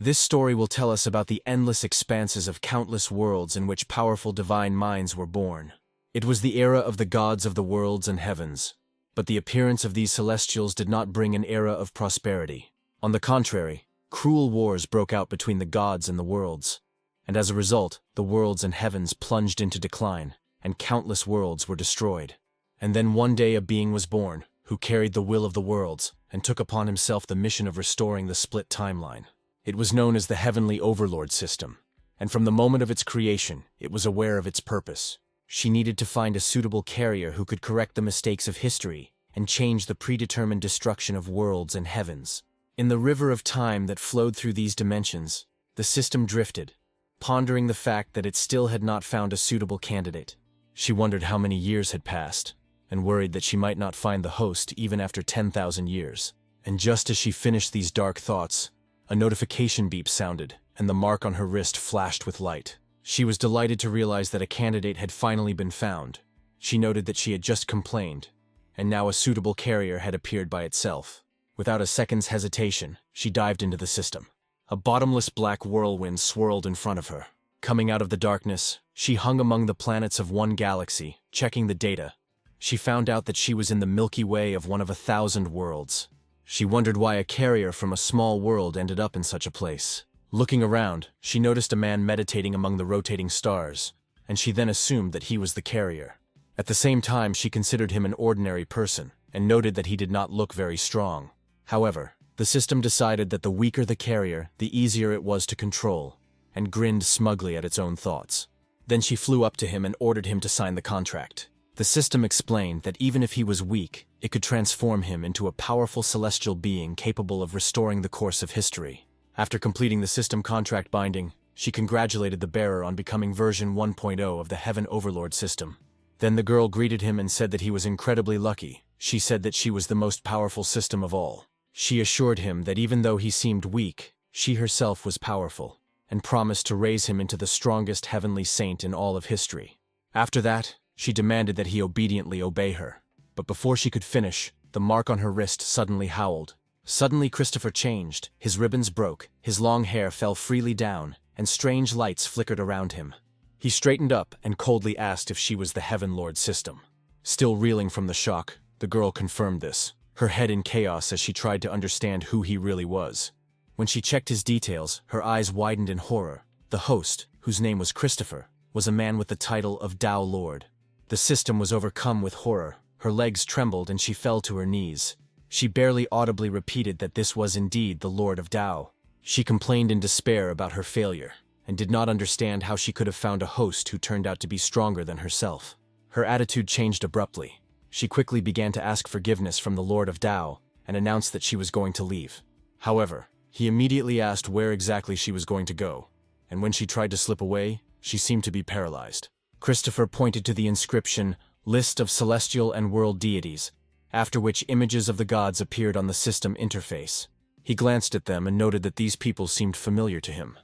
This story will tell us about the endless expanses of countless worlds in which powerful divine minds were born. It was the era of the gods of the worlds and heavens, but the appearance of these celestials did not bring an era of prosperity. On the contrary, cruel wars broke out between the gods and the worlds, and as a result, the worlds and heavens plunged into decline, and countless worlds were destroyed. And then one day a being was born, who carried the will of the worlds, and took upon himself the mission of restoring the split timeline. It was known as the Heavenly Overlord System, and from the moment of its creation, it was aware of its purpose. She needed to find a suitable carrier who could correct the mistakes of history and change the predetermined destruction of worlds and heavens. In the river of time that flowed through these dimensions, the system drifted, pondering the fact that it still had not found a suitable candidate. She wondered how many years had passed, and worried that she might not find the host even after 10,000 years. And just as she finished these dark thoughts, a notification beep sounded, and the mark on her wrist flashed with light. She was delighted to realize that a candidate had finally been found. She noted that she had just complained, and now a suitable carrier had appeared by itself. Without a second's hesitation, she dived into the system. A bottomless black whirlwind swirled in front of her. Coming out of the darkness, she hung among the planets of one galaxy, checking the data. She found out that she was in the Milky Way of one of 1,000 worlds. She wondered why a carrier from a small world ended up in such a place. Looking around, she noticed a man meditating among the rotating stars, and she then assumed that he was the carrier. At the same time, she considered him an ordinary person, and noted that he did not look very strong. However, the system decided that the weaker the carrier, the easier it was to control, and grinned smugly at its own thoughts. Then she flew up to him and ordered him to sign the contract. The system explained that even if he was weak, it could transform him into a powerful celestial being capable of restoring the course of history. After completing the system contract binding, she congratulated the bearer on becoming version 1.0 of the Heaven Overlord system. Then the girl greeted him and said that he was incredibly lucky. She said that she was the most powerful system of all. She assured him that even though he seemed weak, she herself was powerful, and promised to raise him into the strongest heavenly saint in all of history. After that, she demanded that he obediently obey her. But before she could finish, the mark on her wrist suddenly howled. Suddenly Christopher changed, his ribbons broke, his long hair fell freely down, and strange lights flickered around him. He straightened up and coldly asked if she was the Heaven Lord system. Still reeling from the shock, the girl confirmed this, her head in chaos as she tried to understand who he really was. When she checked his details, her eyes widened in horror. The host, whose name was Christopher, was a man with the title of Tao Lord. The system was overcome with horror, her legs trembled and she fell to her knees. She barely audibly repeated that this was indeed the Lord of Tao. She complained in despair about her failure, and did not understand how she could have found a host who turned out to be stronger than herself. Her attitude changed abruptly. She quickly began to ask forgiveness from the Lord of Tao, and announced that she was going to leave. However, he immediately asked where exactly she was going to go, and when she tried to slip away, she seemed to be paralyzed. Christopher pointed to the inscription, "List of Celestial and World Deities," after which images of the gods appeared on the system interface. He glanced at them and noted that these people seemed familiar to him,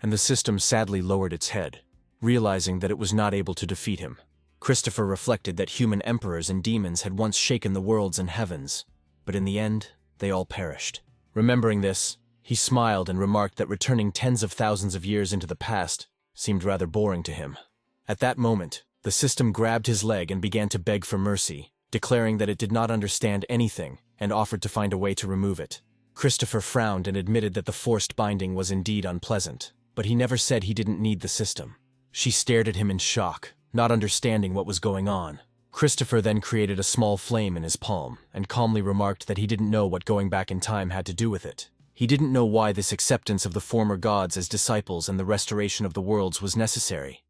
and the system sadly lowered its head, realizing that it was not able to defeat him. Christopher reflected that human emperors and demons had once shaken the worlds and heavens, but in the end, they all perished. Remembering this, he smiled and remarked that returning tens of thousands of years into the past seemed rather boring to him. At that moment, the system grabbed his leg and began to beg for mercy, declaring that it did not understand anything and offered to find a way to remove it. Christopher frowned and admitted that the forced binding was indeed unpleasant, but he never said he didn't need the system. She stared at him in shock, not understanding what was going on. Christopher then created a small flame in his palm and calmly remarked that he didn't know what going back in time had to do with it. He didn't know why this acceptance of the former gods as disciples and the restoration of the worlds was necessary.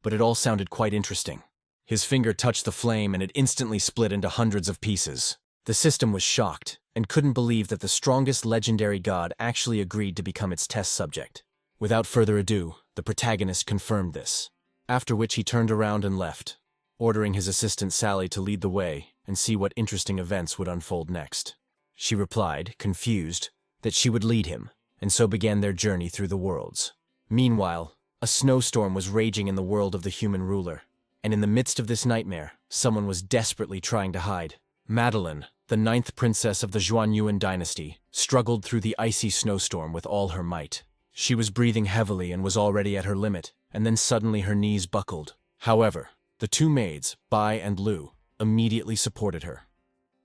But it all sounded quite interesting. His finger touched the flame and it instantly split into hundreds of pieces. The system was shocked and couldn't believe that the strongest legendary god actually agreed to become its test subject. Without further ado, the protagonist confirmed this, after which he turned around and left, ordering his assistant Sally to lead the way and see what interesting events would unfold next. She replied, confused, that she would lead him, and so began their journey through the worlds. Meanwhile, a snowstorm was raging in the world of the human ruler, and in the midst of this nightmare, someone was desperately trying to hide. Madeline, the 9th princess of the Zhuanyuan dynasty, struggled through the icy snowstorm with all her might. She was breathing heavily and was already at her limit, and then suddenly her knees buckled. However, the two maids, Bai and Lu, immediately supported her,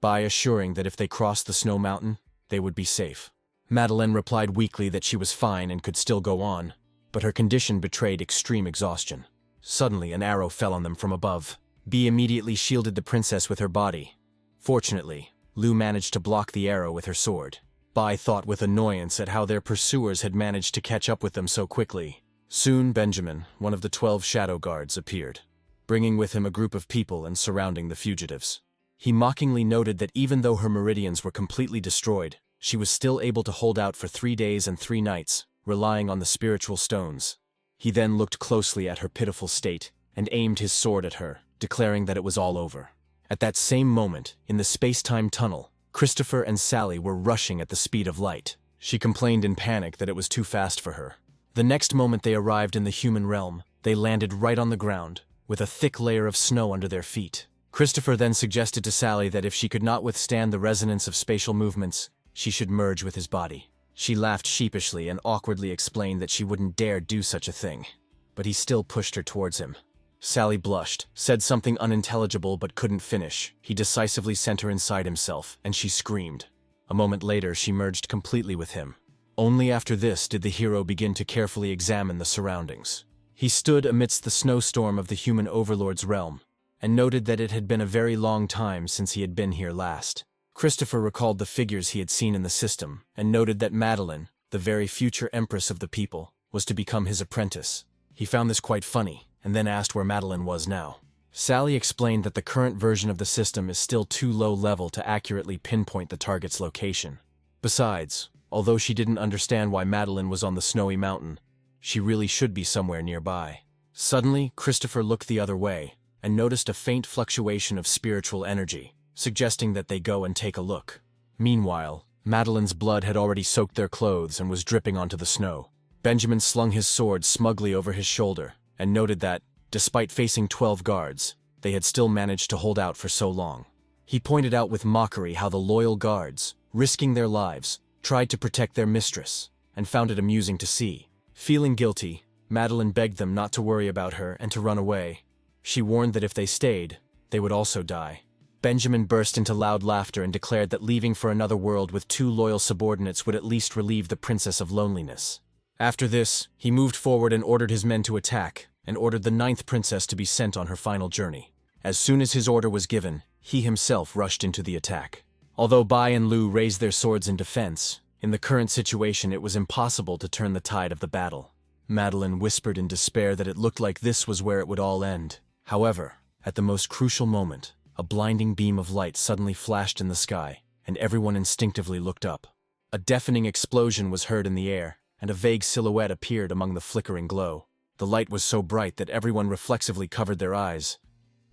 Bai assuring that if they crossed the snow mountain, they would be safe. Madeline replied weakly that she was fine and could still go on, but her condition betrayed extreme exhaustion. Suddenly, an arrow fell on them from above. Bai immediately shielded the princess with her body. Fortunately, Lu managed to block the arrow with her sword. Bai thought with annoyance at how their pursuers had managed to catch up with them so quickly. Soon Benjamin, one of the 12 shadow guards, appeared, bringing with him a group of people and surrounding the fugitives. He mockingly noted that even though her meridians were completely destroyed, she was still able to hold out for 3 days and 3 nights, relying on the spiritual stones. He then looked closely at her pitiful state and aimed his sword at her, declaring that it was all over. At that same moment, in the space-time tunnel, Christopher and Sally were rushing at the speed of light. She complained in panic that it was too fast for her. The next moment they arrived in the human realm, they landed right on the ground, with a thick layer of snow under their feet. Christopher then suggested to Sally that if she could not withstand the resonance of spatial movements, she should merge with his body. She laughed sheepishly and awkwardly explained that she wouldn't dare do such a thing, but he still pushed her towards him. Sally blushed, said something unintelligible but couldn't finish. He decisively sent her inside himself, and she screamed. A moment later, she merged completely with him. Only after this did the hero begin to carefully examine the surroundings. He stood amidst the snowstorm of the human overlord's realm, and noted that it had been a very long time since he had been here last. Christopher recalled the figures he had seen in the system, and noted that Madeline, the very future empress of the people, was to become his apprentice. He found this quite funny, and then asked where Madeline was now. Sally explained that the current version of the system is still too low level to accurately pinpoint the target's location. Besides, although she didn't understand why Madeline was on the snowy mountain, she really should be somewhere nearby. Suddenly, Christopher looked the other way, and noticed a faint fluctuation of spiritual energy, suggesting that they go and take a look. Meanwhile, Madeline's blood had already soaked their clothes and was dripping onto the snow. Benjamin slung his sword smugly over his shoulder, and noted that, despite facing 12 guards, they had still managed to hold out for so long. He pointed out with mockery how the loyal guards, risking their lives, tried to protect their mistress, and found it amusing to see. Feeling guilty, Madeline begged them not to worry about her and to run away. She warned that if they stayed, they would also die. Benjamin burst into loud laughter and declared that leaving for another world with 2 loyal subordinates would at least relieve the princess of loneliness. After this, he moved forward and ordered his men to attack, and ordered the 9th princess to be sent on her final journey. As soon as his order was given, he himself rushed into the attack. Although Bai and Lu raised their swords in defense, in the current situation it was impossible to turn the tide of the battle. Madeline whispered in despair that it looked like this was where it would all end. However, at the most crucial moment, a blinding beam of light suddenly flashed in the sky, and everyone instinctively looked up. A deafening explosion was heard in the air, and a vague silhouette appeared among the flickering glow. The light was so bright that everyone reflexively covered their eyes.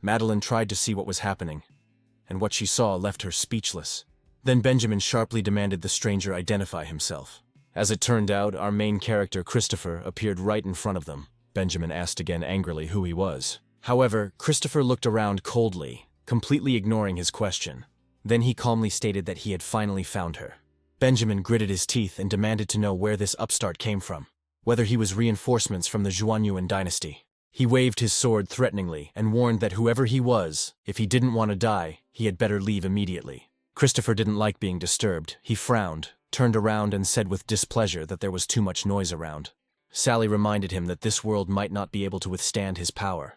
Madeline tried to see what was happening, and what she saw left her speechless. Then Benjamin sharply demanded the stranger identify himself. As it turned out, our main character, Christopher, appeared right in front of them. Benjamin asked again angrily who he was. However, Christopher looked around coldly, completely ignoring his question. Then he calmly stated that he had finally found her. Benjamin gritted his teeth and demanded to know where this upstart came from, whether he was reinforcements from the Zhuanyuan dynasty. He waved his sword threateningly and warned that whoever he was, if he didn't want to die, he had better leave immediately. Christopher didn't like being disturbed. He frowned, turned around and said with displeasure that there was too much noise around. Sally reminded him that this world might not be able to withstand his power.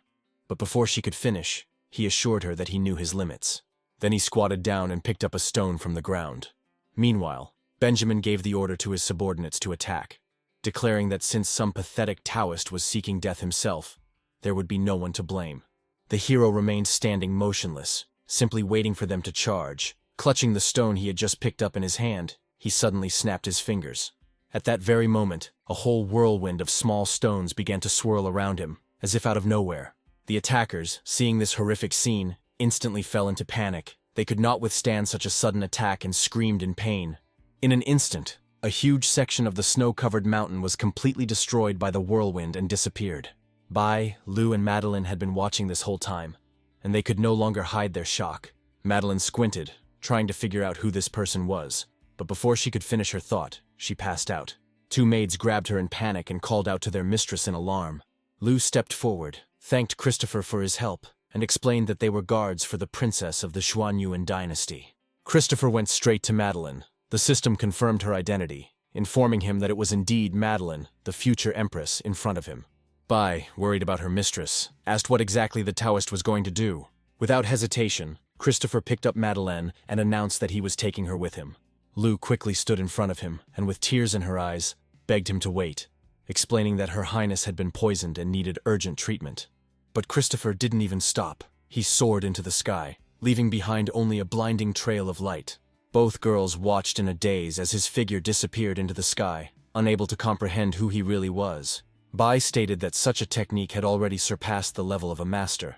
But before she could finish, he assured her that he knew his limits. Then he squatted down and picked up a stone from the ground. Meanwhile, Benjamin gave the order to his subordinates to attack, declaring that since some pathetic Taoist was seeking death himself, there would be no one to blame. The hero remained standing motionless, simply waiting for them to charge. Clutching the stone he had just picked up in his hand, he suddenly snapped his fingers. At that very moment, a whole whirlwind of small stones began to swirl around him, as if out of nowhere. The attackers, seeing this horrific scene, instantly fell into panic. They could not withstand such a sudden attack and screamed in pain. In an instant, a huge section of the snow-covered mountain was completely destroyed by the whirlwind and disappeared. Bai, Lu, and Madeline had been watching this whole time, and they could no longer hide their shock. Madeline squinted, trying to figure out who this person was, but before she could finish her thought, she passed out. Two maids grabbed her in panic and called out to their mistress in alarm. Lu stepped forward, thanked Christopher for his help, and explained that they were guards for the princess of the Xuanyuan dynasty. Christopher went straight to Madeline. The system confirmed her identity, informing him that it was indeed Madeline, the future empress, in front of him. Bai, worried about her mistress, asked what exactly the Taoist was going to do. Without hesitation, Christopher picked up Madeline and announced that he was taking her with him. Lu quickly stood in front of him and with tears in her eyes, begged him to wait, explaining that Her Highness had been poisoned and needed urgent treatment. But Christopher didn't even stop. He soared into the sky, leaving behind only a blinding trail of light. Both girls watched in a daze as his figure disappeared into the sky, unable to comprehend who he really was. Bai stated that such a technique had already surpassed the level of a master,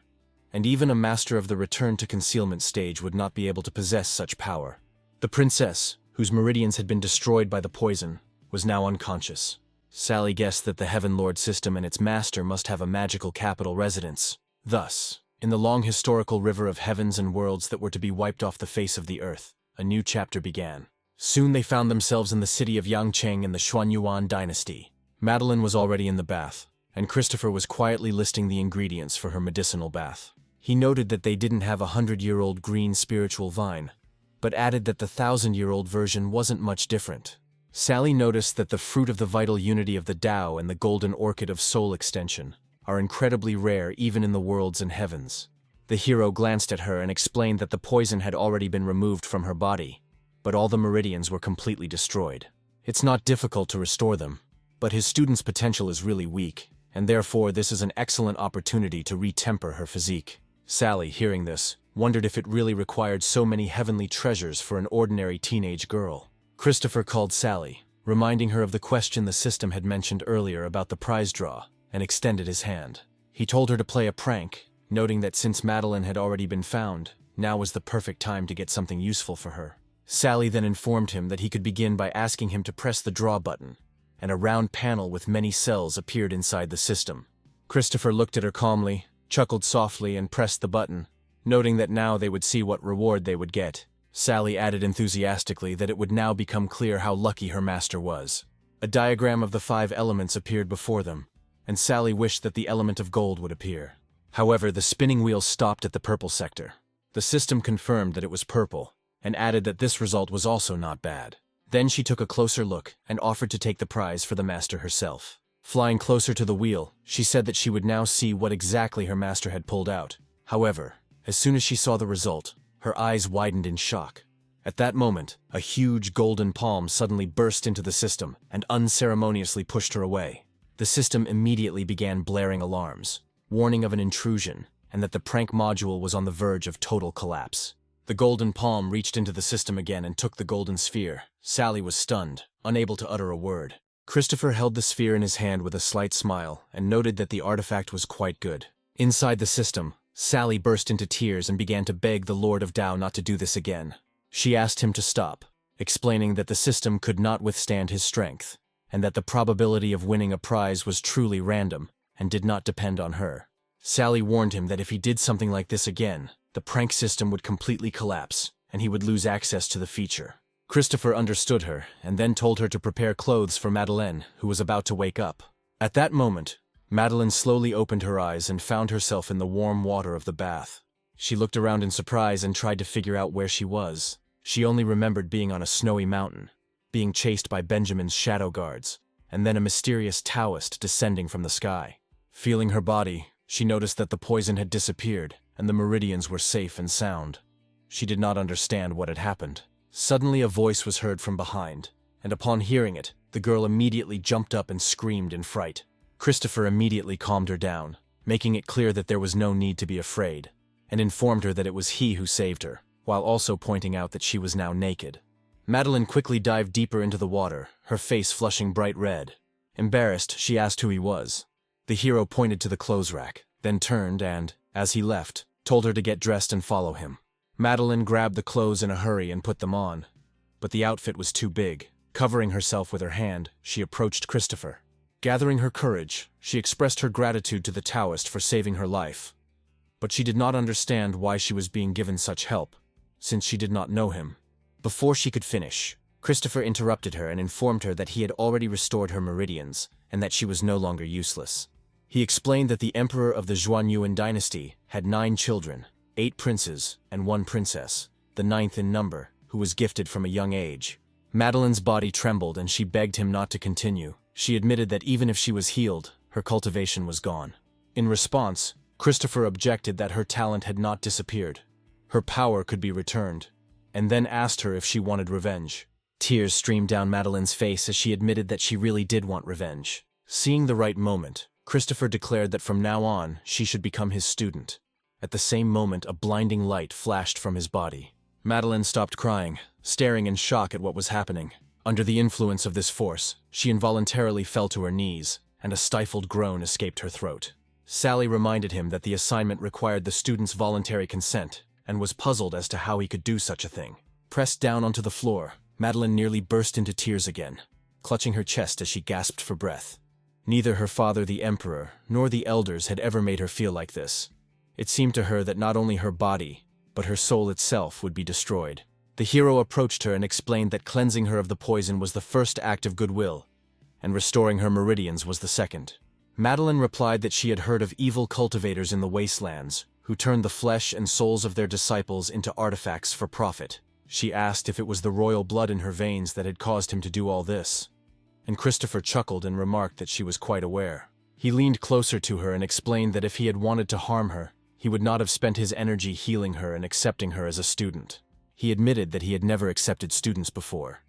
and even a master of the return to concealment stage would not be able to possess such power. The princess, whose meridians had been destroyed by the poison, was now unconscious. Sally guessed that the Heaven Lord system and its master must have a magical capital residence. Thus, in the long historical river of heavens and worlds that were to be wiped off the face of the earth, a new chapter began. Soon they found themselves in the city of Yangcheng in the Xuanyuan dynasty. Madeline was already in the bath, and Christopher was quietly listing the ingredients for her medicinal bath. He noted that they didn't have a 100-year-old green spiritual vine, but added that the 1,000-year-old version wasn't much different. Sally noticed that the fruit of the vital unity of the Tao and the golden orchid of soul extension are incredibly rare even in the worlds and heavens. The hero glanced at her and explained that the poison had already been removed from her body, but all the meridians were completely destroyed. It's not difficult to restore them, but his student's potential is really weak, and therefore this is an excellent opportunity to retemper her physique. Sally, hearing this, wondered if it really required so many heavenly treasures for an ordinary teenage girl. Christopher called Sally, reminding her of the question the system had mentioned earlier about the prize draw, and extended his hand. He told her to play a prank, noting that since Madeline had already been found, now was the perfect time to get something useful for her. Sally then informed him that he could begin by asking him to press the draw button, and a round panel with many cells appeared inside the system. Christopher looked at her calmly, chuckled softly, and pressed the button, noting that now they would see what reward they would get. Sally added enthusiastically that it would now become clear how lucky her master was. A diagram of the 5 elements appeared before them, and Sally wished that the element of gold would appear. However, the spinning wheel stopped at the purple sector. The system confirmed that it was purple, and added that this result was also not bad. Then she took a closer look and offered to take the prize for the master herself. Flying closer to the wheel, she said that she would now see what exactly her master had pulled out. However, as soon as she saw the result, her eyes widened in shock. At that moment, a huge golden palm suddenly burst into the system and unceremoniously pushed her away. The system immediately began blaring alarms, warning of an intrusion, and that the prank module was on the verge of total collapse. The golden palm reached into the system again and took the golden sphere. Sally was stunned, unable to utter a word. Christopher held the sphere in his hand with a slight smile and noted that the artifact was quite good. Inside the system, Sally burst into tears and began to beg the Lord of Tao not to do this again. She asked him to stop, explaining that the system could not withstand his strength, and that the probability of winning a prize was truly random and did not depend on her. Sally warned him that if he did something like this again, the prank system would completely collapse, and he would lose access to the feature. Christopher understood her, and then told her to prepare clothes for Madeleine, who was about to wake up. At that moment, Madeleine slowly opened her eyes and found herself in the warm water of the bath. She looked around in surprise and tried to figure out where she was. She only remembered being on a snowy mountain, being chased by Benjamin's shadow guards, and then a mysterious Taoist descending from the sky. Feeling her body, she noticed that the poison had disappeared, and the meridians were safe and sound. She did not understand what had happened. Suddenly a voice was heard from behind, and upon hearing it, the girl immediately jumped up and screamed in fright. Christopher immediately calmed her down, making it clear that there was no need to be afraid, and informed her that it was he who saved her, while also pointing out that she was now naked. Madeleine quickly dived deeper into the water, her face flushing bright red. Embarrassed, she asked who he was. The hero pointed to the clothes rack, then turned and, as he left, told her to get dressed and follow him. Madeleine grabbed the clothes in a hurry and put them on, but the outfit was too big. Covering herself with her hand, she approached Christopher. Gathering her courage, she expressed her gratitude to the Taoist for saving her life. But she did not understand why she was being given such help, since she did not know him. Before she could finish, Christopher interrupted her and informed her that he had already restored her meridians, and that she was no longer useless. He explained that the emperor of the Zhuanyuan dynasty had 9 children, 8 princes, and 1 princess, the 9th in number, who was gifted from a young age. Madeline's body trembled and she begged him not to continue. She admitted that even if she was healed, her cultivation was gone. In response, Christopher objected that her talent had not disappeared. Her power could be returned, and then asked her if she wanted revenge. Tears streamed down Madeline's face as she admitted that she really did want revenge. Seeing the right moment, Christopher declared that from now on, she should become his student. At the same moment, a blinding light flashed from his body. Madeline stopped crying, staring in shock at what was happening. Under the influence of this force, she involuntarily fell to her knees, and a stifled groan escaped her throat. Sally reminded him that the assignment required the student's voluntary consent, and was puzzled as to how he could do such a thing. Pressed down onto the floor, Madeline nearly burst into tears again, clutching her chest as she gasped for breath. Neither her father, the emperor, nor the elders had ever made her feel like this. It seemed to her that not only her body, but her soul itself would be destroyed. The hero approached her and explained that cleansing her of the poison was the first act of goodwill, and restoring her meridians was the second. Madeline replied that she had heard of evil cultivators in the wastelands, who turned the flesh and souls of their disciples into artifacts for profit. She asked if it was the royal blood in her veins that had caused him to do all this, and Christopher chuckled and remarked that she was quite aware. He leaned closer to her and explained that if he had wanted to harm her, he would not have spent his energy healing her and accepting her as a student. He admitted that he had never accepted students before,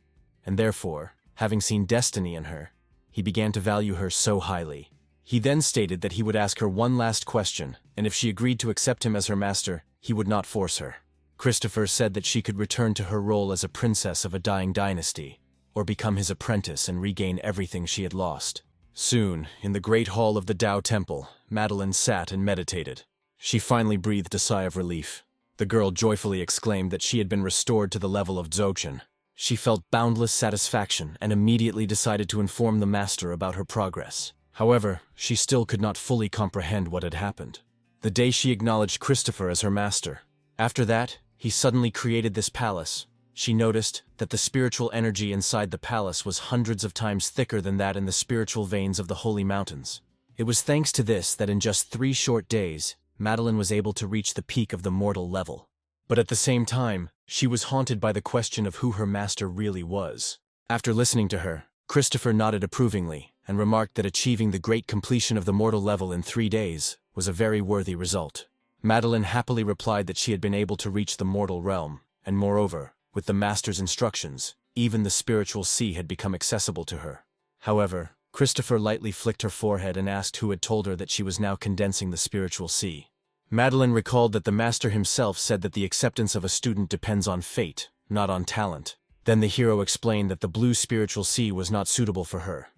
and therefore, having seen destiny in her, he began to value her so highly. He then stated that he would ask her one last question, and if she agreed to accept him as her master, he would not force her. Christopher said that she could return to her role as a princess of a dying dynasty, or become his apprentice and regain everything she had lost. Soon, in the great hall of the Tao Temple, Madeline sat and meditated. She finally breathed a sigh of relief. The girl joyfully exclaimed that she had been restored to the level of Dzogchen. She felt boundless satisfaction and immediately decided to inform the master about her progress. However, she still could not fully comprehend what had happened. The day she acknowledged Christopher as her master. After that, he suddenly created this palace. She noticed that the spiritual energy inside the palace was hundreds of times thicker than that in the spiritual veins of the holy mountains. It was thanks to this that in just 3 short days, Madeline was able to reach the peak of the mortal level. But at the same time, she was haunted by the question of who her master really was. After listening to her, Christopher nodded approvingly and remarked that achieving the great completion of the mortal level in 3 days was a very worthy result. Madeline happily replied that she had been able to reach the mortal realm, and moreover, with the master's instructions, even the spiritual sea had become accessible to her. However, Christopher lightly flicked her forehead and asked who had told her that she was now condensing the spiritual sea. Madeline recalled that the master himself said that the acceptance of a student depends on fate, not on talent. Then the hero explained that the blue spiritual sea was not suitable for her.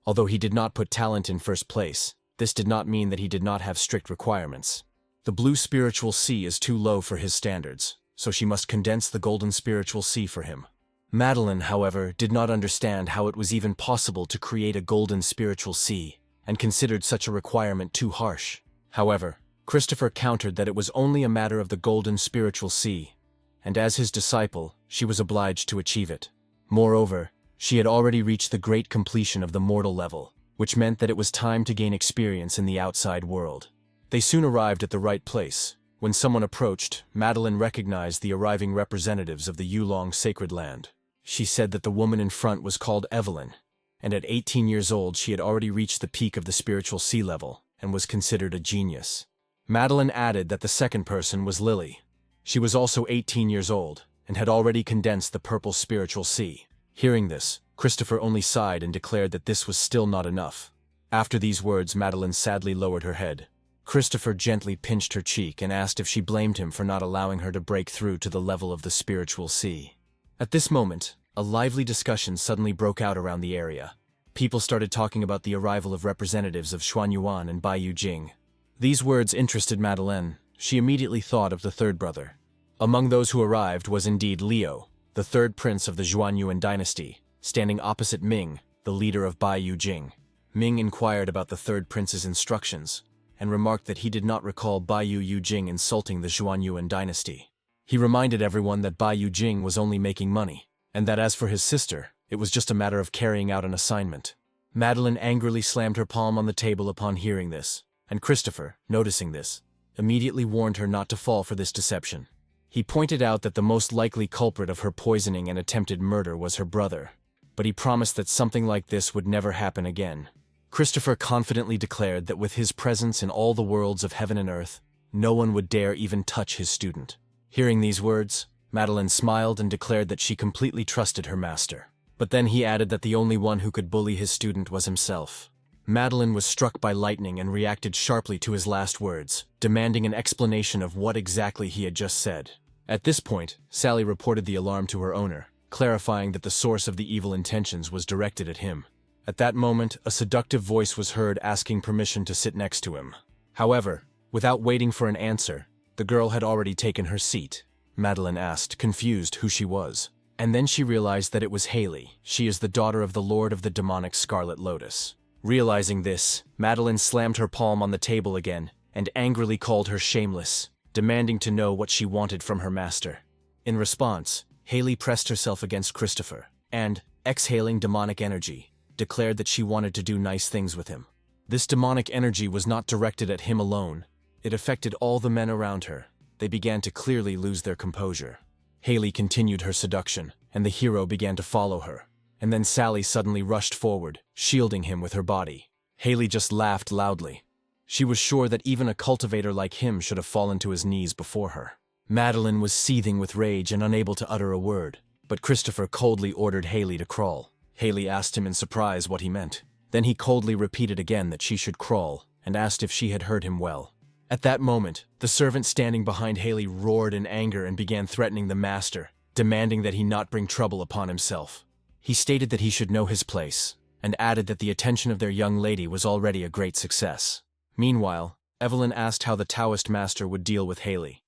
Although he did not put talent in first place, this did not mean that he did not have strict requirements. The blue spiritual sea is too low for his standards, so she must condense the golden spiritual sea for him. Madeline, however, did not understand how it was even possible to create a golden spiritual sea, and considered such a requirement too harsh. However, Christopher countered that it was only a matter of the golden spiritual sea, and as his disciple, she was obliged to achieve it. Moreover, she had already reached the great completion of the mortal level, which meant that it was time to gain experience in the outside world. They soon arrived at the right place. When someone approached, Madeline recognized the arriving representatives of the Yulong sacred land. She said that the woman in front was called Evelyn, and at 18 years old she had already reached the peak of the spiritual sea level, and was considered a genius. Madeline added that the second person was Lily. She was also 18 years old, and had already condensed the purple spiritual sea. Hearing this, Christopher only sighed and declared that this was still not enough. After these words, Madeline sadly lowered her head. Christopher gently pinched her cheek and asked if she blamed him for not allowing her to break through to the level of the spiritual sea. At this moment, a lively discussion suddenly broke out around the area. People started talking about the arrival of representatives of Xuanyuan and Baiyu Jing. These words interested Madeline. She immediately thought of the third brother. Among those who arrived was indeed Liu, the third prince of the Xuanyuan dynasty, standing opposite Ming, the leader of Baiyu Jing. Ming inquired about the third prince's instructions, and remarked that he did not recall Baiyu Jing insulting the Xuanyuan dynasty. He reminded everyone that Baiyu Jing was only making money, and that as for his sister, it was just a matter of carrying out an assignment. Madeline angrily slammed her palm on the table upon hearing this, and Christopher, noticing this, immediately warned her not to fall for this deception. He pointed out that the most likely culprit of her poisoning and attempted murder was her brother, but he promised that something like this would never happen again. Christopher confidently declared that with his presence in all the worlds of heaven and earth, no one would dare even touch his student. Hearing these words, Madeline smiled and declared that she completely trusted her master. But then he added that the only one who could bully his student was himself. Madeline was struck by lightning and reacted sharply to his last words, demanding an explanation of what exactly he had just said. At this point, Sally reported the alarm to her owner, clarifying that the source of the evil intentions was directed at him. At that moment, a seductive voice was heard asking permission to sit next to him. However, without waiting for an answer, the girl had already taken her seat. Madeline asked, confused, who she was. And then she realized that it was Haley. She is the daughter of the Lord of the Demonic Scarlet Lotus. Realizing this, Madeline slammed her palm on the table again and angrily called her shameless, demanding to know what she wanted from her master. In response, Haley pressed herself against Christopher and, exhaling demonic energy, declared that she wanted to do nice things with him. This demonic energy was not directed at him alone. It affected all the men around her. They began to clearly lose their composure. Haley continued her seduction, and the hero began to follow her. And then Sally suddenly rushed forward, shielding him with her body. Haley just laughed loudly. She was sure that even a cultivator like him should have fallen to his knees before her. Madeline was seething with rage and unable to utter a word, but Christopher coldly ordered Haley to crawl. Haley asked him in surprise what he meant. Then he coldly repeated again that she should crawl, and asked if she had heard him well. At that moment, the servant standing behind Haley roared in anger and began threatening the master, demanding that he not bring trouble upon himself. He stated that he should know his place, and added that the attention of their young lady was already a great success. Meanwhile, Evelyn asked how the Taoist master would deal with Haley,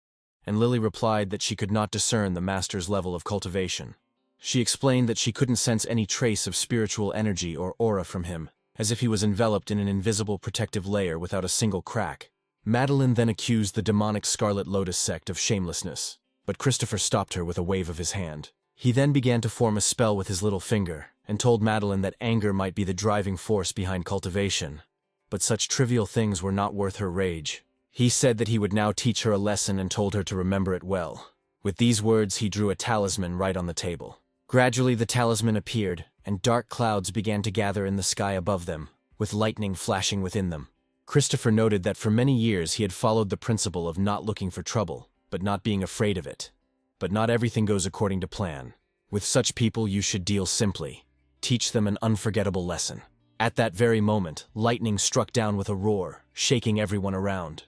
and Lily replied that she could not discern the master's level of cultivation. She explained that she couldn't sense any trace of spiritual energy or aura from him, as if he was enveloped in an invisible protective layer without a single crack. Madeline then accused the demonic Scarlet Lotus sect of shamelessness, but Christopher stopped her with a wave of his hand. He then began to form a spell with his little finger, and told Madeline that anger might be the driving force behind cultivation. But such trivial things were not worth her rage. He said that he would now teach her a lesson and told her to remember it well. With these words, he drew a talisman right on the table. Gradually the talisman appeared, and dark clouds began to gather in the sky above them, with lightning flashing within them. Christopher noted that for many years he had followed the principle of not looking for trouble, but not being afraid of it. But not everything goes according to plan. With such people you should deal simply. Teach them an unforgettable lesson. At that very moment, lightning struck down with a roar, shaking everyone around.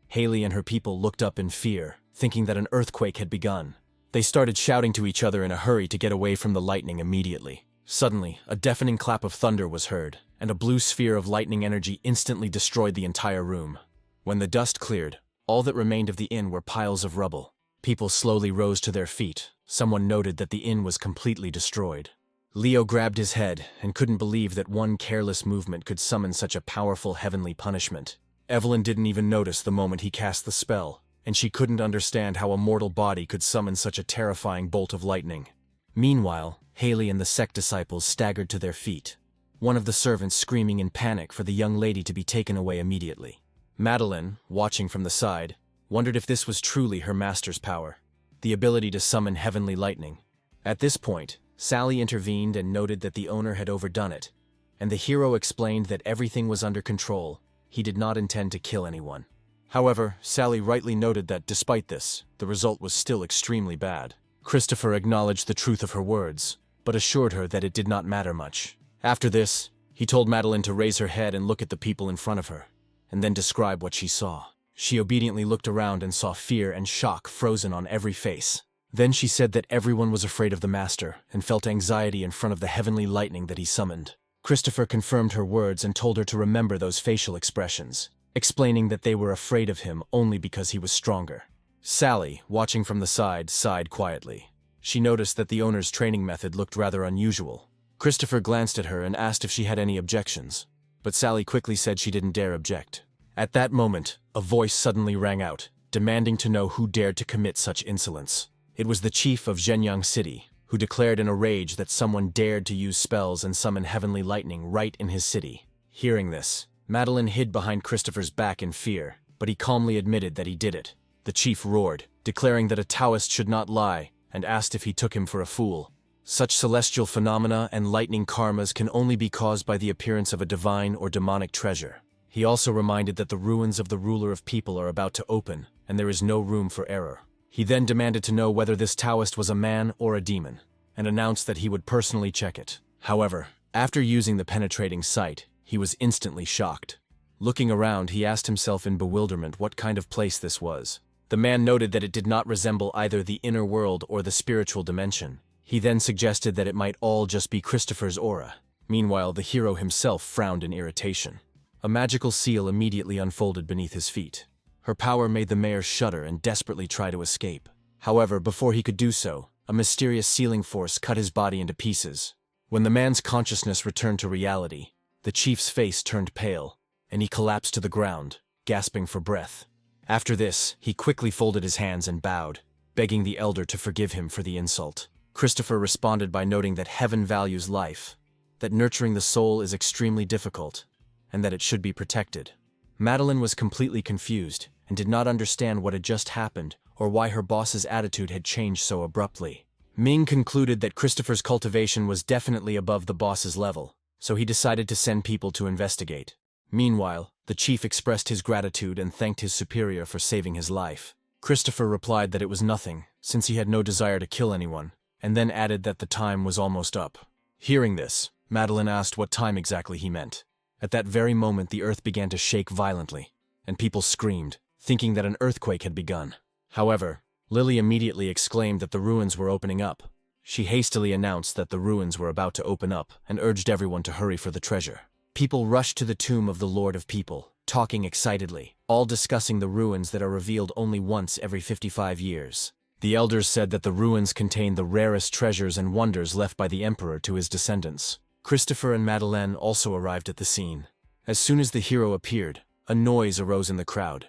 Haley and her people looked up in fear, thinking that an earthquake had begun. They started shouting to each other in a hurry to get away from the lightning immediately. Suddenly, a deafening clap of thunder was heard, and a blue sphere of lightning energy instantly destroyed the entire room. When the dust cleared, all that remained of the inn were piles of rubble. People slowly rose to their feet. Someone noted that the inn was completely destroyed. Leo grabbed his head and couldn't believe that one careless movement could summon such a powerful heavenly punishment. Evelyn didn't even notice the moment he cast the spell, and she couldn't understand how a mortal body could summon such a terrifying bolt of lightning. Meanwhile, Haley and the sect disciples staggered to their feet, one of the servants screaming in panic for the young lady to be taken away immediately. Madeline, watching from the side, wondered if this was truly her master's power, the ability to summon heavenly lightning. At this point, Sally intervened and noted that the owner had overdone it, and the hero explained that everything was under control. He did not intend to kill anyone. However, Sally rightly noted that despite this, the result was still extremely bad. Christopher acknowledged the truth of her words, but assured her that it did not matter much. After this, he told Madeline to raise her head and look at the people in front of her, and then describe what she saw. She obediently looked around and saw fear and shock frozen on every face. Then she said that everyone was afraid of the master and felt anxiety in front of the heavenly lightning that he summoned. Christopher confirmed her words and told her to remember those facial expressions, explaining that they were afraid of him only because he was stronger. Sally, watching from the side, sighed quietly. She noticed that the owner's training method looked rather unusual. Christopher glanced at her and asked if she had any objections, but Sally quickly said she didn't dare object. At that moment, a voice suddenly rang out, demanding to know who dared to commit such insolence. It was the chief of Zhenyang City, who declared in a rage that someone dared to use spells and summon heavenly lightning right in his city. Hearing this, Madeline hid behind Christopher's back in fear, but he calmly admitted that he did it. The chief roared, declaring that a Taoist should not lie, and asked if he took him for a fool. Such celestial phenomena and lightning karmas can only be caused by the appearance of a divine or demonic treasure. He also reminded that the ruins of the ruler of people are about to open, and there is no room for error. He then demanded to know whether this Taoist was a man or a demon, and announced that he would personally check it. However, after using the penetrating sight, he was instantly shocked. Looking around, he asked himself in bewilderment what kind of place this was. The man noted that it did not resemble either the inner world or the spiritual dimension. He then suggested that it might all just be Christopher's aura. Meanwhile, the hero himself frowned in irritation. A magical seal immediately unfolded beneath his feet. Her power made the mayor shudder and desperately try to escape. However, before he could do so, a mysterious sealing force cut his body into pieces. When the man's consciousness returned to reality, the chief's face turned pale, and he collapsed to the ground, gasping for breath. After this, he quickly folded his hands and bowed, begging the elder to forgive him for the insult. Christopher responded by noting that heaven values life, that nurturing the soul is extremely difficult, and that it should be protected. Madeline was completely confused and did not understand what had just happened or why her boss's attitude had changed so abruptly. Ming concluded that Christopher's cultivation was definitely above the boss's level, so he decided to send people to investigate. Meanwhile, the chief expressed his gratitude and thanked his superior for saving his life. Christopher replied that it was nothing, since he had no desire to kill anyone, and then added that the time was almost up. Hearing this, Madeline asked what time exactly he meant. At that very moment, the earth began to shake violently, and people screamed, thinking that an earthquake had begun. However, Lily immediately exclaimed that the ruins were opening up. She hastily announced that the ruins were about to open up and urged everyone to hurry for the treasure. People rushed to the tomb of the Lord of People, talking excitedly, all discussing the ruins that are revealed only once every 55 years. The elders said that the ruins contained the rarest treasures and wonders left by the emperor to his descendants. Christopher and Madeleine also arrived at the scene. As soon as the hero appeared, a noise arose in the crowd.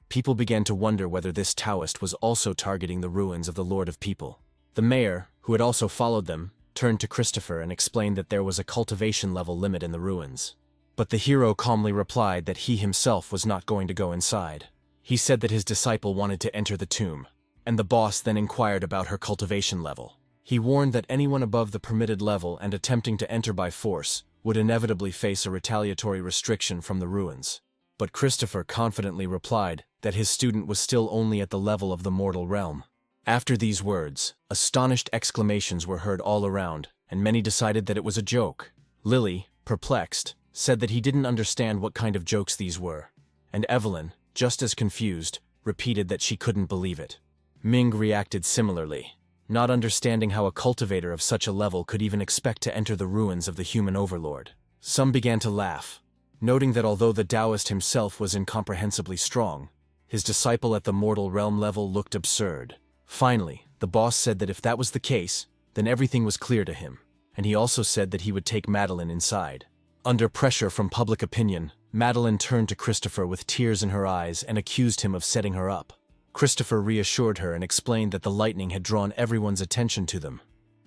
People began to wonder whether this Taoist was also targeting the ruins of the Lord of People. The mayor, who had also followed them, turned to Christopher and explained that there was a cultivation level limit in the ruins. But the hero calmly replied that he himself was not going to go inside. He said that his disciple wanted to enter the tomb, and the boss then inquired about her cultivation level. He warned that anyone above the permitted level and attempting to enter by force would inevitably face a retaliatory restriction from the ruins. But Christopher confidently replied that his student was still only at the level of the mortal realm. After these words, astonished exclamations were heard all around, and many decided that it was a joke. Lily, perplexed, said that he didn't understand what kind of jokes these were, and Evelyn, just as confused, repeated that she couldn't believe it. Ming reacted similarly, not understanding how a cultivator of such a level could even expect to enter the ruins of the human overlord. Some began to laugh, noting that although the Taoist himself was incomprehensibly strong, his disciple at the mortal realm level looked absurd. Finally, the boss said that if that was the case, then everything was clear to him, and he also said that he would take Madeline inside. Under pressure from public opinion, Madeline turned to Christopher with tears in her eyes and accused him of setting her up. Christopher reassured her and explained that the lightning had drawn everyone's attention to them,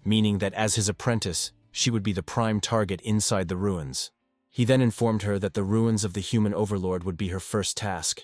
meaning that as his apprentice, she would be the prime target inside the ruins. He then informed her that the ruins of the human overlord would be her first task.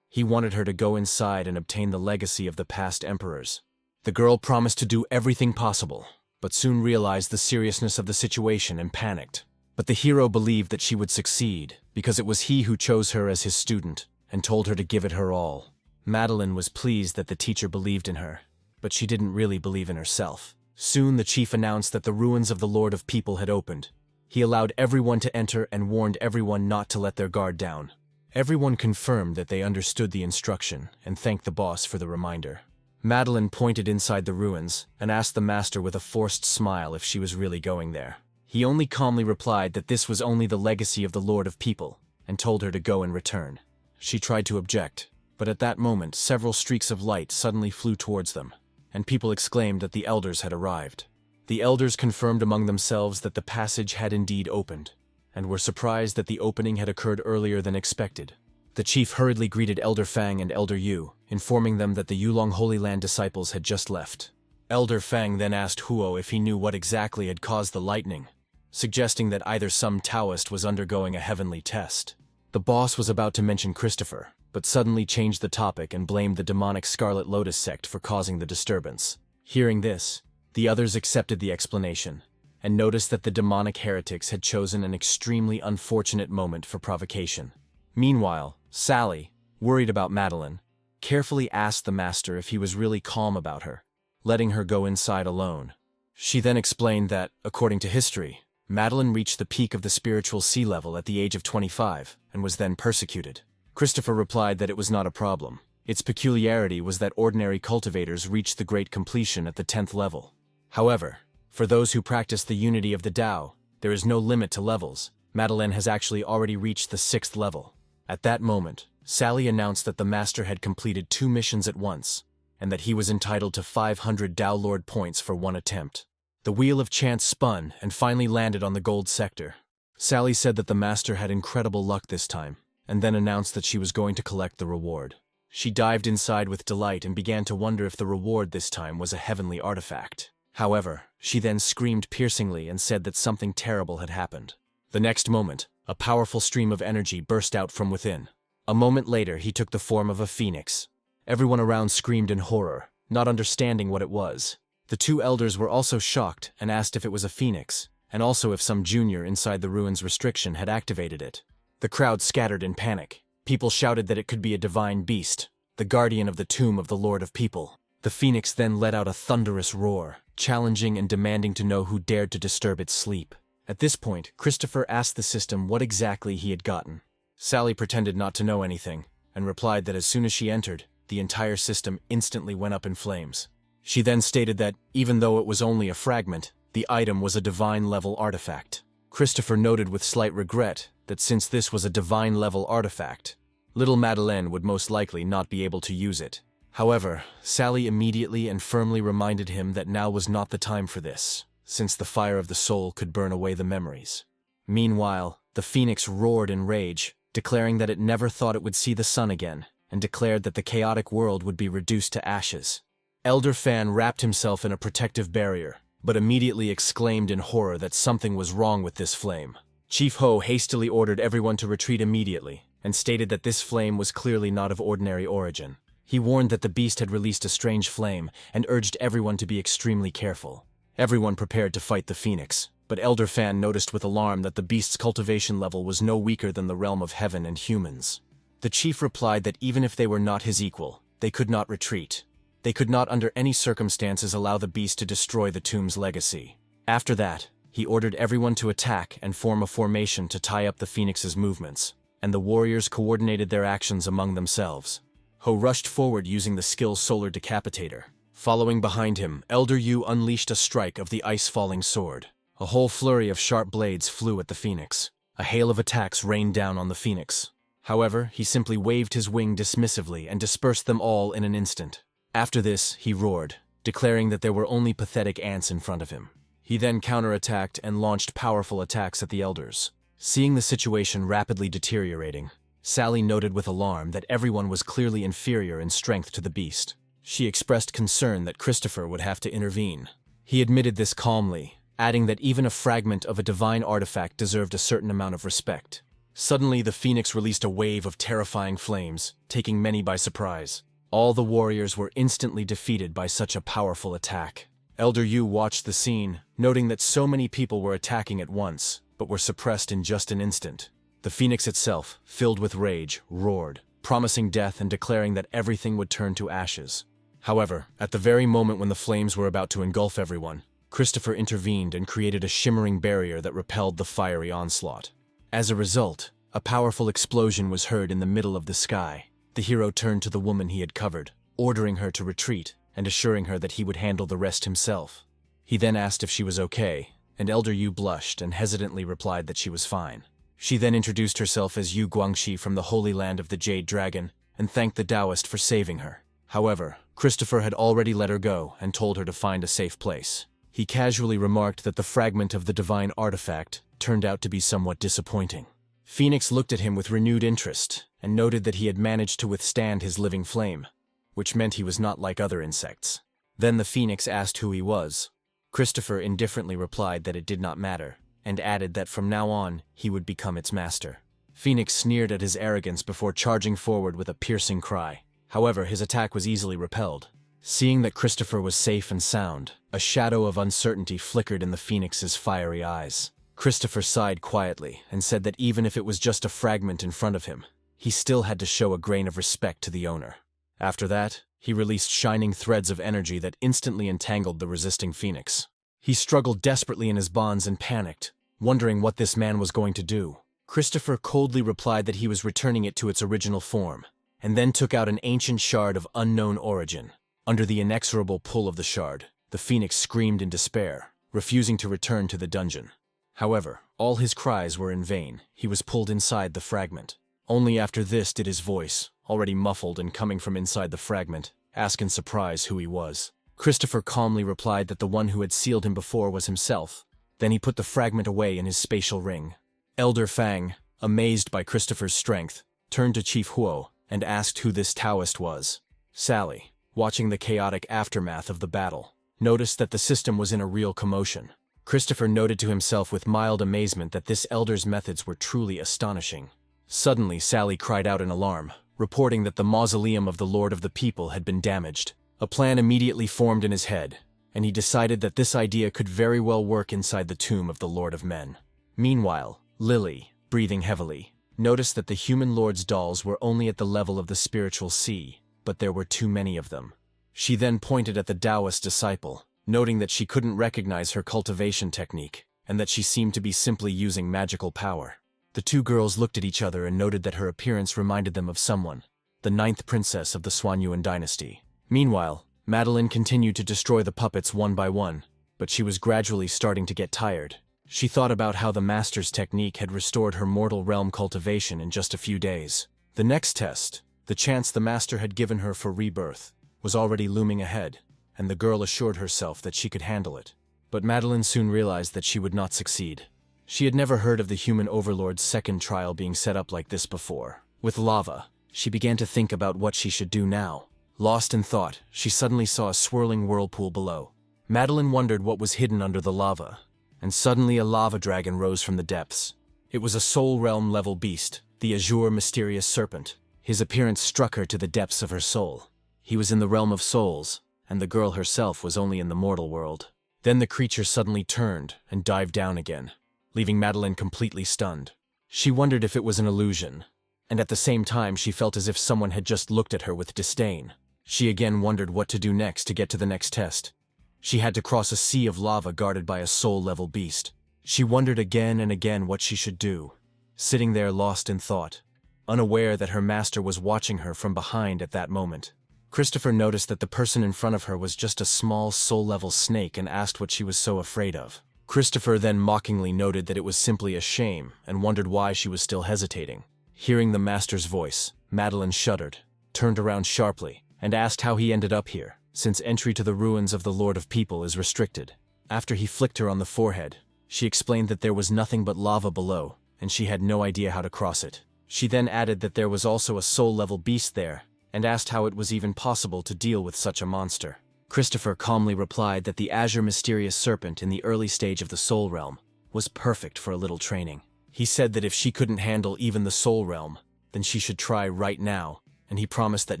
He wanted her to go inside and obtain the legacy of the past emperors. The girl promised to do everything possible, but soon realized the seriousness of the situation and panicked. But the hero believed that she would succeed, because it was he who chose her as his student, and told her to give it her all. Madeline was pleased that the teacher believed in her, but she didn't really believe in herself. Soon the chief announced that the ruins of the Lord of People had opened. He allowed everyone to enter and warned everyone not to let their guard down. Everyone confirmed that they understood the instruction and thanked the boss for the reminder. Madeline pointed inside the ruins and asked the master with a forced smile if she was really going there. He only calmly replied that this was only the legacy of the Lord of People and told her to go and return. She tried to object, but at that moment several streaks of light suddenly flew towards them, and people exclaimed that the elders had arrived. The elders confirmed among themselves that the passage had indeed opened, and were surprised that the opening had occurred earlier than expected. The chief hurriedly greeted Elder Fang and Elder Yu, informing them that the Yulong Holy Land disciples had just left. Elder Fang then asked Huo if he knew what exactly had caused the lightning, suggesting that either some Taoist was undergoing a heavenly test. The boss was about to mention Christopher, but suddenly changed the topic and blamed the demonic Scarlet Lotus sect for causing the disturbance. Hearing this, the others accepted the explanation, and noticed that the demonic heretics had chosen an extremely unfortunate moment for provocation. Meanwhile, Sally, worried about Madeline, carefully asked the master if he was really calm about her, letting her go inside alone. She then explained that, according to history, Madeline reached the peak of the spiritual sea level at the age of 25 and was then persecuted. Christopher replied that it was not a problem. Its peculiarity was that ordinary cultivators reached the great completion at the 10th level. However, for those who practice the unity of the Tao, there is no limit to levels. Madeline has actually already reached the 6th level. At that moment, Sally announced that the master had completed 2 missions at once, and that he was entitled to 500 Tao Lord points for one attempt. The wheel of chance spun and finally landed on the gold sector. Sally said that the master had incredible luck this time, and then announced that she was going to collect the reward. She dived inside with delight and began to wonder if the reward this time was a heavenly artifact. However, she then screamed piercingly and said that something terrible had happened. The next moment, a powerful stream of energy burst out from within. A moment later, he took the form of a phoenix. Everyone around screamed in horror, not understanding what it was. The 2 elders were also shocked and asked if it was a phoenix, and also if some junior inside the ruins restriction had activated it. The crowd scattered in panic. People shouted that it could be a divine beast, the guardian of the tomb of the Lord of People. The phoenix then let out a thunderous roar, challenging and demanding to know who dared to disturb its sleep. At this point, Christopher asked the system what exactly he had gotten. Sally pretended not to know anything, and replied that as soon as she entered, the entire system instantly went up in flames. She then stated that, even though it was only a fragment, the item was a divine-level artifact. Christopher noted with slight regret that since this was a divine-level artifact, little Madeleine would most likely not be able to use it. However, Sally immediately and firmly reminded him that now was not the time for this, since the fire of the soul could burn away the memories. Meanwhile, the phoenix roared in rage, declaring that it never thought it would see the sun again, and declared that the chaotic world would be reduced to ashes. Elder Fan wrapped himself in a protective barrier, but immediately exclaimed in horror that something was wrong with this flame. Chief Ho hastily ordered everyone to retreat immediately, and stated that this flame was clearly not of ordinary origin. He warned that the beast had released a strange flame, and urged everyone to be extremely careful. Everyone prepared to fight the phoenix, but Elder Fan noticed with alarm that the beast's cultivation level was no weaker than the realm of heaven and humans. The chief replied that even if they were not his equal, they could not retreat. They could not under any circumstances allow the beast to destroy the tomb's legacy. After that, he ordered everyone to attack and form a formation to tie up the phoenix's movements, and the warriors coordinated their actions among themselves. Ho rushed forward using the skill Solar Decapitator. Following behind him, Elder Yu unleashed a strike of the ice-falling sword. A whole flurry of sharp blades flew at the phoenix. A hail of attacks rained down on the phoenix. However, he simply waved his wing dismissively and dispersed them all in an instant. After this, he roared, declaring that there were only pathetic ants in front of him. He then counterattacked and launched powerful attacks at the elders. Seeing the situation rapidly deteriorating, Sally noted with alarm that everyone was clearly inferior in strength to the beast. She expressed concern that Christopher would have to intervene. He admitted this calmly, adding that even a fragment of a divine artifact deserved a certain amount of respect. Suddenly, the phoenix released a wave of terrifying flames, taking many by surprise. All the warriors were instantly defeated by such a powerful attack. Elder Yu watched the scene, noting that so many people were attacking at once, but were suppressed in just an instant. The phoenix itself, filled with rage, roared, promising death and declaring that everything would turn to ashes. However, at the very moment when the flames were about to engulf everyone, Christopher intervened and created a shimmering barrier that repelled the fiery onslaught. As a result, a powerful explosion was heard in the middle of the sky. The hero turned to the woman he had covered, ordering her to retreat and assuring her that he would handle the rest himself. He then asked if she was okay, and Elder Yu blushed and hesitantly replied that she was fine. She then introduced herself as Yu Guangxi from the Holy Land of the Jade Dragon and thanked the Taoist for saving her. However, Christopher had already let her go and told her to find a safe place. He casually remarked that the fragment of the divine artifact turned out to be somewhat disappointing. Phoenix looked at him with renewed interest and noted that he had managed to withstand his living flame, which meant he was not like other insects. Then the phoenix asked who he was. Christopher indifferently replied that it did not matter, and added that from now on, he would become its master. Phoenix sneered at his arrogance before charging forward with a piercing cry. However, his attack was easily repelled. Seeing that Christopher was safe and sound, a shadow of uncertainty flickered in the phoenix's fiery eyes. Christopher sighed quietly and said that even if it was just a fragment in front of him, he still had to show a grain of respect to the owner. After that, he released shining threads of energy that instantly entangled the resisting phoenix. He struggled desperately in his bonds and panicked, wondering what this man was going to do. Christopher coldly replied that he was returning it to its original form, and then took out an ancient shard of unknown origin. Under the inexorable pull of the shard, the phoenix screamed in despair, refusing to return to the dungeon. However, all his cries were in vain. He was pulled inside the fragment. Only after this did his voice, already muffled and coming from inside the fragment, ask in surprise who he was. Christopher calmly replied that the one who had sealed him before was himself. Then he put the fragment away in his spatial ring. Elder Fang, amazed by Christopher's strength, turned to Chief Huo and asked who this Taoist was. Sally, watching the chaotic aftermath of the battle, noticed that the system was in a real commotion. Christopher noted to himself with mild amazement that this elder's methods were truly astonishing. Suddenly, Sally cried out in alarm, reporting that the mausoleum of the Lord of the People had been damaged. A plan immediately formed in his head, and he decided that this idea could very well work inside the tomb of the Lord of Men. Meanwhile, Lily, breathing heavily, noticed that the human lord's dolls were only at the level of the spiritual sea, but there were too many of them. She then pointed at the Taoist disciple, noting that she couldn't recognize her cultivation technique, and that she seemed to be simply using magical power. The two girls looked at each other and noted that her appearance reminded them of someone, the 9th princess of the Xuanyuan dynasty. Meanwhile, Madeline continued to destroy the puppets one by one, but she was gradually starting to get tired. She thought about how the master's technique had restored her mortal realm cultivation in just a few days. The next test, the chance the master had given her for rebirth, was already looming ahead, and the girl assured herself that she could handle it. But Madeline soon realized that she would not succeed. She had never heard of the human overlord's second trial being set up like this before. With lava, she began to think about what she should do now. Lost in thought, she suddenly saw a swirling whirlpool below. Madeline wondered what was hidden under the lava, and suddenly a lava dragon rose from the depths. It was a soul realm-level beast, the Azure mysterious serpent. His appearance struck her to the depths of her soul. He was in the realm of souls, and the girl herself was only in the mortal world. Then the creature suddenly turned and dived down again, leaving Madeline completely stunned. She wondered if it was an illusion, and at the same time she felt as if someone had just looked at her with disdain. She again wondered what to do next to get to the next test. She had to cross a sea of lava guarded by a soul-level beast. She wondered again and again what she should do, sitting there lost in thought, unaware that her master was watching her from behind at that moment. Christopher noticed that the person in front of her was just a small soul-level snake and asked what she was so afraid of. Christopher then mockingly noted that it was simply a shame and wondered why she was still hesitating. Hearing the master's voice, Madeline shuddered, turned around sharply, and asked how he ended up here, since entry to the ruins of the Lord of People is restricted. After he flicked her on the forehead, she explained that there was nothing but lava below, and she had no idea how to cross it. She then added that there was also a soul-level beast there, and asked how it was even possible to deal with such a monster. Christopher calmly replied that the Azure mysterious serpent in the early stage of the soul realm was perfect for a little training. He said that if she couldn't handle even the soul realm, then she should try right now, and he promised that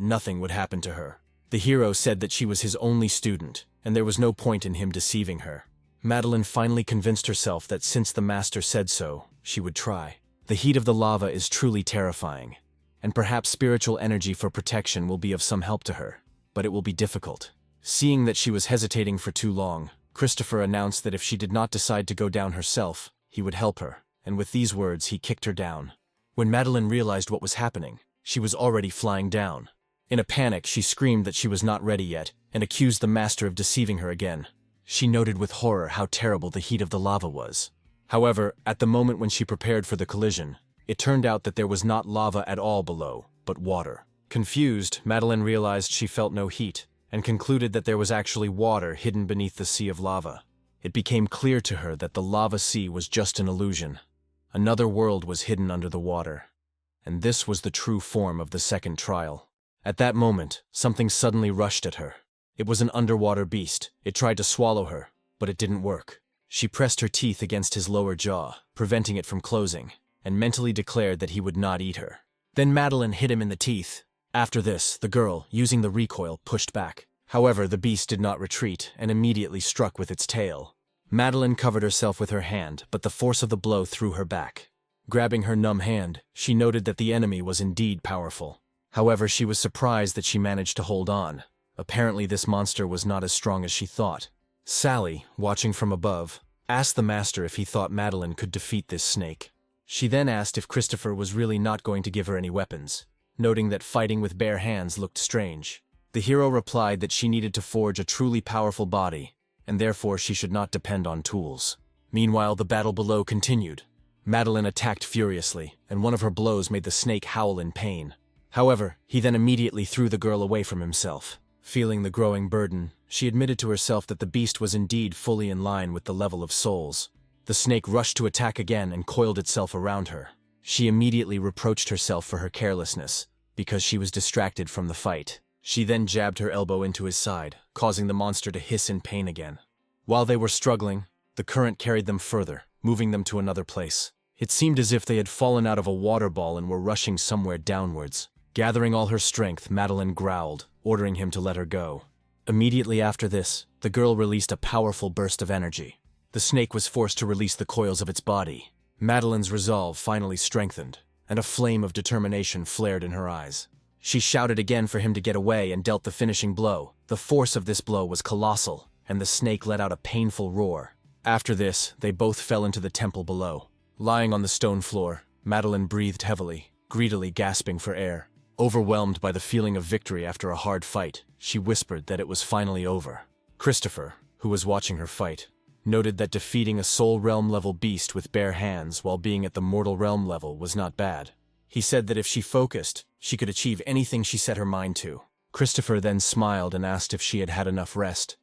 nothing would happen to her. The hero said that she was his only student, and there was no point in him deceiving her. Madeline finally convinced herself that since the master said so, she would try. The heat of the lava is truly terrifying, and perhaps spiritual energy for protection will be of some help to her, but it will be difficult. Seeing that she was hesitating for too long, Christopher announced that if she did not decide to go down herself, he would help her, and with these words he kicked her down. When Madeline realized what was happening, she was already flying down. In a panic, she screamed that she was not ready yet, and accused the master of deceiving her again. She noted with horror how terrible the heat of the lava was. However, at the moment when she prepared for the collision, it turned out that there was not lava at all below, but water. Confused, Madeline realized she felt no heat, and concluded that there was actually water hidden beneath the sea of lava. It became clear to her that the lava sea was just an illusion. Another world was hidden under the water, and this was the true form of the second trial. At that moment, something suddenly rushed at her. It was an underwater beast. It tried to swallow her, but it didn't work. She pressed her teeth against his lower jaw, preventing it from closing, and mentally declared that he would not eat her. Then Madeline hit him in the teeth. After this, the girl, using the recoil, pushed back. However, the beast did not retreat and immediately struck with its tail. Madeline covered herself with her hand, but the force of the blow threw her back. Grabbing her numb hand, she noted that the enemy was indeed powerful. However, she was surprised that she managed to hold on. Apparently, this monster was not as strong as she thought. Sally, watching from above, asked the master if he thought Madeline could defeat this snake. She then asked if Christopher was really not going to give her any weapons, noting that fighting with bare hands looked strange. The hero replied that she needed to forge a truly powerful body, and therefore she should not depend on tools. Meanwhile, the battle below continued. Madeline attacked furiously, and one of her blows made the snake howl in pain. However, he then immediately threw the girl away from himself. Feeling the growing burden, she admitted to herself that the beast was indeed fully in line with the level of souls. The snake rushed to attack again and coiled itself around her. She immediately reproached herself for her carelessness, because she was distracted from the fight. She then jabbed her elbow into his side, causing the monster to hiss in pain again. While they were struggling, the current carried them further, moving them to another place. It seemed as if they had fallen out of a water ball and were rushing somewhere downwards. Gathering all her strength, Madeline growled, ordering him to let her go. Immediately after this, the girl released a powerful burst of energy. The snake was forced to release the coils of its body. Madeline's resolve finally strengthened, and a flame of determination flared in her eyes. She shouted again for him to get away and dealt the finishing blow. The force of this blow was colossal, and the snake let out a painful roar. After this, they both fell into the temple below. Lying on the stone floor, Madeline breathed heavily, greedily gasping for air. Overwhelmed by the feeling of victory after a hard fight, she whispered that it was finally over. Christopher, who was watching her fight, noted that defeating a soul realm-level beast with bare hands while being at the mortal realm level was not bad. He said that if she focused, she could achieve anything she set her mind to. Christopher then smiled and asked if she had had enough rest,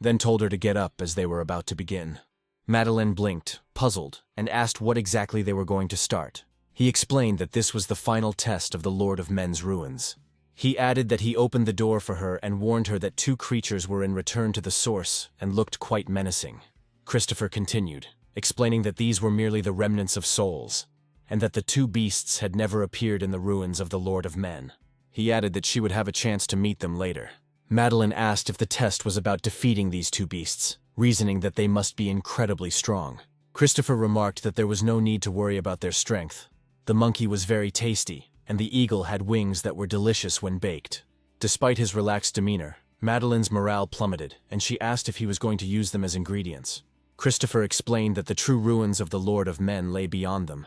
then told her to get up as they were about to begin. Madeline blinked, puzzled, and asked what exactly they were going to start. He explained that this was the final test of the Lord of Men's ruins. He added that he opened the door for her and warned her that two creatures were in return to the source and looked quite menacing. Christopher continued, explaining that these were merely the remnants of souls, and that the two beasts had never appeared in the ruins of the Lord of Men. He added that she would have a chance to meet them later. Madeline asked if the test was about defeating these two beasts, reasoning that they must be incredibly strong. Christopher remarked that there was no need to worry about their strength. The monkey was very tasty, and the eagle had wings that were delicious when baked. Despite his relaxed demeanor, Madeline's morale plummeted, and she asked if he was going to use them as ingredients. Christopher explained that the true ruins of the Lord of Men lay beyond them,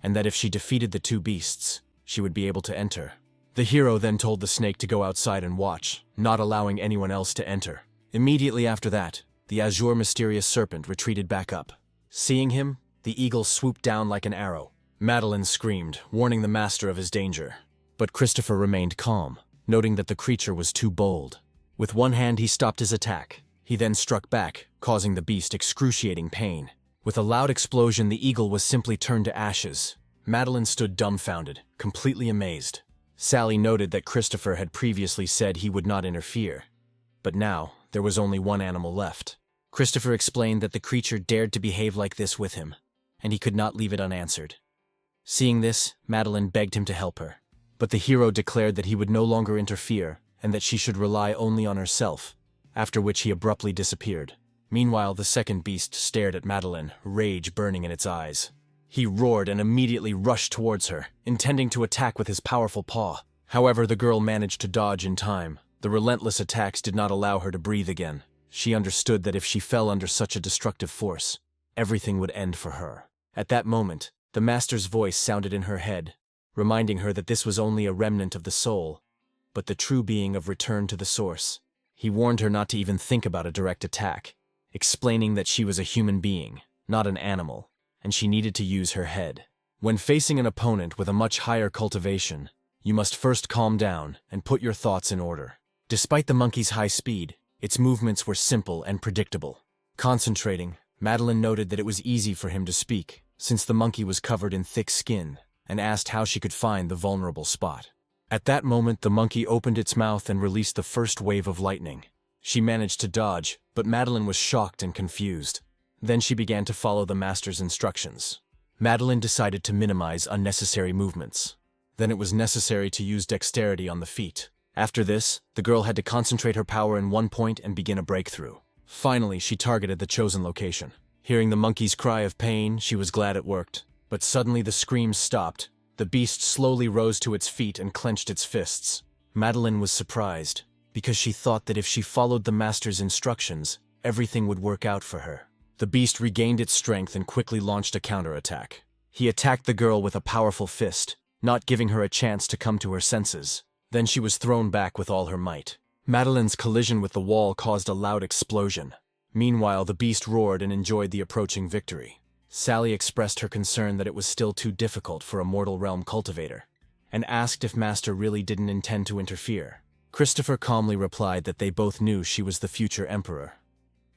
and that if she defeated the two beasts, she would be able to enter. The hero then told the snake to go outside and watch, not allowing anyone else to enter. Immediately after that, the azure mysterious serpent retreated back up. Seeing him, the eagle swooped down like an arrow. Madeline screamed, warning the master of his danger. But Christopher remained calm, noting that the creature was too bold. With one hand he stopped his attack. He then struck back, causing the beast excruciating pain. With a loud explosion, the eagle was simply turned to ashes. Madeline stood dumbfounded, completely amazed. Sally noted that Christopher had previously said he would not interfere. But now, there was only one animal left. Christopher explained that the creature dared to behave like this with him, and he could not leave it unanswered. Seeing this, Madeline begged him to help her. But the hero declared that he would no longer interfere, and that she should rely only on herself, after which he abruptly disappeared. Meanwhile, the second beast stared at Madeline, rage burning in its eyes. He roared and immediately rushed towards her, intending to attack with his powerful paw. However, the girl managed to dodge in time. The relentless attacks did not allow her to breathe again. She understood that if she fell under such a destructive force, everything would end for her. At that moment, the master's voice sounded in her head, reminding her that this was only a remnant of the soul, but the true being of return to the source. He warned her not to even think about a direct attack, explaining that she was a human being, not an animal, and she needed to use her head. When facing an opponent with a much higher cultivation, you must first calm down and put your thoughts in order. Despite the monkey's high speed, its movements were simple and predictable. Concentrating, Madeline noted that it was easy for him to speak, since the monkey was covered in thick skin, and asked how she could find the vulnerable spot. At that moment, the monkey opened its mouth and released the first wave of lightning. She managed to dodge, but Madeline was shocked and confused. Then she began to follow the master's instructions. Madeline decided to minimize unnecessary movements. Then it was necessary to use dexterity on the feet. After this, the girl had to concentrate her power in one point and begin a breakthrough. Finally, she targeted the chosen location. Hearing the monkey's cry of pain, she was glad it worked. But suddenly the screams stopped. The beast slowly rose to its feet and clenched its fists. Madeline was surprised, because she thought that if she followed the master's instructions, everything would work out for her. The beast regained its strength and quickly launched a counterattack. He attacked the girl with a powerful fist, not giving her a chance to come to her senses. Then she was thrown back with all her might. Madeline's collision with the wall caused a loud explosion. Meanwhile, the beast roared and enjoyed the approaching victory. Sally expressed her concern that it was still too difficult for a mortal realm cultivator, and asked if Master really didn't intend to interfere. Christopher calmly replied that they both knew she was the future emperor,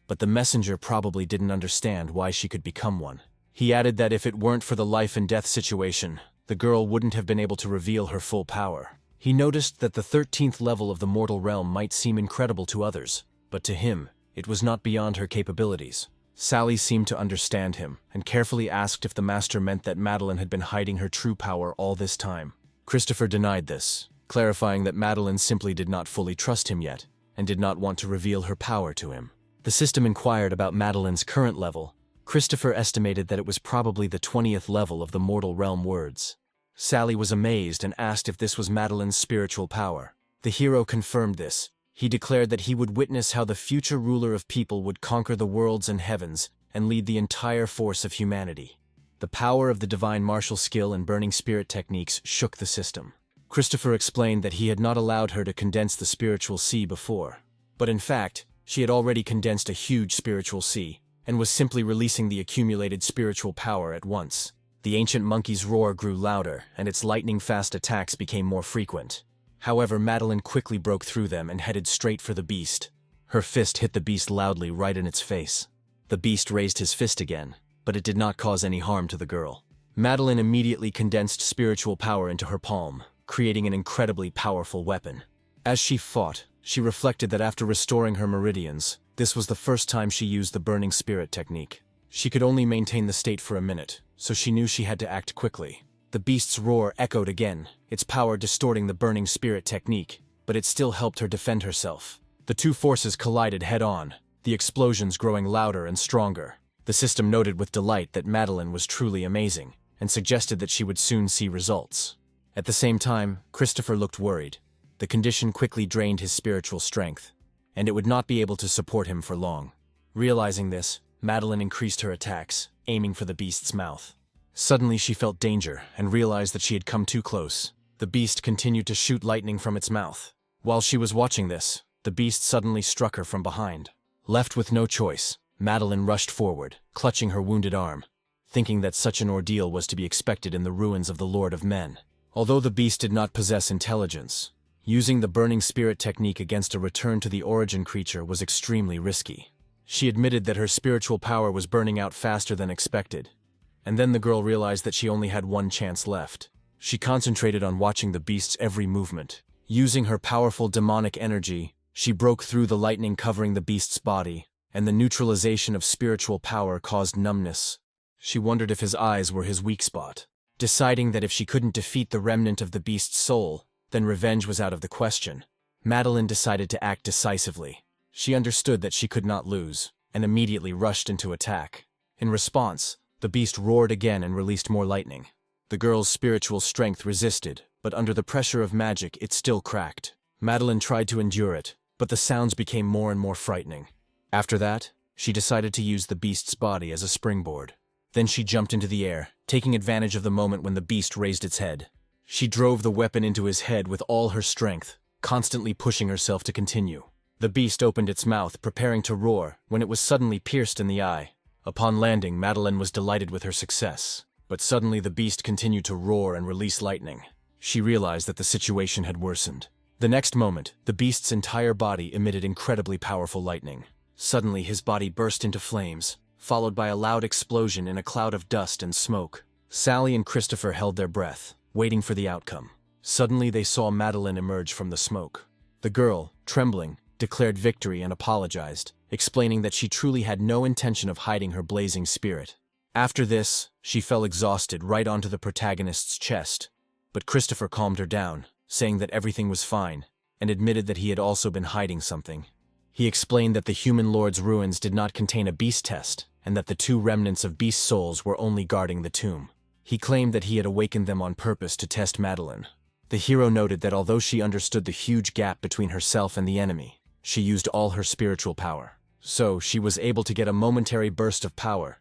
but the messenger probably didn't understand why she could become one. He added that if it weren't for the life and death situation, the girl wouldn't have been able to reveal her full power. He noticed that the 13th level of the mortal realm might seem incredible to others, but to him, it was not beyond her capabilities. Sally seemed to understand him, and carefully asked if the master meant that Madeline had been hiding her true power all this time. Christopher denied this, clarifying that Madeline simply did not fully trust him yet, and did not want to reveal her power to him. The system inquired about Madeline's current level. Christopher estimated that it was probably the 20th level of the mortal realm words. Sally was amazed and asked if this was Madeline's spiritual power. The hero confirmed this. He declared that he would witness how the future ruler of people would conquer the worlds and heavens and lead the entire force of humanity. The power of the divine martial skill and burning spirit techniques shook the system. Christopher explained that he had not allowed her to condense the spiritual sea before, but in fact, she had already condensed a huge spiritual sea, and was simply releasing the accumulated spiritual power at once. The ancient monkey's roar grew louder, and its lightning-fast attacks became more frequent. However, Madeline quickly broke through them and headed straight for the beast. Her fist hit the beast loudly right in its face. The beast raised his fist again, but it did not cause any harm to the girl. Madeline immediately condensed spiritual power into her palm, creating an incredibly powerful weapon. As she fought, she reflected that after restoring her meridians, this was the first time she used the burning spirit technique. She could only maintain the state for a minute, so she knew she had to act quickly. The beast's roar echoed again, its power distorting the burning spirit technique, but it still helped her defend herself. The two forces collided head-on, the explosions growing louder and stronger. The system noted with delight that Madeline was truly amazing, and suggested that she would soon see results. At the same time, Christopher looked worried. The condition quickly drained his spiritual strength, and it would not be able to support him for long. Realizing this, Madeline increased her attacks, aiming for the beast's mouth. Suddenly she felt danger and realized that she had come too close. The beast continued to shoot lightning from its mouth. While she was watching this, the beast suddenly struck her from behind. Left with no choice, Madeline rushed forward, clutching her wounded arm, thinking that such an ordeal was to be expected in the ruins of the Lord of Men. Although the beast did not possess intelligence, using the burning spirit technique against a return to the origin creature was extremely risky. She admitted that her spiritual power was burning out faster than expected, and then the girl realized that she only had one chance left. She concentrated on watching the beast's every movement. Using her powerful demonic energy, she broke through the lightning covering the beast's body, and the neutralization of spiritual power caused numbness. She wondered if his eyes were his weak spot. Deciding that if she couldn't defeat the remnant of the beast's soul, then revenge was out of the question, Madeline decided to act decisively. She understood that she could not lose, and immediately rushed into attack. In response, the beast roared again and released more lightning. The girl's spiritual strength resisted, but under the pressure of magic, it still cracked. Madeline tried to endure it, but the sounds became more and more frightening. After that, she decided to use the beast's body as a springboard. Then she jumped into the air, taking advantage of the moment when the beast raised its head. She drove the weapon into his head with all her strength, constantly pushing herself to continue. The beast opened its mouth, preparing to roar, when it was suddenly pierced in the eye. Upon landing, Madeline was delighted with her success, but suddenly the beast continued to roar and release lightning. She realized that the situation had worsened. The next moment, the beast's entire body emitted incredibly powerful lightning. Suddenly, his body burst into flames, followed by a loud explosion in a cloud of dust and smoke. Sally and Christopher held their breath, waiting for the outcome. Suddenly, they saw Madeline emerge from the smoke. The girl, trembling, declared victory and apologized, explaining that she truly had no intention of hiding her blazing spirit. After this, she fell exhausted right onto the protagonist's chest, but Christopher calmed her down, saying that everything was fine, and admitted that he had also been hiding something. He explained that the human lord's ruins did not contain a beast test, and that the two remnants of beast souls were only guarding the tomb. He claimed that he had awakened them on purpose to test Madeline. The hero noted that although she understood the huge gap between herself and the enemy, she used all her spiritual power. So, she was able to get a momentary burst of power,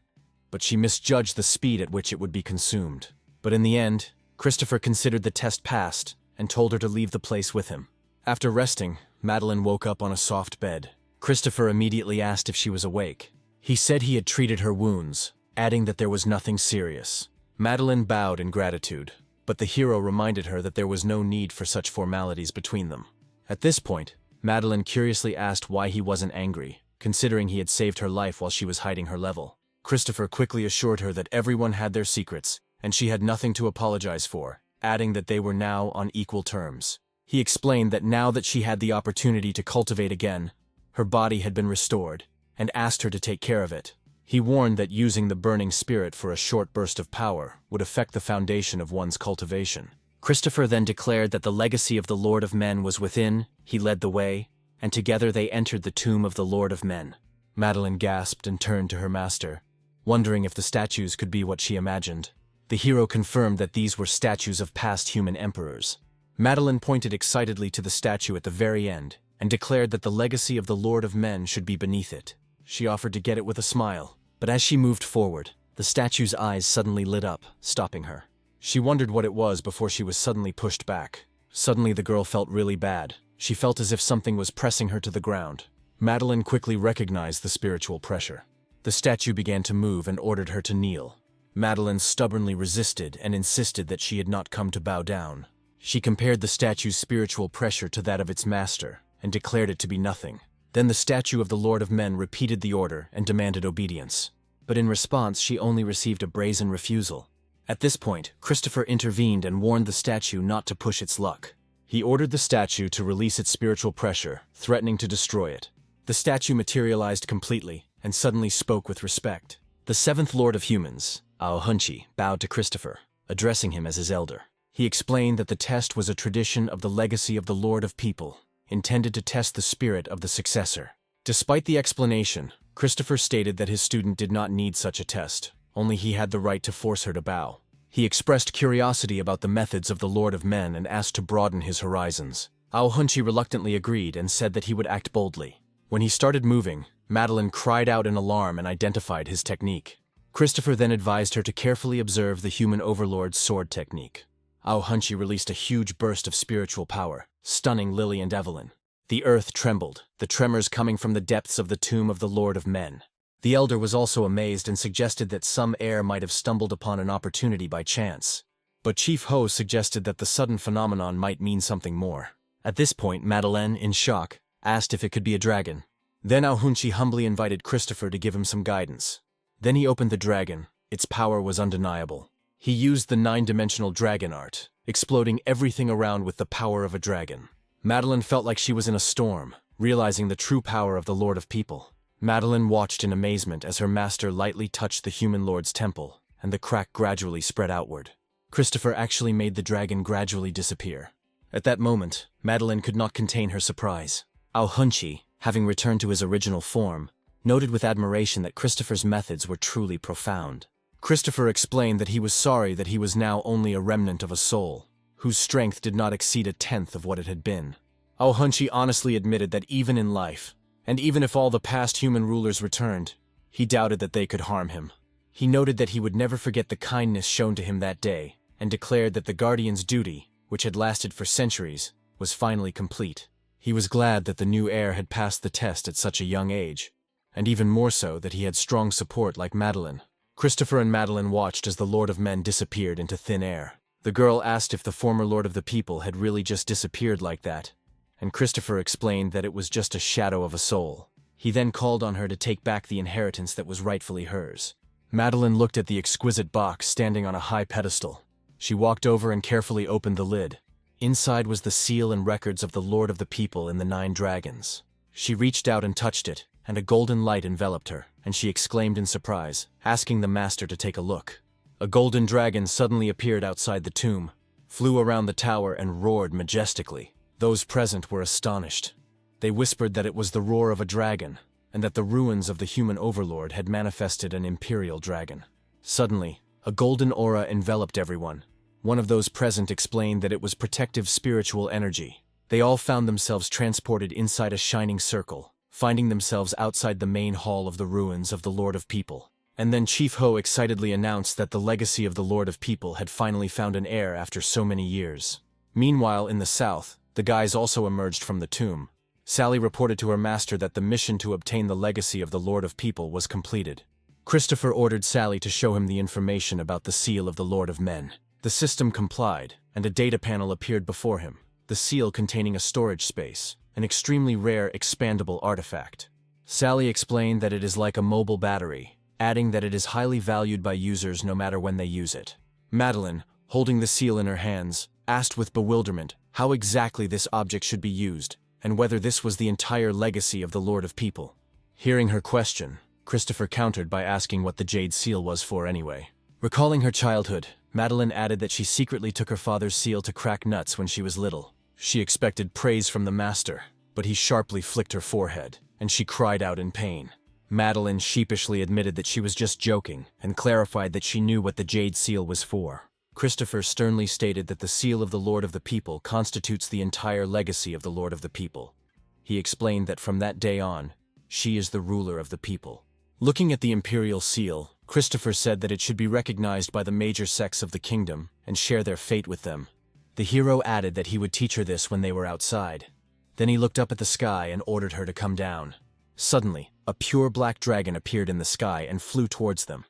but she misjudged the speed at which it would be consumed. But in the end, Christopher considered the test passed and told her to leave the place with him. After resting, Madeline woke up on a soft bed. Christopher immediately asked if she was awake. He said he had treated her wounds, adding that there was nothing serious. Madeline bowed in gratitude, but the hero reminded her that there was no need for such formalities between them. At this point, Madeline curiously asked why he wasn't angry, considering he had saved her life while she was hiding her level. Christopher quickly assured her that everyone had their secrets, and she had nothing to apologize for, adding that they were now on equal terms. He explained that now that she had the opportunity to cultivate again, her body had been restored, and asked her to take care of it. He warned that using the burning spirit for a short burst of power would affect the foundation of one's cultivation. Christopher then declared that the legacy of the Lord of Men was within, he led the way, and together they entered the tomb of the Lord of Men. Madeline gasped and turned to her master, wondering if the statues could be what she imagined. The hero confirmed that these were statues of past human emperors. Madeline pointed excitedly to the statue at the very end, and declared that the legacy of the Lord of Men should be beneath it. She offered to get it with a smile, but as she moved forward, the statue's eyes suddenly lit up, stopping her. She wondered what it was before she was suddenly pushed back. Suddenly the girl felt really bad. She felt as if something was pressing her to the ground. Madeline quickly recognized the spiritual pressure. The statue began to move and ordered her to kneel. Madeline stubbornly resisted and insisted that she had not come to bow down. She compared the statue's spiritual pressure to that of its master, and declared it to be nothing. Then the statue of the Lord of Men repeated the order and demanded obedience. But in response, she only received a brazen refusal. At this point, Christopher intervened and warned the statue not to push its luck. He ordered the statue to release its spiritual pressure, threatening to destroy it. The statue materialized completely, and suddenly spoke with respect. The seventh Lord of Humans, Aohunchi, bowed to Christopher, addressing him as his elder. He explained that the test was a tradition of the legacy of the Lord of People, intended to test the spirit of the successor. Despite the explanation, Christopher stated that his student did not need such a test, only he had the right to force her to bow. He expressed curiosity about the methods of the Lord of Men and asked to broaden his horizons. Aohunchi reluctantly agreed and said that he would act boldly. When he started moving, Madeline cried out in alarm and identified his technique. Christopher then advised her to carefully observe the human overlord's sword technique. Aohunchi released a huge burst of spiritual power, stunning Lily and Evelyn. The earth trembled, the tremors coming from the depths of the tomb of the Lord of Men. The elder was also amazed and suggested that some heir might have stumbled upon an opportunity by chance. But Chief Ho suggested that the sudden phenomenon might mean something more. At this point, Madeleine, in shock, asked if it could be a dragon. Then Aohunchi humbly invited Christopher to give him some guidance. Then he opened the dragon. Its power was undeniable. He used the 9-dimensional dragon art, exploding everything around with the power of a dragon. Madeline felt like she was in a storm, realizing the true power of the Lord of People. Madeline watched in amazement as her master lightly touched the human lord's temple, and the crack gradually spread outward. Christopher actually made the dragon gradually disappear. At that moment, Madeline could not contain her surprise. Aohunchi, having returned to his original form, noted with admiration that Christopher's methods were truly profound. Christopher explained that he was sorry that he was now only a remnant of a soul, whose strength did not exceed a tenth of what it had been. Aohunchi honestly admitted that even in life, and even if all the past human rulers returned, he doubted that they could harm him. He noted that he would never forget the kindness shown to him that day, and declared that the Guardian's duty, which had lasted for centuries, was finally complete. He was glad that the new heir had passed the test at such a young age, and even more so that he had strong support like Madeline. Christopher and Madeline watched as the Lord of Men disappeared into thin air. The girl asked if the former Lord of the People had really just disappeared like that, and Christopher explained that it was just a shadow of a soul. He then called on her to take back the inheritance that was rightfully hers. Madeline looked at the exquisite box standing on a high pedestal. She walked over and carefully opened the lid. Inside was the seal and records of the Lord of the People and the 9 dragons. She reached out and touched it, and a golden light enveloped her, and she exclaimed in surprise, asking the master to take a look. A golden dragon suddenly appeared outside the tomb, flew around the tower and roared majestically. Those present were astonished. They whispered that it was the roar of a dragon, and that the ruins of the human overlord had manifested an imperial dragon. Suddenly, a golden aura enveloped everyone. One of those present explained that it was protective spiritual energy. They all found themselves transported inside a shining circle, finding themselves outside the main hall of the ruins of the Lord of People. And then Chief Ho excitedly announced that the legacy of the Lord of People had finally found an heir after so many years. Meanwhile, in the south, the guys also emerged from the tomb. Sally reported to her master that the mission to obtain the legacy of the Lord of People was completed. Christopher ordered Sally to show him the information about the seal of the Lord of Men. The system complied, and a data panel appeared before him, the seal containing a storage space, an extremely rare expandable artifact. Sally explained that it is like a mobile battery, adding that it is highly valued by users no matter when they use it. Madeline, holding the seal in her hands, asked with bewilderment how exactly this object should be used, and whether this was the entire legacy of the Lord of People. Hearing her question, Christopher countered by asking what the jade seal was for anyway. Recalling her childhood, Madeline added that she secretly took her father's seal to crack nuts when she was little. She expected praise from the master, but he sharply flicked her forehead, and she cried out in pain. Madeline sheepishly admitted that she was just joking, and clarified that she knew what the jade seal was for. Christopher sternly stated that the seal of the Lord of the People constitutes the entire legacy of the Lord of the People. He explained that from that day on, she is the ruler of the people. Looking at the imperial seal, Christopher said that it should be recognized by the major sects of the kingdom and share their fate with them. The hero added that he would teach her this when they were outside. Then he looked up at the sky and ordered her to come down. Suddenly, a pure black dragon appeared in the sky and flew towards them.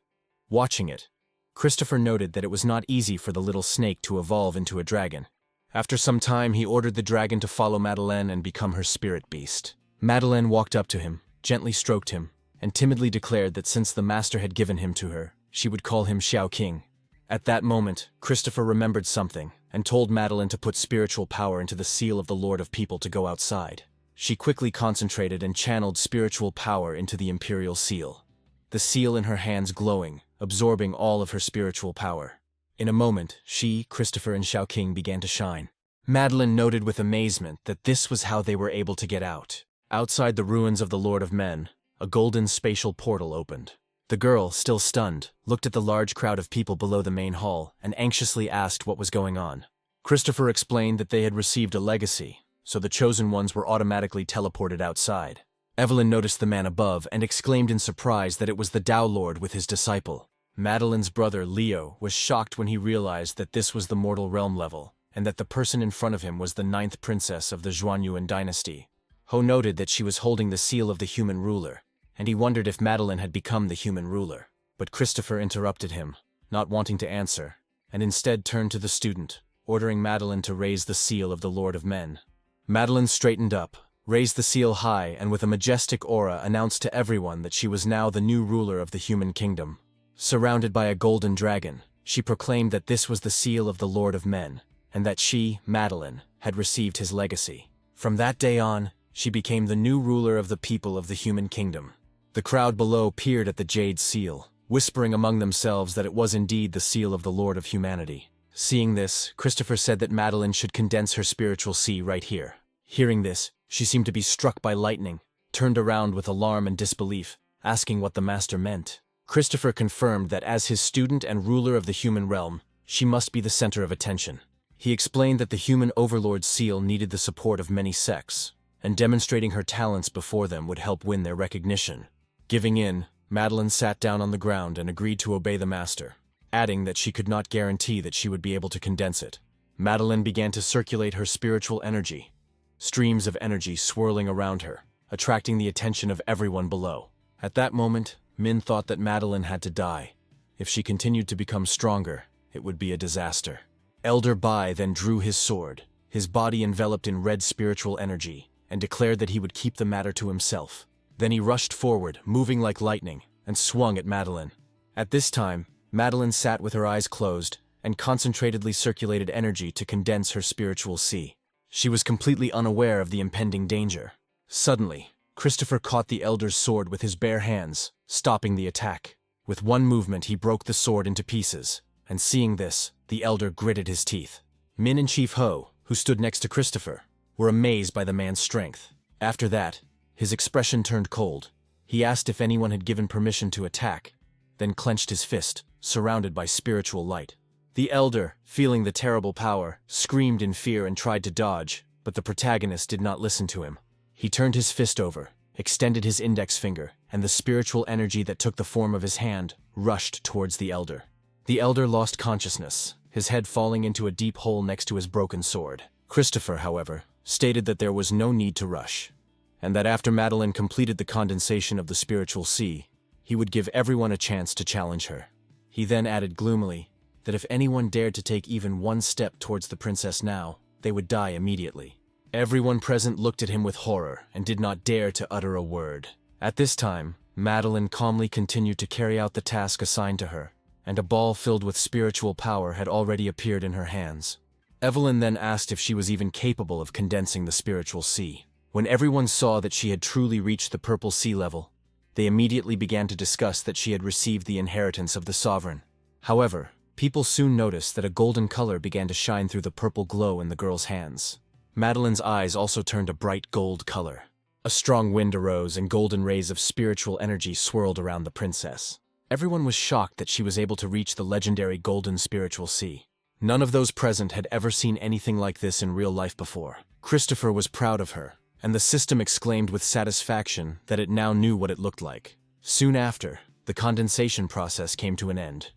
Watching it, Christopher noted that it was not easy for the little snake to evolve into a dragon. After some time, he ordered the dragon to follow Madeleine and become her spirit beast. Madeleine walked up to him, gently stroked him, and timidly declared that since the master had given him to her, she would call him Xiao King. At that moment, Christopher remembered something and told Madeleine to put spiritual power into the seal of the Lord of People to go outside. She quickly concentrated and channeled spiritual power into the imperial seal, the seal in her hands glowing, absorbing all of her spiritual power. In a moment, she, Christopher, and Xiao King began to shine. Madeleine noted with amazement that this was how they were able to get out. Outside the ruins of the Lord of Men, a golden spatial portal opened. The girl, still stunned, looked at the large crowd of people below the main hall and anxiously asked what was going on. Christopher explained that they had received a legacy, so the chosen ones were automatically teleported outside. Evelyn noticed the man above and exclaimed in surprise that it was the Tao Lord with his disciple. Madeleine's brother, Leo, was shocked when he realized that this was the mortal realm level, and that the person in front of him was the 9th princess of the Zhuanyuan dynasty. Ho noted that she was holding the seal of the human ruler, and he wondered if Madeleine had become the human ruler. But Christopher interrupted him, not wanting to answer, and instead turned to the student, ordering Madeleine to raise the seal of the Lord of Men. Madeleine straightened up, raised the seal high, and with a majestic aura announced to everyone that she was now the new ruler of the human kingdom. Surrounded by a golden dragon, she proclaimed that this was the seal of the Lord of Men, and that she, Madeleine, had received his legacy. From that day on, she became the new ruler of the people of the human kingdom. The crowd below peered at the jade seal, whispering among themselves that it was indeed the seal of the Lord of Humanity. Seeing this, Christopher said that Madeleine should condense her spiritual sea right here. Hearing this, she seemed to be struck by lightning, turned around with alarm and disbelief, asking what the master meant. Christopher confirmed that as his student and ruler of the human realm, she must be the center of attention. He explained that the human overlord's seal needed the support of many sects, and demonstrating her talents before them would help win their recognition. Giving in, Madeleine sat down on the ground and agreed to obey the master, adding that she could not guarantee that she would be able to condense it. Madeleine began to circulate her spiritual energy, streams of energy swirling around her, attracting the attention of everyone below. At that moment, Min thought that Madeleine had to die. If she continued to become stronger, it would be a disaster. Elder Bai then drew his sword, his body enveloped in red spiritual energy, and declared that he would keep the matter to himself. Then he rushed forward, moving like lightning, and swung at Madeleine. At this time, Madeleine sat with her eyes closed and concentratedly circulated energy to condense her spiritual sea. She was completely unaware of the impending danger. Suddenly, Christopher caught the elder's sword with his bare hands, stopping the attack. With one movement he broke the sword into pieces, and seeing this, the elder gritted his teeth. Min and Chief Ho, who stood next to Christopher, were amazed by the man's strength. After that, his expression turned cold. He asked if anyone had given permission to attack, then clenched his fist, surrounded by spiritual light. The elder, feeling the terrible power, screamed in fear and tried to dodge, but the protagonist did not listen to him. He turned his fist over, extended his index finger, and the spiritual energy that took the form of his hand rushed towards the elder. The elder lost consciousness, his head falling into a deep hole next to his broken sword. Christopher, however, stated that there was no need to rush, and that after Madeline completed the condensation of the spiritual sea, he would give everyone a chance to challenge her. He then added gloomily that if anyone dared to take even one step towards the princess now, they would die immediately. Everyone present looked at him with horror and did not dare to utter a word. At this time, Madeline calmly continued to carry out the task assigned to her, and a ball filled with spiritual power had already appeared in her hands. Evelyn then asked if she was even capable of condensing the spiritual sea. When everyone saw that she had truly reached the purple sea level, they immediately began to discuss that she had received the inheritance of the sovereign. However, people soon noticed that a golden color began to shine through the purple glow in the girl's hands. Madeline's eyes also turned a bright gold color. A strong wind arose and golden rays of spiritual energy swirled around the princess. Everyone was shocked that she was able to reach the legendary golden spiritual sea. None of those present had ever seen anything like this in real life before. Christopher was proud of her, and the system exclaimed with satisfaction that it now knew what it looked like. Soon after, the condensation process came to an end,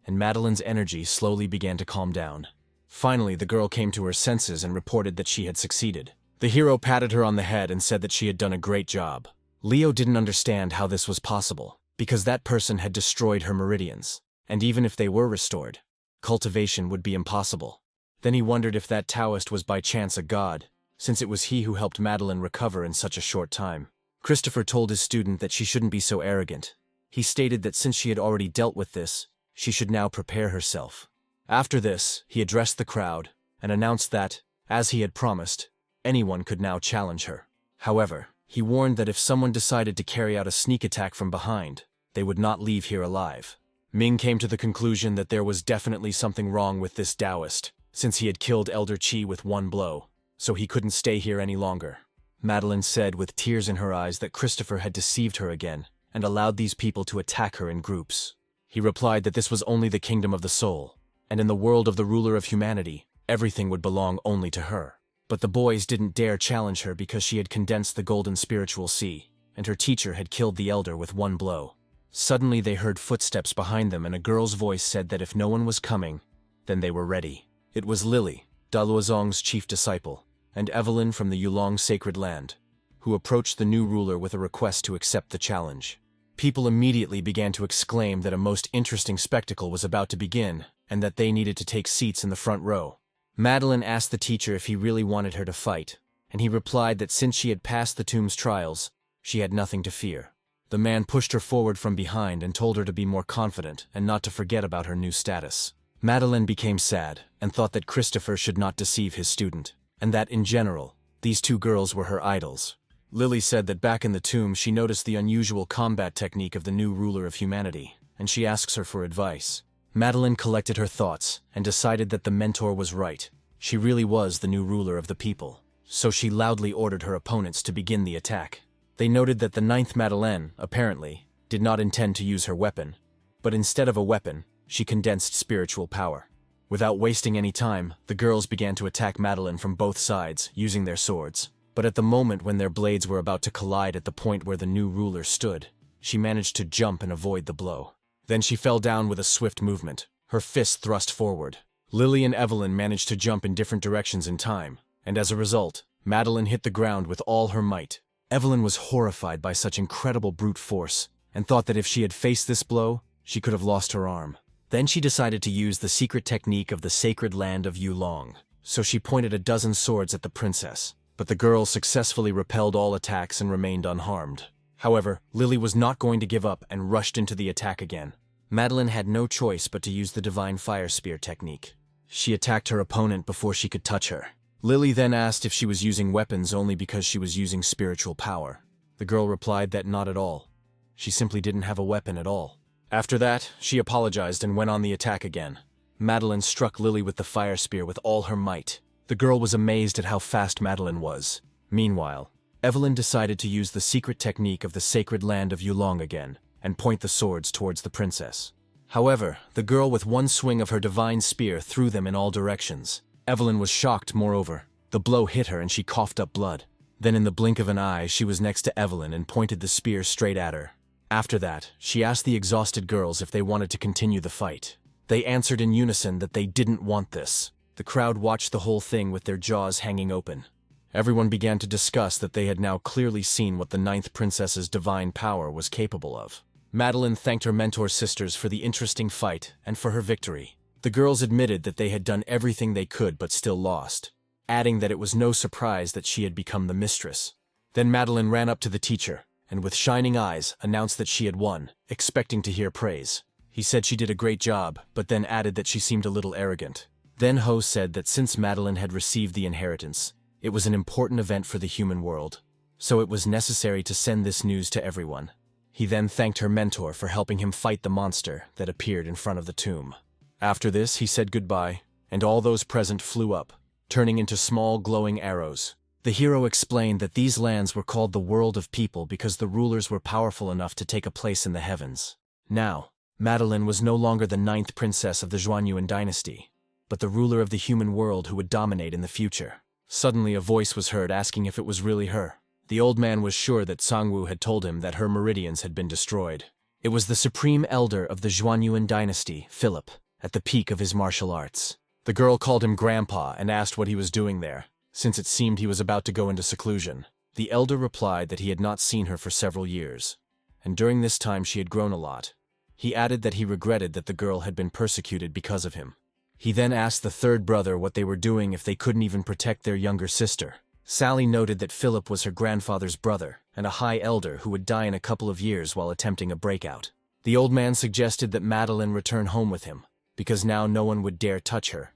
and Madeline's energy slowly began to calm down. Finally, the girl came to her senses and reported that she had succeeded. The hero patted her on the head and said that she had done a great job. Leo didn't understand how this was possible, because that person had destroyed her meridians, and even if they were restored, cultivation would be impossible. Then he wondered if that Taoist was by chance a god, since it was he who helped Madeline recover in such a short time. Christopher told his student that she shouldn't be so arrogant. He stated that since she had already dealt with this, she should now prepare herself. After this, he addressed the crowd and announced that, as he had promised, anyone could now challenge her. However, he warned that if someone decided to carry out a sneak attack from behind, they would not leave here alive. Ming came to the conclusion that there was definitely something wrong with this Taoist, since he had killed Elder Qi with one blow, so he couldn't stay here any longer. Madeline said with tears in her eyes that Christopher had deceived her again and allowed these people to attack her in groups. He replied that this was only the kingdom of the soul, and in the world of the ruler of humanity, everything would belong only to her. But the boys didn't dare challenge her because she had condensed the golden spiritual sea, and her teacher had killed the elder with one blow. Suddenly they heard footsteps behind them and a girl's voice said that if no one was coming, then they were ready. It was Lily, Daluozong's chief disciple, and Evelyn from the Yulong sacred land, who approached the new ruler with a request to accept the challenge. People immediately began to exclaim that a most interesting spectacle was about to begin, and that they needed to take seats in the front row. Madeline asked the teacher if he really wanted her to fight, and he replied that since she had passed the tomb's trials, she had nothing to fear. The man pushed her forward from behind and told her to be more confident and not to forget about her new status. Madeline became sad and thought that Christopher should not deceive his student, and that in general, these two girls were her idols. Lily said that back in the tomb she noticed the unusual combat technique of the new ruler of humanity, and she asks her for advice. Madeline collected her thoughts and decided that the mentor was right. She really was the new ruler of the people, so she loudly ordered her opponents to begin the attack. They noted that the ninth Madeleine, apparently, did not intend to use her weapon, but instead of a weapon, she condensed spiritual power. Without wasting any time, the girls began to attack Madeline from both sides, using their swords. But at the moment when their blades were about to collide at the point where the new ruler stood, she managed to jump and avoid the blow. Then she fell down with a swift movement, her fists thrust forward. Lily and Evelyn managed to jump in different directions in time, and as a result, Madeline hit the ground with all her might. Evelyn was horrified by such incredible brute force, and thought that if she had faced this blow, she could have lost her arm. Then she decided to use the secret technique of the sacred land of Yulong, so she pointed a dozen swords at the princess, but the girl successfully repelled all attacks and remained unharmed. However, Lily was not going to give up and rushed into the attack again. Madeline had no choice but to use the divine fire spear technique. She attacked her opponent before she could touch her. Lily then asked if she was using weapons only because she was using spiritual power. The girl replied that not at all. She simply didn't have a weapon at all. After that, she apologized and went on the attack again. Madeline struck Lily with the fire spear with all her might. The girl was amazed at how fast Madeline was. Meanwhile, Evelyn decided to use the secret technique of the sacred land of Yulong again, and point the swords towards the princess. However, the girl with one swing of her divine spear threw them in all directions. Evelyn was shocked, moreover. The blow hit her and she coughed up blood. Then in the blink of an eye, she was next to Evelyn and pointed the spear straight at her. After that, she asked the exhausted girls if they wanted to continue the fight. They answered in unison that they didn't want this. The crowd watched the whole thing with their jaws hanging open. Everyone began to discuss that they had now clearly seen what the ninth princess's divine power was capable of. Madeline thanked her mentor sisters for the interesting fight and for her victory. The girls admitted that they had done everything they could but still lost, adding that it was no surprise that she had become the mistress. Then Madeline ran up to the teacher, and with shining eyes announced that she had won, expecting to hear praise. He said she did a great job, but then added that she seemed a little arrogant. Then Ho said that since Madeline had received the inheritance, it was an important event for the human world, so it was necessary to send this news to everyone. He then thanked her mentor for helping him fight the monster that appeared in front of the tomb. After this, he said goodbye, and all those present flew up, turning into small glowing arrows. The hero explained that these lands were called the world of people because the rulers were powerful enough to take a place in the heavens. Now, Madeline was no longer the ninth princess of the Zhuanyuan dynasty, but the ruler of the human world who would dominate in the future. Suddenly a voice was heard asking if it was really her. The old man was sure that Sangwu had told him that her meridians had been destroyed. It was the supreme elder of the Zhuanyuan dynasty, Philip, at the peak of his martial arts. The girl called him Grandpa and asked what he was doing there, since it seemed he was about to go into seclusion. The elder replied that he had not seen her for several years, and during this time she had grown a lot. He added that he regretted that the girl had been persecuted because of him. He then asked the third brother what they were doing if they couldn't even protect their younger sister. Sally noted that Philip was her grandfather's brother, and a high elder who would die in a couple of years while attempting a breakout. The old man suggested that Madeline return home with him, because now no one would dare touch her,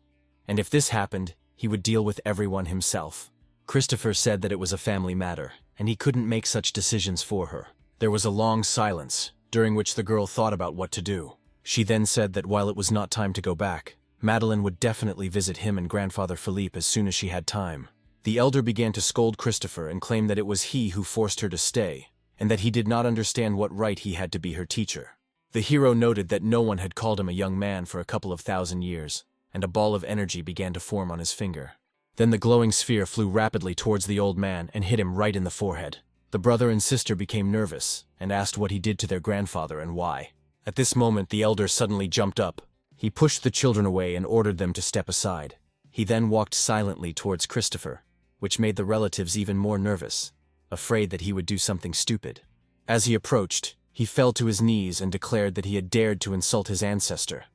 and if this happened, he would deal with everyone himself. Christopher said that it was a family matter, and he couldn't make such decisions for her. There was a long silence, during which the girl thought about what to do. She then said that while it was not time to go back, Madeline would definitely visit him and grandfather Philippe as soon as she had time. The elder began to scold Christopher and claim that it was he who forced her to stay, and that he did not understand what right he had to be her teacher. The hero noted that no one had called him a young man for a couple of thousand years, and a ball of energy began to form on his finger. Then the glowing sphere flew rapidly towards the old man and hit him right in the forehead. The brother and sister became nervous and asked what he did to their grandfather and why. At this moment, the elder suddenly jumped up. He pushed the children away and ordered them to step aside. He then walked silently towards Christopher, which made the relatives even more nervous, afraid that he would do something stupid. As he approached, he fell to his knees and declared that he had dared to insult his ancestor.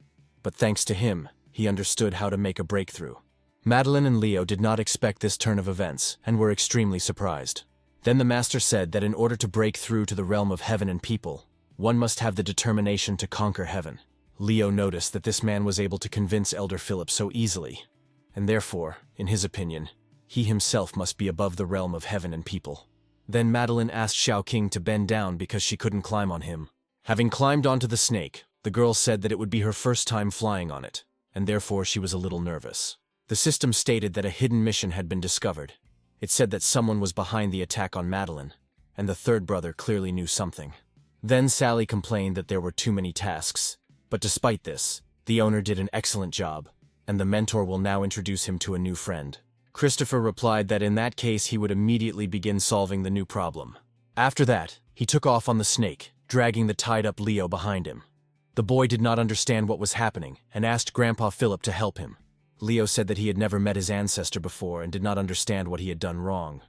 But thanks to him, he understood how to make a breakthrough. Madeline and Leo did not expect this turn of events and were extremely surprised. Then the master said that in order to break through to the realm of heaven and people, one must have the determination to conquer heaven. Leo noticed that this man was able to convince Elder Philip so easily, and therefore, in his opinion, he himself must be above the realm of heaven and people. Then Madeline asked Xiao King to bend down because she couldn't climb on him. Having climbed onto the snake, the girl said that it would be her first time flying on it, and therefore she was a little nervous. The system stated that a hidden mission had been discovered. It said that someone was behind the attack on Madeline, and the third brother clearly knew something. Then Sally complained that there were too many tasks, but despite this, the owner did an excellent job, and the mentor will now introduce him to a new friend. Christopher replied that in that case he would immediately begin solving the new problem. After that, he took off on the snake, dragging the tied-up Leo behind him. The boy did not understand what was happening and asked Grandpa Philip to help him. Leo said that he had never met his ancestor before and did not understand what he had done wrong.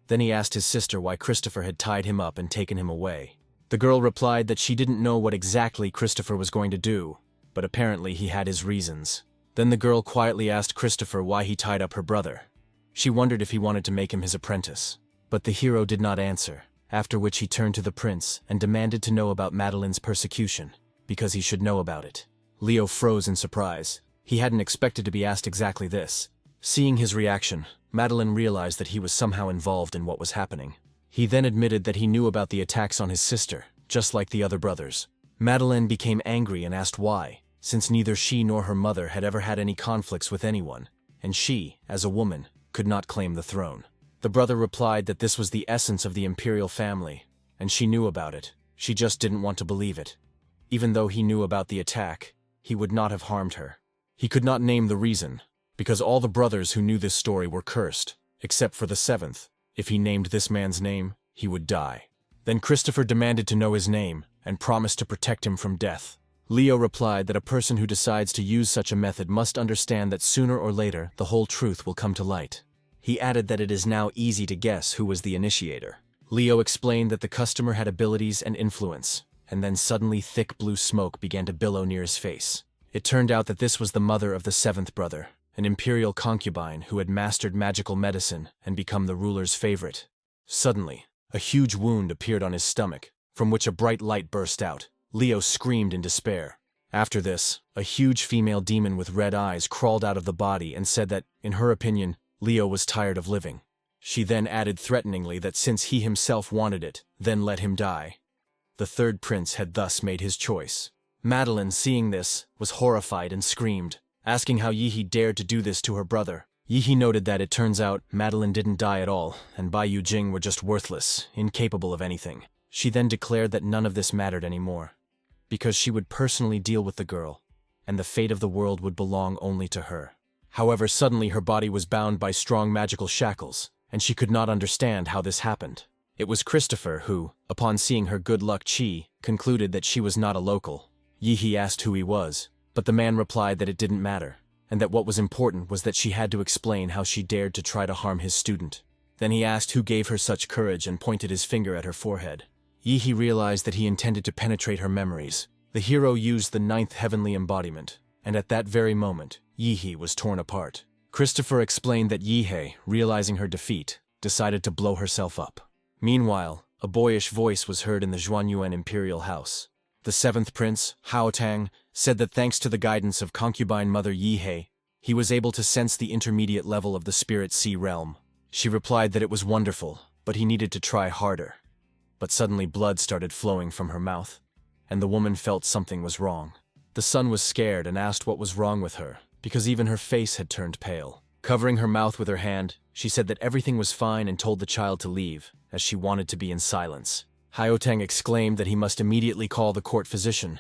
Then he asked his sister why Christopher had tied him up and taken him away. The girl replied that she didn't know what exactly Christopher was going to do, but apparently he had his reasons. Then the girl quietly asked Christopher why he tied up her brother. She wondered if he wanted to make him his apprentice, but the hero did not answer, after which he turned to the prince and demanded to know about Madeline's persecution, because he should know about it. Leo froze in surprise. He hadn't expected to be asked exactly this. Seeing his reaction, Madeline realized that he was somehow involved in what was happening. He then admitted that he knew about the attacks on his sister, just like the other brothers. Madeline became angry and asked why, since neither she nor her mother had ever had any conflicts with anyone, and she, as a woman, could not claim the throne. The brother replied that this was the essence of the imperial family, and she knew about it. She just didn't want to believe it. Even though he knew about the attack, he would not have harmed her. He could not name the reason, because all the brothers who knew this story were cursed, except for the seventh. If he named this man's name, he would die. Then Christopher demanded to know his name, and promised to protect him from death. Leo replied that a person who decides to use such a method must understand that sooner or later the whole truth will come to light. He added that it is now easy to guess who was the initiator. Leo explained that the customer had abilities and influence, and then suddenly thick blue smoke began to billow near his face. It turned out that this was the mother of the seventh brother, an imperial concubine who had mastered magical medicine and become the ruler's favorite. Suddenly, a huge wound appeared on his stomach, from which a bright light burst out. Leo screamed in despair. After this, a huge female demon with red eyes crawled out of the body and said that, in her opinion, Leo was tired of living. She then added threateningly that since he himself wanted it, then let him die. The third prince had thus made his choice. Madeline, seeing this, was horrified and screamed, asking how Yihe dared to do this to her brother. Yihe noted that it turns out Madeline didn't die at all, and Bai Yujing were just worthless, incapable of anything. She then declared that none of this mattered anymore, because she would personally deal with the girl, and the fate of the world would belong only to her. However, suddenly her body was bound by strong magical shackles, and she could not understand how this happened. It was Christopher who, upon seeing her good luck chi, concluded that she was not a local. Yihe asked who he was, but the man replied that it didn't matter, and that what was important was that she had to explain how she dared to try to harm his student. Then he asked who gave her such courage and pointed his finger at her forehead. Yihe realized that he intended to penetrate her memories. The hero used the ninth heavenly embodiment, and at that very moment, Yihe was torn apart. Christopher explained that Yihe, realizing her defeat, decided to blow herself up. Meanwhile, a boyish voice was heard in the Zhuanyuan imperial house. The seventh prince, Hao Tang, said that thanks to the guidance of concubine mother Yihe, he was able to sense the intermediate level of the spirit sea realm. She replied that it was wonderful, but he needed to try harder. But suddenly blood started flowing from her mouth, and the woman felt something was wrong. The son was scared and asked what was wrong with her, because even her face had turned pale. Covering her mouth with her hand, she said that everything was fine and told the child to leave, as she wanted to be in silence. Haotang exclaimed that he must immediately call the court physician,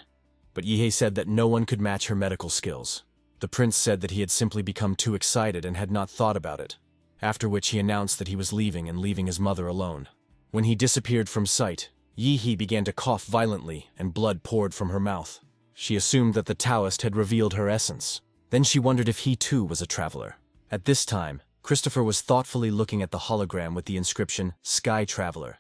but Yihe said that no one could match her medical skills. The prince said that he had simply become too excited and had not thought about it, after which he announced that he was leaving and leaving his mother alone. When he disappeared from sight, Yihe began to cough violently and blood poured from her mouth. She assumed that the Taoist had revealed her essence. Then she wondered if he too was a traveler. At this time, Christopher was thoughtfully looking at the hologram with the inscription, Sky Traveler.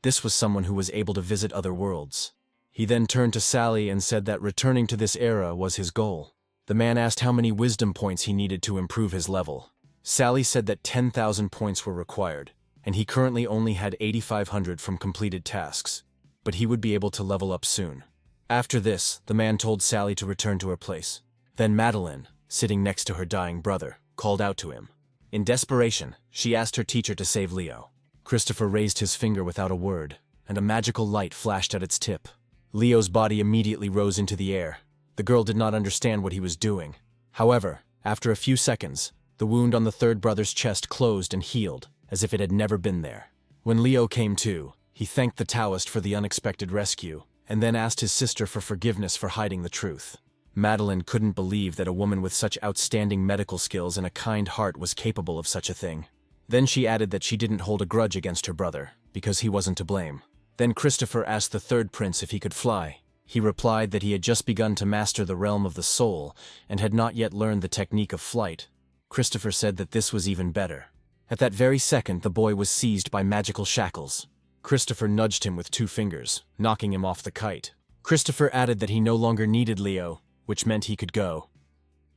This was someone who was able to visit other worlds. He then turned to Sally and said that returning to this era was his goal. The man asked how many wisdom points he needed to improve his level. Sally said that 10,000 points were required, and he currently only had 8,500 from completed tasks, but he would be able to level up soon. After this, the man told Sally to return to her place. Then Madeline, sitting next to her dying brother, called out to him. In desperation, she asked her teacher to save Leo. Christopher raised his finger without a word, and a magical light flashed at its tip. Leo's body immediately rose into the air. The girl did not understand what he was doing. However, after a few seconds, the wound on the third brother's chest closed and healed, as if it had never been there. When Leo came to, he thanked the Taoist for the unexpected rescue, and then asked his sister for forgiveness for hiding the truth. Madeline couldn't believe that a woman with such outstanding medical skills and a kind heart was capable of such a thing. Then she added that she didn't hold a grudge against her brother, because he wasn't to blame. Then Christopher asked the third prince if he could fly. He replied that he had just begun to master the realm of the soul, and had not yet learned the technique of flight. Christopher said that this was even better. At that very second, the boy was seized by magical shackles. Christopher nudged him with 2 fingers, knocking him off the kite. Christopher added that he no longer needed Leo, which meant he could go.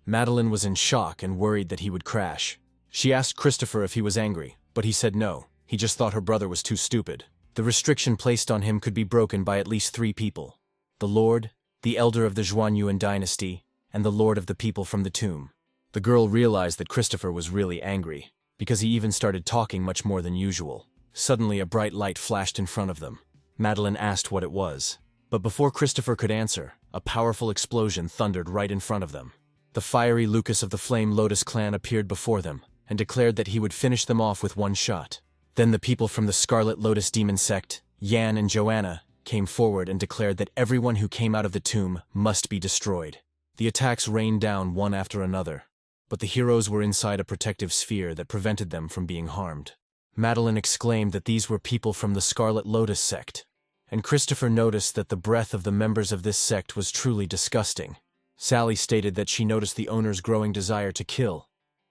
Madeline was in shock and worried that he would crash. She asked Christopher if he was angry, but he said no. He just thought her brother was too stupid. The restriction placed on him could be broken by at least 3 people: the Lord, the Elder of the Zhuanyuan dynasty, and the Lord of the People from the Tomb. The girl realized that Christopher was really angry, because he even started talking much more than usual. Suddenly a bright light flashed in front of them. Madeline asked what it was. But before Christopher could answer, a powerful explosion thundered right in front of them. The fiery Lucas of the Flame Lotus clan appeared before them, and declared that he would finish them off with one shot. Then the people from the Scarlet Lotus Demon sect, Yan and Joanna, came forward and declared that everyone who came out of the tomb must be destroyed. The attacks rained down one after another, but the heroes were inside a protective sphere that prevented them from being harmed. Madeline exclaimed that these were people from the Scarlet Lotus sect, and Christopher noticed that the breath of the members of this sect was truly disgusting. Sally stated that she noticed the owner's growing desire to kill,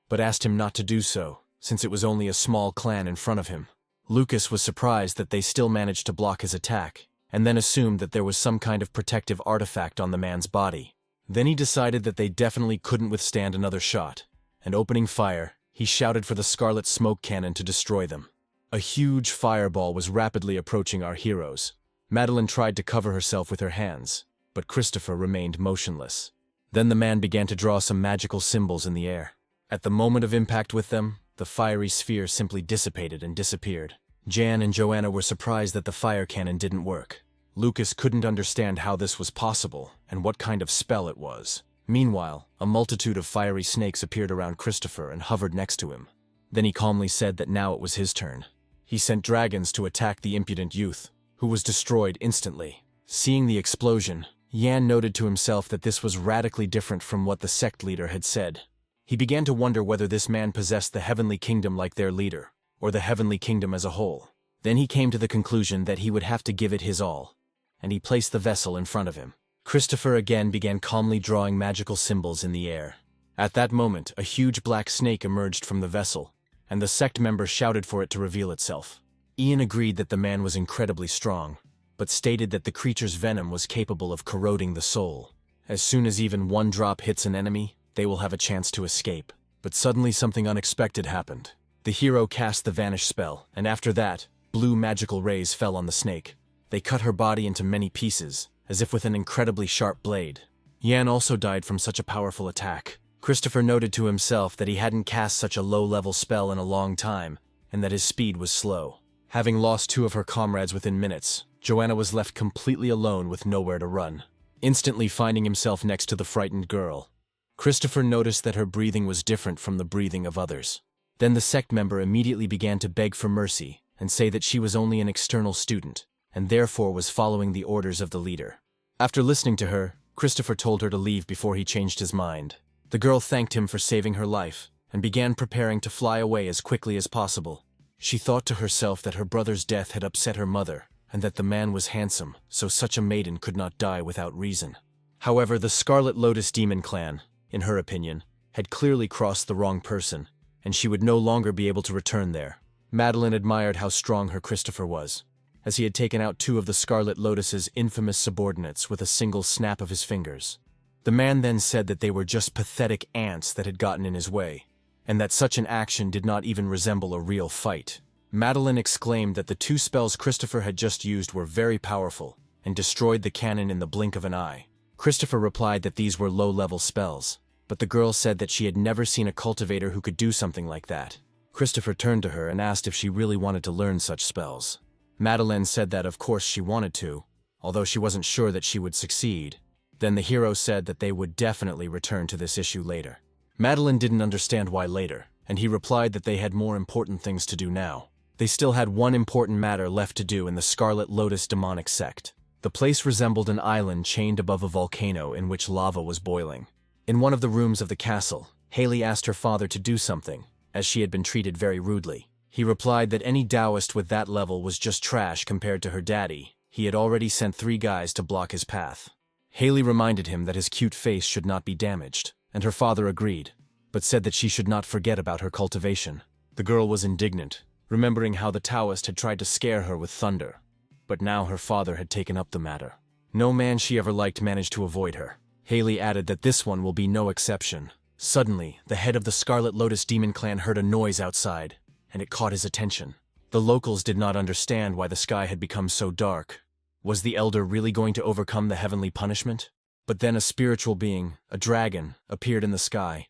but asked him not to do so, since it was only a small clan in front of him. Lucas was surprised that they still managed to block his attack, and then assumed that there was some kind of protective artifact on the man's body. Then he decided that they definitely couldn't withstand another shot, and opening fire, he shouted for the Scarlet Smoke Cannon to destroy them. A huge fireball was rapidly approaching our heroes. Madeline tried to cover herself with her hands, but Christopher remained motionless. Then the man began to draw some magical symbols in the air. At the moment of impact with them, the fiery sphere simply dissipated and disappeared. Jan and Joanna were surprised that the fire cannon didn't work. Lucas couldn't understand how this was possible and what kind of spell it was. Meanwhile, a multitude of fiery snakes appeared around Christopher and hovered next to him. Then he calmly said that now it was his turn. He sent dragons to attack the impudent youth, who was destroyed instantly. Seeing the explosion, Yan noted to himself that this was radically different from what the sect leader had said. He began to wonder whether this man possessed the heavenly kingdom like their leader, or the heavenly kingdom as a whole. Then he came to the conclusion that he would have to give it his all, and he placed the vessel in front of him. Christopher again began calmly drawing magical symbols in the air. At that moment, a huge black snake emerged from the vessel, and the sect member shouted for it to reveal itself. Ian agreed that the man was incredibly strong, but stated that the creature's venom was capable of corroding the soul. As soon as even one drop hits an enemy, they will have a chance to escape. But suddenly something unexpected happened. The hero cast the Vanish spell, and after that, blue magical rays fell on the snake. They cut her body into many pieces, as if with an incredibly sharp blade. Yan also died from such a powerful attack. Christopher noted to himself that he hadn't cast such a low-level spell in a long time, and that his speed was slow. Having lost two of her comrades within minutes, Joanna was left completely alone with nowhere to run. Instantly finding himself next to the frightened girl, Christopher noticed that her breathing was different from the breathing of others. Then the sect member immediately began to beg for mercy and say that she was only an external student, and therefore was following the orders of the leader. After listening to her, Christopher told her to leave before he changed his mind. The girl thanked him for saving her life, and began preparing to fly away as quickly as possible. She thought to herself that her brother's death had upset her mother, and that the man was handsome, so such a maiden could not die without reason. However, the Scarlet Lotus Demon clan, in her opinion, had clearly crossed the wrong person, and she would no longer be able to return there. Madeline admired how strong her Christopher was, as he had taken out two of the Scarlet Lotus's infamous subordinates with a single snap of his fingers. The man then said that they were just pathetic ants that had gotten in his way, and that such an action did not even resemble a real fight. Madeline exclaimed that the two spells Christopher had just used were very powerful, and destroyed the cannon in the blink of an eye. Christopher replied that these were low-level spells, but the girl said that she had never seen a cultivator who could do something like that. Christopher turned to her and asked if she really wanted to learn such spells. Madeline said that of course she wanted to, although she wasn't sure that she would succeed. Then the hero said that they would definitely return to this issue later. Madeline didn't understand why later, and he replied that they had more important things to do now. They still had one important matter left to do in the Scarlet Lotus demonic sect. The place resembled an island chained above a volcano in which lava was boiling. In one of the rooms of the castle, Haley asked her father to do something, as she had been treated very rudely. He replied that any Taoist with that level was just trash compared to her daddy. He had already sent 3 guys to block his path. Haley reminded him that his cute face should not be damaged, and her father agreed, but said that she should not forget about her cultivation. The girl was indignant, remembering how the Taoist had tried to scare her with thunder, but now her father had taken up the matter. No man she ever liked managed to avoid her. Haley added that this one will be no exception. Suddenly, the head of the Scarlet Lotus Demon clan heard a noise outside, and it caught his attention. The locals did not understand why the sky had become so dark. Was the elder really going to overcome the heavenly punishment? But then a spiritual being, a dragon, appeared in the sky,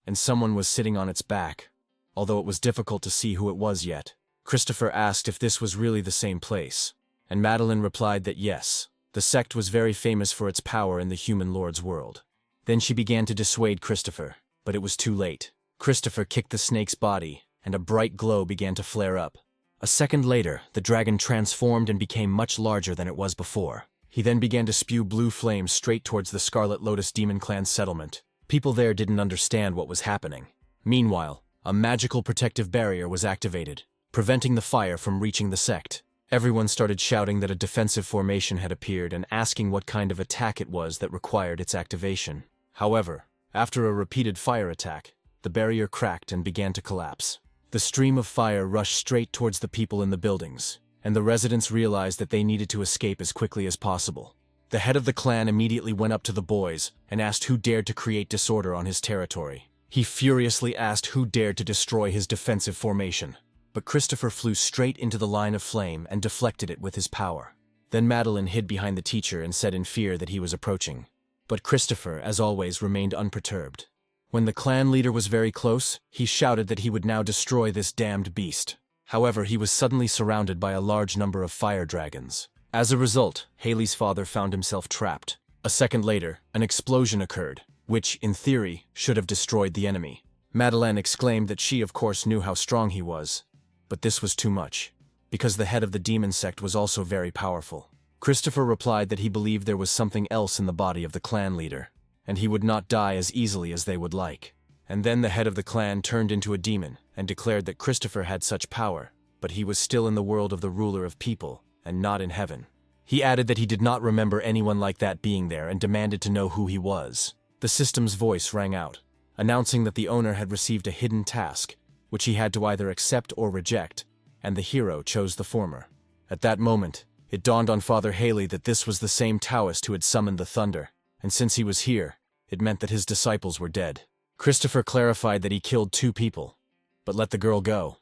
and someone was sitting on its back, although it was difficult to see who it was yet. Christopher asked if this was really the same place, and Madeline replied that yes, the sect was very famous for its power in the human lord's world. Then she began to dissuade Christopher, but it was too late. Christopher kicked the snake's body, and a bright glow began to flare up. A second later, the dragon transformed and became much larger than it was before. He then began to spew blue flames straight towards the Scarlet Lotus Demon Clan settlement. People there didn't understand what was happening. Meanwhile, a magical protective barrier was activated, preventing the fire from reaching the sect. Everyone started shouting that a defensive formation had appeared and asking what kind of attack it was that required its activation. However, after a repeated fire attack, the barrier cracked and began to collapse. The stream of fire rushed straight towards the people in the buildings, and the residents realized that they needed to escape as quickly as possible. The head of the clan immediately went up to the boys and asked who dared to create disorder on his territory. He furiously asked who dared to destroy his defensive formation, but Christopher flew straight into the line of flame and deflected it with his power. Then Madeline hid behind the teacher and said in fear that he was approaching. But Christopher, as always, remained unperturbed. When the clan leader was very close, he shouted that he would now destroy this damned beast. However, he was suddenly surrounded by a large number of fire dragons. As a result, Haley's father found himself trapped. A second later, an explosion occurred, which, in theory, should have destroyed the enemy. Madeleine exclaimed that she, of course, knew how strong he was. But this was too much, because the head of the demon sect was also very powerful. Christopher replied that he believed there was something else in the body of the clan leader, and he would not die as easily as they would like. And then the head of the clan turned into a demon and declared that Christopher had such power, but he was still in the world of the ruler of people, and not in heaven. He added that he did not remember anyone like that being there and demanded to know who he was. The system's voice rang out, announcing that the owner had received a hidden task, which he had to either accept or reject, and the hero chose the former. At that moment, it dawned on Father Haley that this was the same Taoist who had summoned the thunder, and since he was here, it meant that his disciples were dead. Christopher clarified that he killed 2 people, but let the girl go.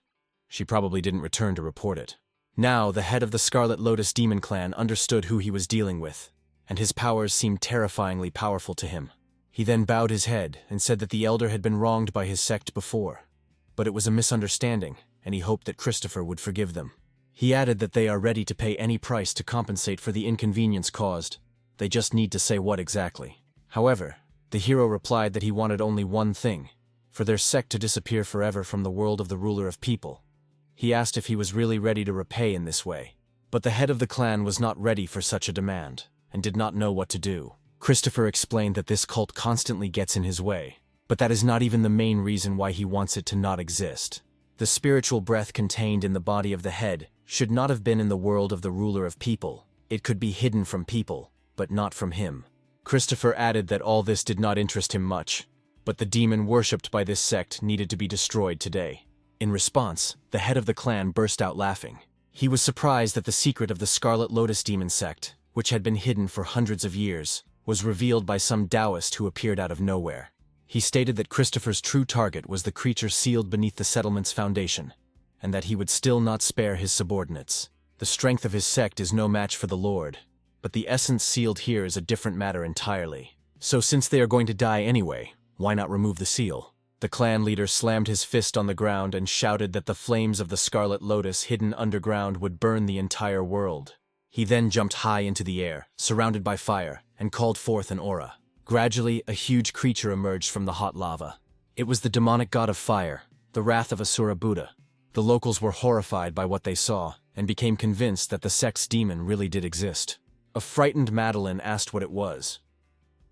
She probably didn't return to report it. Now, the head of the Scarlet Lotus Demon Clan understood who he was dealing with, and his powers seemed terrifyingly powerful to him. He then bowed his head and said that the elder had been wronged by his sect before, but it was a misunderstanding, and he hoped that Christopher would forgive them. He added that they are ready to pay any price to compensate for the inconvenience caused. They just need to say what exactly. However, the hero replied that he wanted only one thing, for their sect to disappear forever from the world of the ruler of people. He asked if he was really ready to repay in this way, but the head of the clan was not ready for such a demand, and did not know what to do. Christopher explained that this cult constantly gets in his way, but that is not even the main reason why he wants it to not exist. The spiritual breath contained in the body of the head should not have been in the world of the ruler of people. It could be hidden from people, but not from him. Christopher added that all this did not interest him much, but the demon worshipped by this sect needed to be destroyed today. In response, the head of the clan burst out laughing. He was surprised that the secret of the Scarlet Lotus Demon sect, which had been hidden for hundreds of years, was revealed by some Taoist who appeared out of nowhere. He stated that Christopher's true target was the creature sealed beneath the settlement's foundation, and that he would still not spare his subordinates. The strength of his sect is no match for the Lord, but the essence sealed here is a different matter entirely. So since they are going to die anyway, why not remove the seal? The clan leader slammed his fist on the ground and shouted that the flames of the Scarlet Lotus hidden underground would burn the entire world. He then jumped high into the air, surrounded by fire, and called forth an aura. Gradually, a huge creature emerged from the hot lava. It was the demonic god of fire, the wrath of Asura Buddha. The locals were horrified by what they saw, and became convinced that the sect's demon really did exist. A frightened Madeline asked what it was.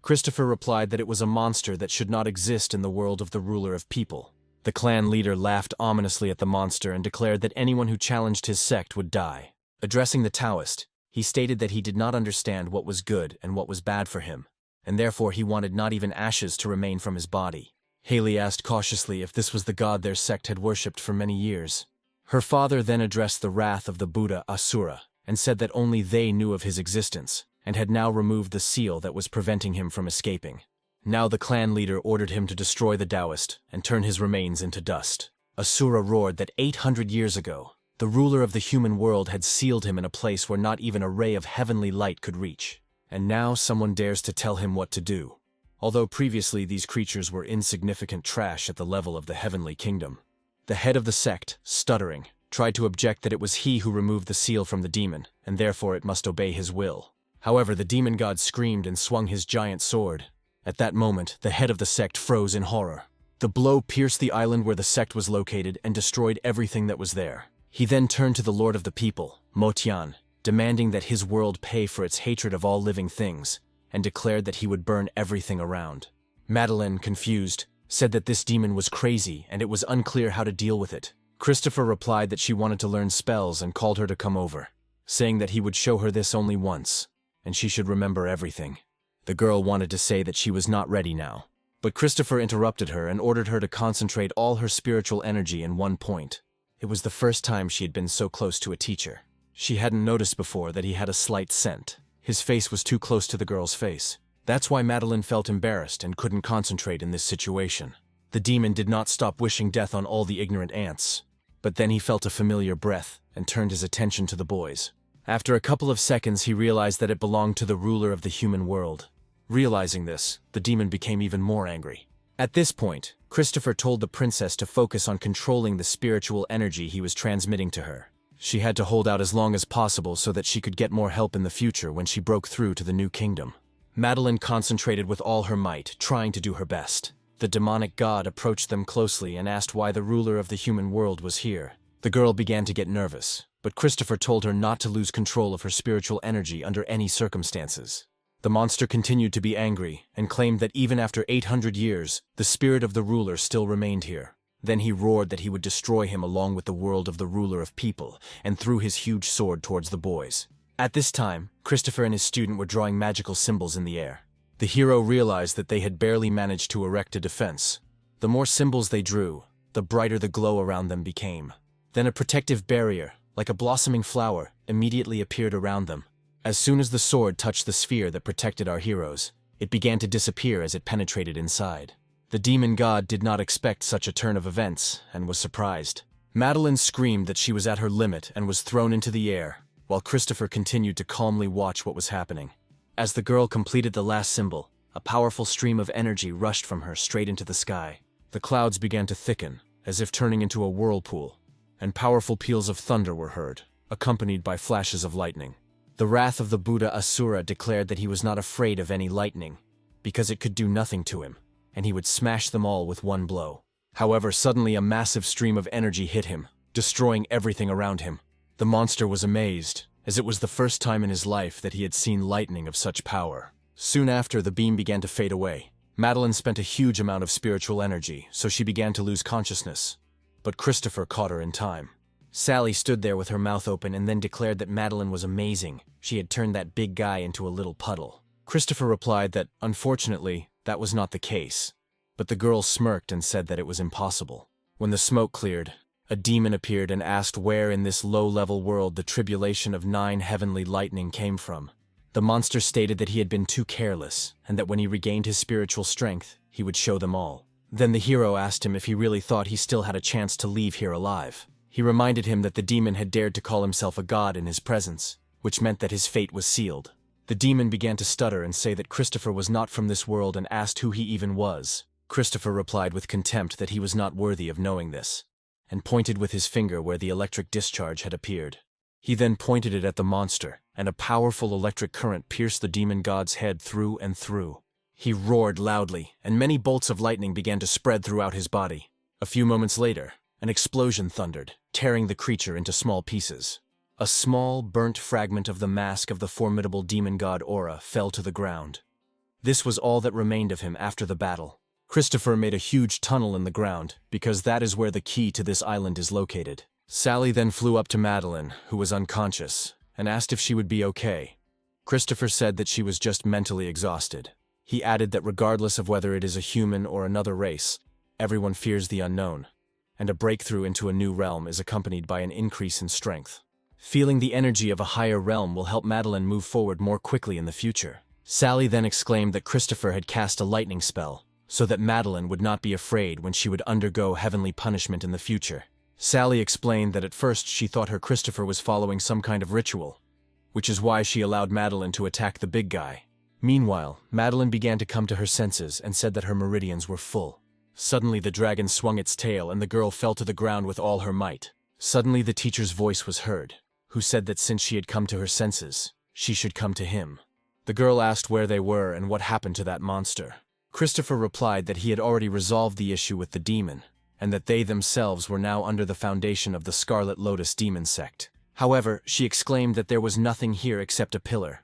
Christopher replied that it was a monster that should not exist in the world of the ruler of people. The clan leader laughed ominously at the monster and declared that anyone who challenged his sect would die. Addressing the Taoist, he stated that he did not understand what was good and what was bad for him, and therefore he wanted not even ashes to remain from his body. Haley asked cautiously if this was the god their sect had worshipped for many years. Her father then addressed the wrath of the Buddha Asura, and said that only they knew of his existence, and had now removed the seal that was preventing him from escaping. Now the clan leader ordered him to destroy the Taoist and turn his remains into dust. Asura roared that 800 years ago, the ruler of the human world had sealed him in a place where not even a ray of heavenly light could reach. And now someone dares to tell him what to do. although previously these creatures were insignificant trash at the level of the heavenly kingdom. The head of the sect, stuttering, tried to object that it was he who removed the seal from the demon, and therefore it must obey his will. However, the demon god screamed and swung his giant sword. At that moment, the head of the sect froze in horror. The blow pierced the island where the sect was located and destroyed everything that was there. He then turned to the lord of the people, Motian, demanding that his world pay for its hatred of all living things, and declared that he would burn everything around. Madeline, confused, said that this demon was crazy and it was unclear how to deal with it. Christopher replied that she wanted to learn spells and called her to come over, saying that he would show her this only once, and she should remember everything. The girl wanted to say that she was not ready now, but Christopher interrupted her and ordered her to concentrate all her spiritual energy in one point. It was the first time she had been so close to a teacher. She hadn't noticed before that he had a slight scent. His face was too close to the girl's face. That's why Madeline felt embarrassed and couldn't concentrate in this situation. The demon did not stop wishing death on all the ignorant ants. But then he felt a familiar breath and turned his attention to the boys. After a couple of seconds, he realized that it belonged to the ruler of the human world. Realizing this, the demon became even more angry. At this point, Christopher told the princess to focus on controlling the spiritual energy he was transmitting to her. She had to hold out as long as possible so that she could get more help in the future when she broke through to the new kingdom. Madeline concentrated with all her might, trying to do her best. The demonic god approached them closely and asked why the ruler of the human world was here. The girl began to get nervous, but Christopher told her not to lose control of her spiritual energy under any circumstances. The monster continued to be angry and claimed that even after 800 years, the spirit of the ruler still remained here. Then he roared that he would destroy him along with the world of the ruler of people and threw his huge sword towards the boys. At this time, Christopher and his student were drawing magical symbols in the air. The hero realized that they had barely managed to erect a defense. The more symbols they drew, the brighter the glow around them became. Then a protective barrier, like a blossoming flower, immediately appeared around them. As soon as the sword touched the sphere that protected our heroes, it began to disappear as it penetrated inside. The demon god did not expect such a turn of events and was surprised. Madeline screamed that she was at her limit and was thrown into the air, while Christopher continued to calmly watch what was happening. As the girl completed the last symbol, a powerful stream of energy rushed from her straight into the sky. The clouds began to thicken, as if turning into a whirlpool, and powerful peals of thunder were heard, accompanied by flashes of lightning. The wrath of the Buddha Asura declared that he was not afraid of any lightning, because it could do nothing to him, and he would smash them all with one blow. However, suddenly a massive stream of energy hit him, destroying everything around him. The monster was amazed, as it was the first time in his life that he had seen lightning of such power. Soon after, the beam began to fade away. Madeline spent a huge amount of spiritual energy, so she began to lose consciousness. But Christopher caught her in time. Sally stood there with her mouth open and then declared that Madeline was amazing. She had turned that big guy into a little puddle. Christopher replied that, unfortunately, that was not the case. But the girl smirked and said that it was impossible. When the smoke cleared, a demon appeared and asked where in this low-level world the tribulation of 9 heavenly lightning came from. The monster stated that he had been too careless, and that when he regained his spiritual strength, he would show them all. Then the hero asked him if he really thought he still had a chance to leave here alive. He reminded him that the demon had dared to call himself a god in his presence, which meant that his fate was sealed. The demon began to stutter and say that Christopher was not from this world and asked who he even was. Christopher replied with contempt that he was not worthy of knowing this, and pointed with his finger where the electric discharge had appeared. He then pointed it at the monster, and a powerful electric current pierced the demon god's head through and through. He roared loudly, and many bolts of lightning began to spread throughout his body. A few moments later, an explosion thundered, tearing the creature into small pieces. A small, burnt fragment of the mask of the formidable demon god Aura fell to the ground. This was all that remained of him after the battle. Christopher made a huge tunnel in the ground, because that is where the key to this island is located. Sally then flew up to Madeline, who was unconscious, and asked if she would be okay. Christopher said that she was just mentally exhausted. He added that regardless of whether it is a human or another race, everyone fears the unknown, and a breakthrough into a new realm is accompanied by an increase in strength. Feeling the energy of a higher realm will help Madeline move forward more quickly in the future. Sally then exclaimed that Christopher had cast a lightning spell, so that Madeline would not be afraid when she would undergo heavenly punishment in the future. Sally explained that at first she thought her Christopher was following some kind of ritual, which is why she allowed Madeline to attack the big guy. Meanwhile, Madeline began to come to her senses and said that her meridians were full. Suddenly the dragon swung its tail and the girl fell to the ground with all her might. Suddenly the teacher's voice was heard, who said that since she had come to her senses, she should come to him. The girl asked where they were and what happened to that monster. Christopher replied that he had already resolved the issue with the demon, and that they themselves were now under the foundation of the Scarlet Lotus demon sect. However, she exclaimed that there was nothing here except a pillar.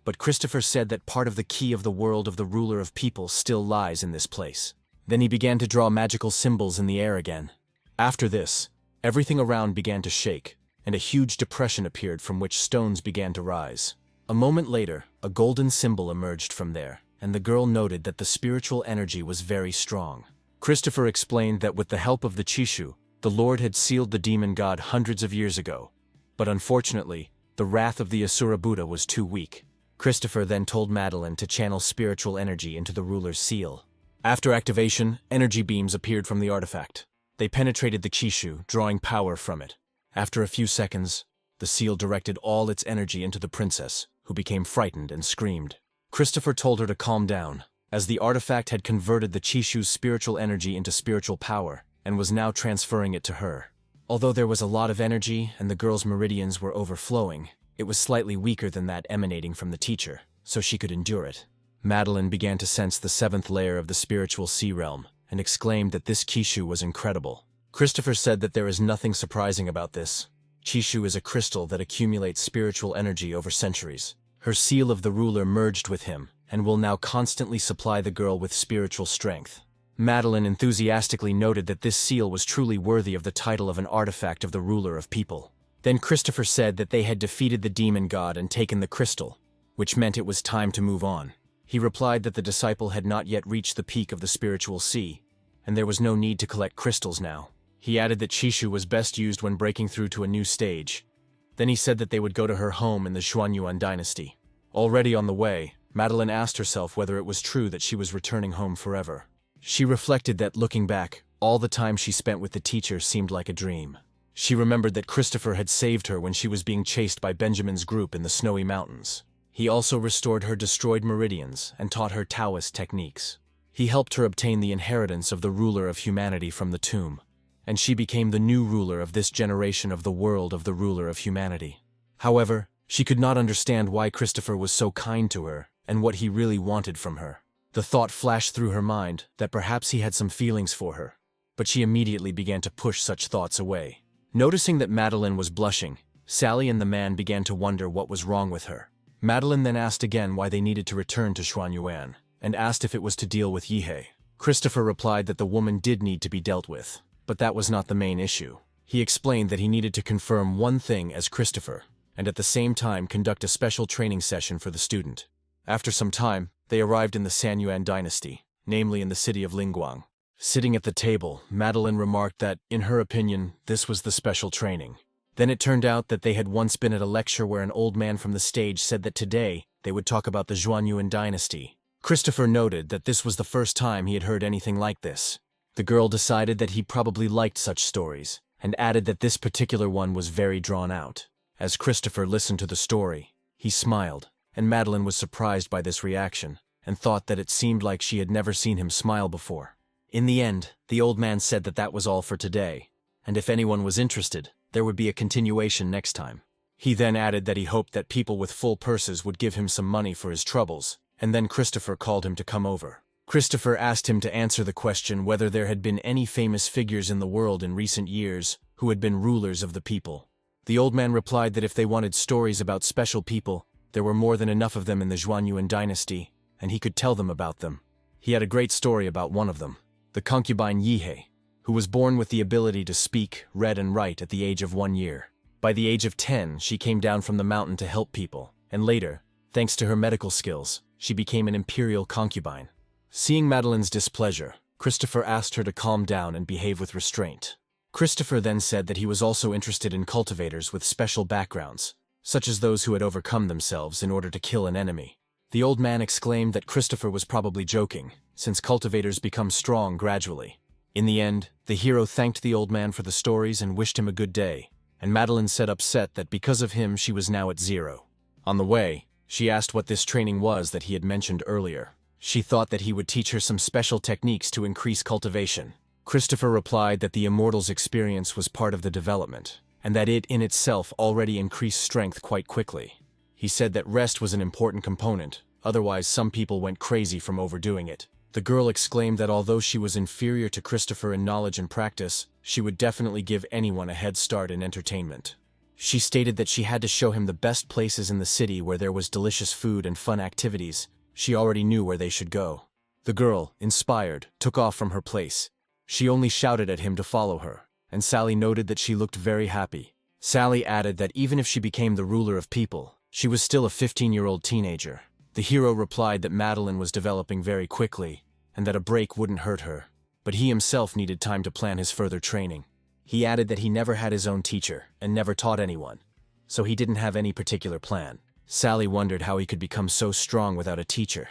But Christopher said that part of the key of the world of the ruler of people still lies in this place. Then he began to draw magical symbols in the air again. After this, everything around began to shake, and a huge depression appeared from which stones began to rise. A moment later, a golden symbol emerged from there, and the girl noted that the spiritual energy was very strong. Christopher explained that with the help of the Chishu, the Lord had sealed the demon god hundreds of years ago, but unfortunately, the wrath of the Asura Buddha was too weak. Christopher then told Madeline to channel spiritual energy into the ruler's seal. After activation, energy beams appeared from the artifact. They penetrated the Chishu, drawing power from it. After a few seconds, the seal directed all its energy into the princess, who became frightened and screamed. Christopher told her to calm down, as the artifact had converted the Chishu's spiritual energy into spiritual power, and was now transferring it to her. Although there was a lot of energy and the girl's meridians were overflowing, it was slightly weaker than that emanating from the teacher, so she could endure it. Madeline began to sense the seventh layer of the spiritual sea realm, and exclaimed that this Chishu was incredible. Christopher said that there is nothing surprising about this. Chishu is a crystal that accumulates spiritual energy over centuries. Her seal of the ruler merged with him, and will now constantly supply the girl with spiritual strength. Madeline enthusiastically noted that this seal was truly worthy of the title of an artifact of the ruler of people. Then Christopher said that they had defeated the demon god and taken the crystal, which meant it was time to move on. He replied that the disciple had not yet reached the peak of the spiritual sea, and there was no need to collect crystals now. He added that Chishu was best used when breaking through to a new stage. Then he said that they would go to her home in the Xuanyuan dynasty. Already on the way, Madeline asked herself whether it was true that she was returning home forever. She reflected that, looking back, all the time she spent with the teacher seemed like a dream. She remembered that Christopher had saved her when she was being chased by Benjamin's group in the snowy mountains. He also restored her destroyed meridians and taught her Taoist techniques. He helped her obtain the inheritance of the ruler of humanity from the tomb, and she became the new ruler of this generation of the world of the ruler of humanity. However, she could not understand why Christopher was so kind to her and what he really wanted from her. The thought flashed through her mind that perhaps he had some feelings for her, but she immediately began to push such thoughts away. Noticing that Madeline was blushing, Sally and the man began to wonder what was wrong with her. Madeline then asked again why they needed to return to Xuanyuan, and asked if it was to deal with Yihei. Christopher replied that the woman did need to be dealt with, but that was not the main issue. He explained that he needed to confirm one thing as Christopher, and at the same time conduct a special training session for the student. After some time, they arrived in the Sanyuan dynasty, namely in the city of Lingguang. Sitting at the table, Madeline remarked that, in her opinion, this was the special training. Then it turned out that they had once been at a lecture where an old man from the stage said that today they would talk about the Xuanyuan dynasty. Christopher noted that this was the first time he had heard anything like this. The girl decided that he probably liked such stories, and added that this particular one was very drawn out. As Christopher listened to the story, he smiled, and Madeline was surprised by this reaction, and thought that it seemed like she had never seen him smile before. In the end, the old man said that that was all for today, and if anyone was interested, there would be a continuation next time. He then added that he hoped that people with full purses would give him some money for his troubles, and then Christopher called him to come over. Christopher asked him to answer the question whether there had been any famous figures in the world in recent years who had been rulers of the people. The old man replied that if they wanted stories about special people, there were more than enough of them in the Xuanyuan dynasty, and he could tell them about them. He had a great story about one of them, the concubine Yihei, who was born with the ability to speak, read, and write at the age of 1 year. By the age of 10, she came down from the mountain to help people, and later, thanks to her medical skills, she became an imperial concubine. Seeing Madeline's displeasure, Christopher asked her to calm down and behave with restraint. Christopher then said that he was also interested in cultivators with special backgrounds, such as those who had overcome themselves in order to kill an enemy. The old man exclaimed that Christopher was probably joking, since cultivators become strong gradually. In the end, the hero thanked the old man for the stories and wished him a good day, and Madeline said upset that because of him she was now at 0. On the way, She asked what this training was that he had mentioned earlier. She thought that he would teach her some special techniques to increase cultivation. Christopher replied that the immortal's experience was part of the development, and that it in itself already increased strength quite quickly. He said that rest was an important component, otherwise some people went crazy from overdoing it. The girl exclaimed that although she was inferior to Christopher in knowledge and practice, she would definitely give anyone a head start in entertainment. She stated that she had to show him the best places in the city where there was delicious food and fun activities. She already knew where they should go. The girl, inspired, took off from her place. She only shouted at him to follow her, and Sally noted that she looked very happy. Sally added that even if she became the ruler of people, she was still a 15-year-old teenager. The hero replied that Madeline was developing very quickly, and that a break wouldn't hurt her, but he himself needed time to plan his further training. He added that he never had his own teacher, and never taught anyone, so he didn't have any particular plan. Sally wondered how he could become so strong without a teacher,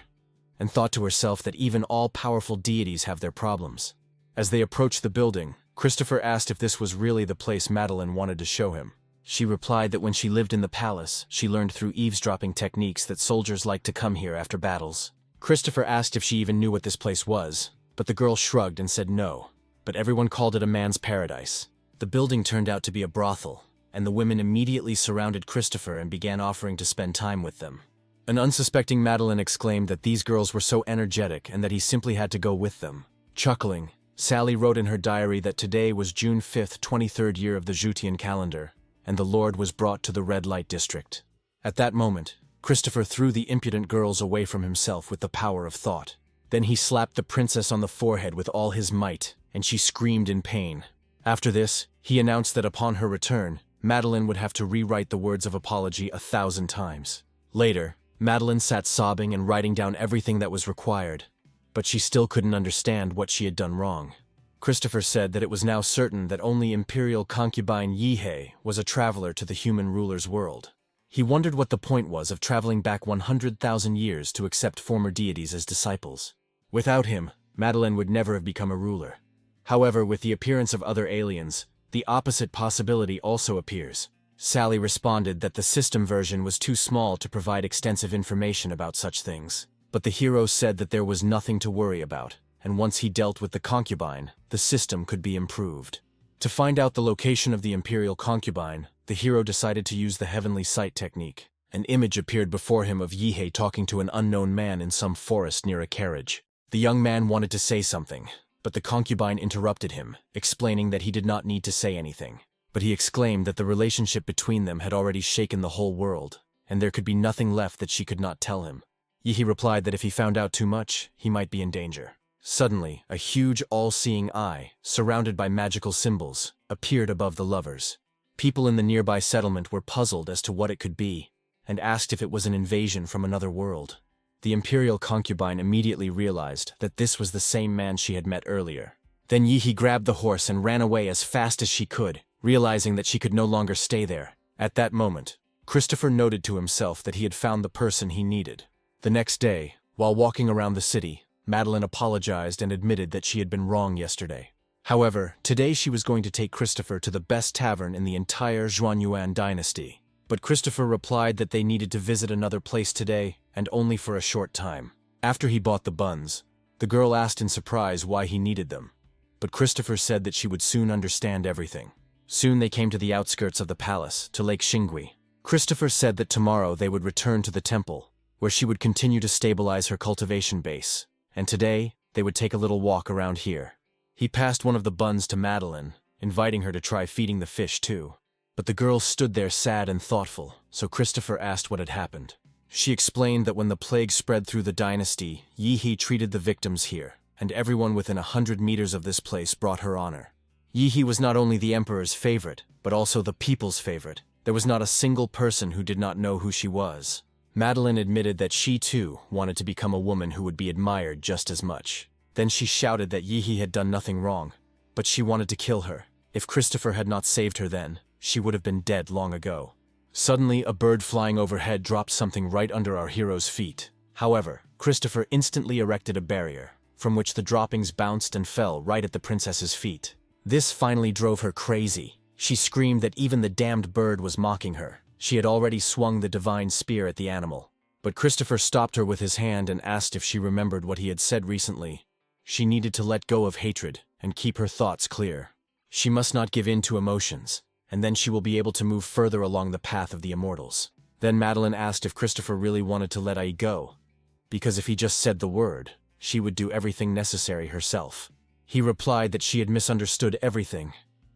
and thought to herself that even all-powerful deities have their problems. As they approached the building, Christopher asked if this was really the place Madeline wanted to show him. She replied that when she lived in the palace, she learned through eavesdropping techniques that soldiers liked to come here after battles. Christopher asked if she even knew what this place was, but the girl shrugged and said no, but everyone called it a man's paradise. The building turned out to be a brothel, and the women immediately surrounded Christopher and began offering to spend time with them. An unsuspecting Madeline exclaimed that these girls were so energetic and that he simply had to go with them. Chuckling, Sally wrote in her diary that today was June 5th, 23rd year of the Jutian calendar, and the Lord was brought to the red light district. At that moment, Christopher threw the impudent girls away from himself with the power of thought. Then he slapped the princess on the forehead with all his might, and she screamed in pain. After this, he announced that upon her return, Madeline would have to rewrite the words of apology 1,000 times. Later, Madeline sat sobbing and writing down everything that was required, but she still couldn't understand what she had done wrong. Christopher said that it was now certain that only imperial concubine Yahello was a traveler to the human ruler's world. He wondered what the point was of traveling back 100,000 years to accept former deities as disciples. Without him, Madeline would never have become a ruler. However, with the appearance of other aliens, the opposite possibility also appears. Sally responded that the system version was too small to provide extensive information about such things, but the hero said that there was nothing to worry about, and once he dealt with the concubine, the system could be improved. To find out the location of the imperial concubine, the hero decided to use the heavenly sight technique. An image appeared before him of Yahello talking to an unknown man in some forest near a carriage. The young man wanted to say something, but the concubine interrupted him, explaining that he did not need to say anything. But he exclaimed that the relationship between them had already shaken the whole world, and there could be nothing left that she could not tell him. Yahello replied that if he found out too much, he might be in danger. Suddenly, a huge all-seeing eye, surrounded by magical symbols, appeared above the lovers. People in the nearby settlement were puzzled as to what it could be, and asked if it was an invasion from another world. The imperial concubine immediately realized that this was the same man she had met earlier. Then Yahello grabbed the horse and ran away as fast as she could, realizing that she could no longer stay there. At that moment, Christopher noted to himself that he had found the person he needed. The next day, while walking around the city, Madeline apologized and admitted that she had been wrong yesterday. However, today she was going to take Christopher to the best tavern in the entire Zhuanyuan dynasty. But Christopher replied that they needed to visit another place today, and only for a short time. After he bought the buns, the girl asked in surprise why he needed them. But Christopher said that she would soon understand everything. Soon they came to the outskirts of the palace, to Lake Xingui. Christopher said that tomorrow they would return to the temple, where she would continue to stabilize her cultivation base, and today they would take a little walk around here. He passed one of the buns to Madeline, inviting her to try feeding the fish too. But the girl stood there sad and thoughtful, so Christopher asked what had happened. She explained that when the plague spread through the dynasty, Yahello treated the victims here, and everyone within 100 meters of this place brought her honor. Yahello was not only the emperor's favorite, but also the people's favorite. There was not a single person who did not know who she was. Madeline admitted that she too wanted to become a woman who would be admired just as much. Then she shouted that Yahello had done nothing wrong, but she wanted to kill her. If Christopher had not saved her then, she would have been dead long ago. Suddenly, a bird flying overhead dropped something right under our hero's feet. However, Christopher instantly erected a barrier, from which the droppings bounced and fell right at the princess's feet. This finally drove her crazy. She screamed that even the damned bird was mocking her. She had already swung the divine spear at the animal. But Christopher stopped her with his hand and asked if she remembered what he had said recently. She needed to let go of hatred and keep her thoughts clear. She must not give in to emotions, and then she will be able to move further along the path of the immortals. Then Madeline asked if Christopher really wanted to let Ai go, because if he just said the word, she would do everything necessary herself. He replied that she had misunderstood everything.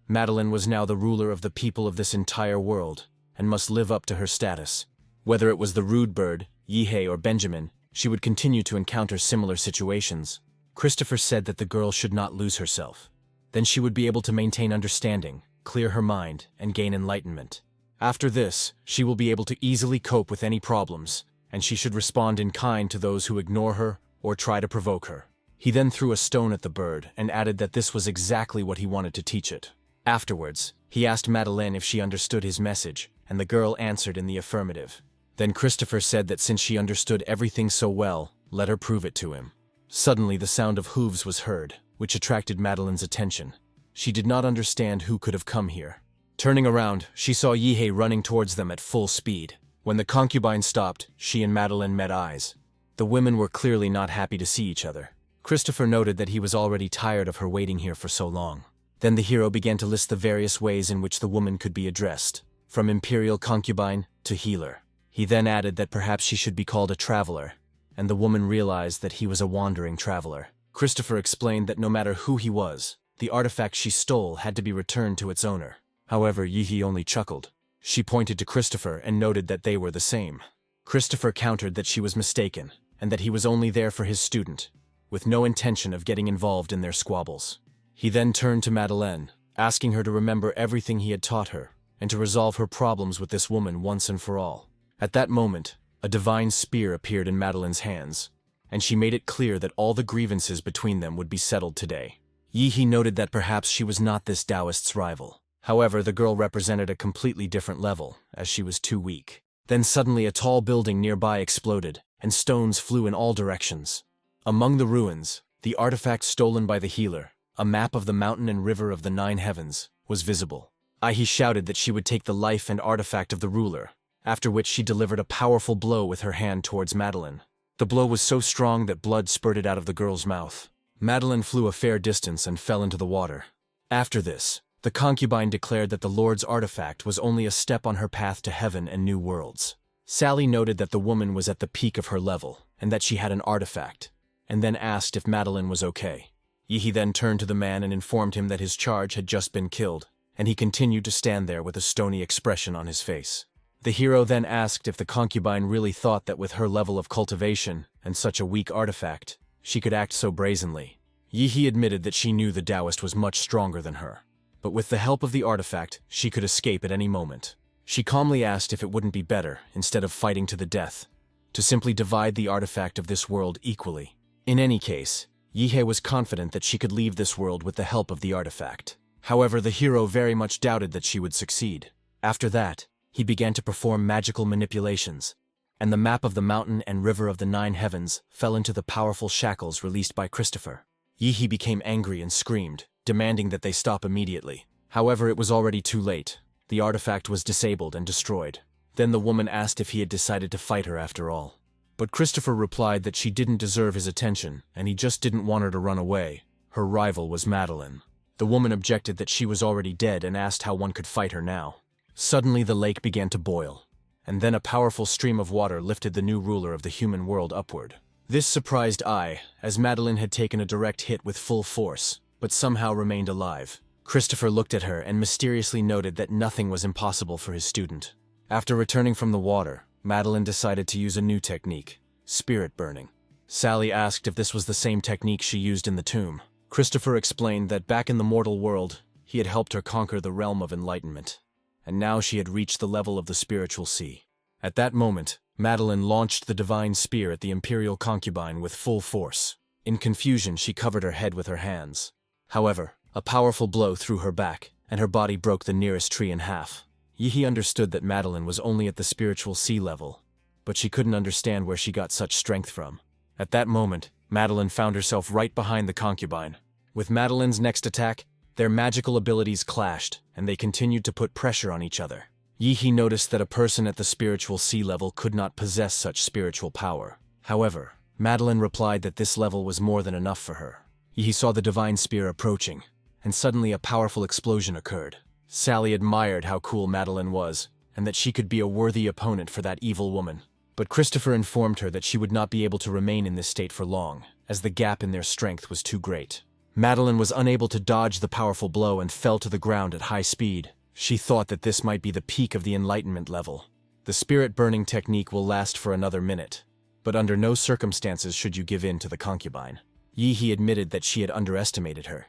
Madeline was now the ruler of the people of this entire world, and must live up to her status. Whether it was the rude bird, Yihei, or Benjamin, she would continue to encounter similar situations. Christopher said that the girl should not lose herself. Then she would be able to maintain understanding, clear her mind, and gain enlightenment. After this, she will be able to easily cope with any problems, and she should respond in kind to those who ignore her or try to provoke her. He then threw a stone at the bird and added that this was exactly what he wanted to teach it. Afterwards, he asked Madeleine if she understood his message, and the girl answered in the affirmative. Then Christopher said that since she understood everything so well, let her prove it to him. Suddenly the sound of hooves was heard, which attracted Madeleine's attention. She did not understand who could have come here. Turning around, she saw Yihei running towards them at full speed. When the concubine stopped, she and Madeleine met eyes. The women were clearly not happy to see each other. Christopher noted that he was already tired of her waiting here for so long. Then the hero began to list the various ways in which the woman could be addressed, from imperial concubine to healer. He then added that perhaps she should be called a traveler, and the woman realized that he was a wandering traveler. Christopher explained that no matter who he was, the artifact she stole had to be returned to its owner. However, Yihei only chuckled. She pointed to Christopher and noted that they were the same. Christopher countered that she was mistaken, and that he was only there for his student, with no intention of getting involved in their squabbles. He then turned to Madeleine, asking her to remember everything he had taught her, and to resolve her problems with this woman once and for all. At that moment, a divine spear appeared in Madeleine's hands, and she made it clear that all the grievances between them would be settled today. Yihei noted that perhaps she was not this Taoist's rival. However, the girl represented a completely different level, as she was too weak. Then suddenly a tall building nearby exploded, and stones flew in all directions. Among the ruins, the artifact stolen by the healer, a map of the mountain and river of the 9 heavens, was visible. Yihei shouted that she would take the life and artifact of the ruler, after which she delivered a powerful blow with her hand towards Madeleine. The blow was so strong that blood spurted out of the girl's mouth. Madeleine flew a fair distance and fell into the water. After this, the concubine declared that the Lord's artifact was only a step on her path to heaven and new worlds. Sally noted that the woman was at the peak of her level, and that she had an artifact, and then asked if Madeleine was okay. Yihei then turned to the man and informed him that his charge had just been killed, and he continued to stand there with a stony expression on his face. The hero then asked if the concubine really thought that with her level of cultivation and such a weak artifact, she could act so brazenly. Yihei admitted that she knew the Taoist was much stronger than her, but with the help of the artifact, she could escape at any moment. She calmly asked if it wouldn't be better, instead of fighting to the death, to simply divide the artifact of this world equally. In any case, Yihei was confident that she could leave this world with the help of the artifact. However, the hero very much doubted that she would succeed. After that, he began to perform magical manipulations, and the map of the mountain and river of the 9 heavens fell into the powerful shackles released by Christopher. Yihei became angry and screamed, demanding that they stop immediately. However, it was already too late. The artifact was disabled and destroyed. Then the woman asked if he had decided to fight her after all. But Christopher replied that she didn't deserve his attention, and he just didn't want her to run away. Her rival was Madeleine. The woman objected that she was already dead and asked how one could fight her now. Suddenly the lake began to boil, and then a powerful stream of water lifted the new ruler of the human world upward. This surprised Ai, as Madeleine had taken a direct hit with full force, but somehow remained alive. Christopher looked at her and mysteriously noted that nothing was impossible for his student. After returning from the water, Madeleine decided to use a new technique, spirit burning. Sally asked if this was the same technique she used in the tomb. Christopher explained that back in the mortal world, he had helped her conquer the realm of enlightenment, and now she had reached the level of the spiritual sea. At that moment, Madeleine launched the divine spear at the imperial concubine with full force. In confusion, she covered her head with her hands. However, a powerful blow threw her back, and her body broke the nearest tree in half. Yihei understood that Madeleine was only at the spiritual sea level, but she couldn't understand where she got such strength from. At that moment, Madeleine found herself right behind the concubine. With Madeleine's next attack, their magical abilities clashed, and they continued to put pressure on each other. Yi noticed that a person at the spiritual sea level could not possess such spiritual power. However, Madeline replied that this level was more than enough for her. Yi saw the divine spear approaching, and suddenly a powerful explosion occurred. Sally admired how cool Madeline was, and that she could be a worthy opponent for that evil woman. But Christopher informed her that she would not be able to remain in this state for long, as the gap in their strength was too great. Madeline was unable to dodge the powerful blow and fell to the ground at high speed. She thought that this might be the peak of the enlightenment level. The spirit burning technique will last for another minute, but under no circumstances should you give in to the concubine. Yi admitted that she had underestimated her.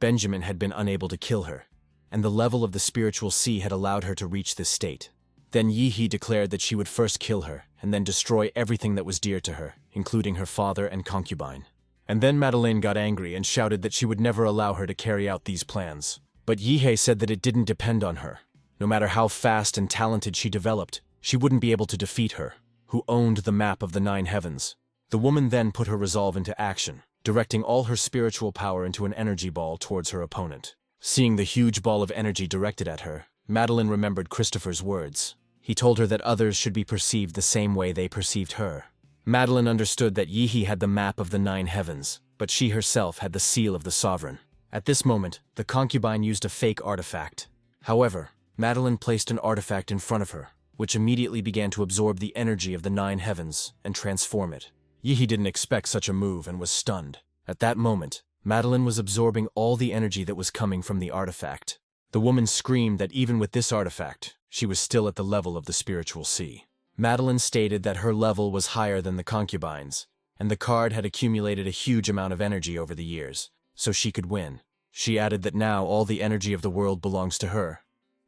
Benjamin had been unable to kill her, and the level of the spiritual sea had allowed her to reach this state. Then Yi declared that she would first kill her, and then destroy everything that was dear to her, including her father and concubine. And then Madeleine got angry and shouted that she would never allow her to carry out these plans. But Yi said that it didn't depend on her. No matter how fast and talented she developed, she wouldn't be able to defeat her, who owned the map of the 9 heavens. The woman then put her resolve into action, directing all her spiritual power into an energy ball towards her opponent. Seeing the huge ball of energy directed at her, Madeline remembered Christopher's words. He told her that others should be perceived the same way they perceived her. Madeline understood that Yi had the map of the 9 heavens, but she herself had the seal of the sovereign. At this moment, the concubine used a fake artifact. However, Madeline placed an artifact in front of her, which immediately began to absorb the energy of the 9 heavens and transform it. Yi didn't expect such a move and was stunned. At that moment, Madeline was absorbing all the energy that was coming from the artifact. The woman screamed that even with this artifact, she was still at the level of the spiritual sea. Madeline stated that her level was higher than the concubine's, and the card had accumulated a huge amount of energy over the years, so she could win. She added that now all the energy of the world belongs to her.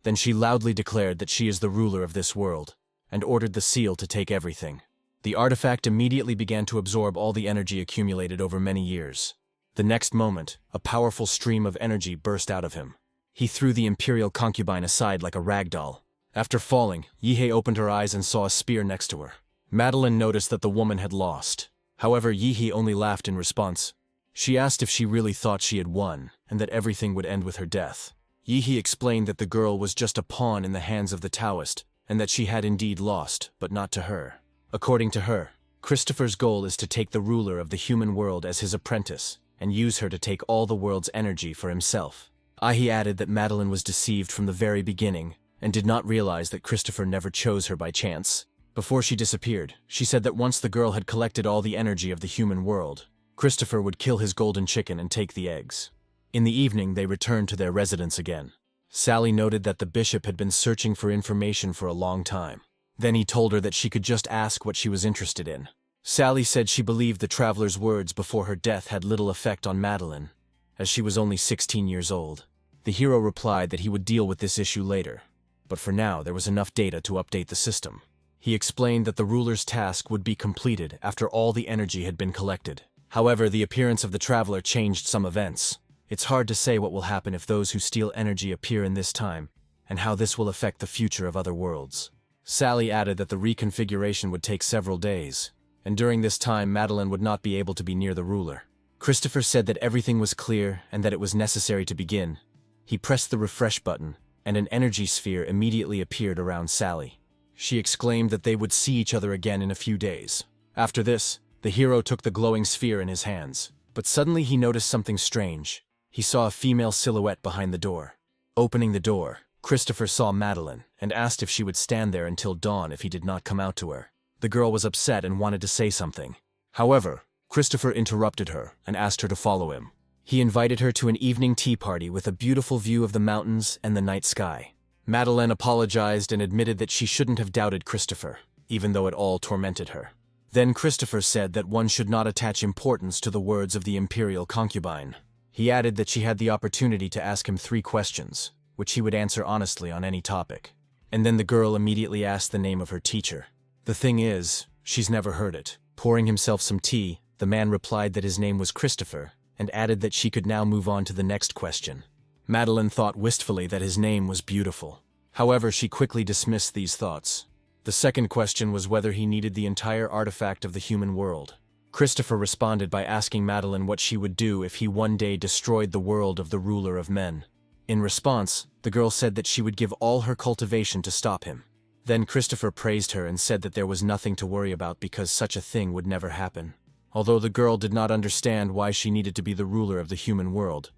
Then she loudly declared that she is the ruler of this world, and ordered the seal to take everything. The artifact immediately began to absorb all the energy accumulated over many years. The next moment, a powerful stream of energy burst out of him. He threw the imperial concubine aside like a rag doll. After falling, Yi opened her eyes and saw a spear next to her. Madeline noticed that the woman had lost. However, Yi only laughed in response. She asked if she really thought she had won, and that everything would end with her death. Yi explained that the girl was just a pawn in the hands of the Taoist, and that she had indeed lost, but not to her. According to her, Christopher's goal is to take the ruler of the human world as his apprentice, and use her to take all the world's energy for himself. He added that Madeline was deceived from the very beginning, and did not realize that Christopher never chose her by chance. Before she disappeared, she said that once the girl had collected all the energy of the human world, Christopher would kill his golden chicken and take the eggs. In the evening, they returned to their residence again. Sally noted that the bishop had been searching for information for a long time. Then he told her that she could just ask what she was interested in. Sally said she believed the traveler's words before her death had little effect on Madeline, as she was only 16 years old. The hero replied that he would deal with this issue later, but for now there was enough data to update the system. He explained that the ruler's task would be completed after all the energy had been collected. However, the appearance of the traveler changed some events. It's hard to say what will happen if those who steal energy appear in this time, and how this will affect the future of other worlds. Sally added that the reconfiguration would take several days, and during this time Madeline would not be able to be near the ruler. Christopher said that everything was clear and that it was necessary to begin. He pressed the refresh button, and an energy sphere immediately appeared around Sally. She exclaimed that they would see each other again in a few days. After this, the hero took the glowing sphere in his hands, but suddenly he noticed something strange. He saw a female silhouette behind the door. Opening the door, Christopher saw Madeline and asked if she would stand there until dawn if he did not come out to her. The girl was upset and wanted to say something. However, Christopher interrupted her and asked her to follow him. He invited her to an evening tea party with a beautiful view of the mountains and the night sky. Madeline apologized and admitted that she shouldn't have doubted Christopher, even though it all tormented her. Then Christopher said that one should not attach importance to the words of the imperial concubine. He added that she had the opportunity to ask him 3 questions, which he would answer honestly on any topic. And then the girl immediately asked the name of her teacher. The thing is, she's never heard it. Pouring himself some tea, the man replied that his name was Christopher, and added that she could now move on to the next question. Madeline thought wistfully that his name was beautiful. However, she quickly dismissed these thoughts. The second question was whether he needed the entire artifact of the human world. Christopher responded by asking Madeline what she would do if he one day destroyed the world of the ruler of men. In response, the girl said that she would give all her cultivation to stop him. Then Christopher praised her and said that there was nothing to worry about because such a thing would never happen. Although the girl did not understand why she needed to be the ruler of the human world,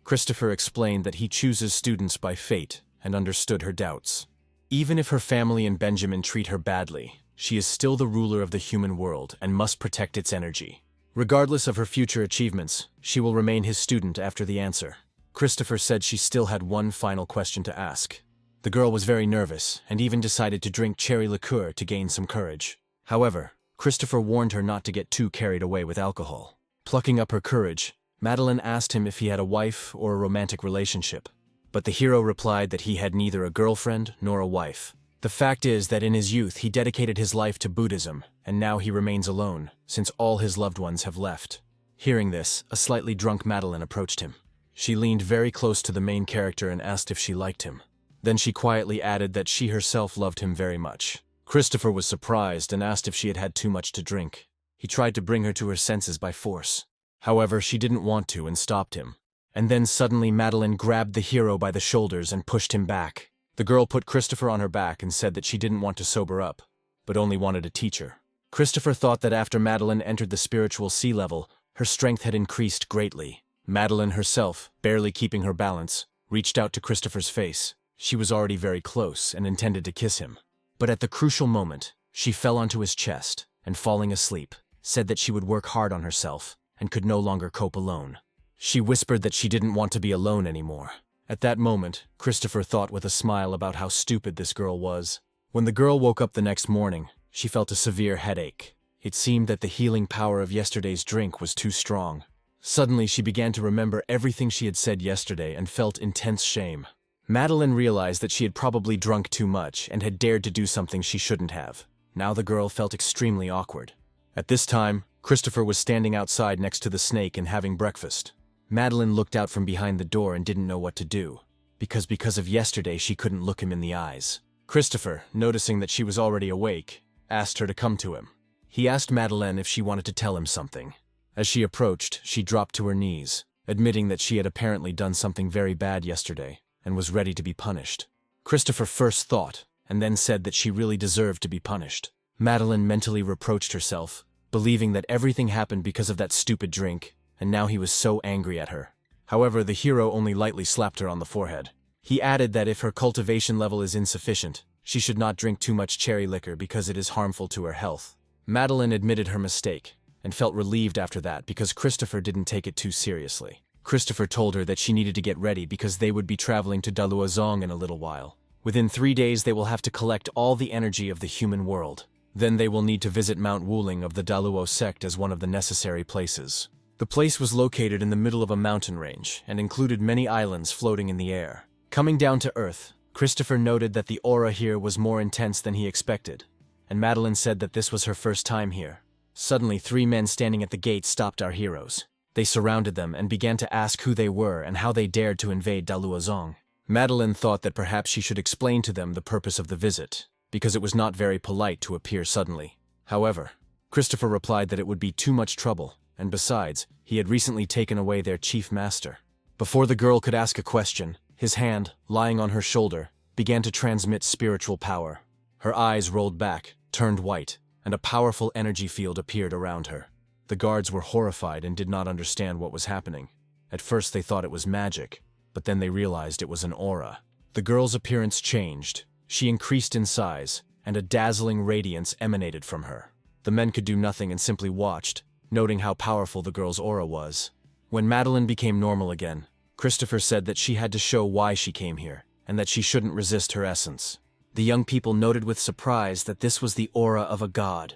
Christopher explained that he chooses students by fate and understood her doubts. Even if her family and Benjamin treat her badly, she is still the ruler of the human world and must protect its energy. Regardless of her future achievements, she will remain his student after the answer. Christopher said she still had one final question to ask. The girl was very nervous and even decided to drink cherry liqueur to gain some courage. However, Christopher warned her not to get too carried away with alcohol. Plucking up her courage, Madeline asked him if he had a wife or a romantic relationship. But the hero replied that he had neither a girlfriend nor a wife. The fact is that in his youth he dedicated his life to Buddhism, and now he remains alone, since all his loved ones have left. Hearing this, a slightly drunk Madeline approached him. She leaned very close to the main character and asked if she liked him. Then she quietly added that she herself loved him very much. Christopher was surprised and asked if she had had too much to drink. He tried to bring her to her senses by force. However, she didn't want to and stopped him. And then suddenly Madeline grabbed the hero by the shoulders and pushed him back. The girl put Christopher on her back and said that she didn't want to sober up, but only wanted a teacher. Christopher thought that after Madeline entered the spiritual sea level, her strength had increased greatly. Madeline herself, barely keeping her balance, reached out to Christopher's face. She was already very close and intended to kiss him. But at the crucial moment, she fell onto his chest and, falling asleep, said that she would work hard on herself and could no longer cope alone. She whispered that she didn't want to be alone anymore. At that moment, Christopher thought with a smile about how stupid this girl was. When the girl woke up the next morning, she felt a severe headache. It seemed that the healing power of yesterday's drink was too strong. Suddenly, she began to remember everything she had said yesterday and felt intense shame. Madeline realized that she had probably drunk too much and had dared to do something she shouldn't have. Now the girl felt extremely awkward. At this time, Christopher was standing outside next to the snake and having breakfast. Madeline looked out from behind the door and didn't know what to do, because of yesterday she couldn't look him in the eyes. Christopher, noticing that she was already awake, asked her to come to him. He asked Madeline if she wanted to tell him something. As she approached, she dropped to her knees, admitting that she had apparently done something very bad yesterday and was ready to be punished. Christopher first thought, and then said that she really deserved to be punished. Madeline mentally reproached herself, believing that everything happened because of that stupid drink, and now he was so angry at her. However, the hero only lightly slapped her on the forehead. He added that if her cultivation level is insufficient, she should not drink too much cherry liquor because it is harmful to her health. Madeline admitted her mistake, and felt relieved after that because Christopher didn't take it too seriously. Christopher told her that she needed to get ready because they would be traveling to Daluozong in a little while. Within 3 days they will have to collect all the energy of the human world. Then they will need to visit Mount Wuling of the Daluo sect as one of the necessary places. The place was located in the middle of a mountain range and included many islands floating in the air. Coming down to Earth, Christopher noted that the aura here was more intense than he expected, and Madeline said that this was her first time here. Suddenly, 3 men standing at the gate stopped our heroes. They surrounded them and began to ask who they were and how they dared to invade Daluozong. Madeline thought that perhaps she should explain to them the purpose of the visit, because it was not very polite to appear suddenly. However, Christopher replied that it would be too much trouble, and besides, he had recently taken away their chief master. Before the girl could ask a question, his hand, lying on her shoulder, began to transmit spiritual power. Her eyes rolled back, turned white, and a powerful energy field appeared around her. The guards were horrified and did not understand what was happening. At first they thought it was magic, but then they realized it was an aura. The girl's appearance changed. She increased in size, and a dazzling radiance emanated from her. The men could do nothing and simply watched, noting how powerful the girl's aura was. When Madeline became normal again, Christopher said that she had to show why she came here, and that she shouldn't resist her essence. The young people noted with surprise that this was the aura of a god,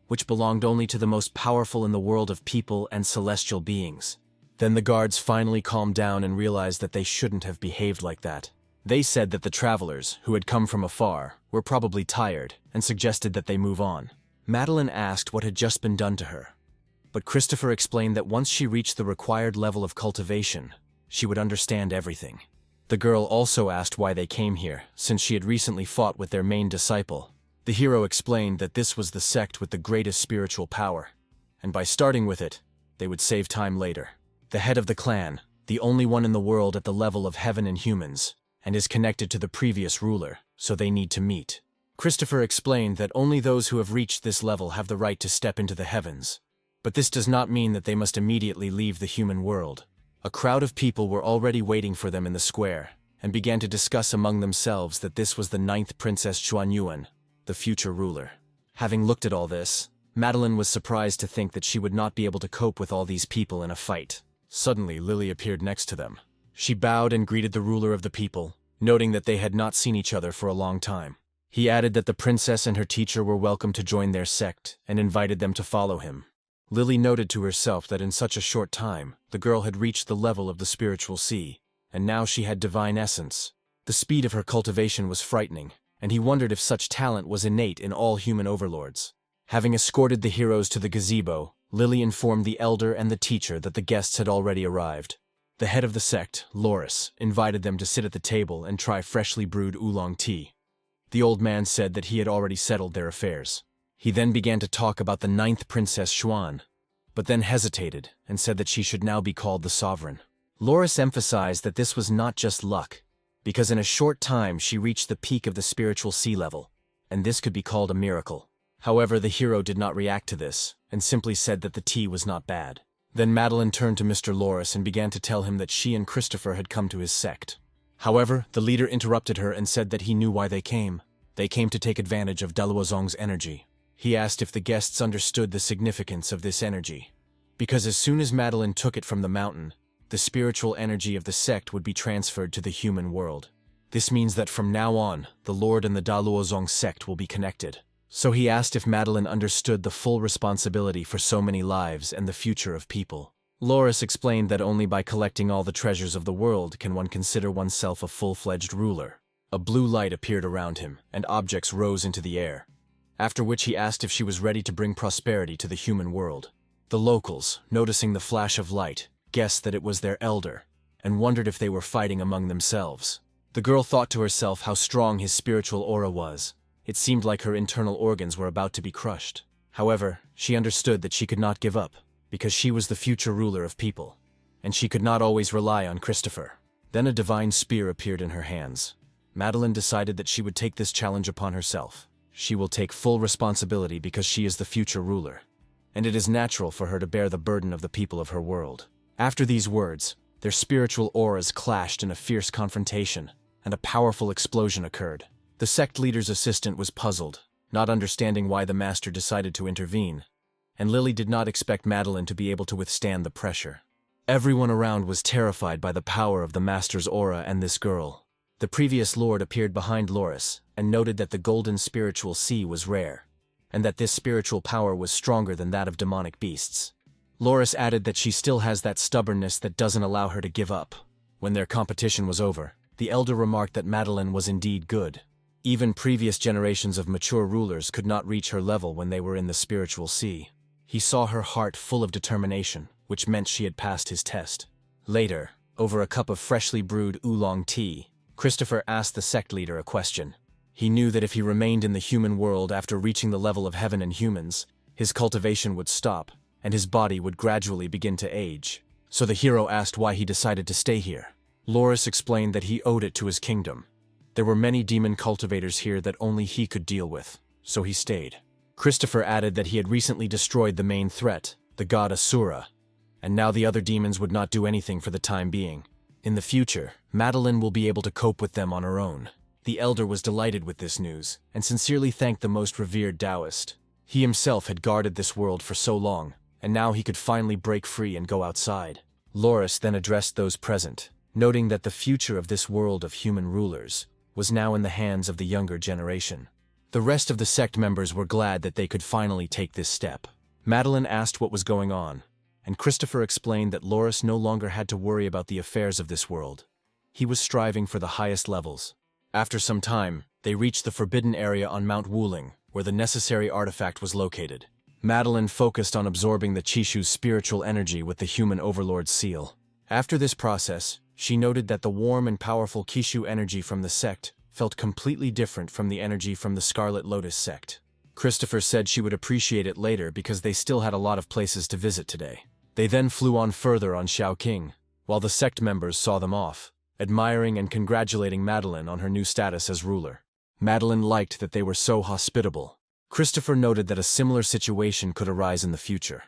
which belonged only to the most powerful in the world of people and celestial beings. Then the guards finally calmed down and realized that they shouldn't have behaved like that. They said that the travelers, who had come from afar, were probably tired and suggested that they move on. Madeline asked what had just been done to her, but Christopher explained that once she reached the required level of cultivation, she would understand everything. The girl also asked why they came here, since she had recently fought with their main disciple. The hero explained that this was the sect with the greatest spiritual power, and by starting with it, they would save time later. The head of the clan, the only one in the world at the level of heaven and humans, and is connected to the previous ruler, so they need to meet. Christopher explained that only those who have reached this level have the right to step into the heavens. But this does not mean that they must immediately leave the human world. A crowd of people were already waiting for them in the square, and began to discuss among themselves that this was the 9th Princess Chuanyuan, the future ruler. Having looked at all this, Madeline was surprised to think that she would not be able to cope with all these people in a fight. Suddenly, Lily appeared next to them. She bowed and greeted the ruler of the people, noting that they had not seen each other for a long time. He added that the princess and her teacher were welcome to join their sect and invited them to follow him. Lily noted to herself that in such a short time, the girl had reached the level of the spiritual sea, and now she had divine essence. The speed of her cultivation was frightening, and he wondered if such talent was innate in all human overlords. Having escorted the heroes to the gazebo, Lily informed the elder and the teacher that the guests had already arrived. The head of the sect, Loris, invited them to sit at the table and try freshly brewed oolong tea. The old man said that he had already settled their affairs. He then began to talk about the 9th Princess Xuan, but then hesitated and said that she should now be called the sovereign. Loris emphasized that this was not just luck, because in a short time she reached the peak of the spiritual sea level, and this could be called a miracle. However, the hero did not react to this, and simply said that the tea was not bad. Then Madeline turned to Mr. Loris and began to tell him that she and Christopher had come to his sect. However, the leader interrupted her and said that he knew why they came. They came to take advantage of Daluozong's energy. He asked if the guests understood the significance of this energy. Because as soon as Madeline took it from the mountain, the spiritual energy of the sect would be transferred to the human world. This means that from now on, the Lord and the Daluozong sect will be connected. So he asked if Madeline understood the full responsibility for so many lives and the future of people. Loris explained that only by collecting all the treasures of the world can one consider oneself a full-fledged ruler. A blue light appeared around him, and objects rose into the air. After which he asked if she was ready to bring prosperity to the human world. The locals, noticing the flash of light, guessed that it was their elder, and wondered if they were fighting among themselves. The girl thought to herself how strong his spiritual aura was. It seemed like her internal organs were about to be crushed. However, she understood that she could not give up, because she was the future ruler of people, and she could not always rely on Christopher. Then a divine spear appeared in her hands. Madeline decided that she would take this challenge upon herself. She will take full responsibility because she is the future ruler, and it is natural for her to bear the burden of the people of her world. After these words, their spiritual auras clashed in a fierce confrontation, and a powerful explosion occurred. The sect leader's assistant was puzzled, not understanding why the master decided to intervene, and Lily did not expect Madeline to be able to withstand the pressure. Everyone around was terrified by the power of the master's aura and this girl. The previous lord appeared behind Loris and noted that the golden spiritual sea was rare, and that this spiritual power was stronger than that of demonic beasts. Loris added that she still has that stubbornness that doesn't allow her to give up. When their competition was over, the elder remarked that Madeline was indeed good. Even previous generations of mature rulers could not reach her level when they were in the spiritual sea. He saw her heart full of determination, which meant she had passed his test. Later, over a cup of freshly brewed oolong tea, Christopher asked the sect leader a question. He knew that if he remained in the human world after reaching the level of heaven and humans, his cultivation would stop, and his body would gradually begin to age. So the hero asked why he decided to stay here. Loris explained that he owed it to his kingdom. There were many demon cultivators here that only he could deal with, so he stayed. Christopher added that he had recently destroyed the main threat, the god Asura, and now the other demons would not do anything for the time being. In the future, Madeline will be able to cope with them on her own. The elder was delighted with this news, and sincerely thanked the most revered Taoist. He himself had guarded this world for so long, and now he could finally break free and go outside. Loris then addressed those present, noting that the future of this world of human rulers was now in the hands of the younger generation. The rest of the sect members were glad that they could finally take this step. Madeline asked what was going on, and Christopher explained that Loris no longer had to worry about the affairs of this world. He was striving for the highest levels. After some time, they reached the forbidden area on Mount Wuling, where the necessary artifact was located. Madeline focused on absorbing the Chishu's spiritual energy with the human overlord's seal. After this process, she noted that the warm and powerful Kishu energy from the sect felt completely different from the energy from the Scarlet Lotus sect. Christopher said she would appreciate it later because they still had a lot of places to visit today. They then flew on further on Shaoqing, while the sect members saw them off, admiring and congratulating Madeline on her new status as ruler. Madeline liked that they were so hospitable. Christopher noted that a similar situation could arise in the future,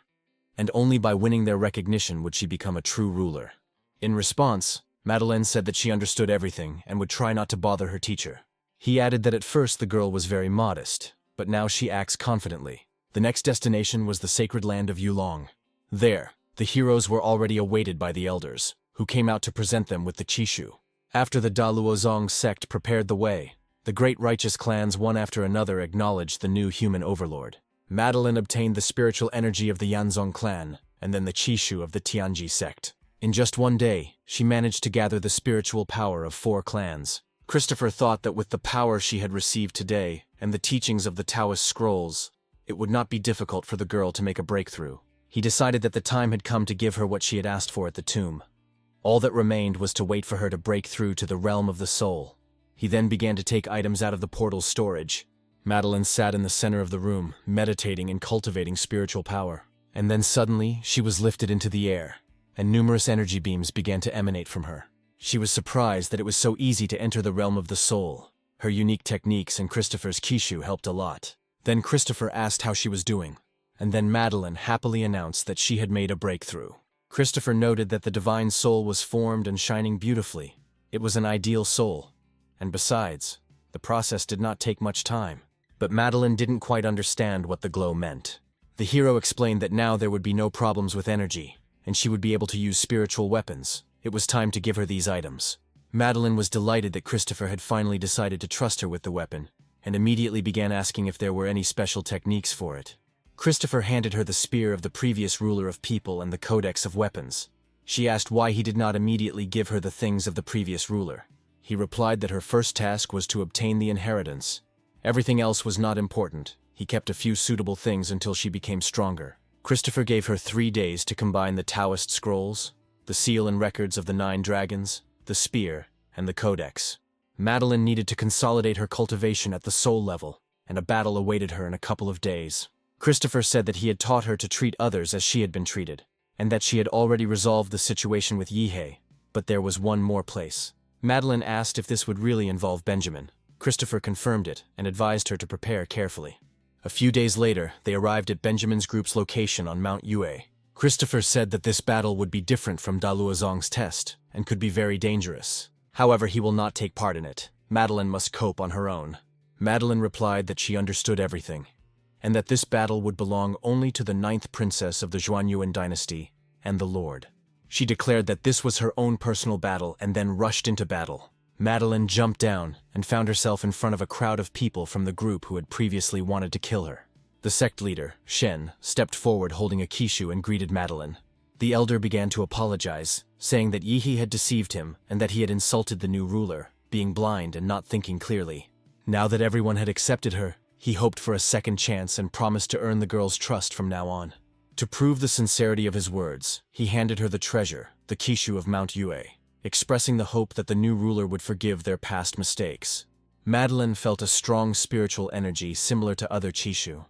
and only by winning their recognition would she become a true ruler. In response, Madeline said that she understood everything and would try not to bother her teacher. He added that at first the girl was very modest, but now she acts confidently. The next destination was the sacred land of Yulong. There, the heroes were already awaited by the elders, who came out to present them with the Chishu. After the Daluozong sect prepared the way, the great righteous clans one after another acknowledged the new human overlord. Madeline obtained the spiritual energy of the Yanzong clan, and then the Chishu of the Tianji sect. In just one day, she managed to gather the spiritual power of 4 clans. Christopher thought that with the power she had received today, and the teachings of the Taoist scrolls, it would not be difficult for the girl to make a breakthrough. He decided that the time had come to give her what she had asked for at the tomb. All that remained was to wait for her to break through to the realm of the soul. He then began to take items out of the portal's storage. Madeline sat in the center of the room, meditating and cultivating spiritual power. And then suddenly, she was lifted into the air, and numerous energy beams began to emanate from her. She was surprised that it was so easy to enter the realm of the soul. Her unique techniques and Christopher's Kishu helped a lot. Then Christopher asked how she was doing, and then Madeline happily announced that she had made a breakthrough. Christopher noted that the divine soul was formed and shining beautifully. It was an ideal soul. And besides, the process did not take much time. But Madeline didn't quite understand what the glow meant. The hero explained that now there would be no problems with energy, and she would be able to use spiritual weapons. It was time to give her these items. Madeline was delighted that Christopher had finally decided to trust her with the weapon, and immediately began asking if there were any special techniques for it. Christopher handed her the spear of the previous ruler of people and the codex of weapons. She asked why he did not immediately give her the things of the previous ruler. He replied that her first task was to obtain the inheritance. Everything else was not important. He kept a few suitable things until she became stronger. Christopher gave her 3 days to combine the Taoist scrolls, the seal and records of the 9 dragons, the spear, and the codex. Madeline needed to consolidate her cultivation at the soul level, and a battle awaited her in a couple of days. Christopher said that he had taught her to treat others as she had been treated, and that she had already resolved the situation with Yihei, but there was one more place. Madeline asked if this would really involve Benjamin. Christopher confirmed it and advised her to prepare carefully. A few days later, they arrived at Benjamin's group's location on Mount Yue. Christopher said that this battle would be different from Daluozong's test and could be very dangerous. However, he will not take part in it. Madeline must cope on her own. Madeline replied that she understood everything, and that this battle would belong only to the 9th princess of the Zhuanyuan dynasty and the Lord. She declared that this was her own personal battle and then rushed into battle. Madeline jumped down and found herself in front of a crowd of people from the group who had previously wanted to kill her. The sect leader, Shen, stepped forward holding a Kishu and greeted Madeline. The elder began to apologize, saying that Yihi had deceived him and that he had insulted the new ruler, being blind and not thinking clearly. Now that everyone had accepted her, he hoped for a second chance and promised to earn the girl's trust from now on. To prove the sincerity of his words, he handed her the treasure, the Kishu of Mount Yue, expressing the hope that the new ruler would forgive their past mistakes. Madeline felt a strong spiritual energy similar to other Chishu,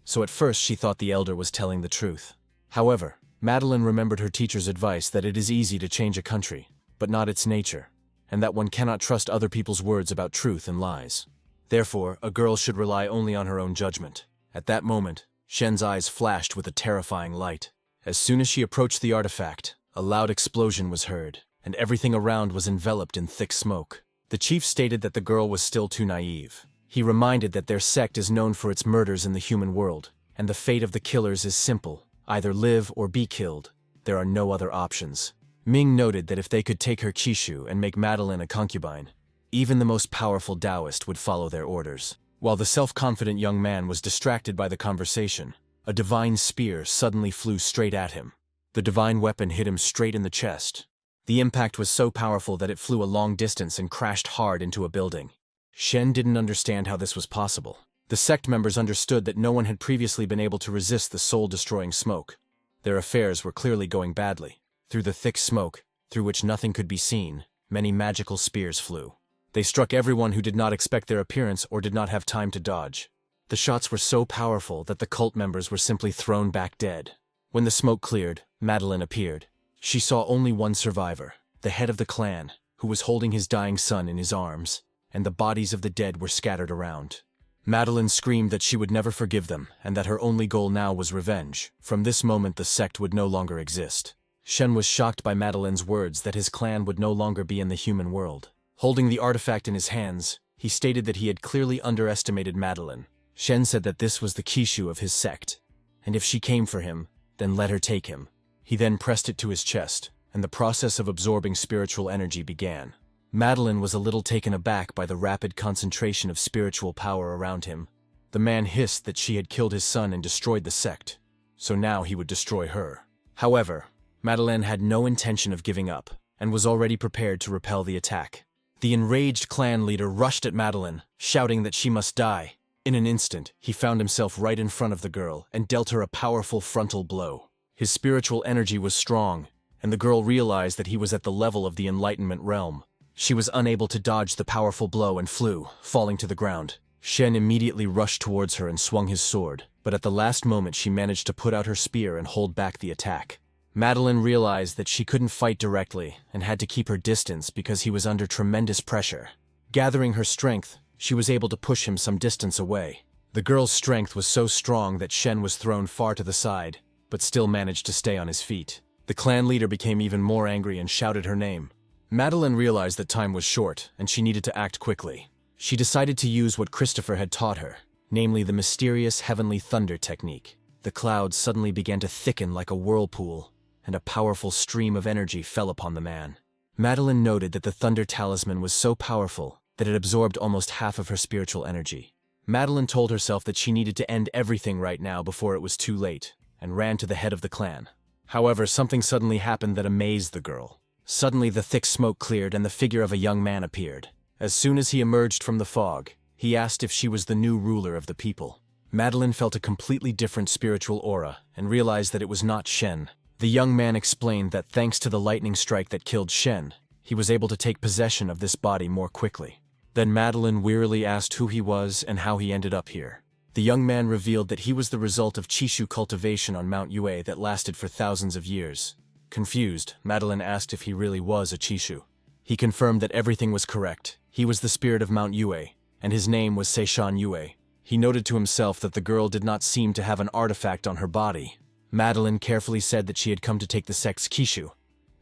so at first she thought the elder was telling the truth. However, Madeline remembered her teacher's advice that it is easy to change a country, but not its nature, and that one cannot trust other people's words about truth and lies. Therefore, a girl should rely only on her own judgment. At that moment, Shen's eyes flashed with a terrifying light. As soon as she approached the artifact, a loud explosion was heard, and everything around was enveloped in thick smoke. The chief stated that the girl was still too naive. He reminded that their sect is known for its murders in the human world, and the fate of the killers is simple: either live or be killed. There are no other options. Ming noted that if they could take her Kishu and make Madeline a concubine, even the most powerful Taoist would follow their orders. While the self-confident young man was distracted by the conversation, a divine spear suddenly flew straight at him. The divine weapon hit him straight in the chest. The impact was so powerful that it flew a long distance and crashed hard into a building. Shen didn't understand how this was possible. The sect members understood that no one had previously been able to resist the soul-destroying smoke. Their affairs were clearly going badly. Through the thick smoke, through which nothing could be seen, many magical spears flew. They struck everyone who did not expect their appearance or did not have time to dodge. The shots were so powerful that the cult members were simply thrown back dead. When the smoke cleared, Madeline appeared. She saw only one survivor, the head of the clan, who was holding his dying son in his arms, and the bodies of the dead were scattered around. Madeline screamed that she would never forgive them, and that her only goal now was revenge. From this moment the sect would no longer exist. Shen was shocked by Madeline's words that his clan would no longer be in the human world. Holding the artifact in his hands, he stated that he had clearly underestimated Madeline. Shen said that this was the Kishu of his sect, and if she came for him, then let her take him. He then pressed it to his chest, and the process of absorbing spiritual energy began. Madeline was a little taken aback by the rapid concentration of spiritual power around him. The man hissed that she had killed his son and destroyed the sect, so now he would destroy her. However, Madeline had no intention of giving up, and was already prepared to repel the attack. The enraged clan leader rushed at Madeline, shouting that she must die. In an instant, he found himself right in front of the girl and dealt her a powerful frontal blow. His spiritual energy was strong, and the girl realized that he was at the level of the Enlightenment realm. She was unable to dodge the powerful blow and flew, falling to the ground. Shen immediately rushed towards her and swung his sword, but at the last moment she managed to put out her spear and hold back the attack. Madeline realized that she couldn't fight directly and had to keep her distance because he was under tremendous pressure. Gathering her strength, she was able to push him some distance away. The girl's strength was so strong that Shen was thrown far to the side, but still managed to stay on his feet. The clan leader became even more angry and shouted her name. Madeline realized that time was short and she needed to act quickly. She decided to use what Christopher had taught her, namely the mysterious heavenly thunder technique. The clouds suddenly began to thicken like a whirlpool, and a powerful stream of energy fell upon the man. Madeline noted that the thunder talisman was so powerful that it absorbed almost half of her spiritual energy. Madeline told herself that she needed to end everything right now before it was too late, and ran to the head of the clan. However, something suddenly happened that amazed the girl. Suddenly the thick smoke cleared and the figure of a young man appeared. As soon as he emerged from the fog, he asked if she was the new ruler of the people. Madeline felt a completely different spiritual aura and realized that it was not Shen. The young man explained that thanks to the lightning strike that killed Shen, he was able to take possession of this body more quickly. Then Madeline wearily asked who he was and how he ended up here. The young man revealed that he was the result of Chishu cultivation on Mount Yue that lasted for thousands of years. Confused, Madeline asked if he really was a Chishu. He confirmed that everything was correct. He was the spirit of Mount Yue, and his name was Seishan Yue. He noted to himself that the girl did not seem to have an artifact on her body. Madeline carefully said that she had come to take the sect's Kishu,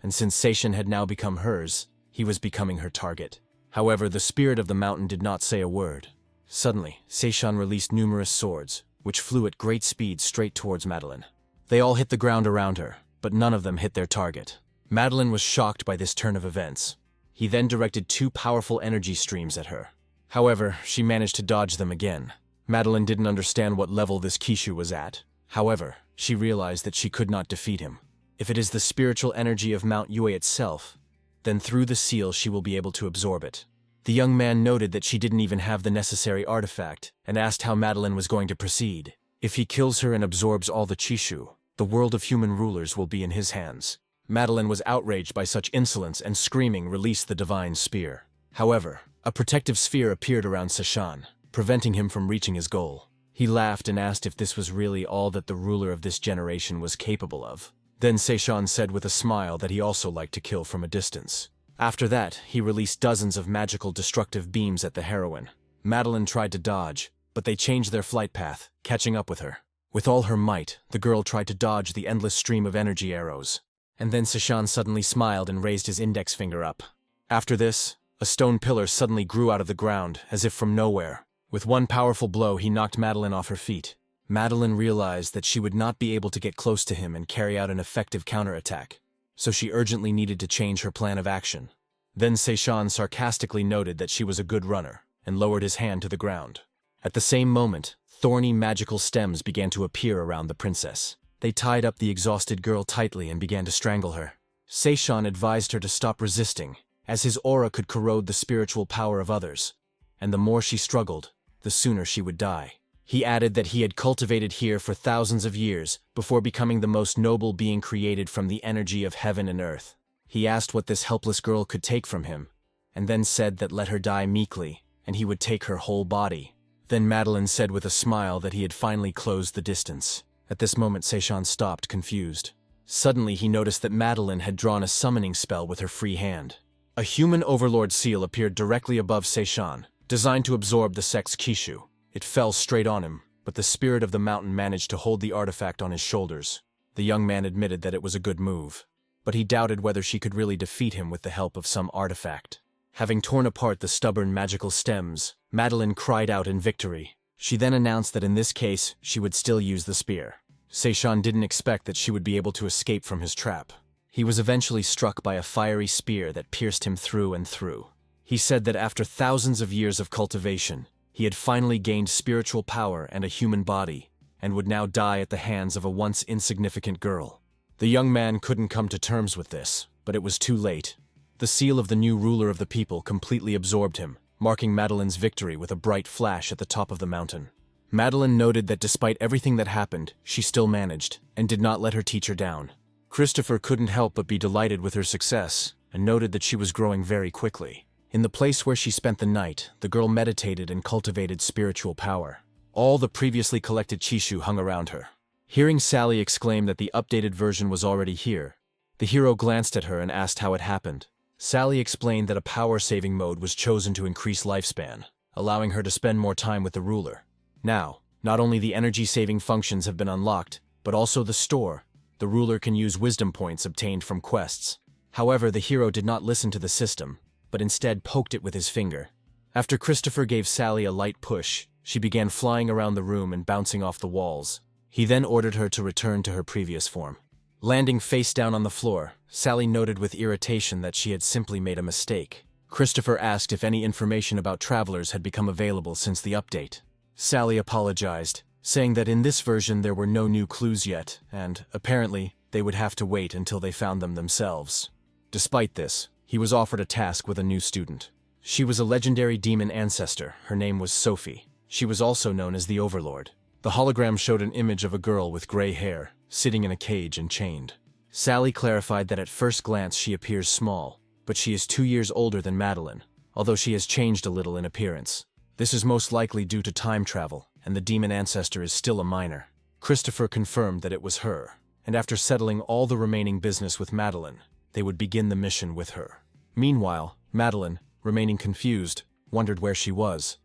and since Seishan had now become hers, he was becoming her target. However, the spirit of the mountain did not say a word. Suddenly, Seishan released numerous swords, which flew at great speed straight towards Madeline. They all hit the ground around her, but none of them hit their target. Madeline was shocked by this turn of events. He then directed two powerful energy streams at her. However, she managed to dodge them again. Madeline didn't understand what level this Kishu was at. However, she realized that she could not defeat him. If it is the spiritual energy of Mount Yue itself, then through the seal she will be able to absorb it. The young man noted that she didn't even have the necessary artifact, and asked how Madeline was going to proceed. If he kills her and absorbs all the Chishu, the world of human rulers will be in his hands. Madeline was outraged by such insolence and screaming released the divine spear. However, a protective sphere appeared around Seishan, preventing him from reaching his goal. He laughed and asked if this was really all that the ruler of this generation was capable of. Then Seishan said with a smile that he also liked to kill from a distance. After that, he released dozens of magical destructive beams at the heroine. Madeline tried to dodge, but they changed their flight path, catching up with her. With all her might, the girl tried to dodge the endless stream of energy arrows. And then Seishan suddenly smiled and raised his index finger up. After this, a stone pillar suddenly grew out of the ground, as if from nowhere. With one powerful blow, he knocked Madeline off her feet. Madeline realized that she would not be able to get close to him and carry out an effective counterattack, so she urgently needed to change her plan of action. Then Seishan sarcastically noted that she was a good runner, and lowered his hand to the ground. At the same moment, thorny magical stems began to appear around the princess. They tied up the exhausted girl tightly and began to strangle her. Seishan advised her to stop resisting, as his aura could corrode the spiritual power of others, and the more she struggled, the sooner she would die. He added that he had cultivated here for thousands of years before becoming the most noble being created from the energy of heaven and earth. He asked what this helpless girl could take from him, and then said that let her die meekly, and he would take her whole body. Then Madeline said with a smile that he had finally closed the distance. At this moment Seishan stopped, confused. Suddenly he noticed that Madeline had drawn a summoning spell with her free hand. A human overlord seal appeared directly above Seishan, designed to absorb the sect's Kishu. It fell straight on him, but the spirit of the mountain managed to hold the artifact on his shoulders. The young man admitted that it was a good move, but he doubted whether she could really defeat him with the help of some artifact. Having torn apart the stubborn magical stems, Madeline cried out in victory. She then announced that in this case, she would still use the spear. Seishan didn't expect that she would be able to escape from his trap. He was eventually struck by a fiery spear that pierced him through and through. He said that after thousands of years of cultivation, he had finally gained spiritual power and a human body, and would now die at the hands of a once insignificant girl. The young man couldn't come to terms with this, but it was too late. The seal of the new ruler of the people completely absorbed him, marking Madeline's victory with a bright flash at the top of the mountain. Madeline noted that despite everything that happened, she still managed, and did not let her teacher down. Christopher couldn't help but be delighted with her success, and noted that she was growing very quickly. In the place where she spent the night, the girl meditated and cultivated spiritual power. All the previously collected Chishu hung around her. Hearing Sally exclaim that the updated version was already here, the hero glanced at her and asked how it happened. Sally explained that a power-saving mode was chosen to increase lifespan, allowing her to spend more time with the ruler. Now, not only the energy-saving functions have been unlocked, but also the store. The ruler can use wisdom points obtained from quests. However, the hero did not listen to the system, but instead poked it with his finger. After Christopher gave Sally a light push, she began flying around the room and bouncing off the walls. He then ordered her to return to her previous form. Landing face down on the floor, Sally noted with irritation that she had simply made a mistake. Christopher asked if any information about travelers had become available since the update. Sally apologized, saying that in this version there were no new clues yet, and, apparently, they would have to wait until they found them themselves. Despite this, he was offered a task with a new student. She was a legendary demon ancestor. Her name was Sophie. She was also known as the Overlord. The hologram showed an image of a girl with gray hair, sitting in a cage and chained. Sally clarified that at first glance she appears small, but she is 2 years older than Madeline, although she has changed a little in appearance. This is most likely due to time travel, and the demon ancestor is still a minor. Christopher confirmed that it was her, and after settling all the remaining business with Madeline, they would begin the mission with her. Meanwhile, Madeline, remaining confused, wondered where she was.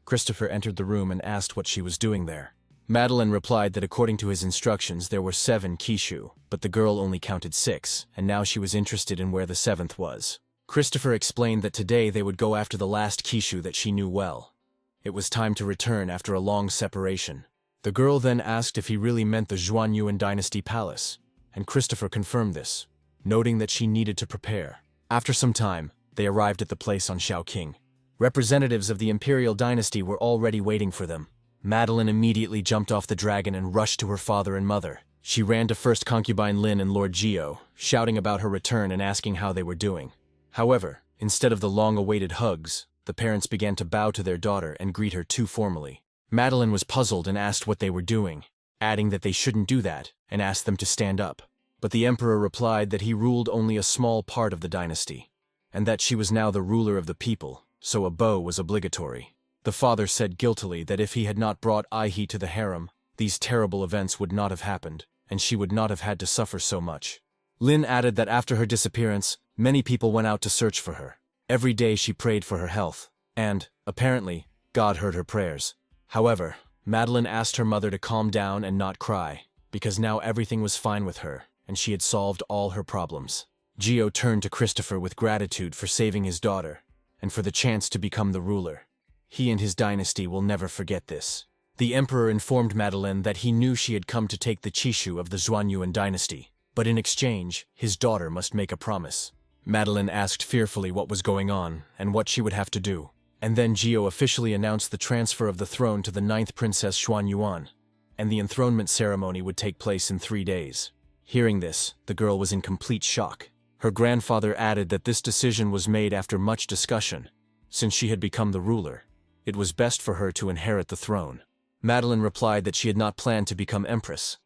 Christopher entered the room and asked what she was doing there. Madeline replied that according to his instructions there were 7 Kishu, but the girl only counted 6, and now she was interested in where the 7th was. Christopher explained that today they would go after the last Kishu that she knew well. It was time to return after a long separation. The girl then asked if he really meant the Zhuanyuan Dynasty Palace, and Christopher confirmed this, noting that she needed to prepare. After some time, they arrived at the place on Shaoqing. Representatives of the Imperial Dynasty were already waiting for them. Madeline immediately jumped off the dragon and rushed to her father and mother. She ran to first concubine Lin and Lord Gio, shouting about her return and asking how they were doing. However, instead of the long-awaited hugs, the parents began to bow to their daughter and greet her too formally. Madeline was puzzled and asked what they were doing, adding that they shouldn't do that, and asked them to stand up. But the emperor replied that he ruled only a small part of the dynasty, and that she was now the ruler of the people, so a bow was obligatory. The father said guiltily that if he had not brought Aihe to the harem, these terrible events would not have happened, and she would not have had to suffer so much. Lin added that after her disappearance, many people went out to search for her. Every day she prayed for her health, and, apparently, God heard her prayers. However, Madeline asked her mother to calm down and not cry, because now everything was fine with her, and she had solved all her problems. Gio turned to Christopher with gratitude for saving his daughter, and for the chance to become the ruler. He and his dynasty will never forget this. The emperor informed Madeline that he knew she had come to take the Chishu of the Zhuanyuan dynasty, but in exchange, his daughter must make a promise. Madeline asked fearfully what was going on and what she would have to do, and then Gio officially announced the transfer of the throne to the 9th Princess Xuanyuan, and the enthronement ceremony would take place in 3 days. Hearing this, the girl was in complete shock. Her grandfather added that this decision was made after much discussion. Since she had become the ruler, it was best for her to inherit the throne. Madeline replied that she had not planned to become empress,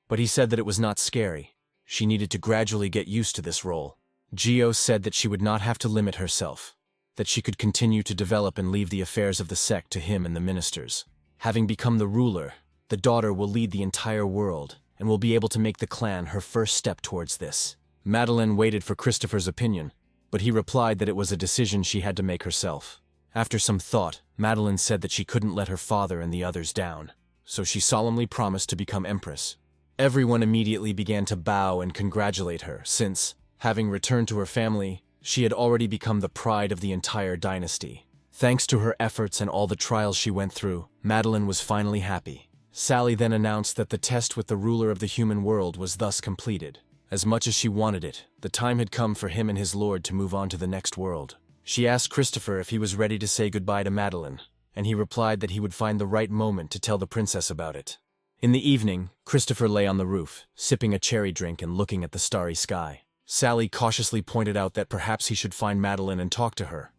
but he said that it was not scary. She needed to gradually get used to this role. Gio said that she would not have to limit herself, that she could continue to develop and leave the affairs of the sect to him and the ministers. Having become the ruler, the daughter will lead the entire world, and will be able to make the clan her first step towards this. Madeline waited for Christopher's opinion, but he replied that it was a decision she had to make herself. After some thought, Madeline said that she couldn't let her father and the others down, so she solemnly promised to become empress. Everyone immediately began to bow and congratulate her, since, having returned to her family, she had already become the pride of the entire dynasty. Thanks to her efforts and all the trials she went through, Madeline was finally happy. Sally then announced that the test with the ruler of the human world was thus completed. As much as she wanted it, the time had come for him and his lord to move on to the next world. She asked Christopher if he was ready to say goodbye to Madeline, and he replied that he would find the right moment to tell the princess about it. In the evening, Christopher lay on the roof, sipping a cherry drink and looking at the starry sky. Sally cautiously pointed out that perhaps he should find Madeline and talk to her.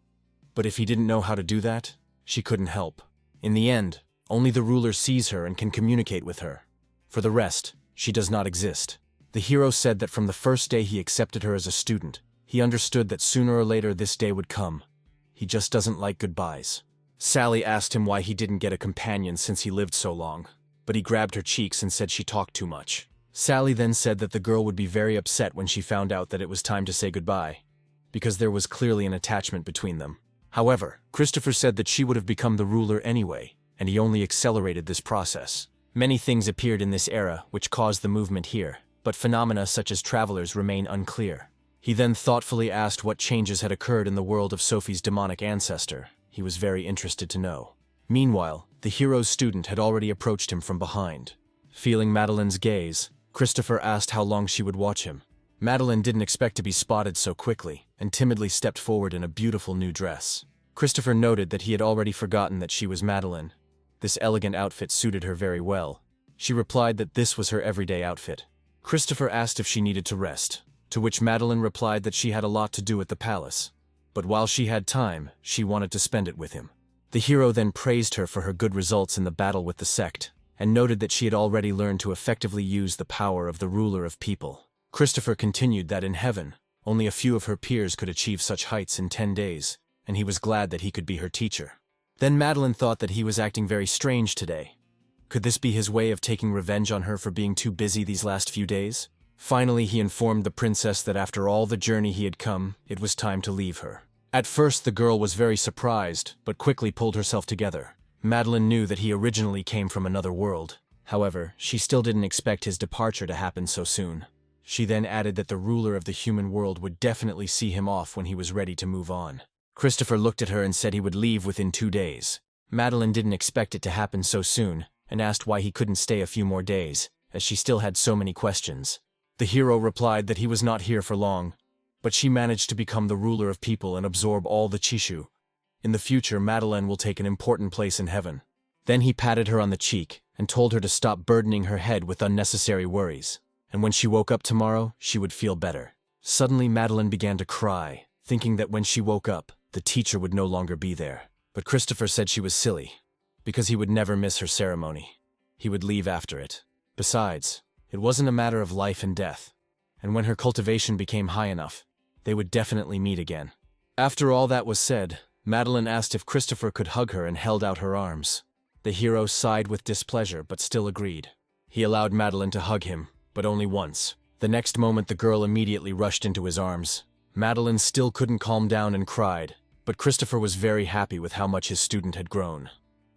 But if he didn't know how to do that, she couldn't help. In the end, only the ruler sees her and can communicate with her. For the rest, she does not exist. The hero said that from the first day he accepted her as a student, he understood that sooner or later this day would come. He just doesn't like goodbyes. Sally asked him why he didn't get a companion since he lived so long, but he grabbed her cheeks and said she talked too much. Sally then said that the girl would be very upset when she found out that it was time to say goodbye, because there was clearly an attachment between them. However, Christopher said that she would have become the ruler anyway, and he only accelerated this process. Many things appeared in this era which caused the movement here, but phenomena such as travelers remain unclear. He then thoughtfully asked what changes had occurred in the world of Sophie's demonic ancestor. He was very interested to know. Meanwhile, the hero's student had already approached him from behind. Feeling Madeline's gaze, Christopher asked how long she would watch him. Madeline didn't expect to be spotted so quickly, and timidly stepped forward in a beautiful new dress. Christopher noted that he had already forgotten that she was Madeline. This elegant outfit suited her very well. She replied that this was her everyday outfit. Christopher asked if she needed to rest, to which Madeline replied that she had a lot to do at the palace. But while she had time, she wanted to spend it with him. The hero then praised her for her good results in the battle with the sect, and noted that she had already learned to effectively use the power of the ruler of people. Christopher continued that in heaven, only a few of her peers could achieve such heights in 10 days, and he was glad that he could be her teacher. Then Madeline thought that he was acting very strange today. Could this be his way of taking revenge on her for being too busy these last few days? Finally, he informed the princess that after all the journey he had come, it was time to leave her. At first, the girl was very surprised, but quickly pulled herself together. Madeline knew that he originally came from another world. However, she still didn't expect his departure to happen so soon. She then added that the ruler of the human world would definitely see him off when he was ready to move on. Christopher looked at her and said he would leave within 2 days. Madeline didn't expect it to happen so soon, and asked why he couldn't stay a few more days, as she still had so many questions. The hero replied that he was not here for long, but she managed to become the ruler of people and absorb all the Chishu. In the future, Madeline will take an important place in heaven. Then he patted her on the cheek and told her to stop burdening her head with unnecessary worries, and when she woke up tomorrow, she would feel better. Suddenly, Madeline began to cry, thinking that when she woke up, the teacher would no longer be there. But Christopher said she was silly, because he would never miss her ceremony. He would leave after it. Besides, it wasn't a matter of life and death, and when her cultivation became high enough, they would definitely meet again. After all that was said, Madeline asked if Christopher could hug her and held out her arms. The hero sighed with displeasure but still agreed. He allowed Madeline to hug him, but only once. The next moment the girl immediately rushed into his arms. Madeline still couldn't calm down and cried, but Christopher was very happy with how much his student had grown.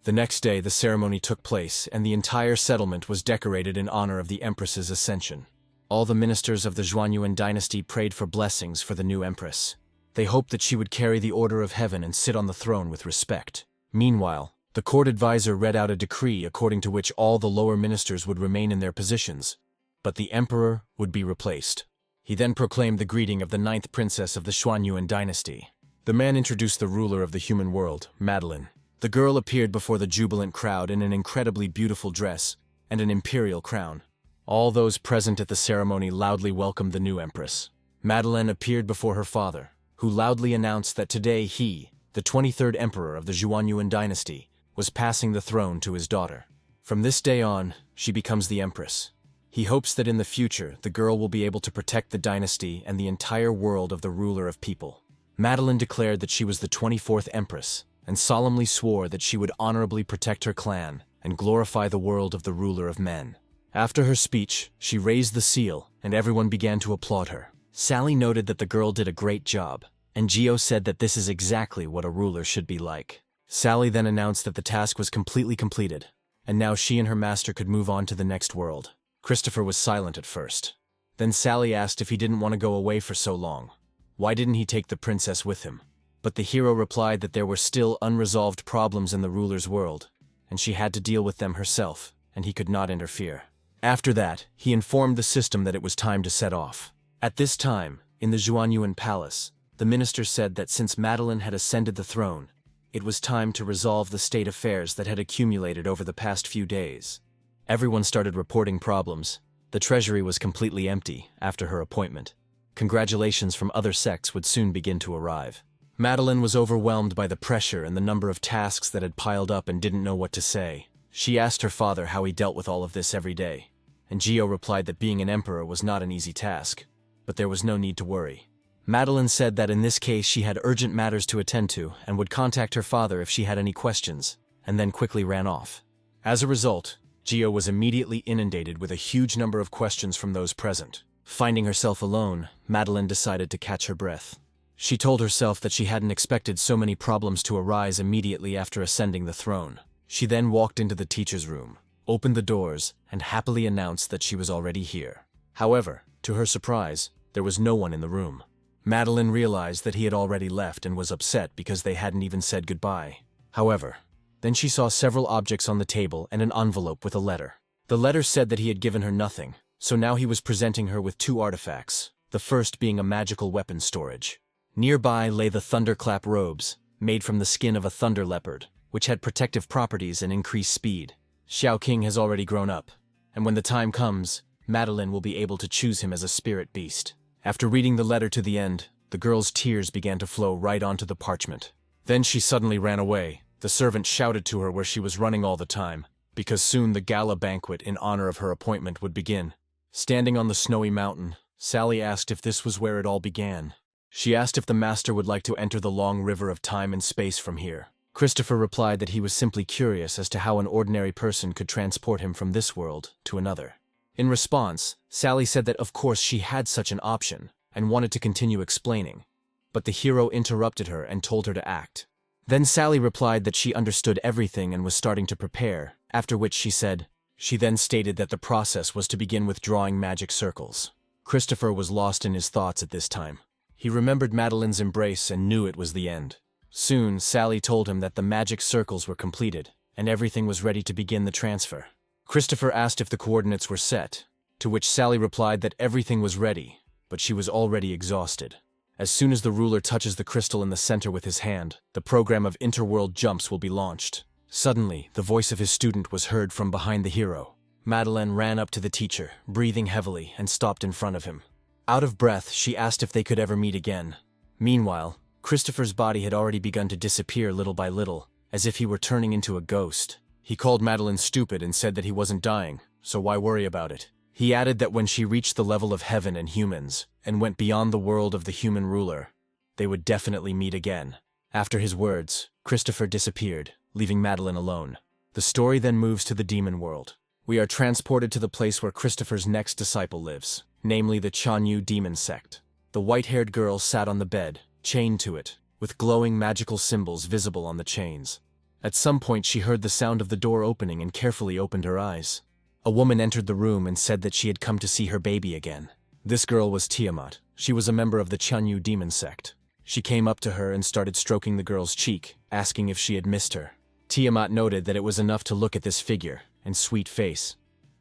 The next day the ceremony took place and the entire settlement was decorated in honor of the Empress's ascension. All the ministers of the Zhuanyuan dynasty prayed for blessings for the new Empress. They hoped that she would carry the order of heaven and sit on the throne with respect. Meanwhile, the court advisor read out a decree according to which all the lower ministers would remain in their positions, but the emperor would be replaced. He then proclaimed the greeting of the 9th princess of the Zhuanyuan dynasty. The man introduced the ruler of the human world, Madeline. The girl appeared before the jubilant crowd in an incredibly beautiful dress and an imperial crown. All those present at the ceremony loudly welcomed the new empress. Madeline appeared before her father, who loudly announced that today he, the 23rd emperor of the Zhuanyuan dynasty, was passing the throne to his daughter. From this day on, she becomes the empress. He hopes that in the future, the girl will be able to protect the dynasty and the entire world of the ruler of people. Madeline declared that she was the 24th empress, and solemnly swore that she would honorably protect her clan and glorify the world of the ruler of men. After her speech, she raised the seal, and everyone began to applaud her. Sally noted that the girl did a great job, and Gio said that this is exactly what a ruler should be like. Sally then announced that the task was completely completed, and now she and her master could move on to the next world. Christopher was silent at first. Then Sally asked if he didn't want to go away for so long. Why didn't he take the princess with him? But the hero replied that there were still unresolved problems in the ruler's world, and she had to deal with them herself, and he could not interfere. After that, he informed the system that it was time to set off. At this time, in the Zhuanyuan palace, the minister said that since Madeline had ascended the throne, it was time to resolve the state affairs that had accumulated over the past few days. Everyone started reporting problems. The treasury was completely empty after her appointment. Congratulations from other sects would soon begin to arrive. Madeline was overwhelmed by the pressure and the number of tasks that had piled up and didn't know what to say. She asked her father how he dealt with all of this every day, and Gio replied that being an emperor was not an easy task, but there was no need to worry. Madeline said that in this case she had urgent matters to attend to and would contact her father if she had any questions, and then quickly ran off. As a result, Gio was immediately inundated with a huge number of questions from those present. Finding herself alone, Madeline decided to catch her breath. She told herself that she hadn't expected so many problems to arise immediately after ascending the throne. She then walked into the teacher's room, opened the doors, and happily announced that she was already here. However, to her surprise, there was no one in the room. Madeline realized that he had already left and was upset because they hadn't even said goodbye. However, then she saw several objects on the table and an envelope with a letter. The letter said that he had given her nothing, so now he was presenting her with two artifacts, the first being a magical weapon storage. Nearby lay the thunderclap robes, made from the skin of a thunder leopard, which had protective properties and increased speed. Xiao King has already grown up, and when the time comes, Madeline will be able to choose him as a spirit beast. After reading the letter to the end, the girl's tears began to flow right onto the parchment. Then she suddenly ran away. The servant shouted to her where she was running all the time, because soon the gala banquet in honor of her appointment would begin. Standing on the snowy mountain, Sally asked if this was where it all began. She asked if the master would like to enter the long river of time and space from here. Christopher replied that he was simply curious as to how an ordinary person could transport him from this world to another. In response, Sally said that of course she had such an option and wanted to continue explaining, but the hero interrupted her and told her to act. Then Sally replied that she understood everything and was starting to prepare, after which she then stated that the process was to begin with drawing magic circles. Christopher was lost in his thoughts at this time. He remembered Madeline's embrace and knew it was the end. Soon, Sally told him that the magic circles were completed, and everything was ready to begin the transfer. Christopher asked if the coordinates were set, to which Sally replied that everything was ready, but she was already exhausted. As soon as the ruler touches the crystal in the center with his hand, the program of interworld jumps will be launched. Suddenly, the voice of his student was heard from behind the hero. Madeline ran up to the teacher, breathing heavily, and stopped in front of him. Out of breath, she asked if they could ever meet again. Meanwhile, Christopher's body had already begun to disappear little by little, as if he were turning into a ghost. He called Madeline stupid and said that he wasn't dying, so why worry about it? He added that when she reached the level of heaven and humans, and went beyond the world of the human ruler, they would definitely meet again. After his words, Christopher disappeared, leaving Madeline alone. The story then moves to the demon world. We are transported to the place where Christopher's next disciple lives, namely the Chanyu demon sect. The white-haired girl sat on the bed, chained to it, with glowing magical symbols visible on the chains. At some point she heard the sound of the door opening and carefully opened her eyes. A woman entered the room and said that she had come to see her baby again. This girl was Tiamat. She was a member of the Chanyu demon sect. She came up to her and started stroking the girl's cheek, asking if she had missed her. Tiamat noted that it was enough to look at this figure and sweet face.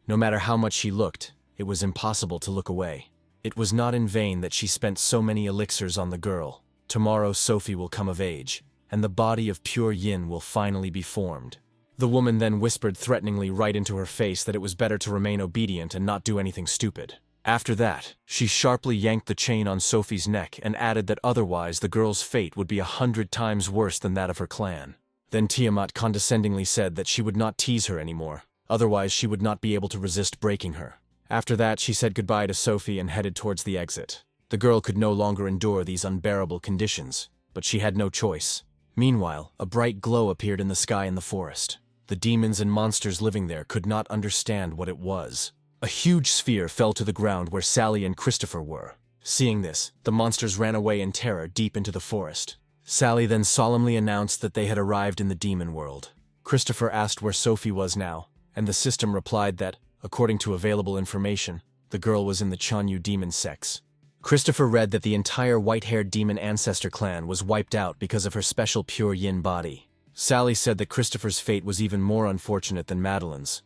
No matter how much she looked, it was impossible to look away. It was not in vain that she spent so many elixirs on the girl. Tomorrow Sophie will come of age, and the body of pure yin will finally be formed. The woman then whispered threateningly right into her face that it was better to remain obedient and not do anything stupid. After that, she sharply yanked the chain on Sophie's neck and added that otherwise the girl's fate would be 100 times worse than that of her clan. Then Tiamat condescendingly said that she would not tease her anymore, otherwise she would not be able to resist breaking her. After that, she said goodbye to Sophie and headed towards the exit. The girl could no longer endure these unbearable conditions, but she had no choice. Meanwhile, a bright glow appeared in the sky in the forest. The demons and monsters living there could not understand what it was. A huge sphere fell to the ground where Sally and Christopher were. Seeing this, the monsters ran away in terror deep into the forest. Sally then solemnly announced that they had arrived in the demon world. Christopher asked where Sophie was now, and the system replied that, according to available information, the girl was in the Chanyu demon sects. Christopher read that the entire white-haired demon ancestor clan was wiped out because of her special pure yin body. Sally said that Christopher's fate was even more unfortunate than Madeline's.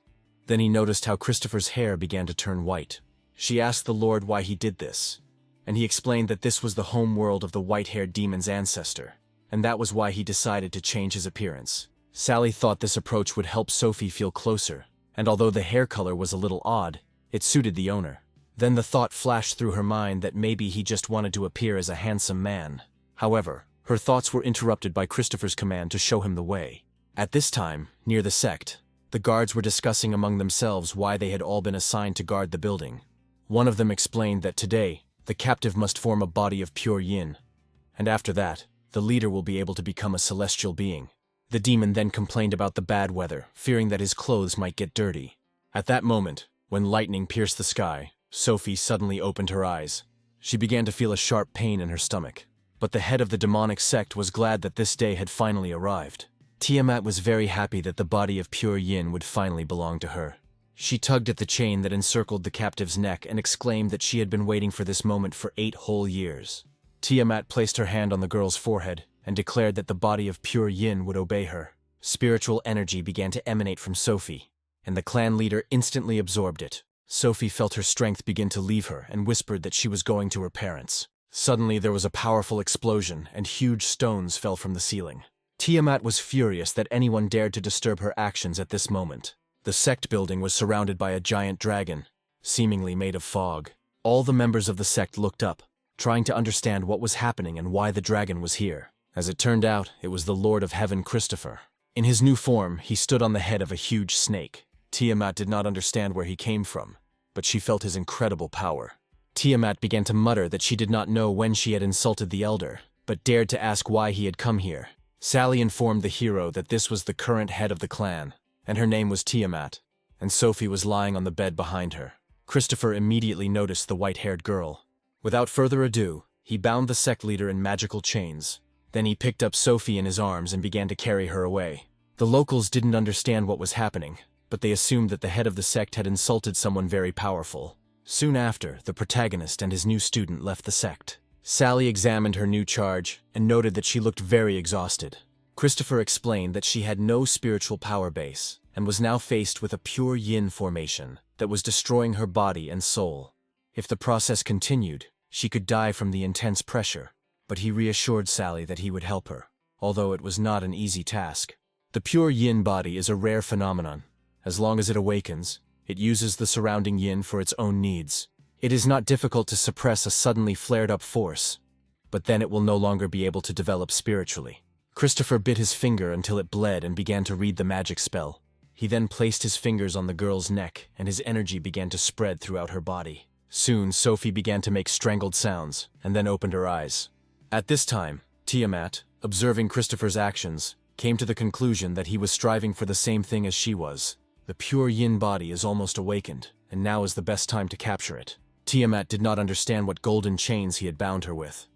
Then he noticed how Christopher's hair began to turn white. She asked the Lord why he did this, and he explained that this was the home world of the white-haired demon's ancestor, and that was why he decided to change his appearance. Sally thought this approach would help Sophie feel closer, and although the hair color was a little odd, it suited the owner. Then the thought flashed through her mind that maybe he just wanted to appear as a handsome man. However, her thoughts were interrupted by Christopher's command to show him the way. At this time, near the sect, the guards were discussing among themselves why they had all been assigned to guard the building. One of them explained that today, the captive must form a body of pure yin, and after that, the leader will be able to become a celestial being. The demon then complained about the bad weather, fearing that his clothes might get dirty. At that moment, when lightning pierced the sky, Sophie suddenly opened her eyes. She began to feel a sharp pain in her stomach. But the head of the demonic sect was glad that this day had finally arrived. Tiamat was very happy that the body of pure yin would finally belong to her. She tugged at the chain that encircled the captive's neck and exclaimed that she had been waiting for this moment for 8 whole years. Tiamat placed her hand on the girl's forehead and declared that the body of pure yin would obey her. Spiritual energy began to emanate from Sophie, and the clan leader instantly absorbed it. Sophie felt her strength begin to leave her and whispered that she was going to her parents. Suddenly there was a powerful explosion and huge stones fell from the ceiling. Tiamat was furious that anyone dared to disturb her actions at this moment. The sect building was surrounded by a giant dragon, seemingly made of fog. All the members of the sect looked up, trying to understand what was happening and why the dragon was here. As it turned out, it was the Lord of Heaven Christopher. In his new form, he stood on the head of a huge snake. Tiamat did not understand where he came from, but she felt his incredible power. Tiamat began to mutter that she did not know when she had insulted the elder, but dared to ask why he had come here. Sally informed the hero that this was the current head of the clan, and her name was Tiamat, and Sophie was lying on the bed behind her. Christopher immediately noticed the white-haired girl. Without further ado, he bound the sect leader in magical chains. Then he picked up Sophie in his arms and began to carry her away. The locals didn't understand what was happening, but they assumed that the head of the sect had insulted someone very powerful. Soon after, the protagonist and his new student left the sect. Sally examined her new charge and noted that she looked very exhausted. Christopher explained that she had no spiritual power base and was now faced with a pure yin formation that was destroying her body and soul. If the process continued, she could die from the intense pressure, but he reassured Sally that he would help her, although it was not an easy task. The pure yin body is a rare phenomenon. As long as it awakens, it uses the surrounding yin for its own needs. It is not difficult to suppress a suddenly flared-up force, but then it will no longer be able to develop spiritually. Christopher bit his finger until it bled and began to read the magic spell. He then placed his fingers on the girl's neck, and his energy began to spread throughout her body. Soon, Sophie began to make strangled sounds, and then opened her eyes. At this time, Tiamat, observing Christopher's actions, came to the conclusion that he was striving for the same thing as she was. The pure yin body is almost awakened, and now is the best time to capture it. Tiamat did not understand what golden chains he had bound her with,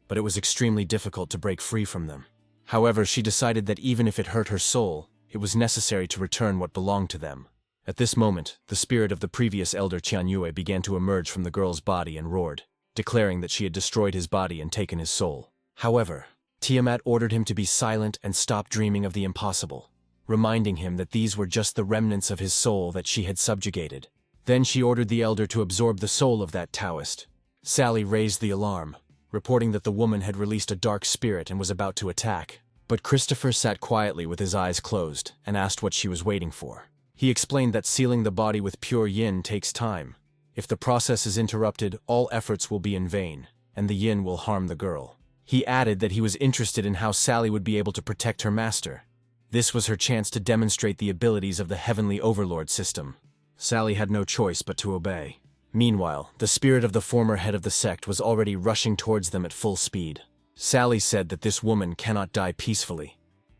but it was extremely difficult to break free from them. However, she decided that even if it hurt her soul, it was necessary to return what belonged to them. At this moment, the spirit of the previous elder Qianyue began to emerge from the girl's body and roared, declaring that she had destroyed his body and taken his soul. However, Tiamat ordered him to be silent and stop dreaming of the impossible, reminding him that these were just the remnants of his soul that she had subjugated. Then she ordered the elder to absorb the soul of that Taoist. Sally raised the alarm, reporting that the woman had released a dark spirit and was about to attack. But Christopher sat quietly with his eyes closed and asked what she was waiting for. He explained that sealing the body with pure yin takes time. If the process is interrupted, all efforts will be in vain, and the yin will harm the girl. He added that he was interested in how Sally would be able to protect her master. This was her chance to demonstrate the abilities of the Heavenly Overlord system. Sally had no choice but to obey. Meanwhile, the spirit of the former head of the sect was already rushing towards them at full speed. Sally said that this woman cannot die peacefully.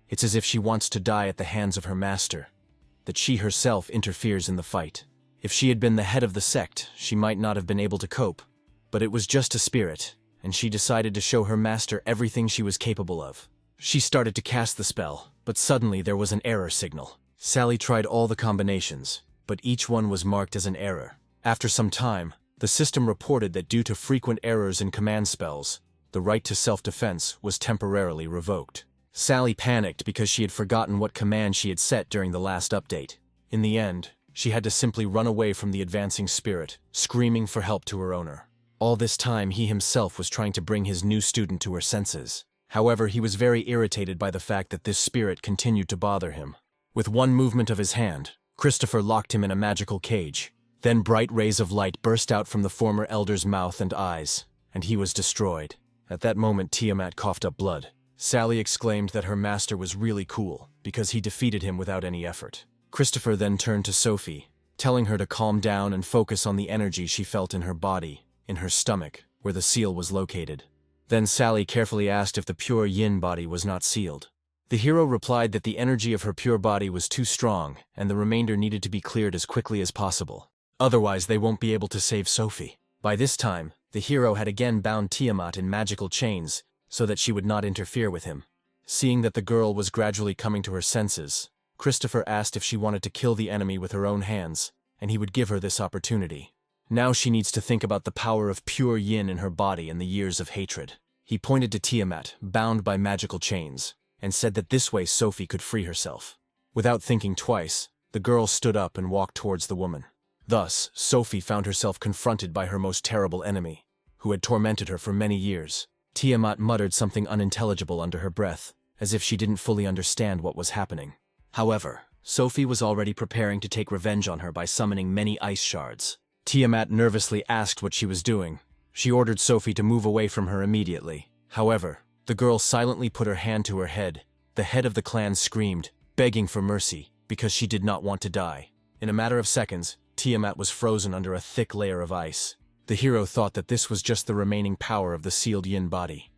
It's as if she wants to die at the hands of her master, that she herself interferes in the fight. If she had been the head of the sect, she might not have been able to cope. But it was just a spirit, and she decided to show her master everything she was capable of. She started to cast the spell, but suddenly there was an error signal. Sally tried all the combinations, but each one was marked as an error. After some time, the system reported that due to frequent errors in command spells, the right to self-defense was temporarily revoked. Sally panicked because she had forgotten what command she had set during the last update. In the end, she had to simply run away from the advancing spirit, screaming for help to her owner. All this time, he himself was trying to bring his new student to her senses. However, he was very irritated by the fact that this spirit continued to bother him. With one movement of his hand, Christopher locked him in a magical cage. Then bright rays of light burst out from the former elder's mouth and eyes, and he was destroyed. At that moment, Tiamat coughed up blood. Sally exclaimed that her master was really cool, because he defeated him without any effort. Christopher then turned to Sophie, telling her to calm down and focus on the energy she felt in her body, in her stomach, where the seal was located. Then Sally carefully asked if the pure yin body was not sealed. The hero replied that the energy of her pure body was too strong, and the remainder needed to be cleared as quickly as possible. Otherwise, they won't be able to save Sophie. By this time, the hero had again bound Tiamat in magical chains, so that she would not interfere with him. Seeing that the girl was gradually coming to her senses, Christopher asked if she wanted to kill the enemy with her own hands, and he would give her this opportunity. Now she needs to think about the power of pure yin in her body and the years of hatred. He pointed to Tiamat, bound by magical chains, and said that this way Sophie could free herself. Without thinking twice, the girl stood up and walked towards the woman. Thus, Sophie found herself confronted by her most terrible enemy, who had tormented her for many years. Tiamat muttered something unintelligible under her breath, as if she didn't fully understand what was happening. However, Sophie was already preparing to take revenge on her by summoning many ice shards. Tiamat nervously asked what she was doing. She ordered Sophie to move away from her immediately. However, the girl silently put her hand to her head. The head of the clan screamed, begging for mercy, because she did not want to die. In a matter of seconds, Tiamat was frozen under a thick layer of ice. The hero thought that this was just the remaining power of the sealed yin body.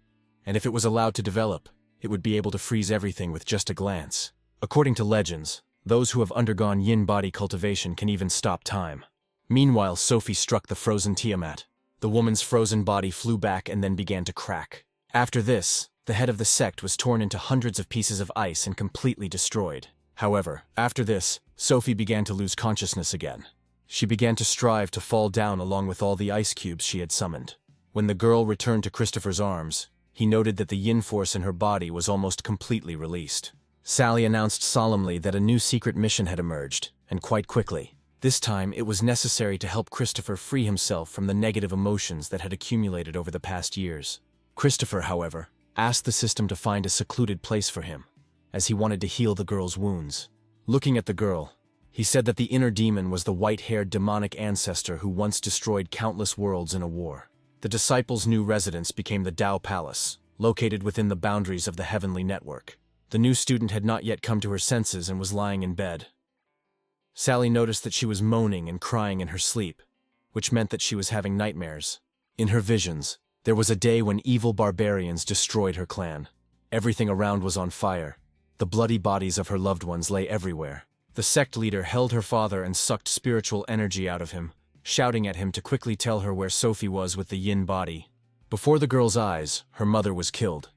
And if it was allowed to develop, it would be able to freeze everything with just a glance. According to legends, those who have undergone yin body cultivation can even stop time. Meanwhile, Sophie struck the frozen Tiamat. The woman's frozen body flew back and then began to crack. After this, the head of the sect was torn into hundreds of pieces of ice and completely destroyed. However, after this, Sophie began to lose consciousness again. She began to strive to fall down along with all the ice cubes she had summoned. When the girl returned to Christopher's arms, he noted that the yin force in her body was almost completely released. Sally announced solemnly that a new secret mission had emerged, and quite quickly. This time, it was necessary to help Christopher free himself from the negative emotions that had accumulated over the past years. Christopher, however, asked the system to find a secluded place for him, as he wanted to heal the girl's wounds. Looking at the girl, he said that the inner demon was the white-haired demonic ancestor who once destroyed countless worlds in a war. The disciples' new residence became the Tao Palace, located within the boundaries of the Heavenly Network. The new student had not yet come to her senses and was lying in bed. Sally noticed that she was moaning and crying in her sleep, which meant that she was having nightmares. In her visions, there was a day when evil barbarians destroyed her clan. Everything around was on fire. The bloody bodies of her loved ones lay everywhere. The sect leader held her father and sucked spiritual energy out of him, shouting at him to quickly tell her where Sophie was with the yin body. Before the girl's eyes, her mother was killed.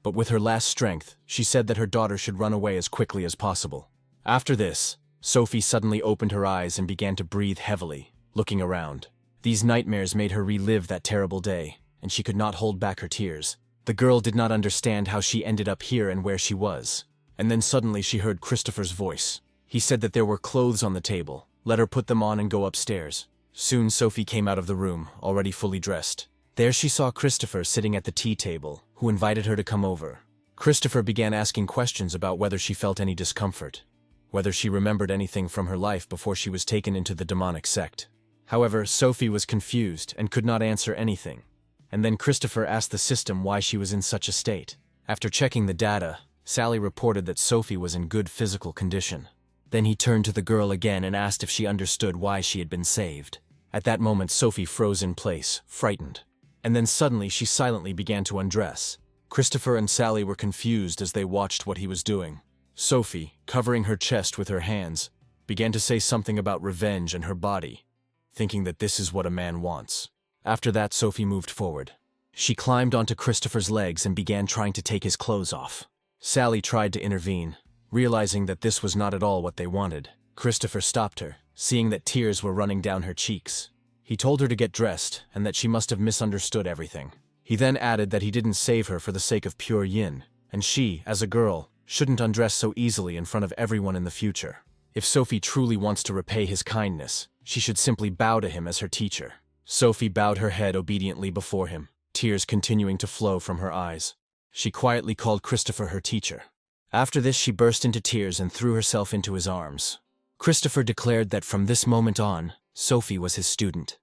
But with her last strength, she said that her daughter should run away as quickly as possible. After this, Sophie suddenly opened her eyes and began to breathe heavily, looking around. These nightmares made her relive that terrible day, and she could not hold back her tears. The girl did not understand how she ended up here and where she was. And then suddenly she heard Christopher's voice. He said that there were clothes on the table. Let her put them on and go upstairs. Soon Sophie came out of the room, already fully dressed. There she saw Christopher sitting at the tea table, who invited her to come over. Christopher began asking questions about whether she felt any discomfort, whether she remembered anything from her life before she was taken into the demonic sect. However, Sophie was confused and could not answer anything. And then Christopher asked the system why she was in such a state. After checking the data, Sally reported that Sophie was in good physical condition. Then he turned to the girl again and asked if she understood why she had been saved. At that moment, Sophie froze in place, frightened. And then suddenly she silently began to undress. Christopher and Sally were confused as they watched what he was doing. Sophie, covering her chest with her hands, began to say something about revenge and her body, thinking that this is what a man wants. After that, Sophie moved forward. She climbed onto Christopher's legs and began trying to take his clothes off. Sally tried to intervene, realizing that this was not at all what they wanted. Christopher stopped her, seeing that tears were running down her cheeks. He told her to get dressed and that she must have misunderstood everything. He then added that he didn't save her for the sake of pure yin, and she, as a girl, shouldn't undress so easily in front of everyone in the future. If Sophie truly wants to repay his kindness, she should simply bow to him as her teacher. Sophie bowed her head obediently before him, tears continuing to flow from her eyes. She quietly called Christopher her teacher. After this, she burst into tears and threw herself into his arms. Christopher declared that from this moment on, Sophie was his student,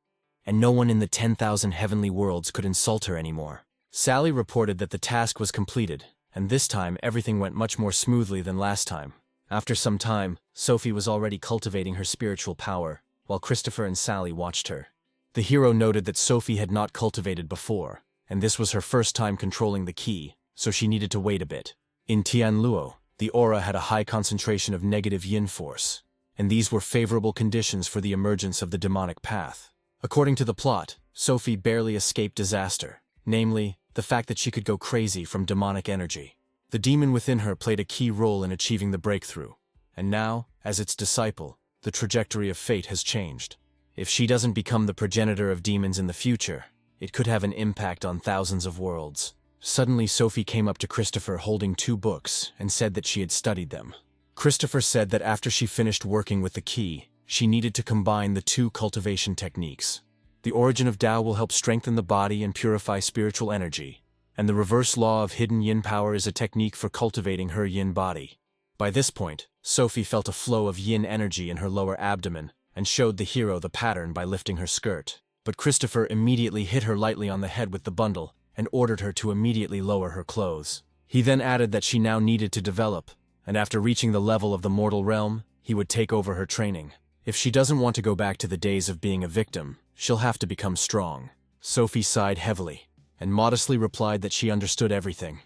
and no one in the 10,000 heavenly worlds could insult her anymore. Sally reported that the task was completed, and this time everything went much more smoothly than last time. After some time, Sophie was already cultivating her spiritual power, while Christopher and Sally watched her. The hero noted that Sophie had not cultivated before, and this was her first time controlling the key, so she needed to wait a bit. In Tianluo, the aura had a high concentration of negative yin force, and these were favorable conditions for the emergence of the demonic path. According to the plot, Sophie barely escaped disaster, namely, the fact that she could go crazy from demonic energy. The demon within her played a key role in achieving the breakthrough, and now, as its disciple, the trajectory of fate has changed. If she doesn't become the progenitor of demons in the future, it could have an impact on thousands of worlds. Suddenly, Sophie came up to Christopher holding 2 books and said that she had studied them. Christopher said that after she finished working with the key, she needed to combine the 2 cultivation techniques. The origin of Tao will help strengthen the body and purify spiritual energy, and the reverse law of hidden yin power is a technique for cultivating her yin body. By this point, Sophie felt a flow of yin energy in her lower abdomen and showed the hero the pattern by lifting her skirt. But Christopher immediately hit her lightly on the head with the bundle and ordered her to immediately lower her clothes. He then added that she now needed to develop, and after reaching the level of the mortal realm, he would take over her training. If she doesn't want to go back to the days of being a victim, she'll have to become strong. Sophie sighed heavily and modestly replied that she understood everything,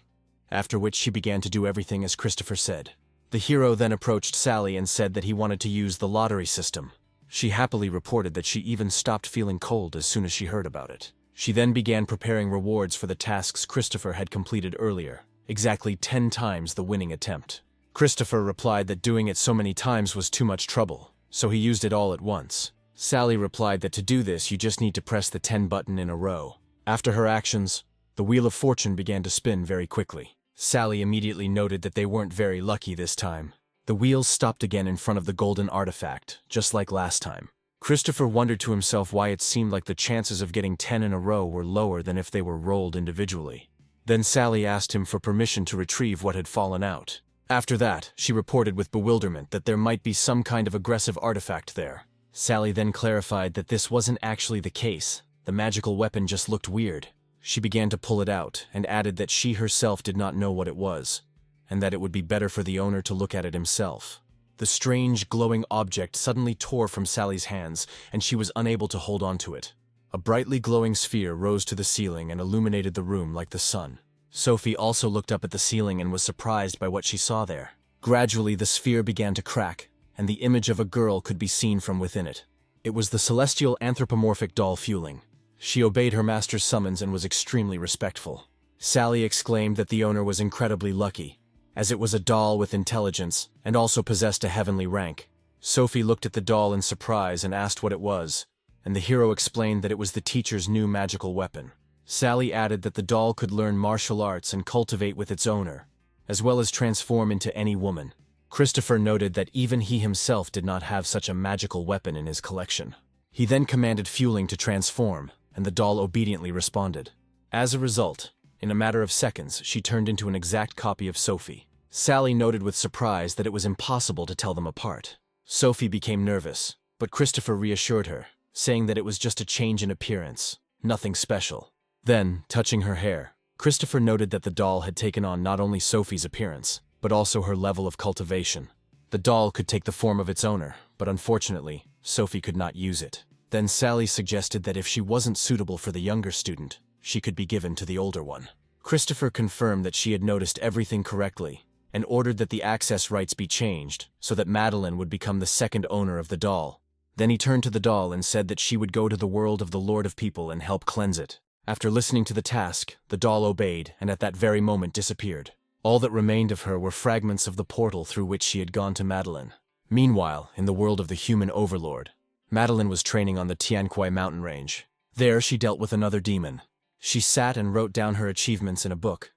after which she began to do everything as Christopher said. The hero then approached Sally and said that he wanted to use the lottery system. She happily reported that she even stopped feeling cold as soon as she heard about it. She then began preparing rewards for the tasks Christopher had completed earlier, exactly 10 times the winning attempt. Christopher replied that doing it so many times was too much trouble, so he used it all at once. Sally replied that to do this you just need to press the 10 button in a row. After her actions, the Wheel of Fortune began to spin very quickly. Sally immediately noted that they weren't very lucky this time. The wheels stopped again in front of the golden artifact, just like last time. Christopher wondered to himself why it seemed like the chances of getting 10 in a row were lower than if they were rolled individually. Then Sally asked him for permission to retrieve what had fallen out. After that, she reported with bewilderment that there might be some kind of aggressive artifact there. Sally then clarified that this wasn't actually the case. The magical weapon just looked weird. She began to pull it out and added that she herself did not know what it was, and that it would be better for the owner to look at it himself. The strange, glowing object suddenly tore from Sally's hands, and she was unable to hold on to it. A brightly glowing sphere rose to the ceiling and illuminated the room like the sun. Sophie also looked up at the ceiling and was surprised by what she saw there. Gradually, the sphere began to crack, and the image of a girl could be seen from within it. It was the celestial anthropomorphic doll Fueling. She obeyed her master's summons and was extremely respectful. Sally exclaimed that the owner was incredibly lucky, as it was a doll with intelligence and also possessed a heavenly rank. Sophie looked at the doll in surprise and asked what it was, and the hero explained that it was the teacher's new magical weapon. Sally added that the doll could learn martial arts and cultivate with its owner, as well as transform into any woman. Christopher noted that even he himself did not have such a magical weapon in his collection. He then commanded Fueling to transform, and the doll obediently responded. As a result, in a matter of seconds, she turned into an exact copy of Sophie. Sally noted with surprise that it was impossible to tell them apart. Sophie became nervous, but Christopher reassured her, saying that it was just a change in appearance, nothing special. Then, touching her hair, Christopher noted that the doll had taken on not only Sophie's appearance, but also her level of cultivation. The doll could take the form of its owner, but unfortunately, Sophie could not use it. Then Sally suggested that if she wasn't suitable for the younger student, she could be given to the older one. Christopher confirmed that she had noticed everything correctly, and ordered that the access rights be changed so that Madeline would become the second owner of the doll. Then he turned to the doll and said that she would go to the world of the Lord of People and help cleanse it. After listening to the task, the doll obeyed and at that very moment disappeared. All that remained of her were fragments of the portal through which she had gone to Madeline. Meanwhile, in the world of the human overlord, Madeline was training on the Tianquai mountain range. There she dealt with another demon. She sat and wrote down her achievements in a book.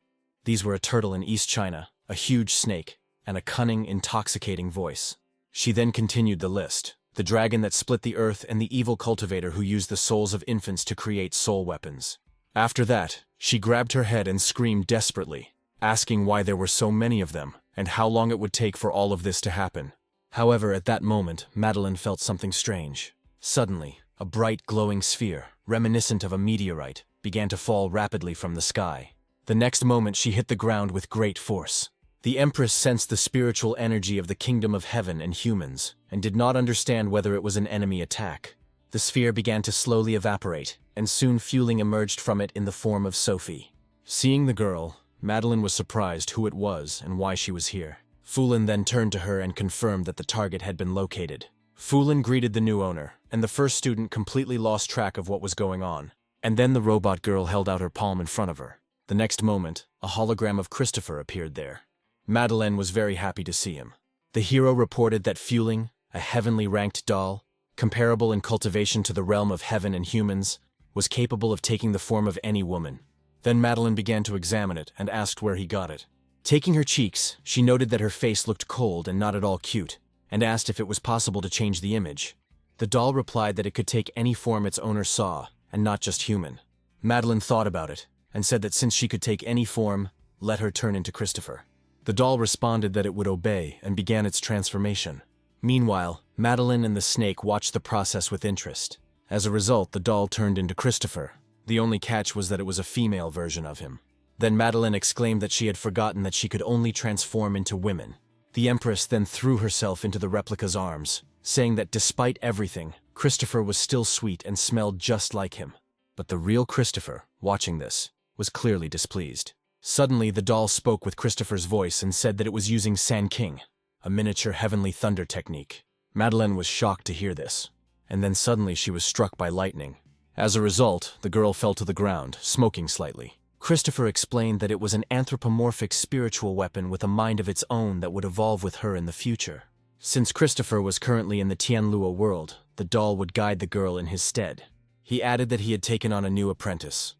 These were a turtle in East China, a huge snake, and a cunning, intoxicating voice. She then continued the list: the dragon that split the earth and the evil cultivator who used the souls of infants to create soul weapons. After that, she grabbed her head and screamed desperately, asking why there were so many of them, and how long it would take for all of this to happen. However, at that moment, Madeline felt something strange. Suddenly, a bright, glowing sphere, reminiscent of a meteorite, began to fall rapidly from the sky. The next moment she hit the ground with great force. The Empress sensed the spiritual energy of the kingdom of heaven and humans, and did not understand whether it was an enemy attack. The sphere began to slowly evaporate, and soon fueling emerged from it in the form of Sophie. Seeing the girl, Madeline was surprised who it was and why she was here. Fulin then turned to her and confirmed that the target had been located. Fulin greeted the new owner, and the first student completely lost track of what was going on. And then the robot girl held out her palm in front of her. The next moment, a hologram of Christopher appeared there. Madeline was very happy to see him. The hero reported that Fuling, a heavenly ranked doll, comparable in cultivation to the realm of heaven and humans, was capable of taking the form of any woman. Then Madeline began to examine it and asked where he got it. Taking her cheeks, she noted that her face looked cold and not at all cute, and asked if it was possible to change the image. The doll replied that it could take any form its owner saw, and not just human. Madeline thought about it, and said that since she could take any form, let her turn into Christopher. The doll responded that it would obey and began its transformation. Meanwhile, Madeline and the snake watched the process with interest. As a result, the doll turned into Christopher. The only catch was that it was a female version of him. Then Madeline exclaimed that she had forgotten that she could only transform into women. The Empress then threw herself into the replica's arms, saying that despite everything, Christopher was still sweet and smelled just like him. But the real Christopher, watching this, was clearly displeased. Suddenly, the doll spoke with Christopher's voice and said that it was using San King, a miniature heavenly thunder technique. Madeline was shocked to hear this, and then suddenly she was struck by lightning. As a result, the girl fell to the ground, smoking slightly. Christopher explained that it was an anthropomorphic spiritual weapon with a mind of its own that would evolve with her in the future. Since Christopher was currently in the Tianlua world, the doll would guide the girl in his stead. He added that he had taken on a new apprentice,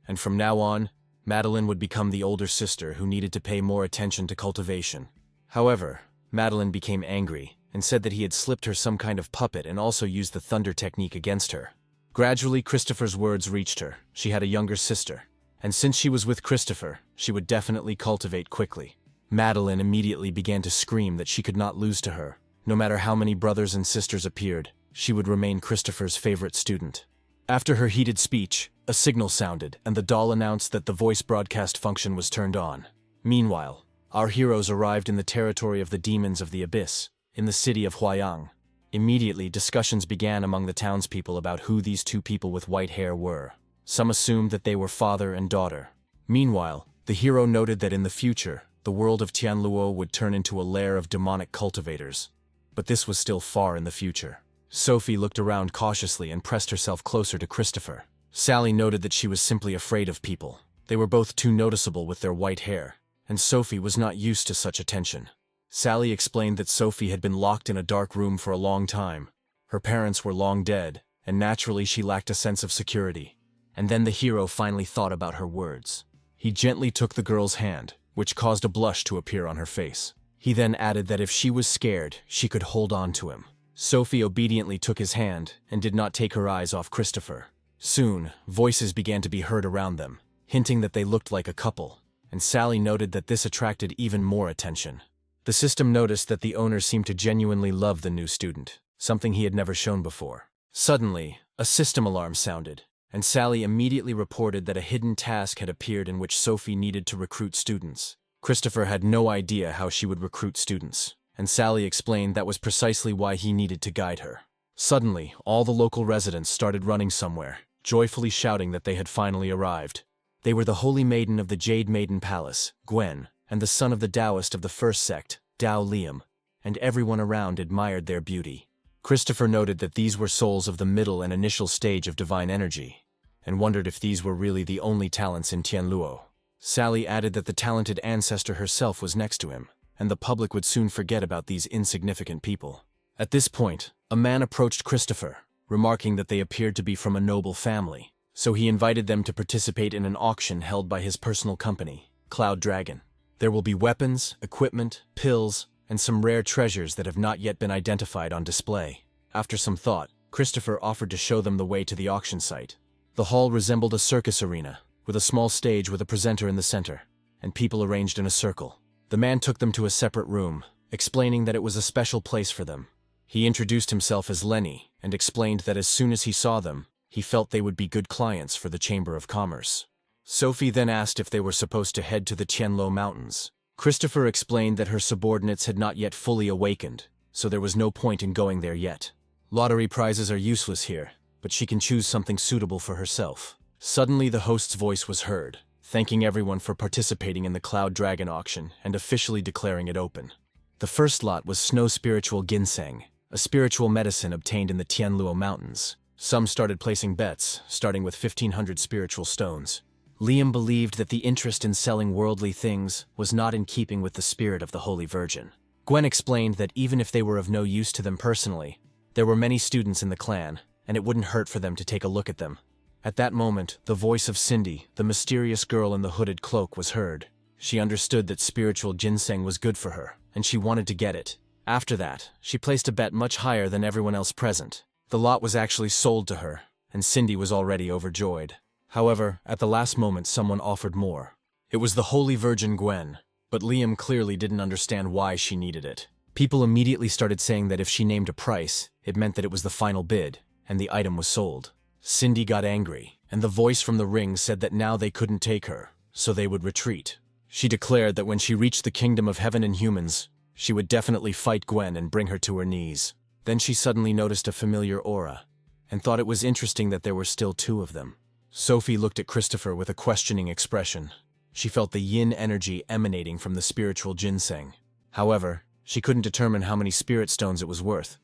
and from now on, Madeline would become the older sister who needed to pay more attention to cultivation. However, Madeline became angry and said that he had slipped her some kind of puppet and also used the thunder technique against her. Gradually, Christopher's words reached her. She had a younger sister, and since she was with Christopher, she would definitely cultivate quickly. Madeline immediately began to scream that she could not lose to her. No matter how many brothers and sisters appeared, she would remain Christopher's favorite student. After her heated speech, a signal sounded, and the doll announced that the voice broadcast function was turned on. Meanwhile, our heroes arrived in the territory of the demons of the abyss, in the city of Huayang. Immediately, discussions began among the townspeople about who these two people with white hair were. Some assumed that they were father and daughter. Meanwhile, the hero noted that in the future, the world of Tianluo would turn into a lair of demonic cultivators. But this was still far in the future. Sophie looked around cautiously and pressed herself closer to Christopher. Sally noted that she was simply afraid of people. They were both too noticeable with their white hair, and Sophie was not used to such attention. Sally explained that Sophie had been locked in a dark room for a long time. Her parents were long dead, and naturally she lacked a sense of security. And then the hero finally thought about her words. He gently took the girl's hand, which caused a blush to appear on her face. He then added that if she was scared, she could hold on to him. Sophie obediently took his hand and did not take her eyes off Christopher. Soon, voices began to be heard around them, hinting that they looked like a couple, and Sally noted that this attracted even more attention. The system noticed that the owner seemed to genuinely love the new student, something he had never shown before. Suddenly, a system alarm sounded, and Sally immediately reported that a hidden task had appeared in which Sophie needed to recruit students. Christopher had no idea how she would recruit students, and Sally explained that was precisely why he needed to guide her. Suddenly, all the local residents started running somewhere, joyfully shouting that they had finally arrived. They were the Holy Maiden of the Jade Maiden Palace, Gwen, and the son of the Taoist of the first sect, Tao Liam, and everyone around admired their beauty. Christopher noted that these were souls of the middle and initial stage of divine energy, and wondered if these were really the only talents in Tianluo. Sally added that the talented ancestor herself was next to him, and the public would soon forget about these insignificant people. At this point, a man approached Christopher, remarking that they appeared to be from a noble family, so he invited them to participate in an auction held by his personal company, Cloud Dragon. There will be weapons, equipment, pills, and some rare treasures that have not yet been identified on display. After some thought, Christopher offered to show them the way to the auction site. The hall resembled a circus arena, with a small stage with a presenter in the center, and people arranged in a circle. The man took them to a separate room, explaining that it was a special place for them. He introduced himself as Lenny, and explained that as soon as he saw them, he felt they would be good clients for the Chamber of Commerce. Sophie then asked if they were supposed to head to the Tianluo Mountains. Christopher explained that her subordinates had not yet fully awakened, so there was no point in going there yet. Lottery prizes are useless here, but she can choose something suitable for herself. Suddenly the host's voice was heard, thanking everyone for participating in the Cloud Dragon auction and officially declaring it open. The first lot was snow spiritual ginseng, a spiritual medicine obtained in the Tianluo Mountains. Some started placing bets, starting with 1,500 spiritual stones. Liam believed that the interest in selling worldly things was not in keeping with the spirit of the Holy Virgin. Gwen explained that even if they were of no use to them personally, there were many students in the clan, and it wouldn't hurt for them to take a look at them. At that moment, the voice of Cindy, the mysterious girl in the hooded cloak, was heard. She understood that spiritual ginseng was good for her, and she wanted to get it. After that, she placed a bet much higher than everyone else present. The lot was actually sold to her, and Cindy was already overjoyed. However, at the last moment someone offered more. It was the Holy Virgin Gwen, but Liam clearly didn't understand why she needed it. People immediately started saying that if she named a price, it meant that it was the final bid, and the item was sold. Cindy got angry, and the voice from the ring said that now they couldn't take her, so they would retreat. She declared that when she reached the kingdom of heaven and humans, she would definitely fight Gwen and bring her to her knees. Then she suddenly noticed a familiar aura, and thought it was interesting that there were still two of them. Sophie looked at Christopher with a questioning expression. She felt the yin energy emanating from the spiritual ginseng. However, she couldn't determine how many spirit stones it was worth.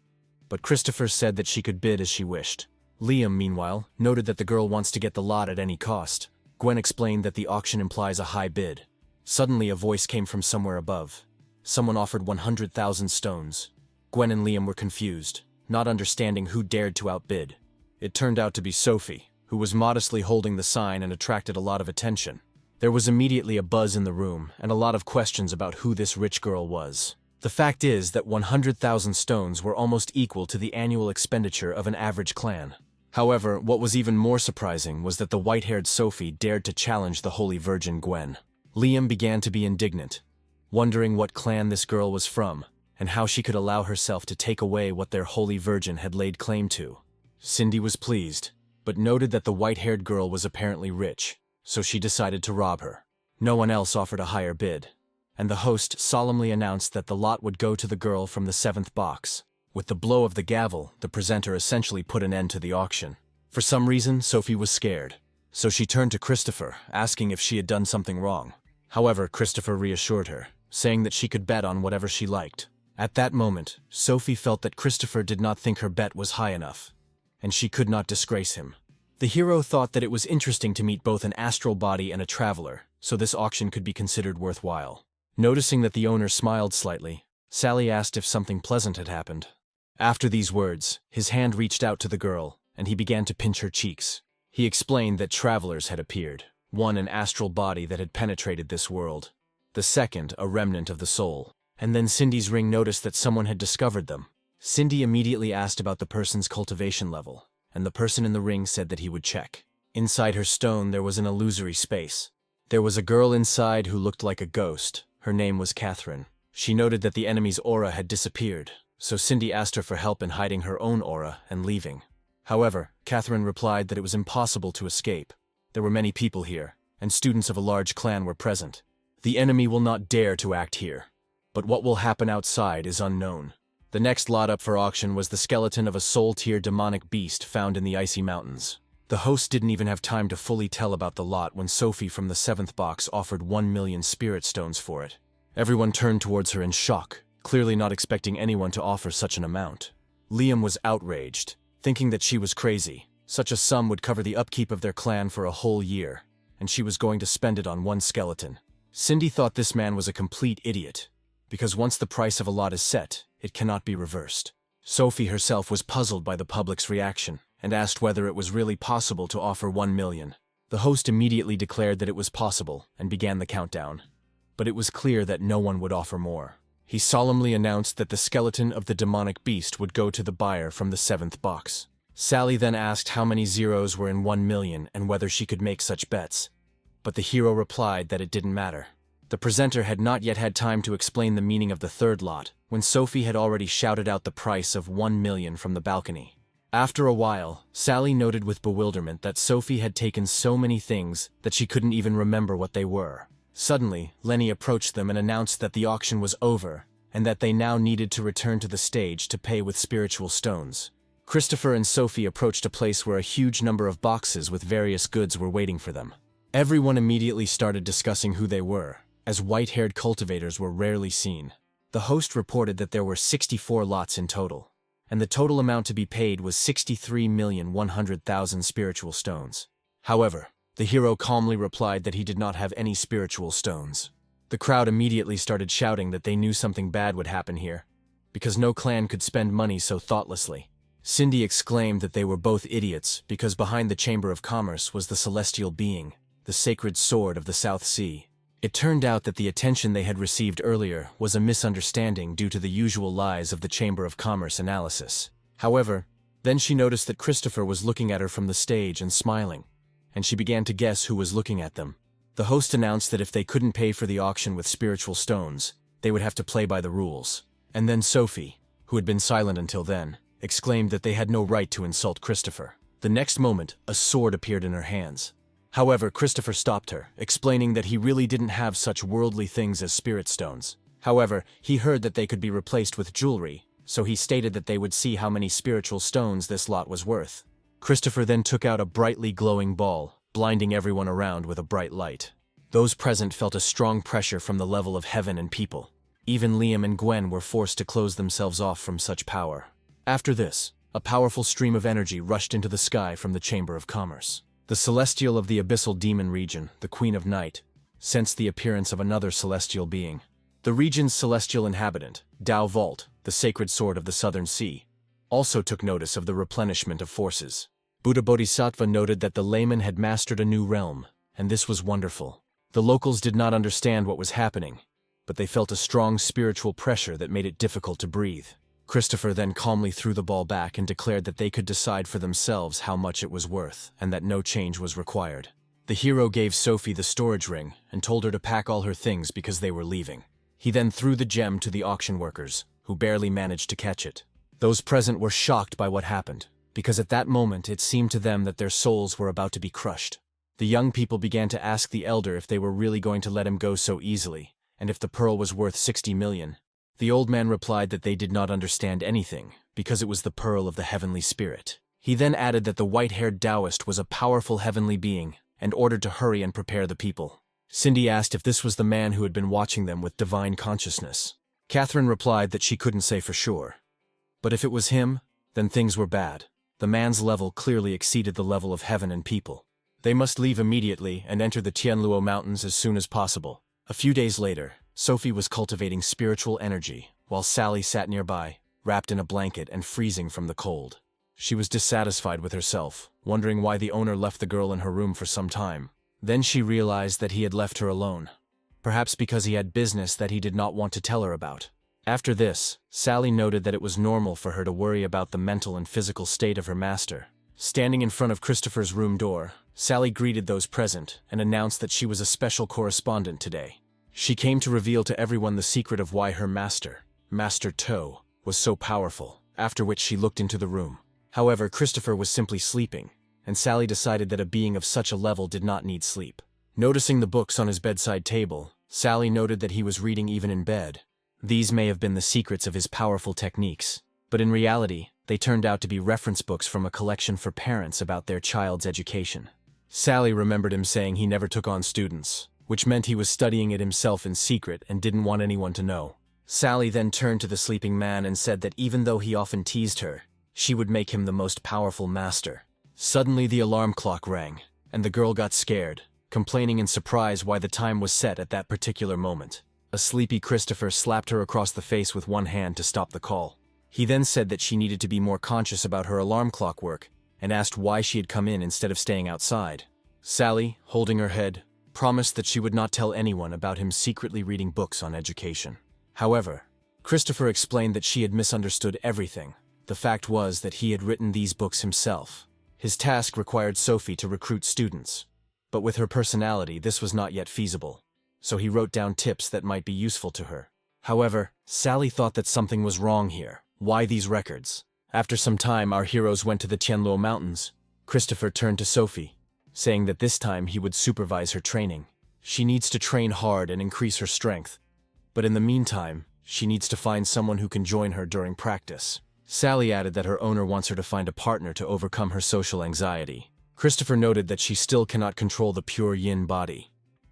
But Christopher said that she could bid as she wished. Liam, meanwhile, noted that the girl wants to get the lot at any cost. Gwen explained that the auction implies a high bid. Suddenly a voice came from somewhere above. Someone offered 100,000 stones. Gwen and Liam were confused, not understanding who dared to outbid. It turned out to be Sophie, who was modestly holding the sign and attracted a lot of attention. There was immediately a buzz in the room and a lot of questions about who this rich girl was. The fact is that 100,000 stones were almost equal to the annual expenditure of an average clan. However, what was even more surprising was that the white-haired Sophie dared to challenge the Holy Virgin Gwen. Liam began to be indignant, wondering what clan this girl was from, and how she could allow herself to take away what their Holy Virgin had laid claim to. Cindy was pleased, but noted that the white-haired girl was apparently rich, so she decided to rob her. No one else offered a higher bid, and the host solemnly announced that the lot would go to the girl from the 7th box. With the blow of the gavel, the presenter essentially put an end to the auction. For some reason, Sophie was scared, so she turned to Christopher, asking if she had done something wrong. However, Christopher reassured her, saying that she could bet on whatever she liked. At that moment, Sophie felt that Christopher did not think her bet was high enough, and she could not disgrace him. The hero thought that it was interesting to meet both an astral body and a traveler, so this auction could be considered worthwhile. Noticing that the owner smiled slightly, Sally asked if something pleasant had happened. After these words, his hand reached out to the girl, and he began to pinch her cheeks. He explained that travelers had appeared, one an astral body that had penetrated this world, the second a remnant of the soul. And then Cindy's ring noticed that someone had discovered them. Cindy immediately asked about the person's cultivation level, and the person in the ring said that he would check. Inside her stone there was an illusory space. There was a girl inside who looked like a ghost. Her name was Catherine. She noted that the enemy's aura had disappeared, so Cindy asked her for help in hiding her own aura and leaving. However, Catherine replied that it was impossible to escape. There were many people here, and students of a large clan were present. The enemy will not dare to act here, but what will happen outside is unknown. The next lot up for auction was the skeleton of a soul-tier demonic beast found in the icy mountains. The The host didn't even have time to fully tell about the lot when Sophie from the 7th box offered 1 million spirit stones for it. Everyone turned towards her in shock, clearly not expecting anyone to offer such an amount. Liam was outraged, thinking that she was crazy. Such a sum would cover the upkeep of their clan for a whole year, and she was going to spend it on one skeleton. Cindy thought this man was a complete idiot, because once the price of a lot is set, it cannot be reversed. Sophie herself was puzzled by the public's reaction, and asked whether it was really possible to offer 1 million. The host immediately declared that it was possible, and began the countdown. But it was clear that no one would offer more. He solemnly announced that the skeleton of the demonic beast would go to the buyer from the 7th box. Sally then asked how many zeros were in 1 million and whether she could make such bets. But the hero replied that it didn't matter. The presenter had not yet had time to explain the meaning of the 3rd lot, when Sophie had already shouted out the price of 1 million from the balcony. After a while, Sally noted with bewilderment that Sophie had taken so many things that she couldn't even remember what they were. Suddenly, Lenny approached them and announced that the auction was over, and that they now needed to return to the stage to pay with spiritual stones. Christopher and Sophie approached a place where a huge number of boxes with various goods were waiting for them. Everyone immediately started discussing who they were, as white-haired cultivators were rarely seen. The host reported that there were 64 lots in total, and the total amount to be paid was 63,100,000 spiritual stones. However, the hero calmly replied that he did not have any spiritual stones. The crowd immediately started shouting that they knew something bad would happen here, because no clan could spend money so thoughtlessly. Cindy exclaimed that they were both idiots because behind the Chamber of Commerce was the celestial being, the sacred sword of the South Sea. It turned out that the attention they had received earlier was a misunderstanding due to the usual lies of the Chamber of Commerce analysis. However, then she noticed that Christopher was looking at her from the stage and smiling, and she began to guess who was looking at them. The host announced that if they couldn't pay for the auction with spiritual stones, they would have to play by the rules. And then Sophie, who had been silent until then, exclaimed that they had no right to insult Christopher. The next moment, a sword appeared in her hands. However, Christopher stopped her, explaining that he really didn't have such worldly things as spirit stones. However, he heard that they could be replaced with jewelry, so he stated that they would see how many spiritual stones this lot was worth. Christopher then took out a brightly glowing ball, blinding everyone around with a bright light. Those present felt a strong pressure from the level of heaven and people. Even Liam and Gwen were forced to close themselves off from such power. After this, a powerful stream of energy rushed into the sky from the Chamber of Commerce. The celestial of the abyssal demon region, the Queen of Night, sensed the appearance of another celestial being. The region's celestial inhabitant, Dao Vault, the sacred sword of the Southern Sea, also took notice of the replenishment of forces. Buddha Bodhisattva noted that the layman had mastered a new realm, and this was wonderful. The locals did not understand what was happening, but they felt a strong spiritual pressure that made it difficult to breathe. Christopher then calmly threw the ball back and declared that they could decide for themselves how much it was worth, and that no change was required. The hero gave Sophie the storage ring and told her to pack all her things because they were leaving. He then threw the gem to the auction workers, who barely managed to catch it. Those present were shocked by what happened, because at that moment it seemed to them that their souls were about to be crushed. The young people began to ask the elder if they were really going to let him go so easily, and if the pearl was worth 60 million. The old man replied that they did not understand anything, because it was the pearl of the heavenly spirit. He then added that the white-haired Taoist was a powerful heavenly being, and ordered to hurry and prepare the people. Cindy asked if this was the man who had been watching them with divine consciousness. Catherine replied that she couldn't say for sure. But if it was him, then things were bad. The man's level clearly exceeded the level of heaven and people. They must leave immediately and enter the Tianluo Mountains as soon as possible. A few days later, Sophie was cultivating spiritual energy, while Sally sat nearby, wrapped in a blanket and freezing from the cold. She was dissatisfied with herself, wondering why the owner left the girl in her room for some time. Then she realized that he had left her alone, perhaps because he had business that he did not want to tell her about. After this, Sally noted that it was normal for her to worry about the mental and physical state of her master. Standing in front of Christopher's room door, Sally greeted those present and announced that she was a special correspondent today. She came to reveal to everyone the secret of why her master, Master Toe, was so powerful, after which she looked into the room. However, Christopher was simply sleeping, and Sally decided that a being of such a level did not need sleep. Noticing the books on his bedside table, Sally noted that he was reading even in bed. These may have been the secrets of his powerful techniques, but in reality, They turned out to be reference books from a collection for parents about their child's education. Sally remembered him saying he never took on students, which meant he was studying it himself in secret and didn't want anyone to know. Sally then turned to the sleeping man and said that even though he often teased her, she would make him the most powerful master. Suddenly the alarm clock rang, and the girl got scared, complaining in surprise why the time was set at that particular moment. A sleepy Christopher slapped her across the face with one hand to stop the call. He then said that she needed to be more conscious about her alarm clock work and asked why she had come in instead of staying outside. Sally, holding her head, promised that she would not tell anyone about him secretly reading books on education. However, Christopher explained that she had misunderstood everything. The fact was that he had written these books himself. His task required Sophie to recruit students, but with her personality this was not yet feasible, so he wrote down tips that might be useful to her. However, Sally thought that something was wrong here. Why these records? After some time, our heroes went to the Tianluo Mountains. Christopher turned to Sophie, saying that this time he would supervise her training. She needs to train hard and increase her strength, but in the meantime, she needs to find someone who can join her during practice. Sally added that her owner wants her to find a partner to overcome her social anxiety. Christopher noted that she still cannot control the pure yin body,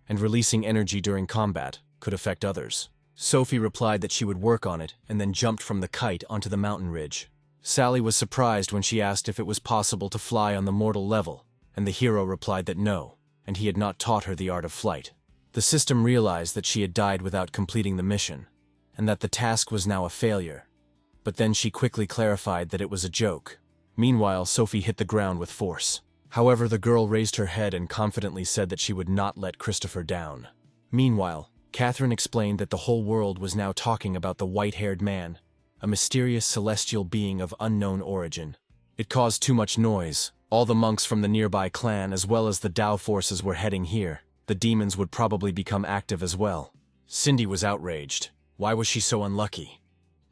and releasing energy during combat could affect others. Sophie replied that she would work on it and then jumped from the kite onto the mountain ridge. Sally was surprised when she asked if it was possible to fly on the mortal level, and the hero replied that no, and he had not taught her the art of flight. The system realized that she had died without completing the mission, and that the task was now a failure. But then she quickly clarified that it was a joke. Meanwhile, Sophie hit the ground with force. However, the girl raised her head and confidently said that she would not let Christopher down. Meanwhile, Catherine explained that the whole world was now talking about the white-haired man, a mysterious celestial being of unknown origin. It caused too much noise. All the monks from the nearby clan as well as the Tao forces were heading here. The demons would probably become active as well. Cindy was outraged. Why was she so unlucky?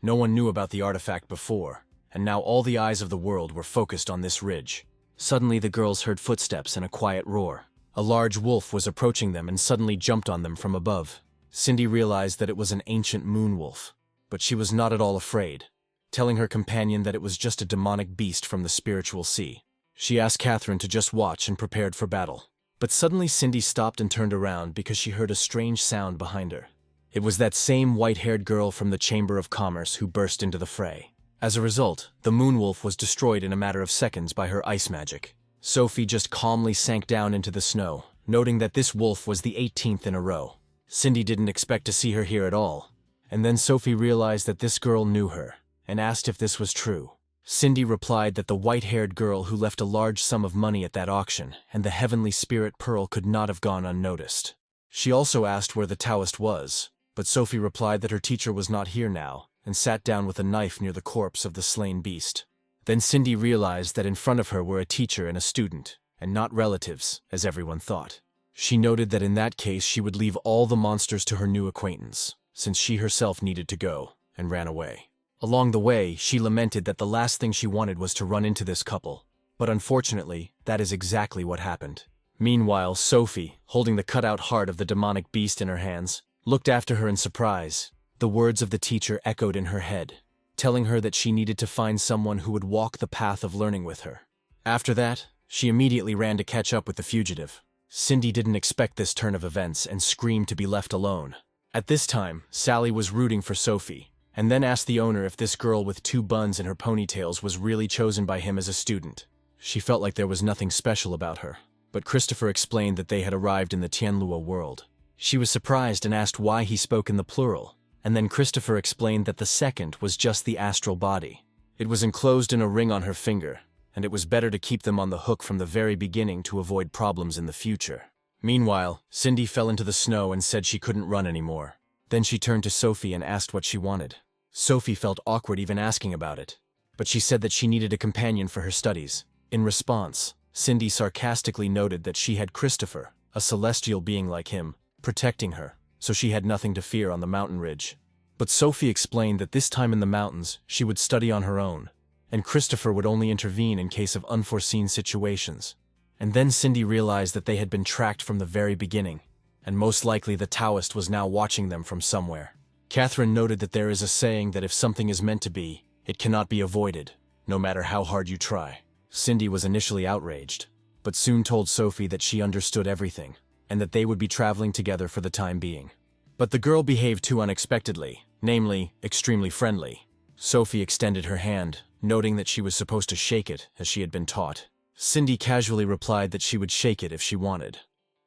No one knew about the artifact before, and now all the eyes of the world were focused on this ridge. Suddenly the girls heard footsteps and a quiet roar. A large wolf was approaching them and suddenly jumped on them from above. Cindy realized that it was an ancient moon wolf, but she was not at all afraid, telling her companion that it was just a demonic beast from the spiritual sea. She asked Catherine to just watch and prepared for battle. But suddenly Cindy stopped and turned around because she heard a strange sound behind her. It was that same white-haired girl from the Chamber of Commerce who burst into the fray. As a result, the moonwolf was destroyed in a matter of seconds by her ice magic. Sophie just calmly sank down into the snow, noting that this wolf was the 18th in a row. Cindy didn't expect to see her here at all, and then Sophie realized that this girl knew her, and asked if this was true. Cindy replied that the white-haired girl who left a large sum of money at that auction and the heavenly spirit pearl could not have gone unnoticed. She also asked where the Taoist was, but Sophie replied that her teacher was not here now, and sat down with a knife near the corpse of the slain beast. Then Cindy realized that in front of her were a teacher and a student, and not relatives, as everyone thought. She noted that in that case she would leave all the monsters to her new acquaintance, since she herself needed to go, and ran away. Along the way, she lamented that the last thing she wanted was to run into this couple, but unfortunately, that is exactly what happened. Meanwhile, Sophie, holding the cut-out heart of the demonic beast in her hands, looked after her in surprise. The words of the teacher echoed in her head, telling her that she needed to find someone who would walk the path of learning with her. After that, she immediately ran to catch up with the fugitive. Cindy didn't expect this turn of events and screamed to be left alone. At this time, Sally was rooting for Sophie, and then asked the owner if this girl with 2 buns in her ponytails was really chosen by him as a student. She felt like there was nothing special about her, but Christopher explained that they had arrived in the Tianluo world. She was surprised and asked why he spoke in the plural, and then Christopher explained that the second was just the astral body. It was enclosed in a ring on her finger, and it was better to keep them on the hook from the very beginning to avoid problems in the future. Meanwhile, Cindy fell into the snow and said she couldn't run anymore. Then she turned to Sophie and asked what she wanted. Sophie felt awkward even asking about it, but she said that she needed a companion for her studies. In response, Cindy sarcastically noted that she had Christopher, a celestial being like him, protecting her, so she had nothing to fear on the mountain ridge. But Sophie explained that this time in the mountains, she would study on her own, and Christopher would only intervene in case of unforeseen situations. And then Cindy realized that they had been tracked from the very beginning, and most likely the Taoist was now watching them from somewhere. Catherine noted that there is a saying that if something is meant to be, it cannot be avoided, no matter how hard you try. Cindy was initially outraged, but soon told Sophie that she understood everything, and that they would be traveling together for the time being. But the girl behaved too unexpectedly, namely, extremely friendly. Sophie extended her hand, noting that she was supposed to shake it, as she had been taught. Cindy casually replied that she would shake it if she wanted,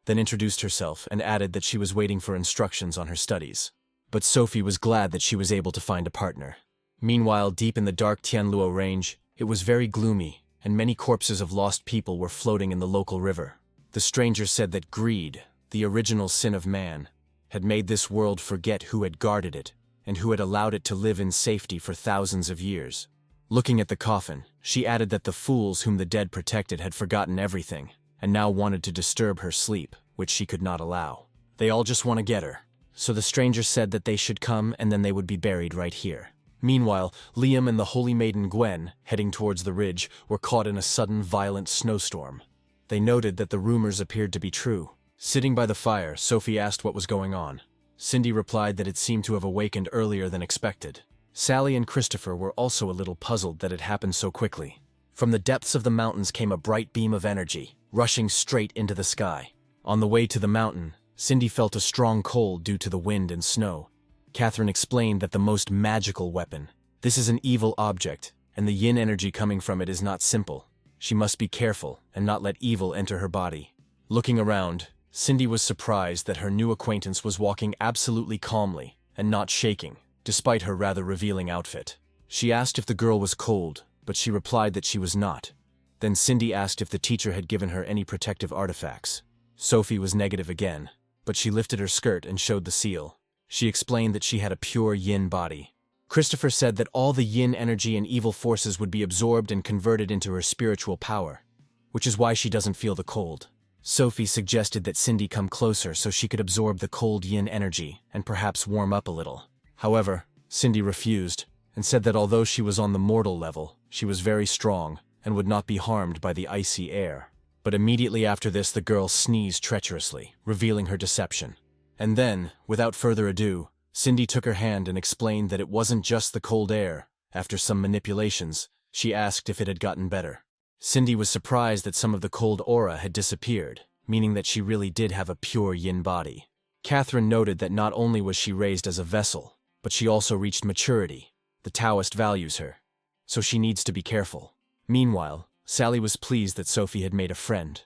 then introduced herself and added that she was waiting for instructions on her studies. But Sophie was glad that she was able to find a partner. Meanwhile, deep in the dark Tianluo range, it was very gloomy, and many corpses of lost people were floating in the local river. The stranger said that greed, the original sin of man, had made this world forget who had guarded it, and who had allowed it to live in safety for thousands of years. Looking at the coffin, she added that the fools whom the dead protected had forgotten everything, and now wanted to disturb her sleep, which she could not allow. They all just want to get her. So the stranger said that they should come and then they would be buried right here. Meanwhile, Liam and the holy maiden Gwen, heading towards the ridge, were caught in a sudden violent snowstorm. They noted that the rumors appeared to be true. Sitting by the fire, Sophie asked what was going on. Cindy replied that it seemed to have awakened earlier than expected. Sally and Christopher were also a little puzzled that it happened so quickly. From the depths of the mountains came a bright beam of energy, rushing straight into the sky. On the way to the mountain, Cindy felt a strong cold due to the wind and snow. Catherine explained that the most magical weapon. This is an evil object, and the yin energy coming from it is not simple. She must be careful and not let evil enter her body. Looking around, Cindy was surprised that her new acquaintance was walking absolutely calmly and not shaking, despite her rather revealing outfit. She asked if the girl was cold, but she replied that she was not. Then Cindy asked if the teacher had given her any protective artifacts. Sophie was negative again, but she lifted her skirt and showed the seal. She explained that she had a pure yin body. Christopher said that all the yin energy and evil forces would be absorbed and converted into her spiritual power, which is why she doesn't feel the cold. Sophie suggested that Cindy come closer so she could absorb the cold yin energy and perhaps warm up a little. However, Cindy refused and said that although she was on the mortal level, she was very strong and would not be harmed by the icy air. But immediately after this, the girl sneezed treacherously, revealing her deception. And then, without further ado, Cindy took her hand and explained that it wasn't just the cold air. After some manipulations, she asked if it had gotten better. Cindy was surprised that some of the cold aura had disappeared, meaning that she really did have a pure yin body. Catherine noted that not only was she raised as a vessel, but she also reached maturity. The Taoist values her, so she needs to be careful. Meanwhile, Sally was pleased that Sophie had made a friend.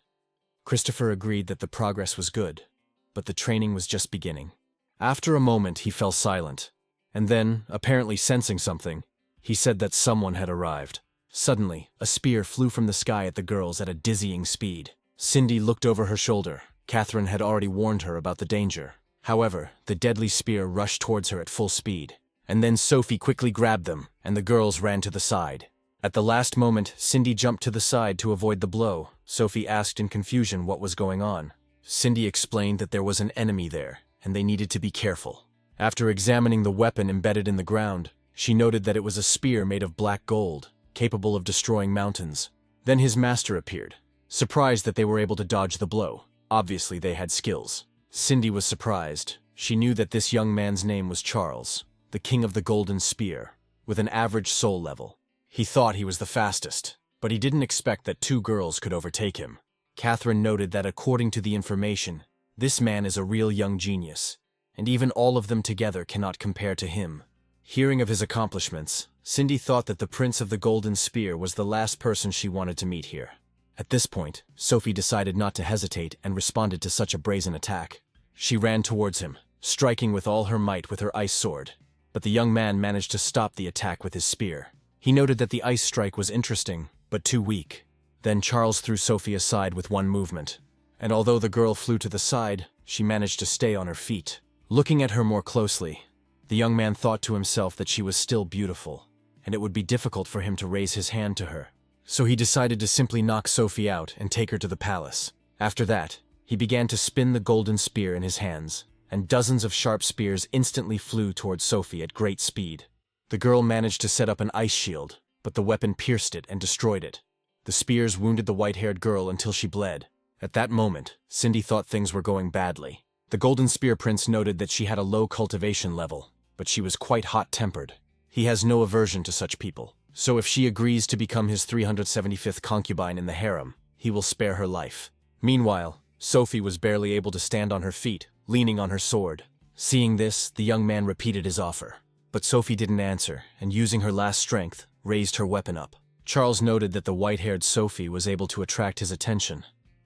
Christopher agreed that the progress was good, but the training was just beginning. After a moment, he fell silent, and then, apparently sensing something, he said that someone had arrived. Suddenly, a spear flew from the sky at the girls at a dizzying speed. Cindy looked over her shoulder. Catherine had already warned her about the danger. However, the deadly spear rushed towards her at full speed, and then Sophie quickly grabbed them, and the girls ran to the side. At the last moment, Cindy jumped to the side to avoid the blow. Sophie asked in confusion what was going on. Cindy explained that there was an enemy there, and they needed to be careful. After examining the weapon embedded in the ground, she noted that it was a spear made of black gold, capable of destroying mountains. Then his master appeared, surprised that they were able to dodge the blow. Obviously, they had skills. Cindy was surprised. She knew that this young man's name was Charles, the king of the golden spear, with an average soul level. He thought he was the fastest, but he didn't expect that two girls could overtake him. Catherine noted that according to the information, this man is a real young genius, and even all of them together cannot compare to him. Hearing of his accomplishments, Cindy thought that the Prince of the Golden Spear was the last person she wanted to meet here. At this point, Sophie decided not to hesitate and responded to such a brazen attack. She ran towards him, striking with all her might with her ice sword, but the young man managed to stop the attack with his spear. He noted that the ice strike was interesting, but too weak. Then Charles threw Sophie aside with one movement, and although the girl flew to the side, she managed to stay on her feet. Looking at her more closely, the young man thought to himself that she was still beautiful, and it would be difficult for him to raise his hand to her. So he decided to simply knock Sophie out and take her to the palace. After that, he began to spin the golden spear in his hands, and dozens of sharp spears instantly flew towards Sophie at great speed. The girl managed to set up an ice shield, but the weapon pierced it and destroyed it. The spears wounded the white-haired girl until she bled. At that moment, Cindy thought things were going badly. The Golden Spear Prince noted that she had a low cultivation level, but she was quite hot-tempered. He has no aversion to such people, so if she agrees to become his 375th concubine in the harem, he will spare her life. Meanwhile, Sophie was barely able to stand on her feet, leaning on her sword. Seeing this, the young man repeated his offer. But Sophie didn't answer, and using her last strength, raised her weapon up. Charles noted that the white-haired Sophie was able to attract his attention,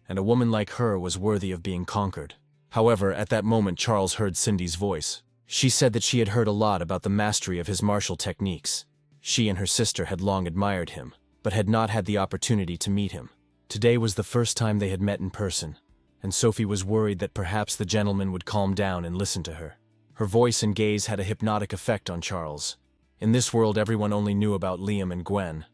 and a woman like her was worthy of being conquered. However, at that moment Charles heard Cindy's voice. She said that she had heard a lot about the mastery of his martial techniques. She and her sister had long admired him, but had not had the opportunity to meet him. Today was the first time they had met in person, and Sophie was worried that perhaps the gentleman would calm down and listen to her. Her voice and gaze had a hypnotic effect on Charles. In this world everyone only knew about Liam and Gwen,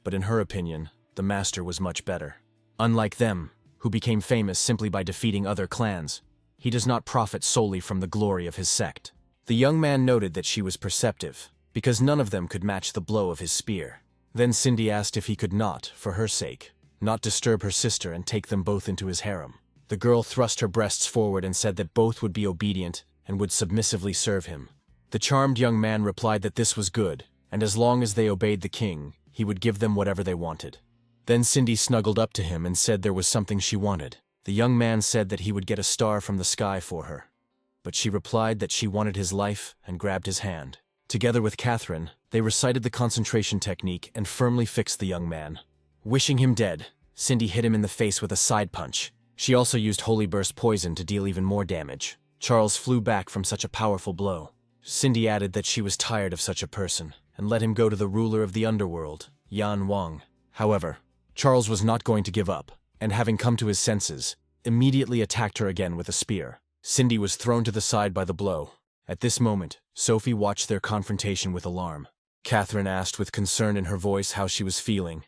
but in her opinion, the master was much better. Unlike them, who became famous simply by defeating other clans, he does not profit solely from the glory of his sect. The young man noted that she was perceptive, because none of them could match the blow of his spear. Then Cindy asked if he could not, for her sake, not disturb her sister and take them both into his harem. The girl thrust her breasts forward and said that both would be obedient and would submissively serve him. The charmed young man replied that this was good, and as long as they obeyed the king, he would give them whatever they wanted. Then Cindy snuggled up to him and said there was something she wanted. The young man said that he would get a star from the sky for her, but she replied that she wanted his life and grabbed his hand. Together with Catherine, they recited the concentration technique and firmly fixed the young man. Wishing him dead, Cindy hit him in the face with a side punch. She also used Holy Burst poison to deal even more damage. Charles flew back from such a powerful blow. Cindy added that she was tired of such a person, and let him go to the ruler of the underworld, Yan Wang. However, Charles was not going to give up, and having come to his senses, immediately attacked her again with a spear. Cindy was thrown to the side by the blow. At this moment, Sophie watched their confrontation with alarm. Catherine asked with concern in her voice how she was feeling,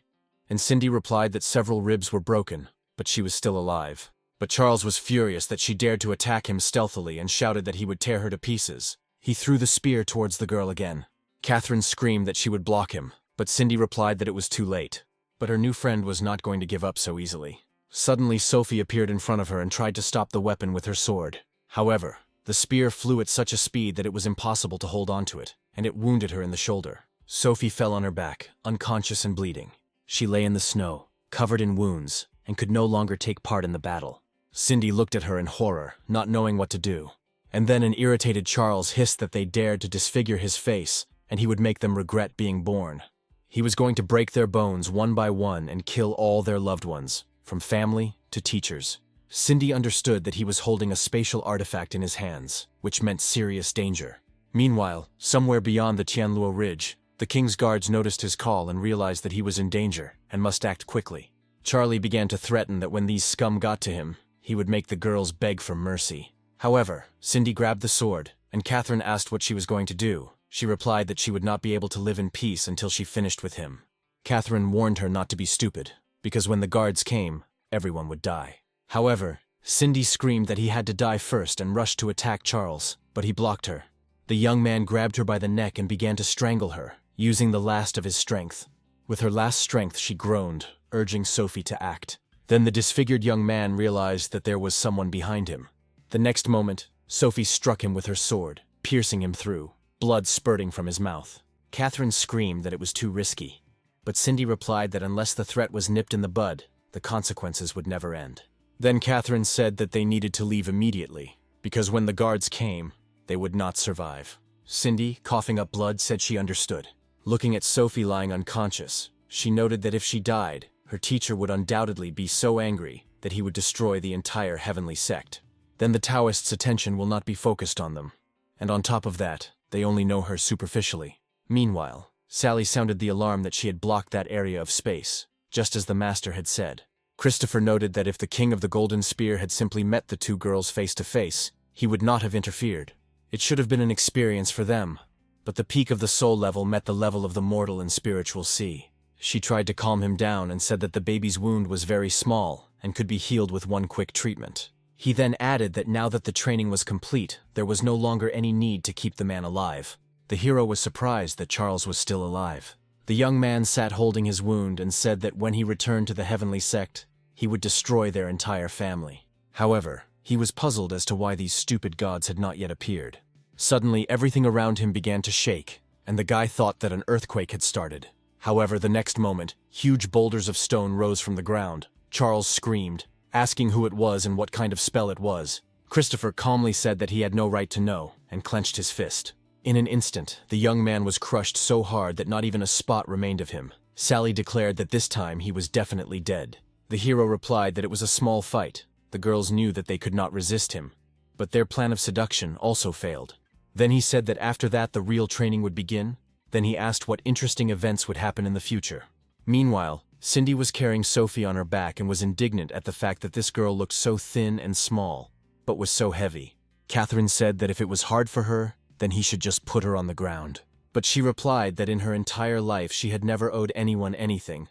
and Cindy replied that several ribs were broken, but she was still alive. But Charles was furious that she dared to attack him stealthily and shouted that he would tear her to pieces. He threw the spear towards the girl again. Catherine screamed that she would block him, but Cindy replied that it was too late. But her new friend was not going to give up so easily. Suddenly, Sophie appeared in front of her and tried to stop the weapon with her sword. However, the spear flew at such a speed that it was impossible to hold onto it, and it wounded her in the shoulder. Sophie fell on her back, unconscious and bleeding. She lay in the snow, covered in wounds, and could no longer take part in the battle. Cindy looked at her in horror, not knowing what to do. And then an irritated Charles hissed that they dared to disfigure his face, and he would make them regret being born. He was going to break their bones one by one and kill all their loved ones, from family to teachers. Cindy understood that he was holding a spatial artifact in his hands, which meant serious danger. Meanwhile, somewhere beyond the Tianluo Ridge, the king's guards noticed his call and realized that he was in danger and must act quickly. Charlie began to threaten that when these scum got to him, he would make the girls beg for mercy. However, Cindy grabbed the sword, and Catherine asked what she was going to do. She replied that she would not be able to live in peace until she finished with him. Catherine warned her not to be stupid, because when the guards came, everyone would die. However, Cindy screamed that he had to die first and rushed to attack Charles, but he blocked her. The young man grabbed her by the neck and began to strangle her, using the last of his strength. With her last strength, she groaned, urging Sophie to act. Then the disfigured young man realized that there was someone behind him. The next moment, Sophie struck him with her sword, piercing him through, blood spurting from his mouth. Catherine screamed that it was too risky, but Cindy replied that unless the threat was nipped in the bud, the consequences would never end. Then Catherine said that they needed to leave immediately, because when the guards came, they would not survive. Cindy, coughing up blood, said she understood. Looking at Sophie lying unconscious, she noted that if she died, her teacher would undoubtedly be so angry that he would destroy the entire heavenly sect. Then the Taoists' attention will not be focused on them. And on top of that, they only know her superficially. Meanwhile, Sally sounded the alarm that she had blocked that area of space, just as the master had said. Christopher noted that if the King of the Golden Spear had simply met the two girls face to face, he would not have interfered. It should have been an experience for them, but the peak of the soul level met the level of the mortal and spiritual sea. She tried to calm him down and said that the baby's wound was very small and could be healed with one quick treatment. He then added that now that the training was complete, there was no longer any need to keep the man alive. The hero was surprised that Charles was still alive. The young man sat holding his wound and said that when he returned to the heavenly sect, he would destroy their entire family. However, he was puzzled as to why these stupid gods had not yet appeared. Suddenly, everything around him began to shake, and the guy thought that an earthquake had started. However, the next moment, huge boulders of stone rose from the ground. Charles screamed, asking who it was and what kind of spell it was. Christopher calmly said that he had no right to know, and clenched his fist. In an instant, the young man was crushed so hard that not even a spot remained of him. Sally declared that this time he was definitely dead. The hero replied that it was a small fight. The girls knew that they could not resist him. But their plan of seduction also failed. Then he said that after that the real training would begin. Then he asked what interesting events would happen in the future. Meanwhile, Cindy was carrying Sophie on her back and was indignant at the fact that this girl looked so thin and small, but was so heavy. Catherine said that if it was hard for her, then he should just put her on the ground. But she replied that in her entire life she had never owed anyone anything.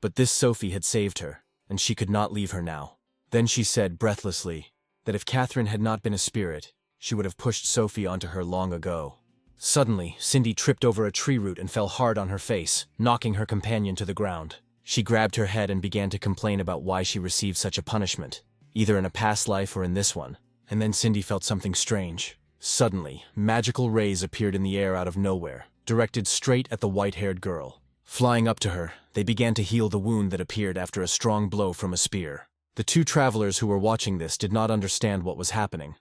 But this Sophie had saved her, and she could not leave her now. Then she said breathlessly that if Catherine had not been a spirit, she would have pushed Sophie onto her long ago. Suddenly, Cindy tripped over a tree root and fell hard on her face, knocking her companion to the ground. She grabbed her head and began to complain about why she received such a punishment, either in a past life or in this one. And then Cindy felt something strange. Suddenly, magical rays appeared in the air out of nowhere, directed straight at the white-haired girl. Flying up to her, they began to heal the wound that appeared after a strong blow from a spear. The two travelers who were watching this did not understand what was happening,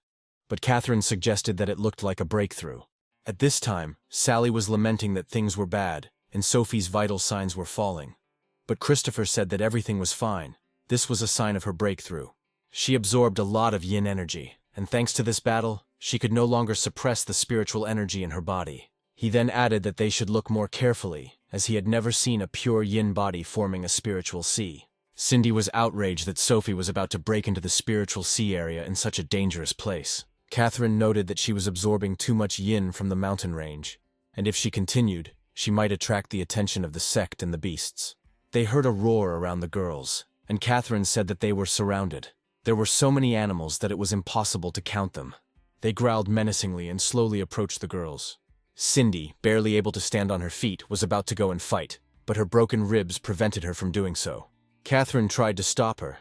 but Catherine suggested that it looked like a breakthrough. At this time, Sally was lamenting that things were bad, and Sophie's vital signs were falling. But Christopher said that everything was fine. This was a sign of her breakthrough. She absorbed a lot of yin energy, and thanks to this battle, she could no longer suppress the spiritual energy in her body. He then added that they should look more carefully, as he had never seen a pure yin body forming a spiritual sea. Cindy was outraged that Sophie was about to break into the spiritual sea area in such a dangerous place. Catherine noted that she was absorbing too much yin from the mountain range, and if she continued, she might attract the attention of the sect and the beasts. They heard a roar around the girls, and Catherine said that they were surrounded. There were so many animals that it was impossible to count them. They growled menacingly and slowly approached the girls. Cindy, barely able to stand on her feet, was about to go and fight, but her broken ribs prevented her from doing so. Catherine tried to stop her,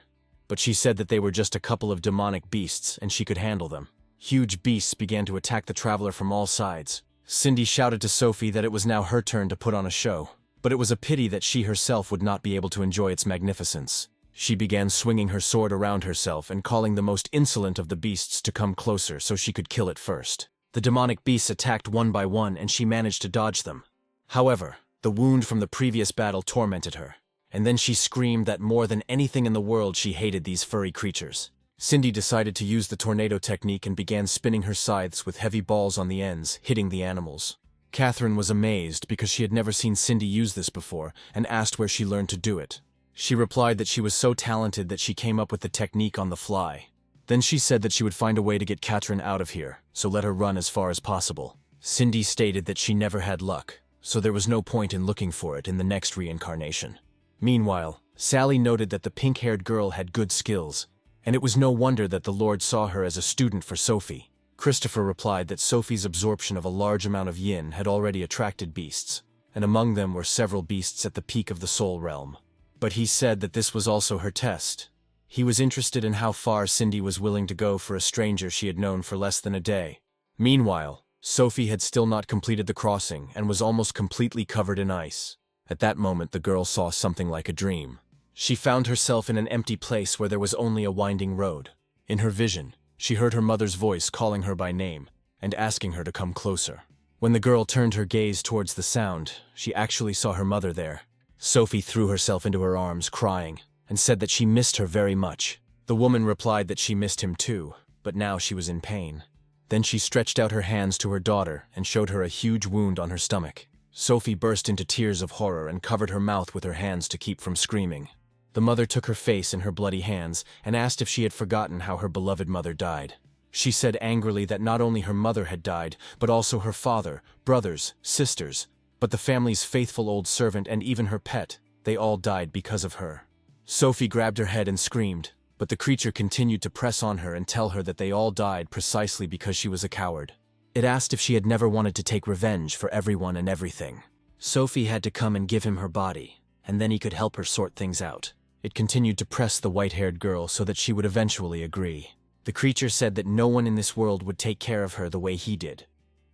but she said that they were just a couple of demonic beasts and she could handle them. Huge beasts began to attack the traveler from all sides. Cindy shouted to Sophie that it was now her turn to put on a show, but it was a pity that she herself would not be able to enjoy its magnificence. She began swinging her sword around herself and calling the most insolent of the beasts to come closer so she could kill it first. The demonic beasts attacked one by one and she managed to dodge them. However, the wound from the previous battle tormented her, and then she screamed that more than anything in the world she hated these furry creatures. Cindy decided to use the tornado technique and began spinning her scythes with heavy balls on the ends, hitting the animals. Catherine was amazed because she had never seen Cindy use this before and asked where she learned to do it. She replied that she was so talented that she came up with the technique on the fly. Then she said that she would find a way to get Catherine out of here, so let her run as far as possible. Cindy stated that she never had luck, so there was no point in looking for it in the next reincarnation. Meanwhile, Sally noted that the pink-haired girl had good skills, and it was no wonder that the Lord saw her as a student for Sophie. Christopher replied that Sophie's absorption of a large amount of yin had already attracted beasts, and among them were several beasts at the peak of the soul realm. But he said that this was also her test. He was interested in how far Cindy was willing to go for a stranger she had known for less than a day. Meanwhile, Sophie had still not completed the crossing and was almost completely covered in ice. At that moment, the girl saw something like a dream. She found herself in an empty place where there was only a winding road. In her vision, she heard her mother's voice calling her by name and asking her to come closer. When the girl turned her gaze towards the sound, she actually saw her mother there. Sophie threw herself into her arms, crying, and said that she missed her very much. The woman replied that she missed him too, but now she was in pain. Then she stretched out her hands to her daughter and showed her a huge wound on her stomach. Sophie burst into tears of horror and covered her mouth with her hands to keep from screaming. The mother took her face in her bloody hands and asked if she had forgotten how her beloved mother died. She said angrily that not only her mother had died, but also her father, brothers, sisters, but the family's faithful old servant and even her pet. They all died because of her. Sophie grabbed her head and screamed, but the creature continued to press on her and tell her that they all died precisely because she was a coward. It asked if she had never wanted to take revenge for everyone and everything. Sophie had to come and give him her body, and then he could help her sort things out. It continued to press the white-haired girl so that she would eventually agree. The creature said that no one in this world would take care of her the way he did,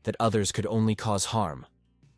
that others could only cause harm,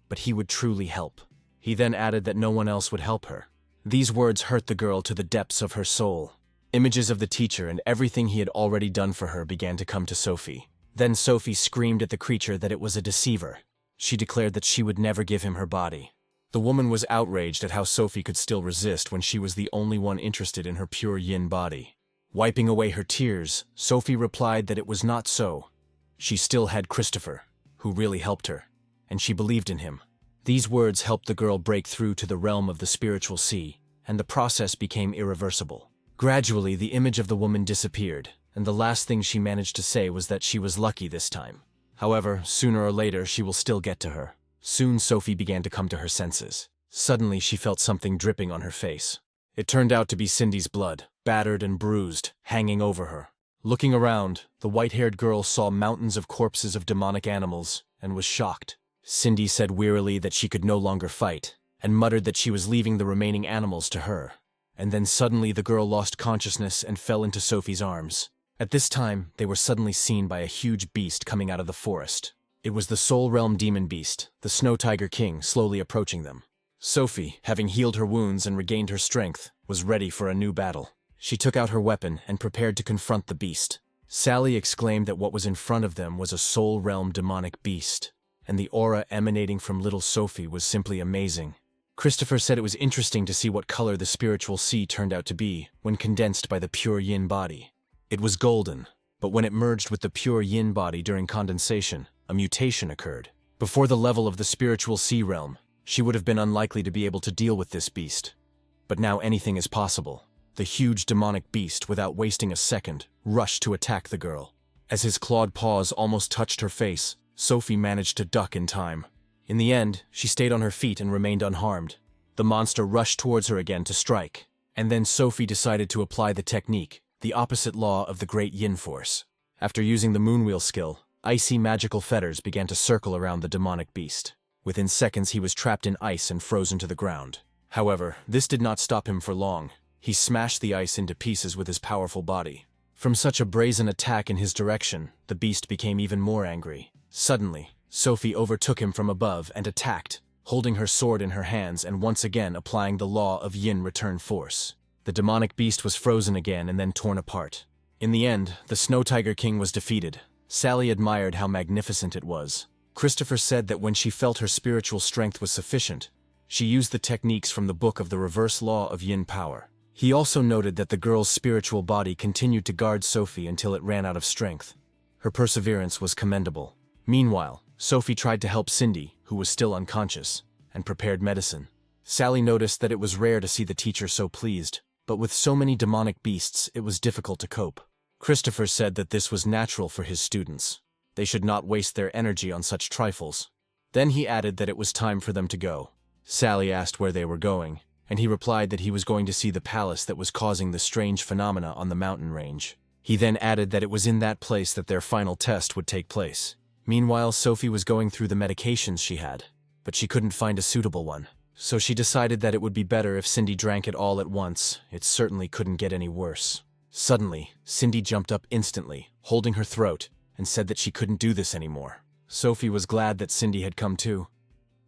but he would truly help. He then added that no one else would help her. These words hurt the girl to the depths of her soul. Images of the teacher and everything he had already done for her began to come to Sophie. Then Sophie screamed at the creature that it was a deceiver. She declared that she would never give him her body. The woman was outraged at how Sophie could still resist when she was the only one interested in her pure yin body. Wiping away her tears, Sophie replied that it was not so. She still had Christopher, who really helped her, and she believed in him. These words helped the girl break through to the realm of the spiritual sea, and the process became irreversible. Gradually, the image of the woman disappeared, and the last thing she managed to say was that she was lucky this time. However, sooner or later she will still get to her. Soon Sophie began to come to her senses. Suddenly she felt something dripping on her face. It turned out to be Cindy's blood, battered and bruised, hanging over her. Looking around, the white-haired girl saw mountains of corpses of demonic animals, and was shocked. Cindy said wearily that she could no longer fight, and muttered that she was leaving the remaining animals to her. And then suddenly the girl lost consciousness and fell into Sophie's arms. At this time, they were suddenly seen by a huge beast coming out of the forest. It was the Soul Realm Demon Beast, the Snow Tiger King, slowly approaching them. Sophie, having healed her wounds and regained her strength, was ready for a new battle. She took out her weapon and prepared to confront the beast. Sally exclaimed that what was in front of them was a Soul Realm demonic beast, and the aura emanating from little Sophie was simply amazing. Christopher said it was interesting to see what color the spiritual sea turned out to be when condensed by the pure yin body. It was golden, but when it merged with the pure yin body during condensation, a mutation occurred. Before the level of the spiritual sea realm, she would have been unlikely to be able to deal with this beast. But now anything is possible. The huge demonic beast, without wasting a second, rushed to attack the girl. As his clawed paws almost touched her face, Sophie managed to duck in time. In the end, she stayed on her feet and remained unharmed. The monster rushed towards her again to strike, and then Sophie decided to apply the technique, the opposite law of the great yin force. After using the moonwheel skill, icy magical fetters began to circle around the demonic beast. Within seconds he was trapped in ice and frozen to the ground. However, this did not stop him for long. He smashed the ice into pieces with his powerful body. From such a brazen attack in his direction, the beast became even more angry. Suddenly, Sophie overtook him from above and attacked, holding her sword in her hands and once again applying the law of yin return force. The demonic beast was frozen again and then torn apart. In the end, the Snow Tiger King was defeated. Sally admired how magnificent it was. Christopher said that when she felt her spiritual strength was sufficient, she used the techniques from the book of the reverse law of yin power. He also noted that the girl's spiritual body continued to guard Sophie until it ran out of strength. Her perseverance was commendable. Meanwhile, Sophie tried to help Cindy, who was still unconscious, and prepared medicine. Sally noticed that it was rare to see the teacher so pleased, but with so many demonic beasts, it was difficult to cope. Christopher said that this was natural for his students. They should not waste their energy on such trifles. Then he added that it was time for them to go. Sally asked where they were going, and he replied that he was going to see the palace that was causing the strange phenomena on the mountain range. He then added that it was in that place that their final test would take place. Meanwhile, Sophie was going through the medications she had, but she couldn't find a suitable one. So she decided that it would be better if Cindy drank it all at once. It certainly couldn't get any worse. Suddenly, Cindy jumped up instantly, holding her throat, and said that she couldn't do this anymore. Sophie was glad that Cindy had come too.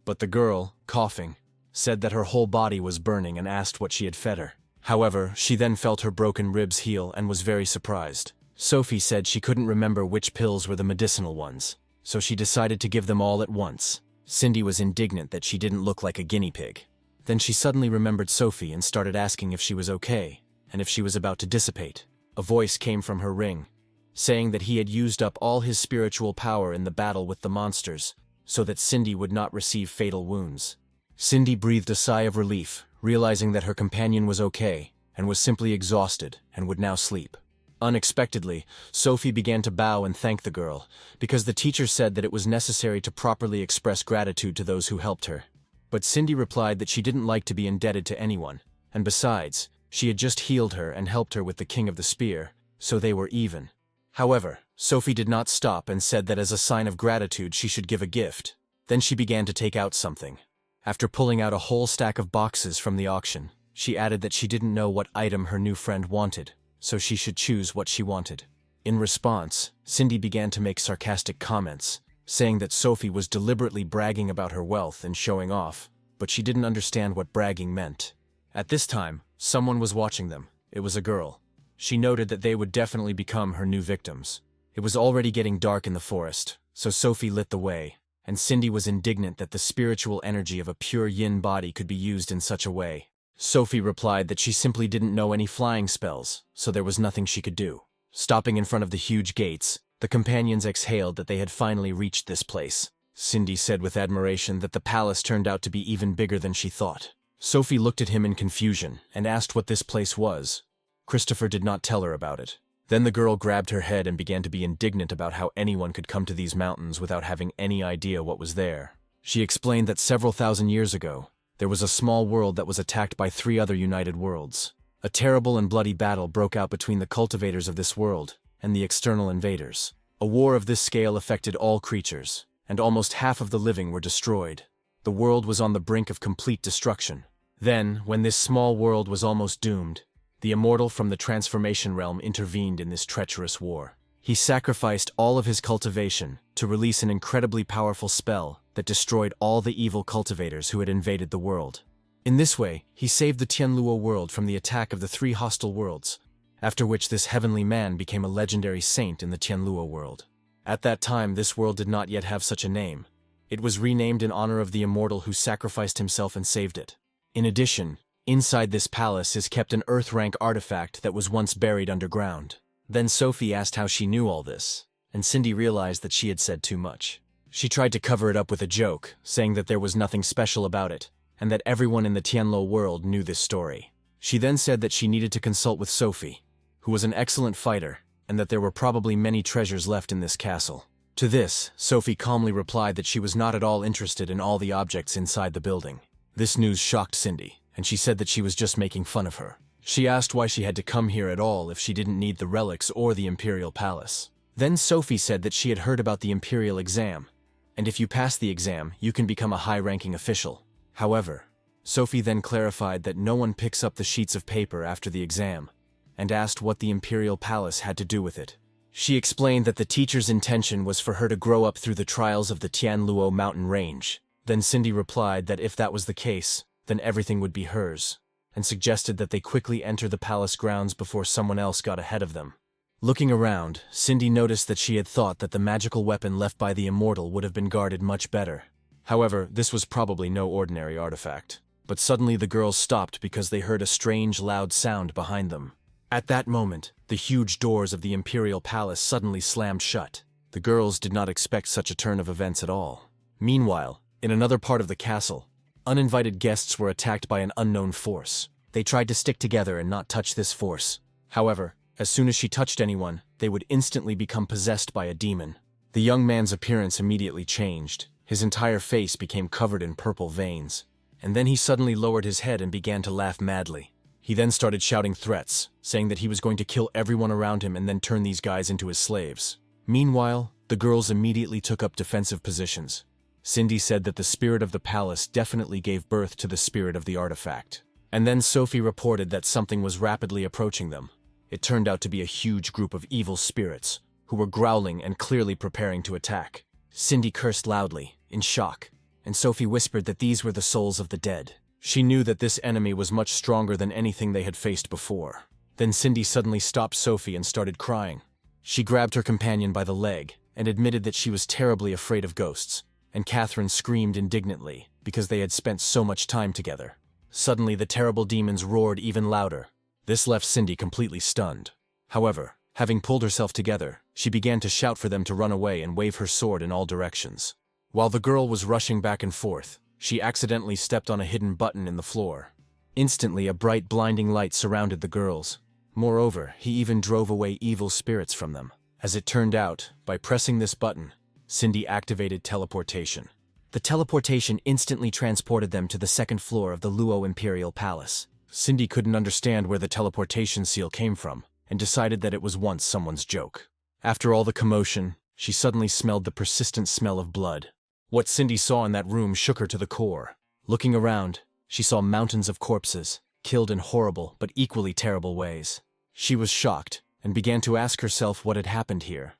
But the girl, coughing, said that her whole body was burning and asked what she had fed her. However, she then felt her broken ribs heal and was very surprised. Sophie said she couldn't remember which pills were the medicinal ones, so she decided to give them all at once. Cindy was indignant that she didn't look like a guinea pig. Then she suddenly remembered Sophie and started asking if she was okay, and if she was about to dissipate. A voice came from her ring, saying that he had used up all his spiritual power in the battle with the monsters, so that Cindy would not receive fatal wounds. Cindy breathed a sigh of relief, realizing that her companion was okay, and was simply exhausted, and would now sleep. Unexpectedly, Sophie began to bow and thank the girl, because the teacher said that it was necessary to properly express gratitude to those who helped her. But Cindy replied that she didn't like to be indebted to anyone, and besides, she had just healed her and helped her with the King of the Spear, so they were even. However, Sophie did not stop and said that as a sign of gratitude she should give a gift. Then she began to take out something. After pulling out a whole stack of boxes from the auction, she added that she didn't know what item her new friend wanted, so she should choose what she wanted. In response, Cindy began to make sarcastic comments, saying that Sophie was deliberately bragging about her wealth and showing off. but she didn't understand what bragging meant. At this time, someone was watching them. It was a girl. She noted that they would definitely become her new victims. It was already getting dark in the forest, so Sophie lit the way, and Cindy was indignant that the spiritual energy of a pure yin body could be used in such a way. Sophie replied that she simply didn't know any flying spells, so there was nothing she could do. Stopping in front of the huge gates, the companions exhaled that they had finally reached this place. Cindy said with admiration that the palace turned out to be even bigger than she thought. Sophie looked at him in confusion and asked what this place was. Christopher did not tell her about it. Then the girl grabbed her head and began to be indignant about how anyone could come to these mountains without having any idea what was there. She explained that several thousand years ago, there was a small world that was attacked by 3 other united worlds. A terrible and bloody battle broke out between the cultivators of this world and the external invaders. A war of this scale affected all creatures, and almost half of the living were destroyed. The world was on the brink of complete destruction. Then, when this small world was almost doomed, the immortal from the transformation realm intervened in this treacherous war. He sacrificed all of his cultivation to release an incredibly powerful spell that destroyed all the evil cultivators who had invaded the world. In this way, he saved the Tianluo world from the attack of the 3 hostile worlds, after which this heavenly man became a legendary saint in the Tianluo world. At that time, this world did not yet have such a name. It was renamed in honor of the immortal who sacrificed himself and saved it. In addition, inside this palace is kept an Earth-rank artifact that was once buried underground. Then Sophie asked how she knew all this, and Cindy realized that she had said too much. She tried to cover it up with a joke, saying that there was nothing special about it, and that everyone in the Tianluo world knew this story. She then said that she needed to consult with Sophie, who was an excellent fighter, and that there were probably many treasures left in this castle. To this, Sophie calmly replied that she was not at all interested in all the objects inside the building. This news shocked Cindy, and she said that she was just making fun of her. She asked why she had to come here at all if she didn't need the relics or the Imperial Palace. Then Sophie said that she had heard about the Imperial exam, and if you pass the exam, you can become a high-ranking official. However, Sophie then clarified that no one picks up the sheets of paper after the exam, and asked what the Imperial Palace had to do with it. She explained that the teacher's intention was for her to grow up through the trials of the Tianluo mountain range. Then Cindy replied that if that was the case, then everything would be hers, and suggested that they quickly enter the palace grounds before someone else got ahead of them. Looking around, Cindy noticed that she had thought that the magical weapon left by the immortal would have been guarded much better. However, this was probably no ordinary artifact. But suddenly the girls stopped because they heard a strange, loud sound behind them. At that moment, the huge doors of the Imperial Palace suddenly slammed shut. The girls did not expect such a turn of events at all. Meanwhile, in another part of the castle, uninvited guests were attacked by an unknown force. They tried to stick together and not touch this force. However, as soon as she touched anyone, they would instantly become possessed by a demon. The young man's appearance immediately changed. His entire face became covered in purple veins. And then he suddenly lowered his head and began to laugh madly. He then started shouting threats, saying that he was going to kill everyone around him and then turn these guys into his slaves. Meanwhile, the girls immediately took up defensive positions. Cindy said that the spirit of the palace definitely gave birth to the spirit of the artifact. And then Sophie reported that something was rapidly approaching them. It turned out to be a huge group of evil spirits, who were growling and clearly preparing to attack. Cindy cursed loudly, in shock, and Sophie whispered that these were the souls of the dead. She knew that this enemy was much stronger than anything they had faced before. Then Cindy suddenly stopped Sophie and started crying. She grabbed her companion by the leg and admitted that she was terribly afraid of ghosts, and Catherine screamed indignantly because they had spent so much time together. Suddenly the terrible demons roared even louder. This left Cindy completely stunned. However, having pulled herself together, she began to shout for them to run away and wave her sword in all directions. While the girl was rushing back and forth, she accidentally stepped on a hidden button in the floor. Instantly, a bright, blinding light surrounded the girls. Moreover, he even drove away evil spirits from them. As it turned out, by pressing this button, Cindy activated teleportation. The teleportation instantly transported them to the second floor of the Luo Imperial Palace. Cindy couldn't understand where the teleportation seal came from, and decided that it was once someone's joke. After all the commotion, she suddenly smelled the persistent smell of blood. What Cindy saw in that room shook her to the core. Looking around, she saw mountains of corpses, killed in horrible but equally terrible ways. She was shocked, and began to ask herself what had happened here.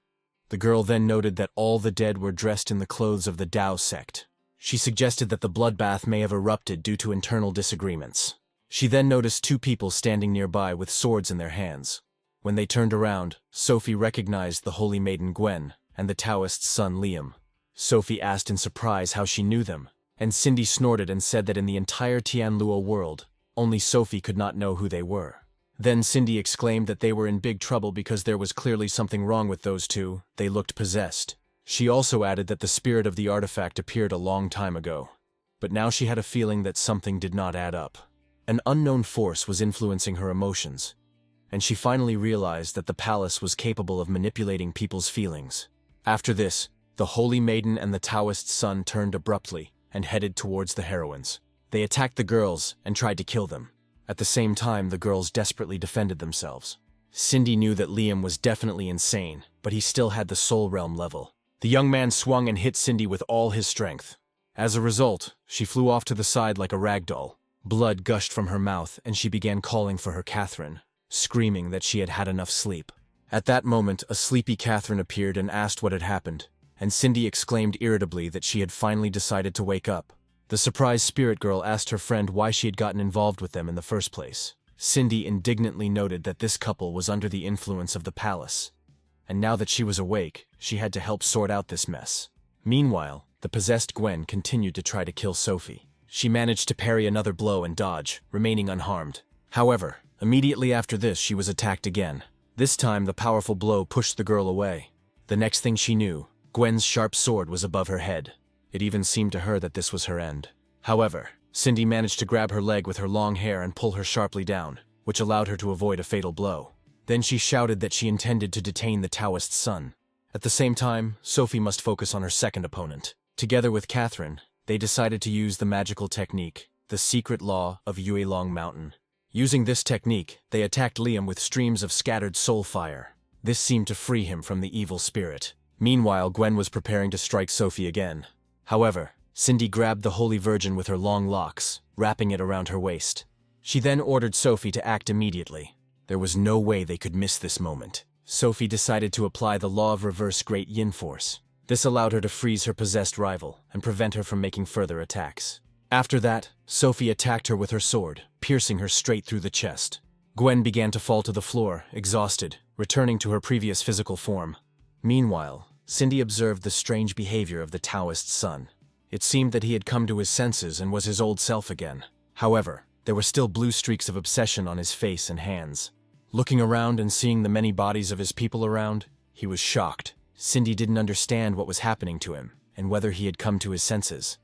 The girl then noted that all the dead were dressed in the clothes of the Dao sect. She suggested that the bloodbath may have erupted due to internal disagreements. She then noticed two people standing nearby with swords in their hands. When they turned around, Sophie recognized the holy maiden Gwen and the Taoist's son Liam. Sophie asked in surprise how she knew them, and Cindy snorted and said that in the entire Tianluo world, only Sophie could not know who they were. Then Cindy exclaimed that they were in big trouble because there was clearly something wrong with those two. They looked possessed. She also added that the spirit of the artifact appeared a long time ago. But now she had a feeling that something did not add up. An unknown force was influencing her emotions, and she finally realized that the palace was capable of manipulating people's feelings. After this, the Holy Maiden and the Taoist's son turned abruptly and headed towards the heroines. They attacked the girls and tried to kill them. At the same time, the girls desperately defended themselves. Cindy knew that Liam was definitely insane, but he still had the soul realm level. The young man swung and hit Cindy with all his strength. As a result, she flew off to the side like a rag doll. Blood gushed from her mouth, and she began calling for her Catherine, screaming that she had had enough sleep. At that moment, a sleepy Catherine appeared and asked what had happened, and Cindy exclaimed irritably that she had finally decided to wake up. The surprised spirit girl asked her friend why she had gotten involved with them in the first place. Cindy indignantly noted that this couple was under the influence of the palace, and now that she was awake, she had to help sort out this mess. Meanwhile, the possessed Gwen continued to try to kill Sophie. She managed to parry another blow and dodge, remaining unharmed. However, immediately after this she was attacked again. This time the powerful blow pushed the girl away. The next thing she knew, Gwen's sharp sword was above her head. It even seemed to her that this was her end. However, Cindy managed to grab her leg with her long hair and pull her sharply down, which allowed her to avoid a fatal blow. Then she shouted that she intended to detain the Taoist's son. At the same time, Sophie must focus on her second opponent. Together with Catherine, they decided to use the magical technique, the secret law of Yuelong Mountain. Using this technique, they attacked Liam with streams of scattered soul fire. This seemed to free him from the evil spirit. Meanwhile, Gwen was preparing to strike Sophie again. However, Cindy grabbed the Holy Virgin with her long locks, wrapping it around her waist. She then ordered Sophie to act immediately. There was no way they could miss this moment. Sophie decided to apply the law of reverse Great Yin Force. This allowed her to freeze her possessed rival and prevent her from making further attacks. After that, Sophie attacked her with her sword, piercing her straight through the chest. Gwen began to fall to the floor, exhausted, returning to her previous physical form. Meanwhile, Cindy observed the strange behavior of the Taoist's son. It seemed that he had come to his senses and was his old self again. However, there were still blue streaks of obsession on his face and hands. Looking around and seeing the many bodies of his people around, he was shocked. Cindy didn't understand what was happening to him and whether he had come to his senses.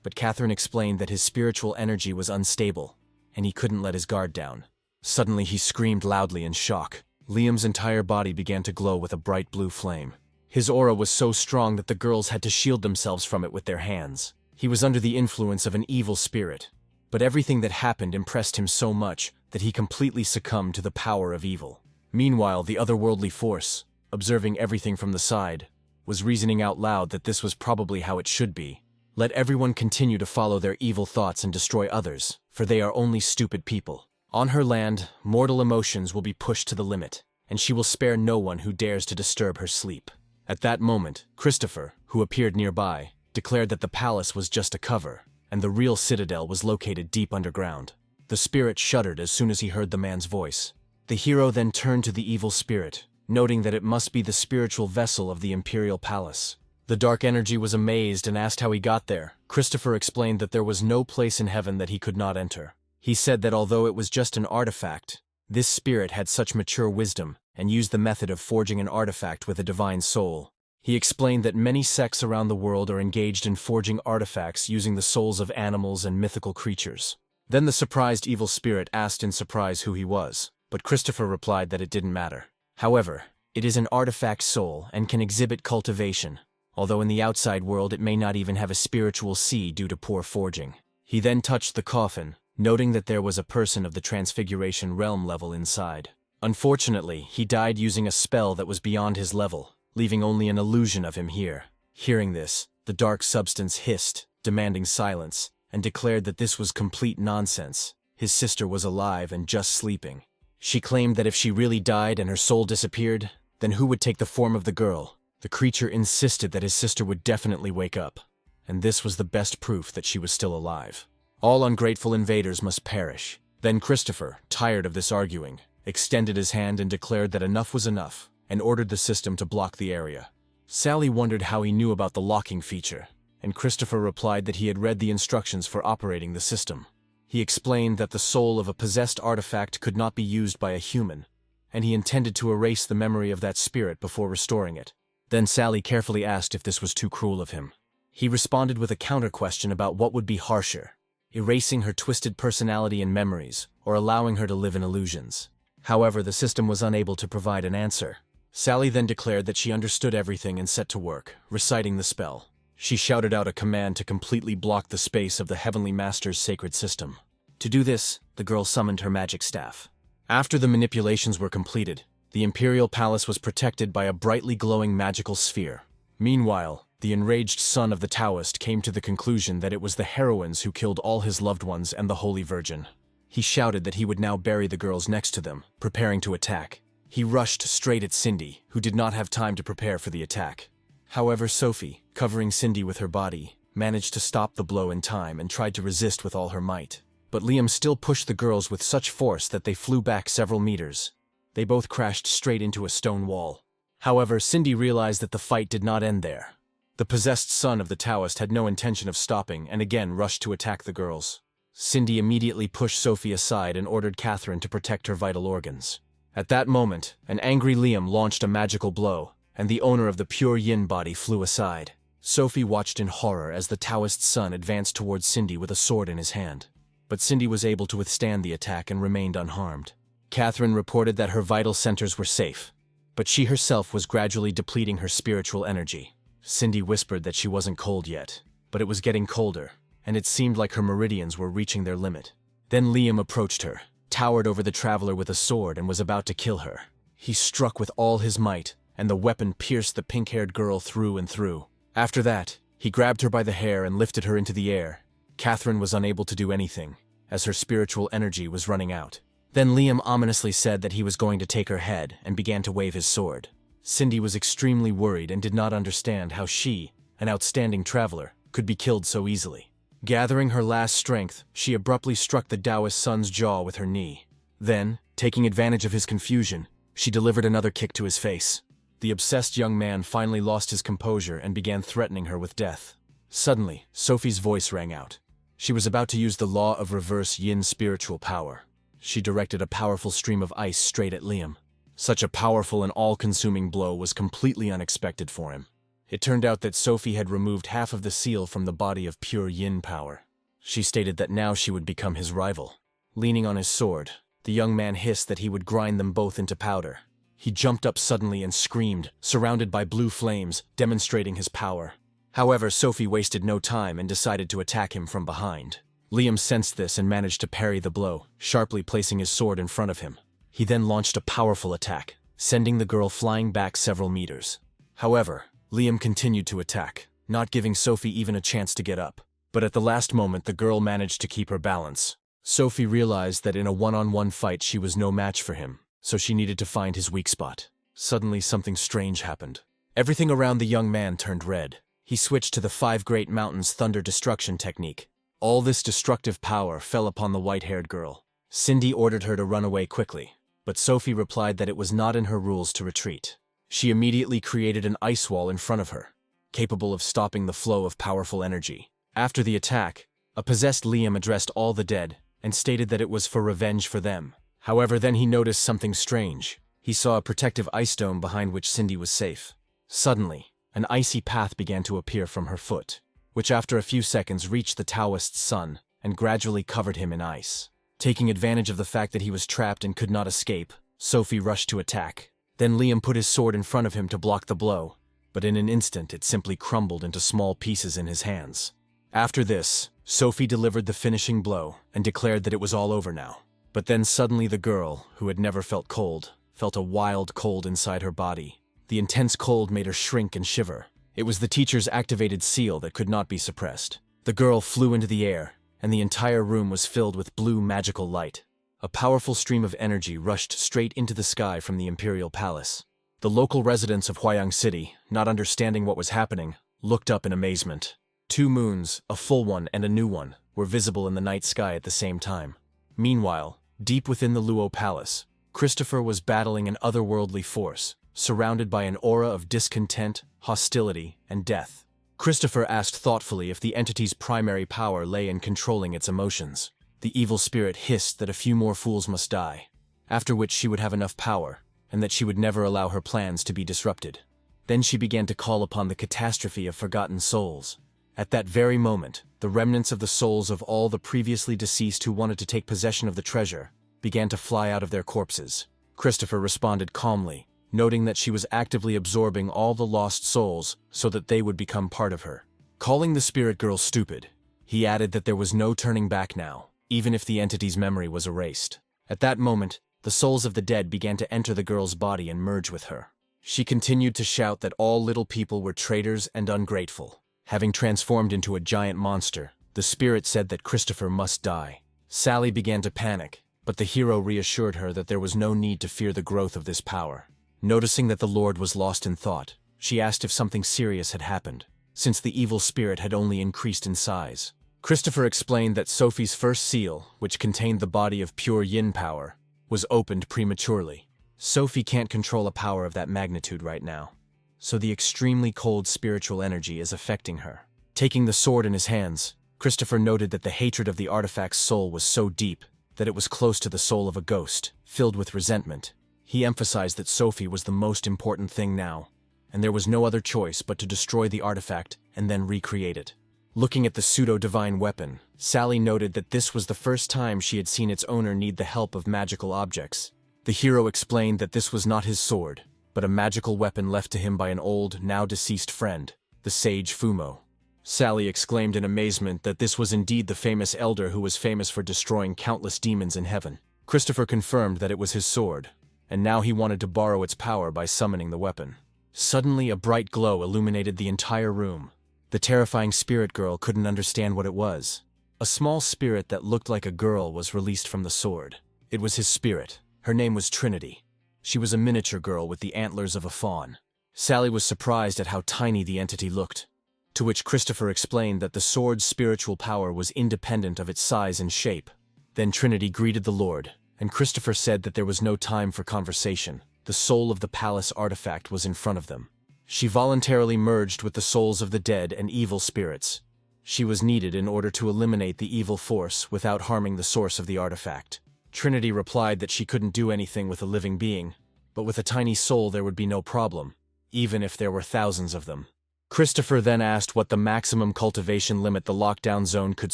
But Catherine explained that his spiritual energy was unstable, and he couldn't let his guard down. Suddenly he screamed loudly in shock. Liam's entire body began to glow with a bright blue flame. His aura was so strong that the girls had to shield themselves from it with their hands. He was under the influence of an evil spirit, but everything that happened impressed him so much that he completely succumbed to the power of evil. Meanwhile, the otherworldly force, observing everything from the side, was reasoning out loud that this was probably how it should be. Let everyone continue to follow their evil thoughts and destroy others, for they are only stupid people. On her land, mortal emotions will be pushed to the limit, and she will spare no one who dares to disturb her sleep. At that moment, Christopher, who appeared nearby, declared that the palace was just a cover, and the real citadel was located deep underground. The spirit shuddered as soon as he heard the man's voice. The hero then turned to the evil spirit, noting that it must be the spiritual vessel of the imperial palace. The dark energy was amazed and asked how he got there. Christopher explained that there was no place in heaven that he could not enter. He said that although it was just an artifact, this spirit had such mature wisdom and used the method of forging an artifact with a divine soul. He explained that many sects around the world are engaged in forging artifacts using the souls of animals and mythical creatures. Then the surprised evil spirit asked in surprise who he was, but Christopher replied that it didn't matter. However, it is an artifact soul and can exhibit cultivation, although in the outside world it may not even have a spiritual seed due to poor forging. He then touched the coffin, noting that there was a person of the Transfiguration realm level inside. Unfortunately, he died using a spell that was beyond his level, leaving only an illusion of him here. Hearing this, the dark substance hissed, demanding silence, and declared that this was complete nonsense. His sister was alive and just sleeping. She claimed that if she really died and her soul disappeared, then who would take the form of the girl? The creature insisted that his sister would definitely wake up. and this was the best proof that she was still alive. All ungrateful invaders must perish. Then Christopher, tired of this arguing, extended his hand and declared that enough was enough, and ordered the system to block the area. Sally wondered how he knew about the locking feature, and Christopher replied that he had read the instructions for operating the system. He explained that the soul of a possessed artifact could not be used by a human, and he intended to erase the memory of that spirit before restoring it. Then Sally carefully asked if this was too cruel of him. He responded with a counter-question about what would be harsher, erasing her twisted personality and memories, or allowing her to live in illusions. However, the system was unable to provide an answer. Sally then declared that she understood everything and set to work, reciting the spell. She shouted out a command to completely block the space of the Heavenly Master's sacred system. To do this, the girl summoned her magic staff. After the manipulations were completed, the Imperial Palace was protected by a brightly glowing magical sphere. Meanwhile, the enraged son of the Taoist came to the conclusion that it was the heroines who killed all his loved ones and the Holy Virgin. He shouted that he would now bury the girls next to them, preparing to attack. He rushed straight at Cindy, who did not have time to prepare for the attack. However, Sophie, covering Cindy with her body, managed to stop the blow in time and tried to resist with all her might. But Liam still pushed the girls with such force that they flew back several meters. They both crashed straight into a stone wall. However, Cindy realized that the fight did not end there. The possessed son of the Taoist had no intention of stopping and again rushed to attack the girls. Cindy immediately pushed Sophie aside and ordered Catherine to protect her vital organs. At that moment, an angry Liam launched a magical blow, and the owner of the pure yin body flew aside. Sophie watched in horror as the Taoist's son advanced towards Cindy with a sword in his hand. But Cindy was able to withstand the attack and remained unharmed. Catherine reported that her vital centers were safe, but she herself was gradually depleting her spiritual energy. Cindy whispered that she wasn't cold yet, but it was getting colder, and it seemed like her meridians were reaching their limit. Then Liam approached her, towered over the traveler with a sword, and was about to kill her. He struck with all his might, and the weapon pierced the pink-haired girl through and through. After that, he grabbed her by the hair and lifted her into the air. Catherine was unable to do anything, as her spiritual energy was running out. Then Liam ominously said that he was going to take her head and began to wave his sword. Cindy was extremely worried and did not understand how she, an outstanding traveler, could be killed so easily. Gathering her last strength, she abruptly struck the Taoist son's jaw with her knee. Then, taking advantage of his confusion, she delivered another kick to his face. The obsessed young man finally lost his composure and began threatening her with death. Suddenly, Sophie's voice rang out. She was about to use the law of reverse yin spiritual power. She directed a powerful stream of ice straight at Liam. Such a powerful and all-consuming blow was completely unexpected for him. It turned out that Sophie had removed half of the seal from the body of pure yin power. She stated that now she would become his rival. Leaning on his sword, the young man hissed that he would grind them both into powder. He jumped up suddenly and screamed, surrounded by blue flames, demonstrating his power. However, Sophie wasted no time and decided to attack him from behind. Liam sensed this and managed to parry the blow, sharply placing his sword in front of him. He then launched a powerful attack, sending the girl flying back several meters. However, Liam continued to attack, not giving Sophie even a chance to get up. But at the last moment, the girl managed to keep her balance. Sophie realized that in a one-on-one fight she was no match for him, so she needed to find his weak spot. Suddenly, something strange happened. Everything around the young man turned red. He switched to the 5 Great Mountains Thunder Destruction technique. All this destructive power fell upon the white-haired girl. Cindy ordered her to run away quickly, but Sophie replied that it was not in her rules to retreat. She immediately created an ice wall in front of her, capable of stopping the flow of powerful energy. After the attack, a possessed Liam addressed all the dead and stated that it was for revenge for them. However, then he noticed something strange. He saw a protective ice dome behind which Cindy was safe. Suddenly, an icy path began to appear from her foot, which after a few seconds reached the Taoist's son and gradually covered him in ice. Taking advantage of the fact that he was trapped and could not escape, Sophie rushed to attack. Then Liam put his sword in front of him to block the blow, but in an instant it simply crumbled into small pieces in his hands. After this, Sophie delivered the finishing blow and declared that it was all over now. But then suddenly the girl, who had never felt cold, felt a wild cold inside her body. The intense cold made her shrink and shiver. It was the teacher's activated seal that could not be suppressed. The girl flew into the air, and the entire room was filled with blue magical light. A powerful stream of energy rushed straight into the sky from the Imperial Palace. The local residents of Huayang City, not understanding what was happening, looked up in amazement. 2 moons, a full one and a new one, were visible in the night sky at the same time. Meanwhile, deep within the Luo Palace, Christopher was battling an otherworldly force, surrounded by an aura of discontent, hostility, and death. Christopher asked thoughtfully if the entity's primary power lay in controlling its emotions. The evil spirit hissed that a few more fools must die, after which she would have enough power, and that she would never allow her plans to be disrupted. Then she began to call upon the catastrophe of forgotten souls. At that very moment, the remnants of the souls of all the previously deceased who wanted to take possession of the treasure began to fly out of their corpses. Christopher responded calmly, noting that she was actively absorbing all the lost souls so that they would become part of her. Calling the spirit girl stupid, he added that there was no turning back now, even if the entity's memory was erased. At that moment, the souls of the dead began to enter the girl's body and merge with her. She continued to shout that all little people were traitors and ungrateful. Having transformed into a giant monster, the spirit said that Christopher must die. Sally began to panic, but the hero reassured her that there was no need to fear the growth of this power. Noticing that the Lord was lost in thought, she asked if something serious had happened, since the evil spirit had only increased in size. Christopher explained that Sophie's first seal, which contained the body of pure yin power, was opened prematurely. Sophie can't control a power of that magnitude right now, so the extremely cold spiritual energy is affecting her. Taking the sword in his hands, Christopher noted that the hatred of the artifact's soul was so deep that it was close to the soul of a ghost, filled with resentment. He emphasized that Sophie was the most important thing now, and there was no other choice but to destroy the artifact and then recreate it. Looking at the pseudo-divine weapon, Sally noted that this was the first time she had seen its owner need the help of magical objects. The hero explained that this was not his sword, but a magical weapon left to him by an old, now-deceased friend, the sage Fumo. Sally exclaimed in amazement that this was indeed the famous elder who was famous for destroying countless demons in heaven. Christopher confirmed that it was his sword, and now he wanted to borrow its power by summoning the weapon. Suddenly, a bright glow illuminated the entire room. The terrifying spirit girl couldn't understand what it was. A small spirit that looked like a girl was released from the sword. It was his spirit. Her name was Trinity. She was a miniature girl with the antlers of a fawn. Sally was surprised at how tiny the entity looked, to which Christopher explained that the sword's spiritual power was independent of its size and shape. Then Trinity greeted the Lord, and Christopher said that there was no time for conversation. The soul of the palace artifact was in front of them. She voluntarily merged with the souls of the dead and evil spirits. She was needed in order to eliminate the evil force without harming the source of the artifact. Trinity replied that she couldn't do anything with a living being, but with a tiny soul there would be no problem, even if there were thousands of them. Christopher then asked what the maximum cultivation limit the lockdown zone could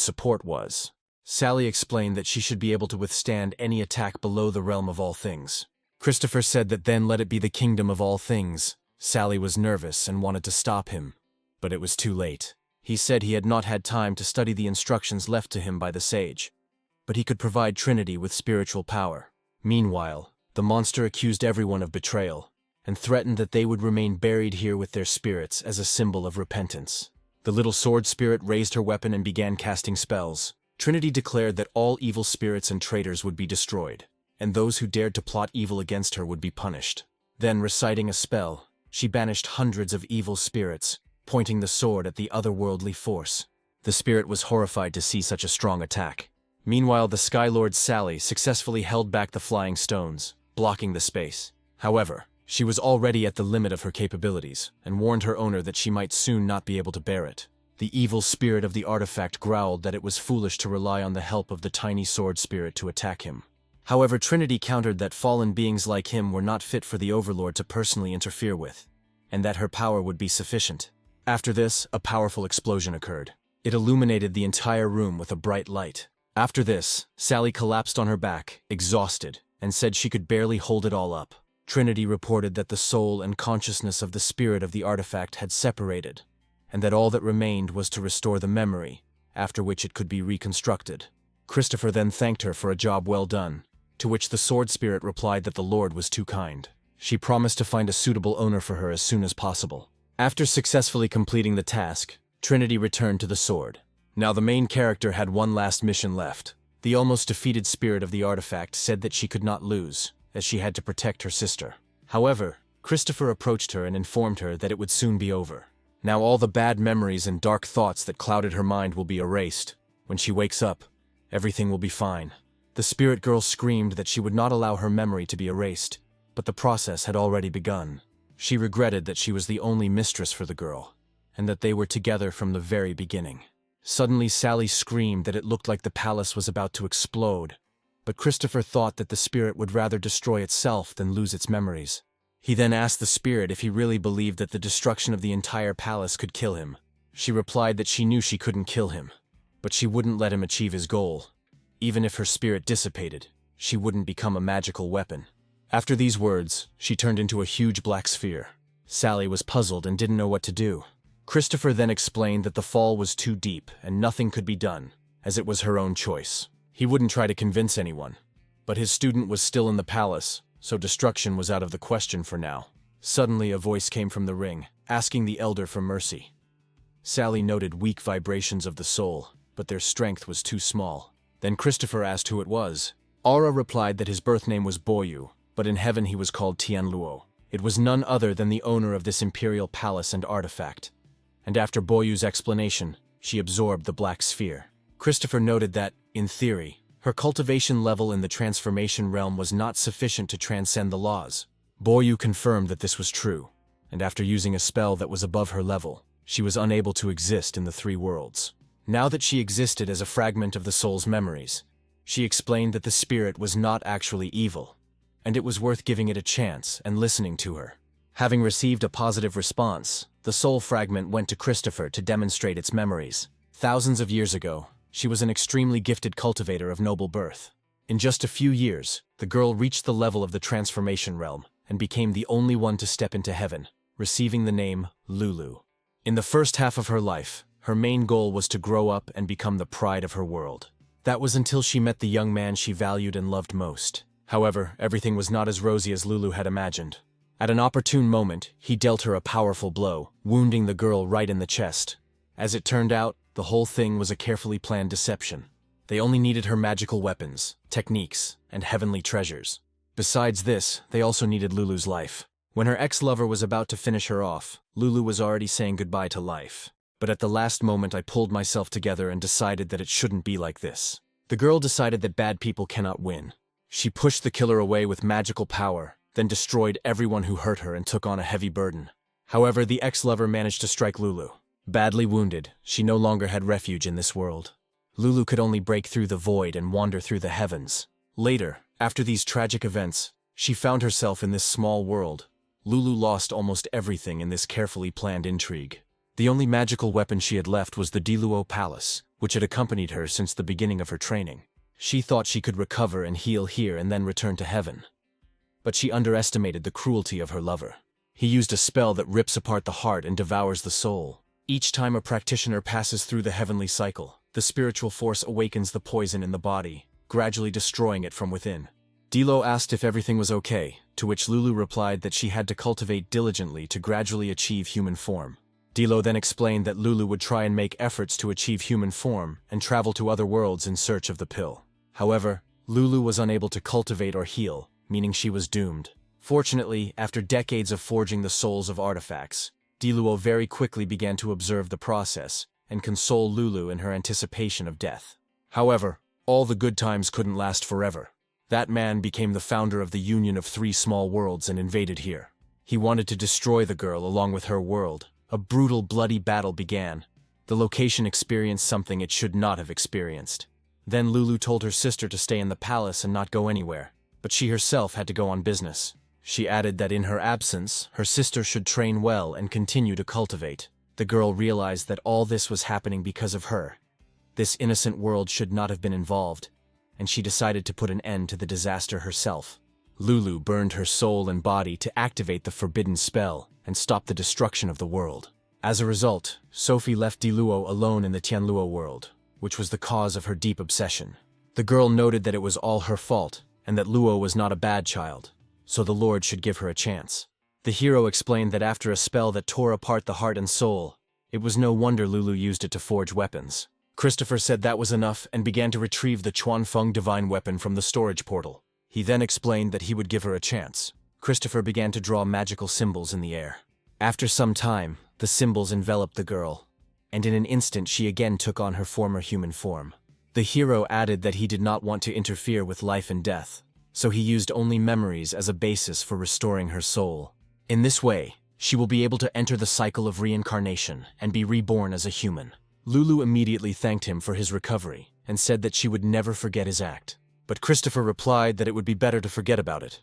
support was. Sally explained that she should be able to withstand any attack below the realm of all things. Christopher said that then let it be the kingdom of all things. Sally was nervous and wanted to stop him, but it was too late. He said he had not had time to study the instructions left to him by the sage, but he could provide Trinity with spiritual power. Meanwhile, the monster accused everyone of betrayal, and threatened that they would remain buried here with their spirits as a symbol of repentance. The little sword spirit raised her weapon and began casting spells. Trinity declared that all evil spirits and traitors would be destroyed, and those who dared to plot evil against her would be punished. Then, reciting a spell, she banished hundreds of evil spirits, pointing the sword at the otherworldly force. The spirit was horrified to see such a strong attack. Meanwhile, the Sky Lord Sally successfully held back the flying stones, blocking the space. However, she was already at the limit of her capabilities, and warned her owner that she might soon not be able to bear it. The evil spirit of the artifact growled that it was foolish to rely on the help of the tiny sword spirit to attack him. However, Trinity countered that fallen beings like him were not fit for the Overlord to personally interfere with, and that her power would be sufficient. After this, a powerful explosion occurred. It illuminated the entire room with a bright light. After this, Sally collapsed on her back, exhausted, and said she could barely hold it all up. Trinity reported that the soul and consciousness of the spirit of the artifact had separated, and that all that remained was to restore the memory, after which it could be reconstructed. Christopher then thanked her for a job well done, to which the sword spirit replied that the Lord was too kind. She promised to find a suitable owner for her as soon as possible. After successfully completing the task, Trinity returned to the sword. Now the main character had one last mission left. The almost defeated spirit of the artifact said that she could not lose, as she had to protect her sister. However, Christopher approached her and informed her that it would soon be over. Now all the bad memories and dark thoughts that clouded her mind will be erased. When she wakes up, everything will be fine. The spirit girl screamed that she would not allow her memory to be erased, but the process had already begun. She regretted that she was the only mistress for the girl, and that they were together from the very beginning. Suddenly Sally screamed that it looked like the palace was about to explode, but Christopher thought that the spirit would rather destroy itself than lose its memories. He then asked the spirit if he really believed that the destruction of the entire palace could kill him. She replied that she knew she couldn't kill him, but she wouldn't let him achieve his goal. Even if her spirit dissipated, she wouldn't become a magical weapon. After these words, she turned into a huge black sphere. Sally was puzzled and didn't know what to do. Christopher then explained that the fall was too deep and nothing could be done, as it was her own choice. He wouldn't try to convince anyone. But his student was still in the palace, so destruction was out of the question for now. Suddenly a voice came from the ring, asking the elder for mercy. Sally noted weak vibrations of the soul, but their strength was too small. Then Christopher asked who it was. Aura replied that his birth name was Boyu, but in heaven he was called Tianluo. It was none other than the owner of this imperial palace and artifact. And after Boyu's explanation, she absorbed the black sphere. Christopher noted that, in theory, her cultivation level in the transformation realm was not sufficient to transcend the laws. Boyu confirmed that this was true, and after using a spell that was above her level, she was unable to exist in the three worlds. Now that she existed as a fragment of the soul's memories, she explained that the spirit was not actually evil, and it was worth giving it a chance and listening to her. Having received a positive response, the soul fragment went to Christopher to demonstrate its memories. Thousands of years ago, she was an extremely gifted cultivator of noble birth. In just a few years, the girl reached the level of the transformation realm and became the only one to step into heaven, receiving the name Lulu. In the first half of her life, her main goal was to grow up and become the pride of her world. That was until she met the young man she valued and loved most. However, everything was not as rosy as Lulu had imagined. At an opportune moment, he dealt her a powerful blow, wounding the girl right in the chest. As it turned out, the whole thing was a carefully planned deception. They only needed her magical weapons, techniques, and heavenly treasures. Besides this, they also needed Lulu's life. When her ex-lover was about to finish her off, Lulu was already saying goodbye to life. But at the last moment I pulled myself together and decided that it shouldn't be like this. The girl decided that bad people cannot win. She pushed the killer away with magical power, then destroyed everyone who hurt her and took on a heavy burden. However, the ex-lover managed to strike Lulu. Badly wounded, she no longer had refuge in this world. Lulu could only break through the void and wander through the heavens. Later, after these tragic events, she found herself in this small world. Lulu lost almost everything in this carefully planned intrigue. The only magical weapon she had left was the Diluo Palace, which had accompanied her since the beginning of her training. She thought she could recover and heal here and then return to heaven. But she underestimated the cruelty of her lover. He used a spell that rips apart the heart and devours the soul. Each time a practitioner passes through the heavenly cycle, the spiritual force awakens the poison in the body, gradually destroying it from within. Dilo asked if everything was okay, to which Lulu replied that she had to cultivate diligently to gradually achieve human form. Dilo then explained that Lulu would try and make efforts to achieve human form and travel to other worlds in search of the pill. However, Lulu was unable to cultivate or heal, meaning she was doomed. Fortunately, after decades of forging the souls of artifacts, Diluo very quickly began to observe the process and console Lulu in her anticipation of death. However, all the good times couldn't last forever. That man became the founder of the Union of Three Small Worlds and invaded here. He wanted to destroy the girl along with her world. A brutal, bloody battle began. The location experienced something it should not have experienced. Then Lulu told her sister to stay in the palace and not go anywhere, but she herself had to go on business. She added that in her absence, her sister should train well and continue to cultivate. The girl realized that all this was happening because of her. This innocent world should not have been involved, and she decided to put an end to the disaster herself. Lulu burned her soul and body to activate the forbidden spell and stop the destruction of the world. As a result, Sophie left Diluo alone in the Tianluo world, which was the cause of her deep obsession. The girl noted that it was all her fault, and that Luo was not a bad child, so the Lord should give her a chance. The hero explained that after a spell that tore apart the heart and soul, it was no wonder Lulu used it to forge weapons. Christopher said that was enough and began to retrieve the Chuanfeng divine weapon from the storage portal. He then explained that he would give her a chance. Christopher began to draw magical symbols in the air. After some time, the symbols enveloped the girl, and in an instant she again took on her former human form. The hero added that he did not want to interfere with life and death, so he used only memories as a basis for restoring her soul. In this way, she will be able to enter the cycle of reincarnation and be reborn as a human. Lulu immediately thanked him for his recovery and said that she would never forget his act. But Christopher replied that it would be better to forget about it,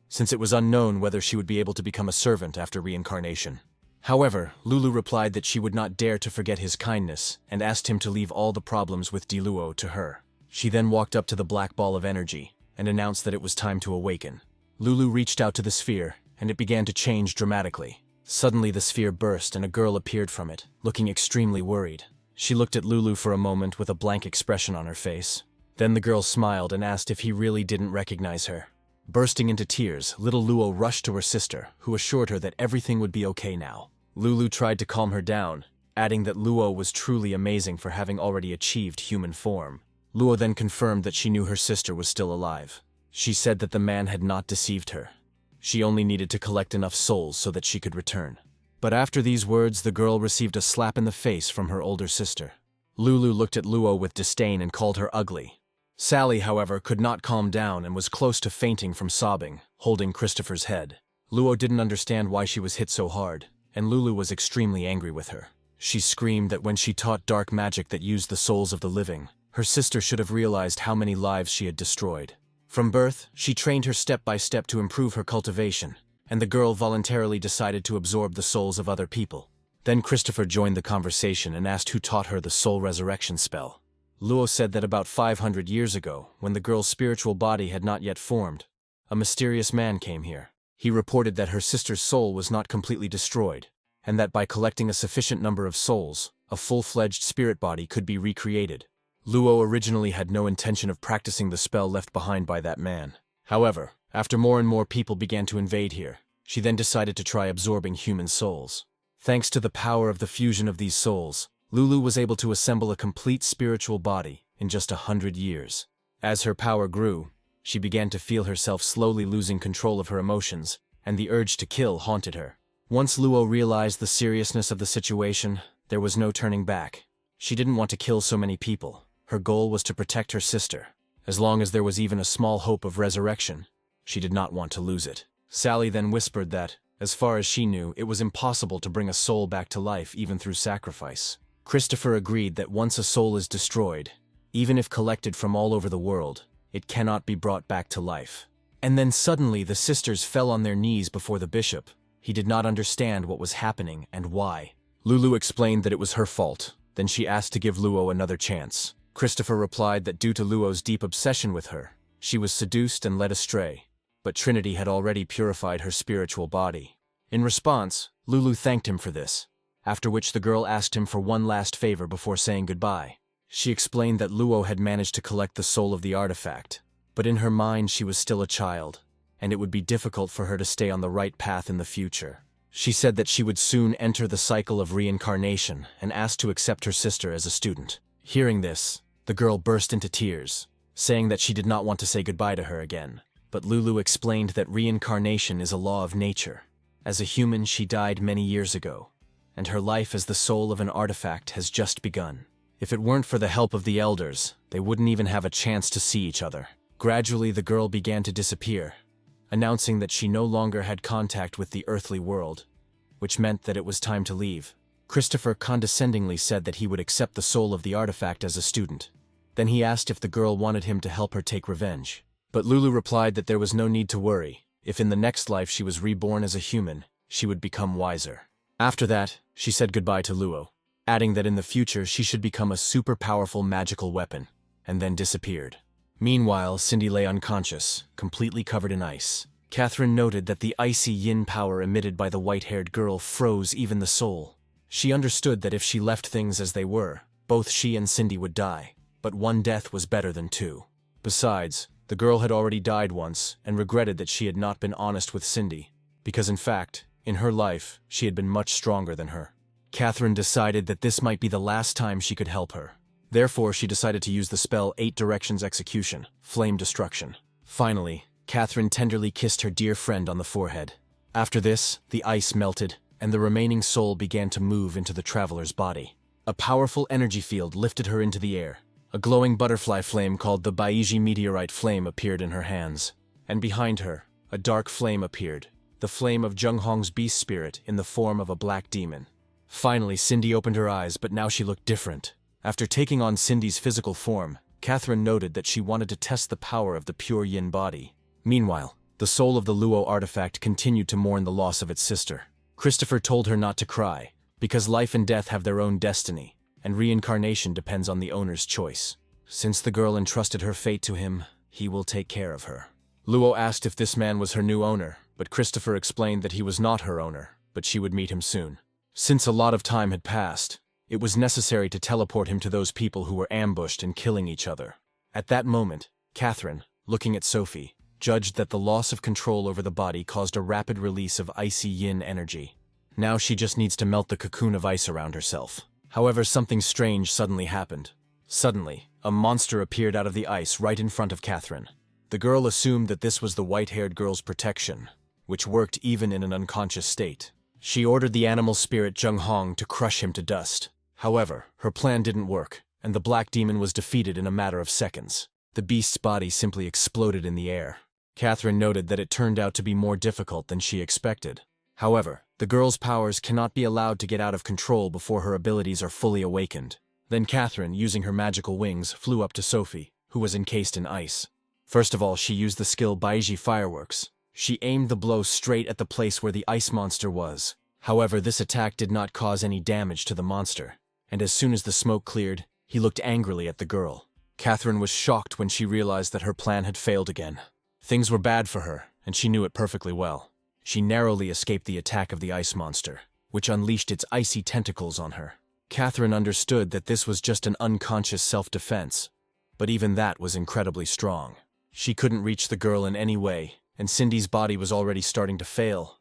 since it was unknown whether she would be able to become a servant after reincarnation. However, Lulu replied that she would not dare to forget his kindness and asked him to leave all the problems with Diluo to her. She then walked up to the black ball of energy and announced that it was time to awaken. Lulu reached out to the sphere, and it began to change dramatically. Suddenly the sphere burst and a girl appeared from it, looking extremely worried. She looked at Lulu for a moment with a blank expression on her face. Then the girl smiled and asked if he really didn't recognize her. Bursting into tears, little Luo rushed to her sister, who assured her that everything would be okay now. Lulu tried to calm her down, adding that Luo was truly amazing for having already achieved human form. Luo then confirmed that she knew her sister was still alive. She said that the man had not deceived her. She only needed to collect enough souls so that she could return. But after these words, the girl received a slap in the face from her older sister. Lulu looked at Luo with disdain and called her ugly. Sally, however, could not calm down and was close to fainting from sobbing, holding Christopher's head. Luo didn't understand why she was hit so hard, and Lulu was extremely angry with her. She screamed that when she taught dark magic that used the souls of the living, her sister should have realized how many lives she had destroyed. From birth, she trained her step by step to improve her cultivation, and the girl voluntarily decided to absorb the souls of other people. Then Christopher joined the conversation and asked who taught her the soul resurrection spell. Luo said that about 500 years ago, when the girl's spiritual body had not yet formed, a mysterious man came here. He reported that her sister's soul was not completely destroyed, and that by collecting a sufficient number of souls, a full-fledged spirit body could be recreated. Luo originally had no intention of practicing the spell left behind by that man. However, after more and more people began to invade here, she then decided to try absorbing human souls. Thanks to the power of the fusion of these souls, Lulu was able to assemble a complete spiritual body in just 100 years. As her power grew, she began to feel herself slowly losing control of her emotions, and the urge to kill haunted her. Once Luo realized the seriousness of the situation, there was no turning back. She didn't want to kill so many people. Her goal was to protect her sister. As long as there was even a small hope of resurrection, she did not want to lose it. Sally then whispered that, as far as she knew, it was impossible to bring a soul back to life even through sacrifice. Christopher agreed that once a soul is destroyed, even if collected from all over the world, it cannot be brought back to life. And then suddenly the sisters fell on their knees before the bishop. He did not understand what was happening and why. Lulu explained that it was her fault. Then she asked to give Luo another chance. Christopher replied that due to Luo's deep obsession with her, she was seduced and led astray, but Trinity had already purified her spiritual body. In response, Lulu thanked him for this, after which the girl asked him for one last favor before saying goodbye. She explained that Luo had managed to collect the soul of the artifact, but in her mind she was still a child, and it would be difficult for her to stay on the right path in the future. She said that she would soon enter the cycle of reincarnation and asked to accept her sister as a student. Hearing this, the girl burst into tears, saying that she did not want to say goodbye to her again. But Lulu explained that reincarnation is a law of nature. As a human, she died many years ago, and her life as the soul of an artifact has just begun. If it weren't for the help of the elders, they wouldn't even have a chance to see each other. Gradually, the girl began to disappear, announcing that she no longer had contact with the earthly world, which meant that it was time to leave. Christopher condescendingly said that he would accept the soul of the artifact as a student. Then he asked if the girl wanted him to help her take revenge. But Lulu replied that there was no need to worry. If in the next life she was reborn as a human, she would become wiser. After that, she said goodbye to Luo, adding that in the future she should become a super powerful magical weapon, and then disappeared. Meanwhile, Cindy lay unconscious, completely covered in ice. Catherine noted that the icy yin power emitted by the white-haired girl froze even the soul. She understood that if she left things as they were, both she and Cindy would die, but one death was better than two. Besides, the girl had already died once and regretted that she had not been honest with Cindy, because in fact, in her life, she had been much stronger than her. Catherine decided that this might be the last time she could help her. Therefore, she decided to use the spell 8 Directions Execution, Flame Destruction. Finally, Catherine tenderly kissed her dear friend on the forehead. After this, the ice melted, and the remaining soul began to move into the traveler's body. A powerful energy field lifted her into the air. A glowing butterfly flame called the Baiji meteorite flame appeared in her hands, and behind her, a dark flame appeared, the flame of Junghong's beast spirit in the form of a black demon. Finally, Cindy opened her eyes, but now she looked different. After taking on Cindy's physical form, Catherine noted that she wanted to test the power of the pure yin body. Meanwhile, the soul of the Luo artifact continued to mourn the loss of its sister. Christopher told her not to cry, because life and death have their own destiny, and reincarnation depends on the owner's choice. Since the girl entrusted her fate to him, he will take care of her. Luo asked if this man was her new owner, but Christopher explained that he was not her owner, but she would meet him soon. Since a lot of time had passed, it was necessary to teleport him to those people who were ambushed and killing each other. At that moment, Catherine, looking at Sophie, judged that the loss of control over the body caused a rapid release of icy yin energy. Now she just needs to melt the cocoon of ice around herself. However, something strange suddenly happened. Suddenly, a monster appeared out of the ice right in front of Catherine. The girl assumed that this was the white-haired girl's protection, which worked even in an unconscious state. She ordered the animal spirit Junghong to crush him to dust. However, her plan didn't work, and the black demon was defeated in a matter of seconds. The beast's body simply exploded in the air. Catherine noted that it turned out to be more difficult than she expected. However, the girl's powers cannot be allowed to get out of control before her abilities are fully awakened. Then Catherine, using her magical wings, flew up to Sophie, who was encased in ice. First of all, she used the skill Baiji Fireworks. She aimed the blow straight at the place where the ice monster was. However, this attack did not cause any damage to the monster, and as soon as the smoke cleared, he looked angrily at the girl. Catherine was shocked when she realized that her plan had failed again. Things were bad for her, and she knew it perfectly well. She narrowly escaped the attack of the ice monster, which unleashed its icy tentacles on her. Catherine understood that this was just an unconscious self-defense, but even that was incredibly strong. She couldn't reach the girl in any way, and Cindy's body was already starting to fail.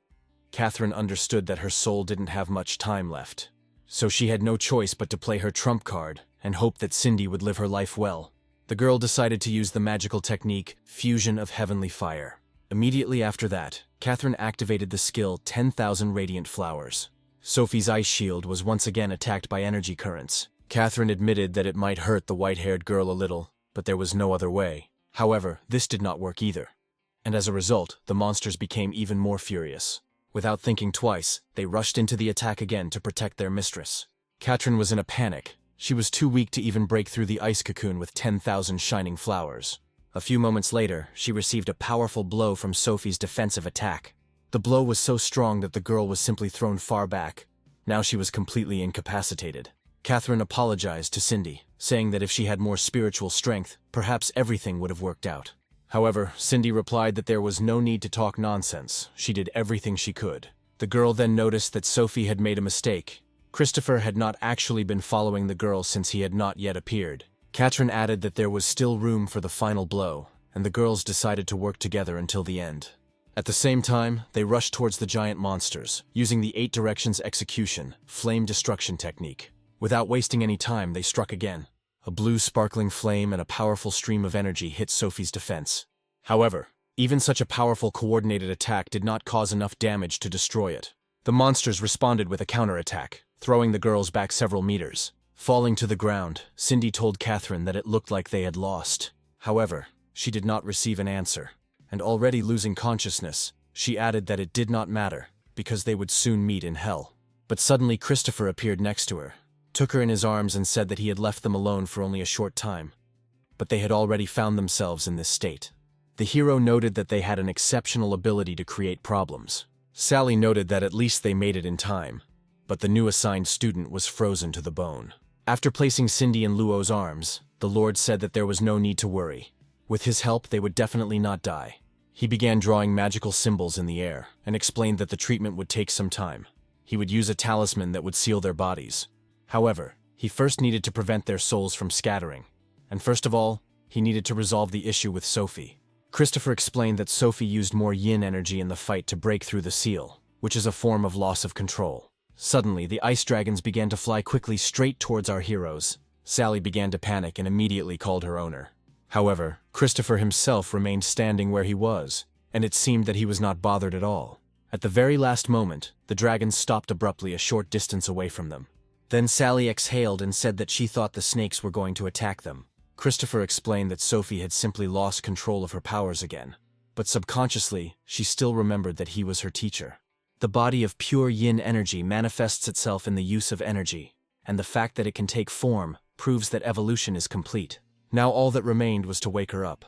Catherine understood that her soul didn't have much time left, so she had no choice but to play her trump card and hope that Cindy would live her life well. The girl decided to use the magical technique, Fusion of Heavenly Fire. Immediately after that, Catherine activated the skill 10,000 Radiant Flowers. Sophie's ice shield was once again attacked by energy currents. Catherine admitted that it might hurt the white-haired girl a little, but there was no other way. However, this did not work either. And as a result, the monsters became even more furious. Without thinking twice, they rushed into the attack again to protect their mistress. Catherine was in a panic. She was too weak to even break through the ice cocoon with 10,000 shining flowers. A few moments later, she received a powerful blow from Sophie's defensive attack. The blow was so strong that the girl was simply thrown far back. Now she was completely incapacitated. Catherine apologized to Cindy, saying that if she had more spiritual strength, perhaps everything would have worked out. However, Cindy replied that there was no need to talk nonsense. She did everything she could. The girl then noticed that Sophie had made a mistake. Christopher had not actually been following the girl since he had not yet appeared. Catherine added that there was still room for the final blow, and the girls decided to work together until the end. At the same time, they rushed towards the giant monsters, using the 8 Directions Execution, Flame Destruction technique. Without wasting any time, they struck again. A blue sparkling flame and a powerful stream of energy hit Sophie's defense. However, even such a powerful coordinated attack did not cause enough damage to destroy it. The monsters responded with a counterattack, throwing the girls back several meters. Falling to the ground, Cindy told Catherine that it looked like they had lost. However, she did not receive an answer, and already losing consciousness, she added that it did not matter, because they would soon meet in hell. But suddenly Christopher appeared next to her, took her in his arms and said that he had left them alone for only a short time, but they had already found themselves in this state. The hero noted that they had an exceptional ability to create problems. Sally noted that at least they made it in time, but the new assigned student was frozen to the bone. After placing Cindy in Luo's arms, the Lord said that there was no need to worry. With his help, they would definitely not die. He began drawing magical symbols in the air, and explained that the treatment would take some time. He would use a talisman that would seal their bodies. However, he first needed to prevent their souls from scattering, and first of all, he needed to resolve the issue with Sophie. Christopher explained that Sophie used more yin energy in the fight to break through the seal, which is a form of loss of control. Suddenly, the ice dragons began to fly quickly straight towards our heroes. Sally began to panic and immediately called her owner. However, Christopher himself remained standing where he was, and it seemed that he was not bothered at all. At the very last moment, the dragons stopped abruptly a short distance away from them. Then Sally exhaled and said that she thought the snakes were going to attack them. Christopher explained that Sophie had simply lost control of her powers again. But subconsciously, she still remembered that he was her teacher. The body of pure yin energy manifests itself in the use of energy, and the fact that it can take form proves that evolution is complete. Now all that remained was to wake her up.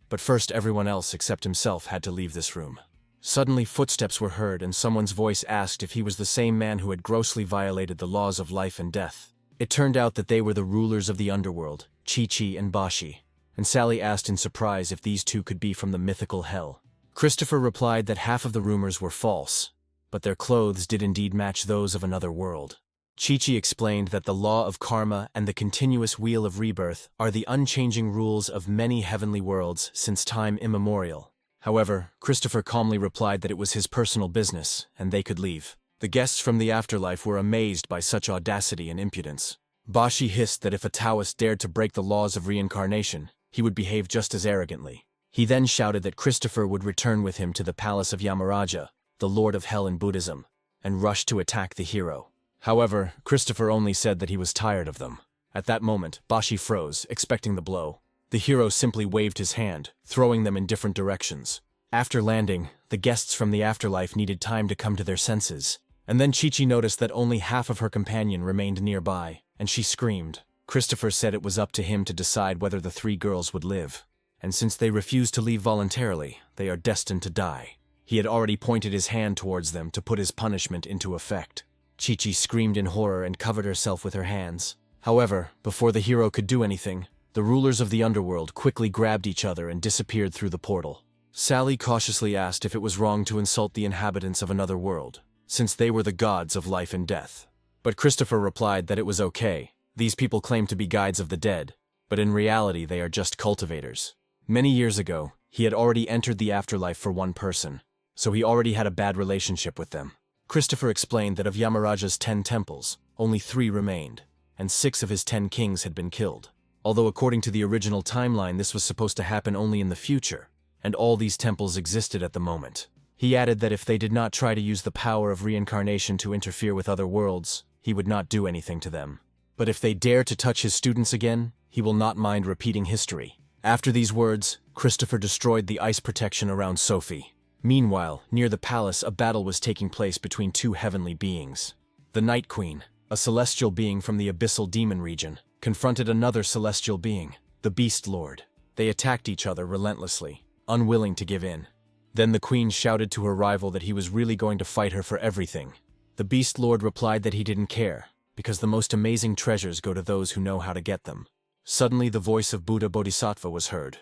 But first everyone else except himself had to leave this room. Suddenly footsteps were heard and someone's voice asked if he was the same man who had grossly violated the laws of life and death. It turned out that they were the rulers of the underworld, Chi-Chi and Bashi, and Sally asked in surprise if these two could be from the mythical hell. Christopher replied that half of the rumors were false, but their clothes did indeed match those of another world. Chi-Chi explained that the law of karma and the continuous wheel of rebirth are the unchanging rules of many heavenly worlds since time immemorial. However, Christopher calmly replied that it was his personal business, and they could leave. The guests from the afterlife were amazed by such audacity and impudence. Bashi hissed that if a Taoist dared to break the laws of reincarnation, he would behave just as arrogantly. He then shouted that Christopher would return with him to the palace of Yamaraja, the lord of hell in Buddhism, and rushed to attack the hero. However, Christopher only said that he was tired of them. At that moment, Bashi froze, expecting the blow. The hero simply waved his hand, throwing them in different directions. After landing, the guests from the afterlife needed time to come to their senses. And then Chi-Chi noticed that only half of her companion remained nearby, and she screamed. Christopher said it was up to him to decide whether the three girls would live. And since they refused to leave voluntarily, they are destined to die. He had already pointed his hand towards them to put his punishment into effect. Chi-Chi screamed in horror and covered herself with her hands. However, before the hero could do anything, the rulers of the underworld quickly grabbed each other and disappeared through the portal. Sally cautiously asked if it was wrong to insult the inhabitants of another world, since they were the gods of life and death. But Christopher replied that it was okay. These people claim to be guides of the dead, but in reality they are just cultivators. Many years ago, he had already entered the afterlife for one person, so he already had a bad relationship with them. Christopher explained that of Yamaraja's 10 temples, only 3 remained, and 6 of his 10 kings had been killed. Although according to the original timeline this was supposed to happen only in the future, and all these temples existed at the moment. He added that if they did not try to use the power of reincarnation to interfere with other worlds, he would not do anything to them. But if they dare to touch his students again, he will not mind repeating history. After these words, Christopher destroyed the ice protection around Sophie. Meanwhile, near the palace, a battle was taking place between 2 heavenly beings. The Night Queen, a celestial being from the abyssal demon region, confronted another celestial being, the Beast Lord. They attacked each other relentlessly, unwilling to give in. Then the queen shouted to her rival that he was really going to fight her for everything. The Beast Lord replied that he didn't care, because the most amazing treasures go to those who know how to get them. Suddenly the voice of Buddha Bodhisattva was heard,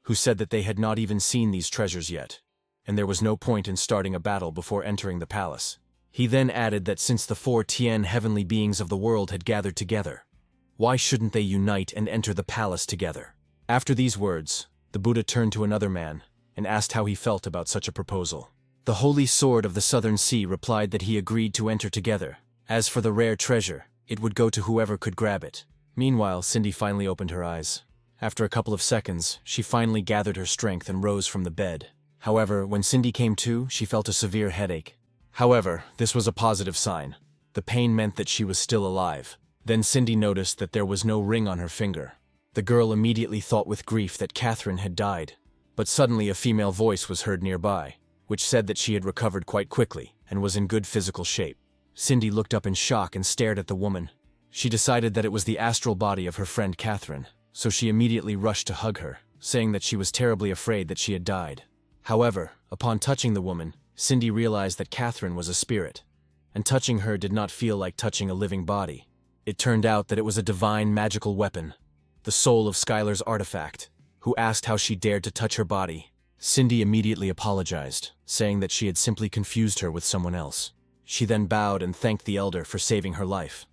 who said that they had not even seen these treasures yet, and there was no point in starting a battle before entering the palace. He then added that since the 4 Tien heavenly beings of the world had gathered together, why shouldn't they unite and enter the palace together? After these words, the Buddha turned to another man and asked how he felt about such a proposal. The Holy Sword of the Southern Sea replied that he agreed to enter together. As for the rare treasure, it would go to whoever could grab it. Meanwhile, Cindy finally opened her eyes. After a couple of seconds, she finally gathered her strength and rose from the bed. However, when Cindy came to, she felt a severe headache. However, this was a positive sign. The pain meant that she was still alive. Then Cindy noticed that there was no ring on her finger. The girl immediately thought with grief that Catherine had died. But suddenly a female voice was heard nearby, which said that she had recovered quite quickly and was in good physical shape. Cindy looked up in shock and stared at the woman. She decided that it was the astral body of her friend Catherine, so she immediately rushed to hug her, saying that she was terribly afraid that she had died. However, upon touching the woman, Cindy realized that Catherine was a spirit, and touching her did not feel like touching a living body. It turned out that it was a divine magical weapon, the soul of Skylar's artifact, who asked how she dared to touch her body. Cindy immediately apologized, saying that she had simply confused her with someone else. She then bowed and thanked the elder for saving her life.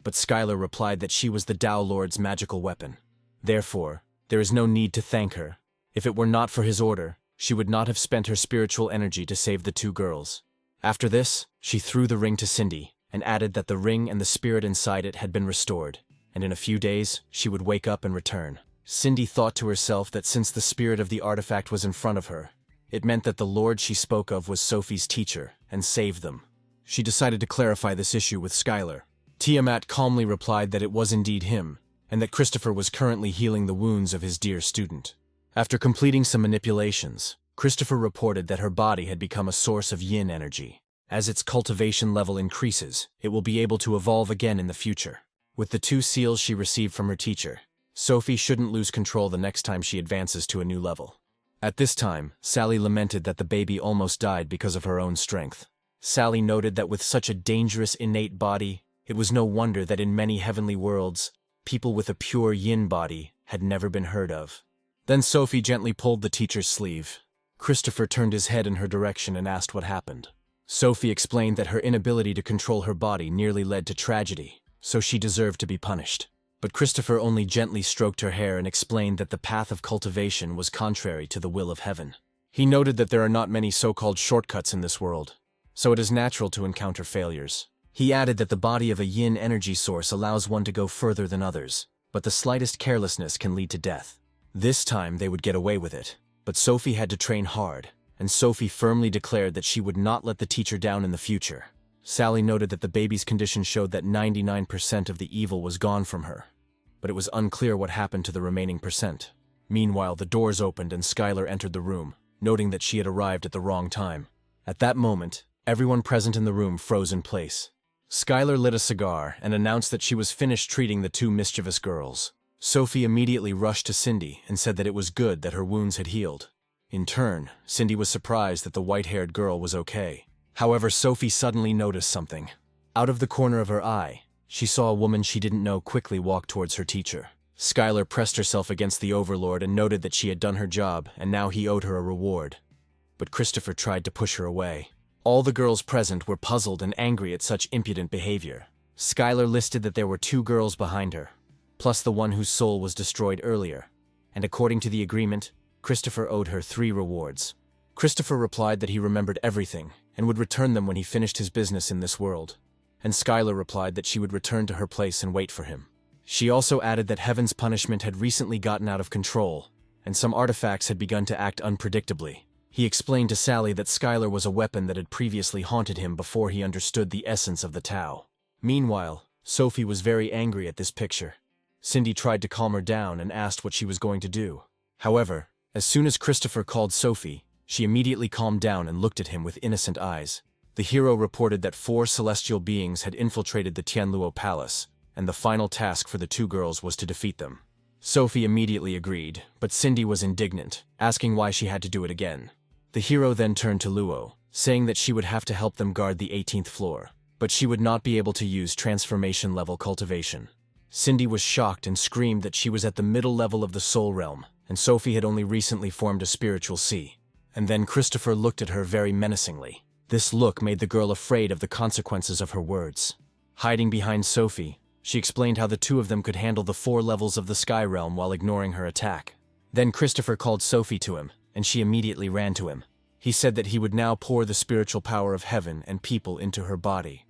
But Skylar replied that she was the Tao Lord's magical weapon. Therefore, there is no need to thank her. If it were not for his order, she would not have spent her spiritual energy to save the 2 girls. After this, she threw the ring to Cindy, and added that the ring and the spirit inside it had been restored, and in a few days, she would wake up and return. Cindy thought to herself that since the spirit of the artifact was in front of her, It meant that the Lord she spoke of was Sophie's teacher and saved them. She decided to clarify this issue with Skylar. Tiamat calmly replied that it was indeed him, and that Christopher was currently healing the wounds of his dear student. After completing some manipulations, Christopher reported that her body had become a source of yin energy. As its cultivation level increases, it will be able to evolve again in the future. With the 2 seals she received from her teacher, Sophie shouldn't lose control the next time she advances to a new level. At this time, Sally lamented that the baby almost died because of her own strength. Sally noted that with such a dangerous innate body, it was no wonder that in many heavenly worlds, people with a pure yin body had never been heard of. Then Sophie gently pulled the teacher's sleeve. Christopher turned his head in her direction and asked what happened. Sophie explained that her inability to control her body nearly led to tragedy, so she deserved to be punished. But Christopher only gently stroked her hair and explained that the path of cultivation was contrary to the will of heaven. He noted that there are not many so-called shortcuts in this world, so it is natural to encounter failures. He added that the body of a yin energy source allows one to go further than others, but the slightest carelessness can lead to death. This time they would get away with it, but Sophie had to train hard, and Sophie firmly declared that she would not let the teacher down in the future. Sally noted that the baby's condition showed that 99% of the evil was gone from her, but it was unclear what happened to the remaining percent. Meanwhile, the doors opened and Skylar entered the room, noting that she had arrived at the wrong time. At that moment, everyone present in the room froze in place. Skylar lit a cigar and announced that she was finished treating the 2 mischievous girls. Sophie immediately rushed to Cindy and said that it was good that her wounds had healed. In turn, Cindy was surprised that the white-haired girl was okay. However, Sophie suddenly noticed something. Out of the corner of her eye, she saw a woman she didn't know quickly walk towards her teacher. Skylar pressed herself against the Overlord and noted that she had done her job and now he owed her a reward. But Christopher tried to push her away. All the girls present were puzzled and angry at such impudent behavior. Skylar listed that there were 2 girls behind her, plus the one whose soul was destroyed earlier, and according to the agreement, Christopher owed her 3 rewards. Christopher replied that he remembered everything and would return them when he finished his business in this world, and Skylar replied that she would return to her place and wait for him. She also added that Heaven's punishment had recently gotten out of control, and some artifacts had begun to act unpredictably. He explained to Sally that Skylar was a weapon that had previously haunted him before he understood the essence of the Tao. Meanwhile, Sophie was very angry at this picture. Cindy tried to calm her down and asked what she was going to do. However, as soon as Christopher called Sophie, she immediately calmed down and looked at him with innocent eyes. The hero reported that 4 celestial beings had infiltrated the Tianluo Palace, and the final task for the 2 girls was to defeat them. Sophie immediately agreed, but Cindy was indignant, asking why she had to do it again. The hero then turned to Luo, saying that she would have to help them guard the 18th floor, but she would not be able to use transformation-level cultivation. Cindy was shocked and screamed that she was at the middle level of the soul realm, and Sophie had only recently formed a spiritual sea. And then Christopher looked at her very menacingly. This look made the girl afraid of the consequences of her words. Hiding behind Sophie, she explained how the 2 of them could handle the 4 levels of the sky realm while ignoring her attack. Then Christopher called Sophie to him, and she immediately ran to him. He said that he would now pour the spiritual power of heaven and people into her body,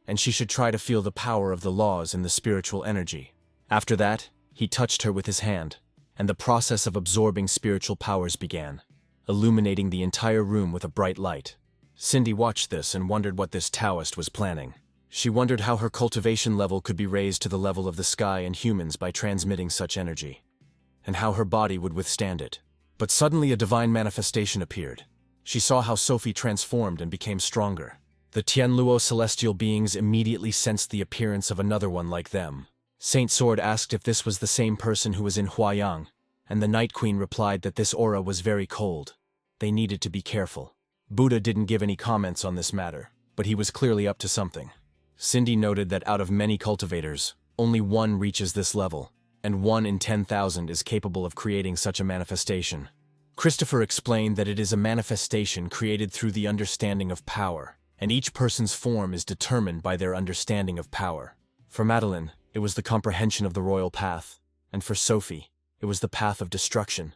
and she should try to feel the power of the laws and the spiritual energy. After that, he touched her with his hand, and the process of absorbing spiritual powers began, illuminating the entire room with a bright light. Cindy watched this and wondered what this Taoist was planning. She wondered how her cultivation level could be raised to the level of the sky and humans by transmitting such energy, and how her body would withstand it. But suddenly a divine manifestation appeared. She saw how Sophie transformed and became stronger. The Tianluo celestial beings immediately sensed the appearance of another one like them. Saint Sword asked if this was the same person who was in Huayang, and the Night Queen replied that this aura was very cold. They needed to be careful. Buddha didn't give any comments on this matter, but he was clearly up to something. Cindy noted that out of many cultivators, only 1 reaches this level, and 1 in 10,000 is capable of creating such a manifestation. Christopher explained that it is a manifestation created through the understanding of power, and each person's form is determined by their understanding of power. For Madeline, it was the comprehension of the royal path, and for Sophie, it was the path of destruction.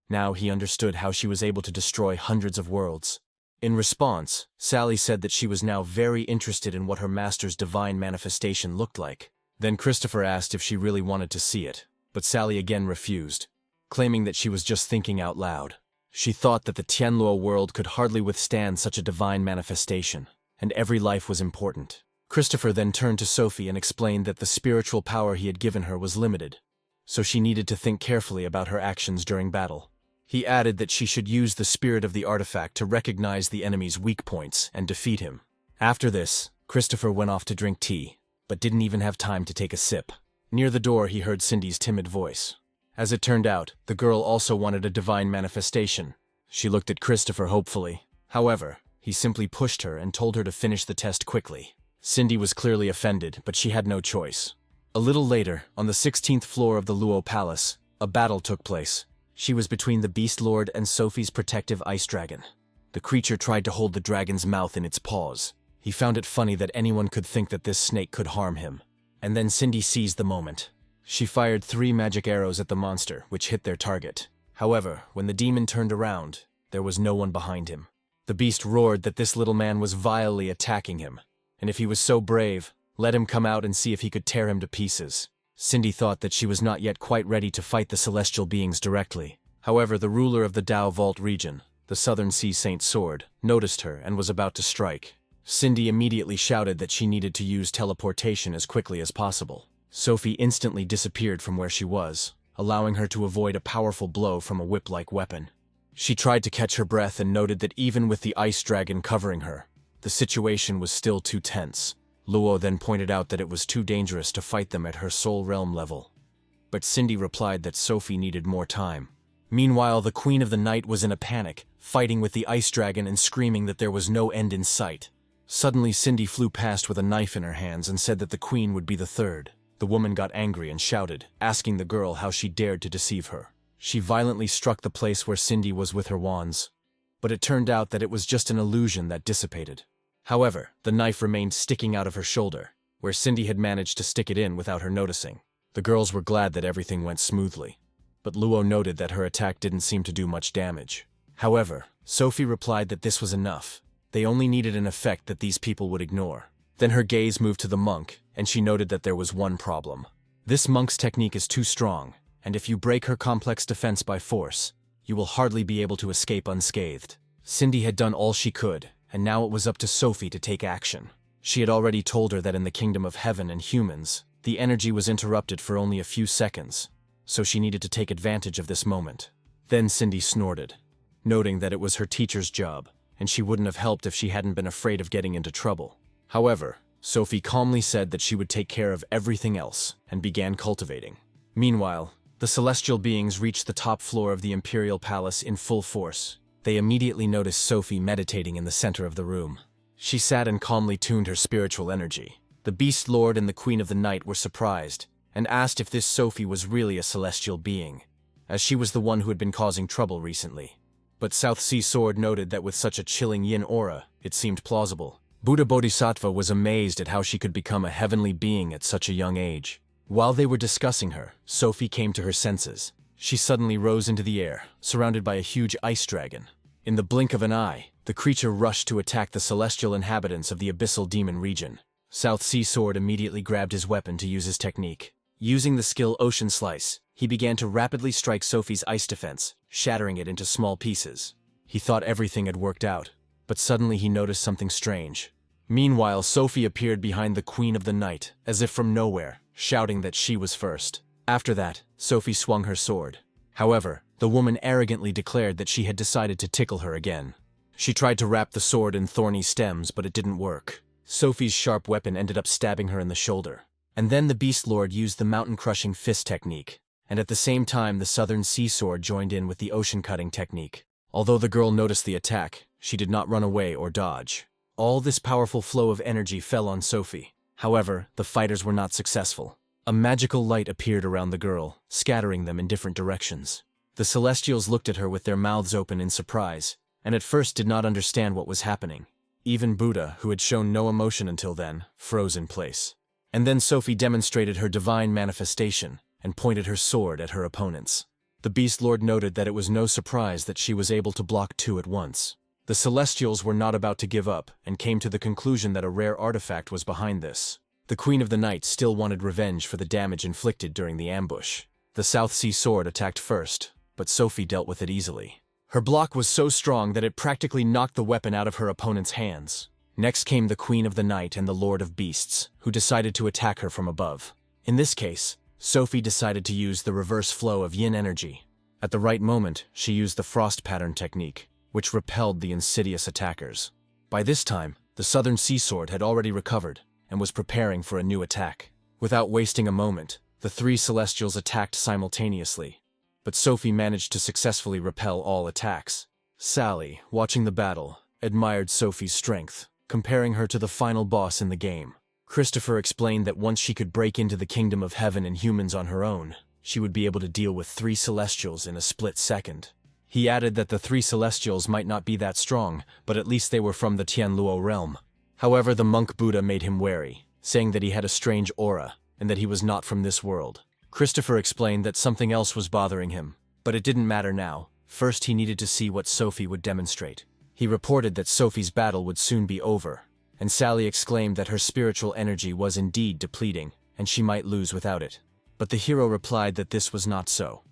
Now he understood how she was able to destroy hundreds of worlds. In response, Sally said that she was now very interested in what her master's divine manifestation looked like. Then Christopher asked if she really wanted to see it, but Sally again refused, claiming that she was just thinking out loud. She thought that the Tianluo world could hardly withstand such a divine manifestation, and every life was important. Christopher then turned to Sophie and explained that the spiritual power he had given her was limited, so she needed to think carefully about her actions during battle. He added that she should use the spirit of the artifact to recognize the enemy's weak points and defeat him. After this, Christopher went off to drink tea, but didn't even have time to take a sip. Near the door, he heard Cindy's timid voice. As it turned out, the girl also wanted a divine manifestation. She looked at Christopher hopefully. However, he simply pushed her and told her to finish the test quickly. Cindy was clearly offended, but she had no choice. A little later, on the 16th floor of the Luo Palace, a battle took place. She was between the Beast Lord and Sophie's protective ice dragon. The creature tried to hold the dragon's mouth in its paws. He found it funny that anyone could think that this snake could harm him. And then Cindy seized the moment. She fired 3 magic arrows at the monster, which hit their target. However, when the demon turned around, there was no one behind him. The beast roared that this little man was vilely attacking him, and if he was so brave, let him come out and see if he could tear him to pieces. Cindy thought that she was not yet quite ready to fight the celestial beings directly. However, the ruler of the Dao Vault region, the Southern Sea Saint Sword, noticed her and was about to strike. Cindy immediately shouted that she needed to use teleportation as quickly as possible. Sophie instantly disappeared from where she was, allowing her to avoid a powerful blow from a whip-like weapon. She tried to catch her breath and noted that even with the ice dragon covering her, the situation was still too tense. Luo then pointed out that it was too dangerous to fight them at her soul realm level. But Cindy replied that Sophie needed more time. Meanwhile, the Queen of the Night was in a panic, fighting with the ice dragon and screaming that there was no end in sight. Suddenly, Cindy flew past with a knife in her hands and said that the queen would be the third. The woman got angry and shouted, asking the girl how she dared to deceive her. She violently struck the place where Cindy was with her wands, but it turned out that it was just an illusion that dissipated. However, the knife remained sticking out of her shoulder, where Cindy had managed to stick it in without her noticing. The girls were glad that everything went smoothly, but Luo noted that her attack didn't seem to do much damage. However, Sophie replied that this was enough. They only needed an effect that these people would ignore. Then her gaze moved to the monk, and she noted that there was one problem. This monk's technique is too strong, and if you break her complex defense by force, you will hardly be able to escape unscathed. Cindy had done all she could, and now it was up to Sophie to take action. She had already told her that in the kingdom of heaven and humans, the energy was interrupted for only a few seconds, so she needed to take advantage of this moment. Then Cindy snorted, noting that it was her teacher's job, and she wouldn't have helped if she hadn't been afraid of getting into trouble. However, Sophie calmly said that she would take care of everything else, and began cultivating. Meanwhile, the celestial beings reached the top floor of the Imperial Palace in full force. They immediately noticed Sophie meditating in the center of the room. She sat and calmly tuned her spiritual energy. The Beast Lord and the Queen of the Night were surprised, and asked if this Sophie was really a celestial being, as she was the one who had been causing trouble recently. But South Sea Sword noted that with such a chilling yin aura, it seemed plausible. Buddha Bodhisattva was amazed at how she could become a heavenly being at such a young age. While they were discussing her, Sophie came to her senses. She suddenly rose into the air, surrounded by a huge ice dragon. In the blink of an eye, the creature rushed to attack the celestial inhabitants of the abyssal demon region. South Sea Sword immediately grabbed his weapon to use his technique. Using the skill Ocean Slice, he began to rapidly strike Sophie's ice defense, shattering it into small pieces. He thought everything had worked out, but suddenly he noticed something strange. Meanwhile, Sophie appeared behind the Queen of the Night, as if from nowhere, shouting that she was first. After that, Sophie swung her sword. However, the woman arrogantly declared that she had decided to tickle her again. She tried to wrap the sword in thorny stems, but it didn't work. Sophie's sharp weapon ended up stabbing her in the shoulder. And then the Beast Lord used the mountain-crushing fist technique, and at the same time the Southern Sea Sword joined in with the ocean-cutting technique. Although the girl noticed the attack, she did not run away or dodge. All this powerful flow of energy fell on Sophie. However, the fighters were not successful. A magical light appeared around the girl, scattering them in different directions. The Celestials looked at her with their mouths open in surprise, and at first did not understand what was happening. Even Buddha, who had shown no emotion until then, froze in place. And then Sophie demonstrated her divine manifestation and pointed her sword at her opponents. The Beast Lord noted that it was no surprise that she was able to block two at once. The Celestials were not about to give up and came to the conclusion that a rare artifact was behind this. The Queen of the Night still wanted revenge for the damage inflicted during the ambush. The South Sea Sword attacked first, but Sophie dealt with it easily. Her block was so strong that it practically knocked the weapon out of her opponent's hands. Next came the Queen of the Night and the Lord of Beasts, who decided to attack her from above. In this case, Sophie decided to use the reverse flow of yin energy. At the right moment, she used the frost pattern technique, which repelled the insidious attackers. By this time, the Southern Sea Sword had already recovered and was preparing for a new attack. Without wasting a moment, the three Celestials attacked simultaneously, but Sophie managed to successfully repel all attacks. Sally, watching the battle, admired Sophie's strength, comparing her to the final boss in the game. Christopher explained that once she could break into the kingdom of heaven and humans on her own, she would be able to deal with 3 Celestials in a split second. He added that the 3 Celestials might not be that strong, but at least they were from the Tianluo realm. However, the monk Buddha made him wary, saying that he had a strange aura, and that he was not from this world. Christopher explained that something else was bothering him, but it didn't matter now. First he needed to see what Sophie would demonstrate. He reported that Sophie's battle would soon be over, and Sally exclaimed that her spiritual energy was indeed depleting, and she might lose without it. But the hero replied that this was not so.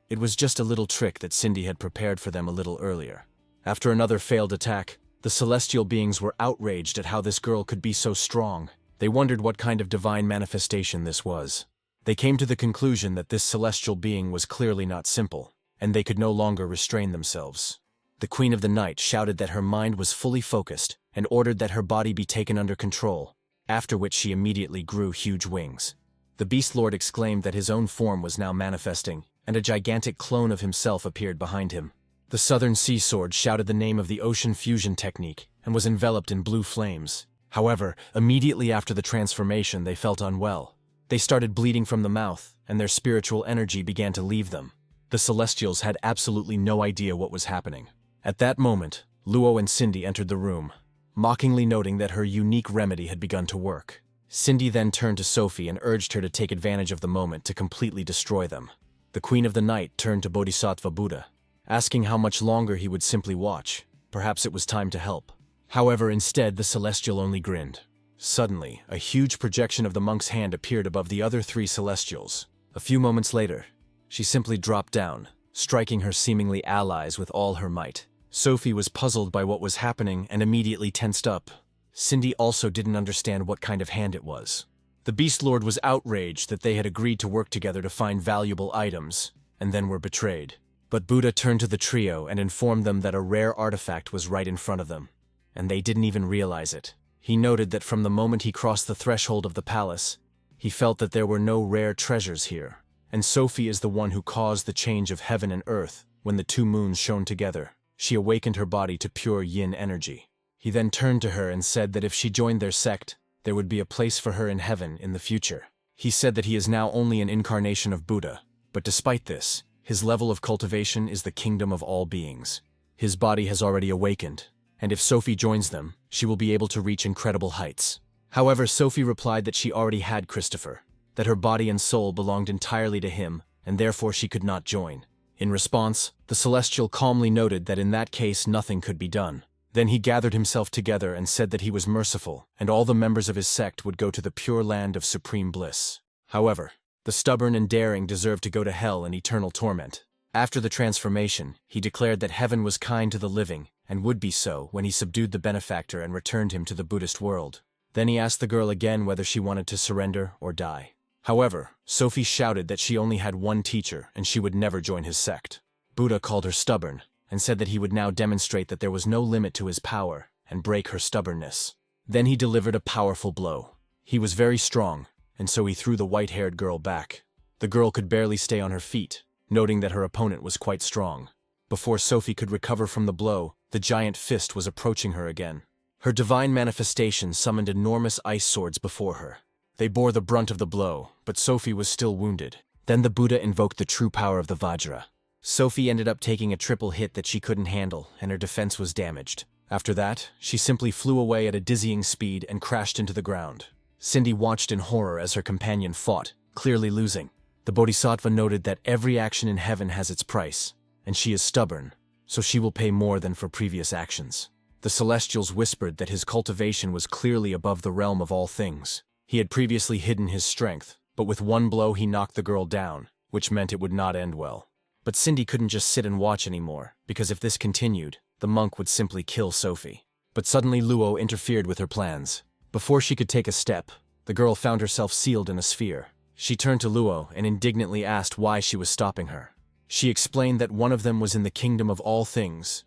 It was just a little trick that Cindy had prepared for them a little earlier. After another failed attack, the celestial beings were outraged at how this girl could be so strong. They wondered what kind of divine manifestation this was. They came to the conclusion that this celestial being was clearly not simple, and they could no longer restrain themselves. The Queen of the Night shouted that her mind was fully focused and ordered that her body be taken under control, after which she immediately grew huge wings. The Beast Lord exclaimed that his own form was now manifesting, and a gigantic clone of himself appeared behind him. The Southern Sea Sword shouted the name of the ocean fusion technique and was enveloped in blue flames. However, immediately after the transformation they felt unwell. They started bleeding from the mouth, and their spiritual energy began to leave them. The Celestials had absolutely no idea what was happening. At that moment, Luo and Cindy entered the room, mockingly noting that her unique remedy had begun to work. Cindy then turned to Sophie and urged her to take advantage of the moment to completely destroy them. The Queen of the Night turned to Bodhisattva Buddha, asking how much longer he would simply watch. Perhaps it was time to help. However, instead the Celestial only grinned. Suddenly, a huge projection of the monk's hand appeared above the other 3 Celestials. A few moments later, she simply dropped down, striking her seemingly allies with all her might. Sophie was puzzled by what was happening and immediately tensed up. Cindy also didn't understand what kind of hand it was. The Beast Lord was outraged that they had agreed to work together to find valuable items, and then were betrayed. But Buddha turned to the trio and informed them that a rare artifact was right in front of them, and they didn't even realize it. He noted that from the moment he crossed the threshold of the palace, he felt that there were no rare treasures here, and Sophie is the one who caused the change of heaven and earth when the 2 moons shone together. She awakened her body to pure yin energy. He then turned to her and said that if she joined their sect, there would be a place for her in heaven in the future. He said that he is now only an incarnation of Buddha, but despite this, his level of cultivation is the kingdom of all beings. His body has already awakened, and if Sophie joins them, she will be able to reach incredible heights. However, Sophie replied that she already had Christopher, that her body and soul belonged entirely to him, and therefore she could not join. In response, the Celestial calmly noted that in that case nothing could be done. Then he gathered himself together and said that he was merciful, and all the members of his sect would go to the pure land of supreme bliss. However, the stubborn and daring deserved to go to hell and eternal torment. After the transformation, he declared that heaven was kind to the living, and would be so when he subdued the benefactor and returned him to the Buddhist world. Then he asked the girl again whether she wanted to surrender or die. However, Sophie shouted that she only had one teacher and she would never join his sect. Buddha called her stubborn, and said that he would now demonstrate that there was no limit to his power and break her stubbornness. Then he delivered a powerful blow. He was very strong, and so he threw the white-haired girl back. The girl could barely stay on her feet, noting that her opponent was quite strong. Before Sophie could recover from the blow, the giant fist was approaching her again. Her divine manifestation summoned enormous ice swords before her. They bore the brunt of the blow, but Sophie was still wounded. Then the Buddha invoked the true power of the Vajra. Sophie ended up taking a triple hit that she couldn't handle, and her defense was damaged. After that, she simply flew away at a dizzying speed and crashed into the ground. Cindy watched in horror as her companion fought, clearly losing. The Bodhisattva noted that every action in heaven has its price, and she is stubborn, so she will pay more than for previous actions. The Celestials whispered that his cultivation was clearly above the realm of all things. He had previously hidden his strength, but with one blow he knocked the girl down, which meant it would not end well. But Cindy couldn't just sit and watch anymore. because if this continued, the monk would simply kill Sophie. But suddenly Luo interfered with her plans. Before she could take a step, the girl found herself sealed in a sphere. She turned to Luo and indignantly asked why she was stopping her. She explained that one of them was in the kingdom of all things,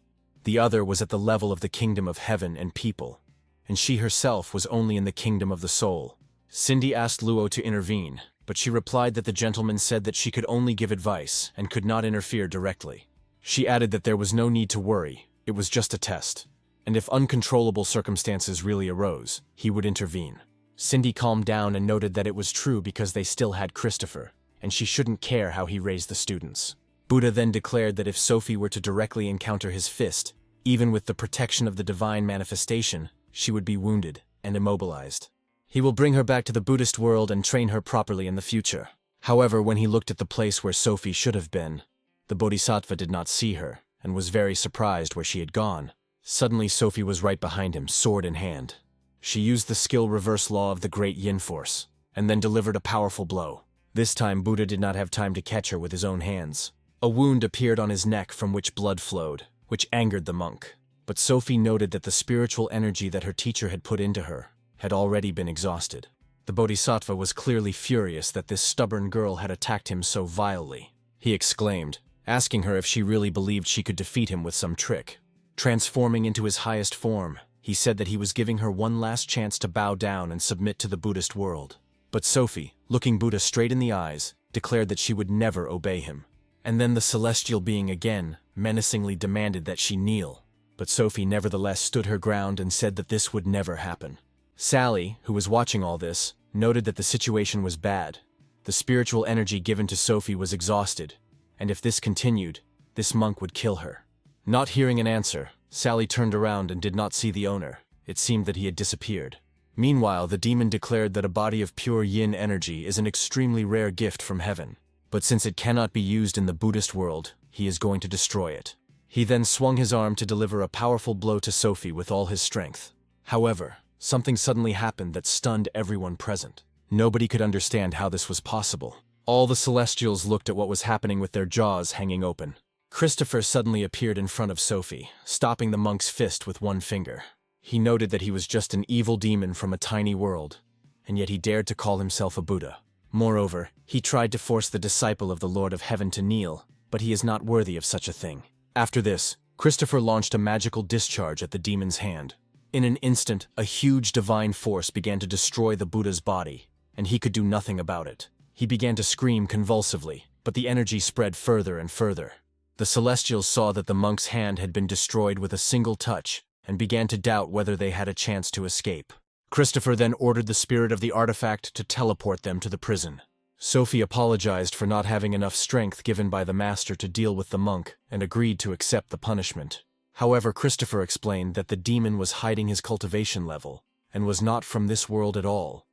the other was at the level of the kingdom of heaven and people, and she herself was only in the kingdom of the soul. Cindy asked Luo to intervene, but she replied that the gentleman said that she could only give advice and could not interfere directly. She added that there was no need to worry, it was just a test, and if uncontrollable circumstances really arose, he would intervene. Cindy calmed down and noted that it was true because they still had Christopher, and she shouldn't care how he raised the students. Buddha then declared that if Sophie were to directly encounter his fist, even with the protection of the divine manifestation, she would be wounded and immobilized. He will bring her back to the Buddhist world and train her properly in the future. However, when he looked at the place where Sophie should have been, the Bodhisattva did not see her and was very surprised where she had gone. Suddenly Sophie was right behind him, sword in hand. She used the skill reverse law of the great yin force, and then delivered a powerful blow. This time Buddha did not have time to catch her with his own hands. A wound appeared on his neck from which blood flowed, which angered the monk. But Sophie noted that the spiritual energy that her teacher had put into her had already been exhausted. The Bodhisattva was clearly furious that this stubborn girl had attacked him so vilely. He exclaimed, asking her if she really believed she could defeat him with some trick. Transforming into his highest form, he said that he was giving her one last chance to bow down and submit to the Buddhist world. But Sophie, looking Buddha straight in the eyes, declared that she would never obey him. And then the celestial being again menacingly demanded that she kneel. But Sophie nevertheless stood her ground and said that this would never happen. Sally, who was watching all this, noted that the situation was bad. The spiritual energy given to Sophie was exhausted, and if this continued, this monk would kill her. Not hearing an answer, Sally turned around and did not see the owner. It seemed that he had disappeared. Meanwhile, the demon declared that a body of pure yin energy is an extremely rare gift from heaven. But since it cannot be used in the Buddhist world, he is going to destroy it. He then swung his arm to deliver a powerful blow to Sophie with all his strength. However, something suddenly happened that stunned everyone present. Nobody could understand how this was possible. All the Celestials looked at what was happening with their jaws hanging open. Christopher suddenly appeared in front of Sophie, stopping the monk's fist with one finger. He noted that he was just an evil demon from a tiny world, and yet he dared to call himself a Buddha. Moreover, he tried to force the disciple of the Lord of Heaven to kneel, but he is not worthy of such a thing. After this, Christopher launched a magical discharge at the demon's hand. In an instant, a huge divine force began to destroy the Buddha's body, and he could do nothing about it. He began to scream convulsively, but the energy spread further and further. The Celestials saw that the monk's hand had been destroyed with a single touch, and began to doubt whether they had a chance to escape. Christopher then ordered the spirit of the artifact to teleport them to the prison. Sophie apologized for not having enough strength given by the master to deal with the monk and agreed to accept the punishment. However, Christopher explained that the demon was hiding his cultivation level and was not from this world at all,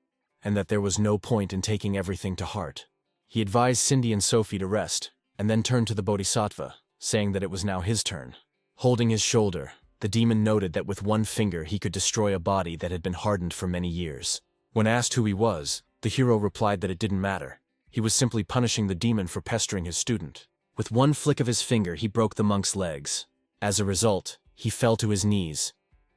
and that there was no point in taking everything to heart. He advised Cindy and Sophie to rest, and then turned to the Bodhisattva, saying that it was now his turn. Holding his shoulder, the demon noted that with one finger he could destroy a body that had been hardened for many years. When asked who he was, the hero replied that it didn't matter. He was simply punishing the demon for pestering his student. With one flick of his finger, he broke the monk's legs. As a result, he fell to his knees.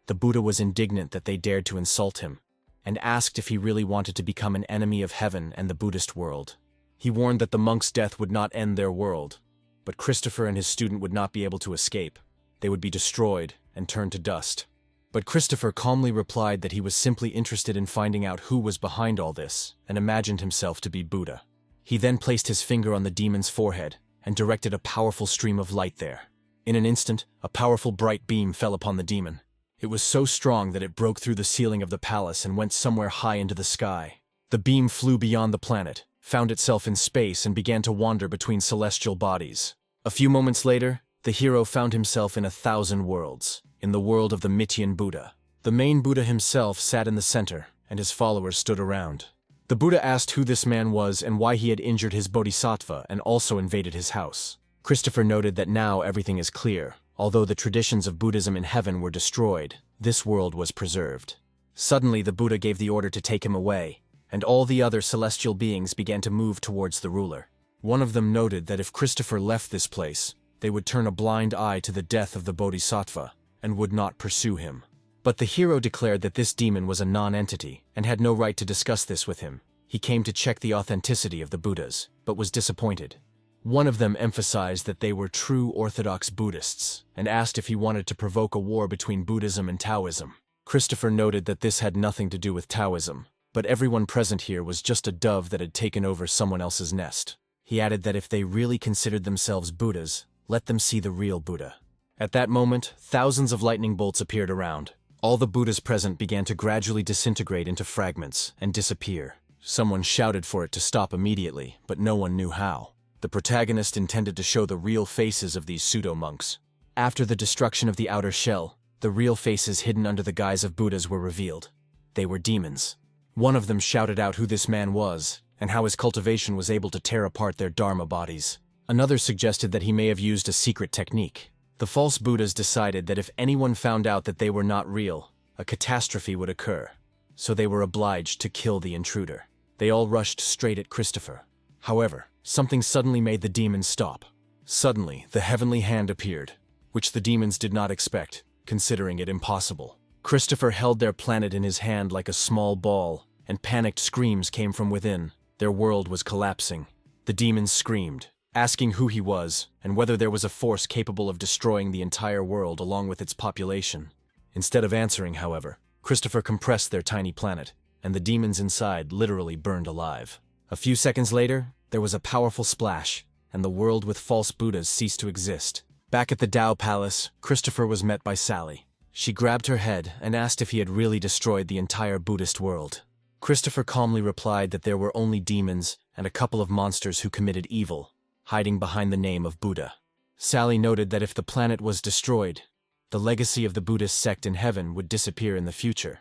The Buddha was indignant that they dared to insult him, and asked if he really wanted to become an enemy of heaven and the Buddhist world. He warned that the monk's death would not end their world, but Christopher and his student would not be able to escape. They would be destroyed and turned to dust. But Christopher calmly replied that he was simply interested in finding out who was behind all this, and imagined himself to be Buddha. He then placed his finger on the demon's forehead and directed a powerful stream of light there. In an instant, a powerful bright beam fell upon the demon. It was so strong that it broke through the ceiling of the palace and went somewhere high into the sky. The beam flew beyond the planet, found itself in space, and began to wander between celestial bodies. A few moments later, the hero found himself in 1,000 worlds, in the world of the Mityan Buddha. The main Buddha himself sat in the center, and his followers stood around. The Buddha asked who this man was and why he had injured his bodhisattva and also invaded his house. Christopher noted that now everything is clear. Although the traditions of Buddhism in heaven were destroyed, this world was preserved. Suddenly the Buddha gave the order to take him away, and all the other celestial beings began to move towards the ruler. One of them noted that if Christopher left this place, they would turn a blind eye to the death of the bodhisattva and would not pursue him. But the hero declared that this demon was a non-entity and had no right to discuss this with him. He came to check the authenticity of the Buddhas, but was disappointed. One of them emphasized that they were true orthodox Buddhists and asked if he wanted to provoke a war between Buddhism and Taoism. Christopher noted that this had nothing to do with Taoism, but everyone present here was just a dove that had taken over someone else's nest. He added that if they really considered themselves Buddhas, let them see the real Buddha. At that moment, thousands of lightning bolts appeared around. All the Buddhas present began to gradually disintegrate into fragments and disappear. Someone shouted for it to stop immediately, but no one knew how. The protagonist intended to show the real faces of these pseudo-monks. After the destruction of the outer shell, the real faces hidden under the guise of Buddhas were revealed. They were demons. One of them shouted out who this man was, and how his cultivation was able to tear apart their dharma bodies. Another suggested that he may have used a secret technique. The false Buddhas decided that if anyone found out that they were not real, a catastrophe would occur, so they were obliged to kill the intruder. They all rushed straight at Christopher. However, something suddenly made the demons stop. Suddenly, the heavenly hand appeared, which the demons did not expect, considering it impossible. Christopher held their planet in his hand like a small ball, and panicked screams came from within. Their world was collapsing. The demons screamed, asking who he was and whether there was a force capable of destroying the entire world along with its population. Instead of answering, however, Christopher compressed their tiny planet, and the demons inside literally burned alive. A few seconds later, there was a powerful splash, and the world with false Buddhas ceased to exist. Back at the Tao Palace, Christopher was met by Sally. She grabbed her head and asked if he had really destroyed the entire Buddhist world. Christopher calmly replied that there were only demons and a couple of monsters who committed evil, hiding behind the name of Buddha. Sally noted that if the planet was destroyed, the legacy of the Buddhist sect in heaven would disappear in the future.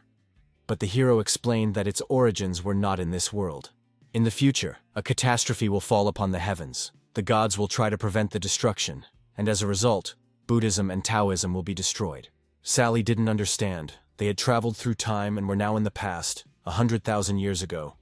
But the hero explained that its origins were not in this world. In the future, a catastrophe will fall upon the heavens. The gods will try to prevent the destruction, and as a result, Buddhism and Taoism will be destroyed. Sally didn't understand. They had traveled through time and were now in the past, 100,000 years ago.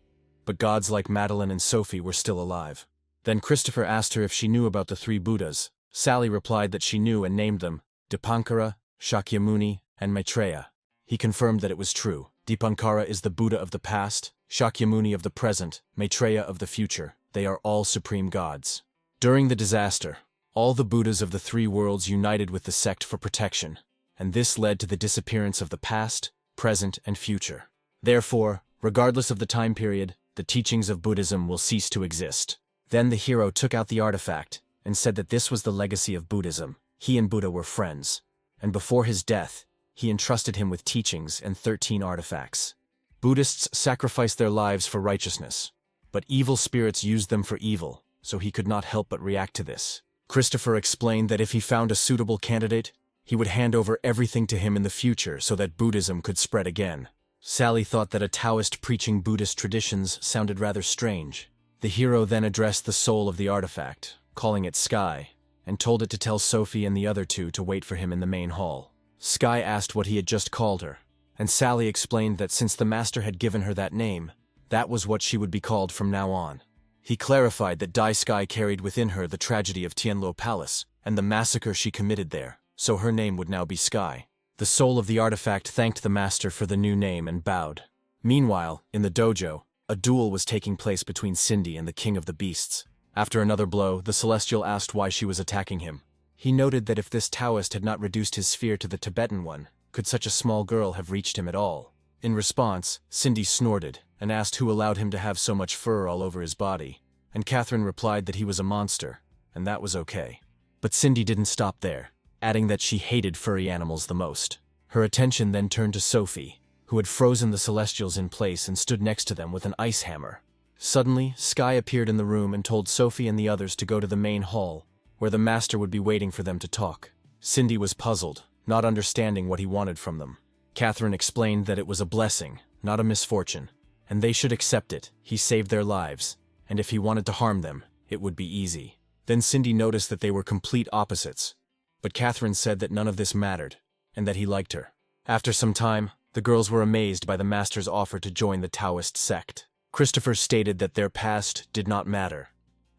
But gods like Madeline and Sophie were still alive. Then Christopher asked her if she knew about the three Buddhas. Sally replied that she knew and named them Dipankara, Shakyamuni, and Maitreya. He confirmed that it was true. Dipankara is the Buddha of the past, Shakyamuni of the present, Maitreya of the future. They are all supreme gods. During the disaster, all the Buddhas of the three worlds united with the sect for protection, and this led to the disappearance of the past, present, and future. Therefore, regardless of the time period, the teachings of Buddhism will cease to exist. Then the hero took out the artifact and said that this was the legacy of Buddhism. He and Buddha were friends, and before his death, he entrusted him with teachings and 13 artifacts. Buddhists sacrificed their lives for righteousness, but evil spirits used them for evil, so he could not help but react to this. Christopher explained that if he found a suitable candidate, he would hand over everything to him in the future so that Buddhism could spread again. Sally thought that a Taoist preaching Buddhist traditions sounded rather strange. The hero then addressed the soul of the artifact, calling it Sky, and told it to tell Sophie and the other two to wait for him in the main hall. Sky asked what he had just called her, and Sally explained that since the master had given her that name, that was what she would be called from now on. He clarified that Dai Sky carried within her the tragedy of Tianluo Palace and the massacre she committed there, so her name would now be Sky. The soul of the artifact thanked the master for the new name and bowed. Meanwhile, in the dojo, a duel was taking place between Cindy and the King of the Beasts. After another blow, the Celestial asked why she was attacking him. He noted that if this Taoist had not reduced his sphere to the Tibetan one, could such a small girl have reached him at all? In response, Cindy snorted and asked who allowed him to have so much fur all over his body, and Catherine replied that he was a monster, and that was okay. But Cindy didn't stop there, adding that she hated furry animals the most. Her attention then turned to Sophie, who had frozen the Celestials in place and stood next to them with an ice hammer. Suddenly, Sky appeared in the room and told Sophie and the others to go to the main hall, where the master would be waiting for them to talk. Cindy was puzzled, not understanding what he wanted from them. Catherine explained that it was a blessing, not a misfortune, and they should accept it. He saved their lives, and if he wanted to harm them, it would be easy. Then Cindy noticed that they were complete opposites, but Catherine said that none of this mattered, and that he liked her. After some time, the girls were amazed by the master's offer to join the Taoist sect. Christopher stated that their past did not matter.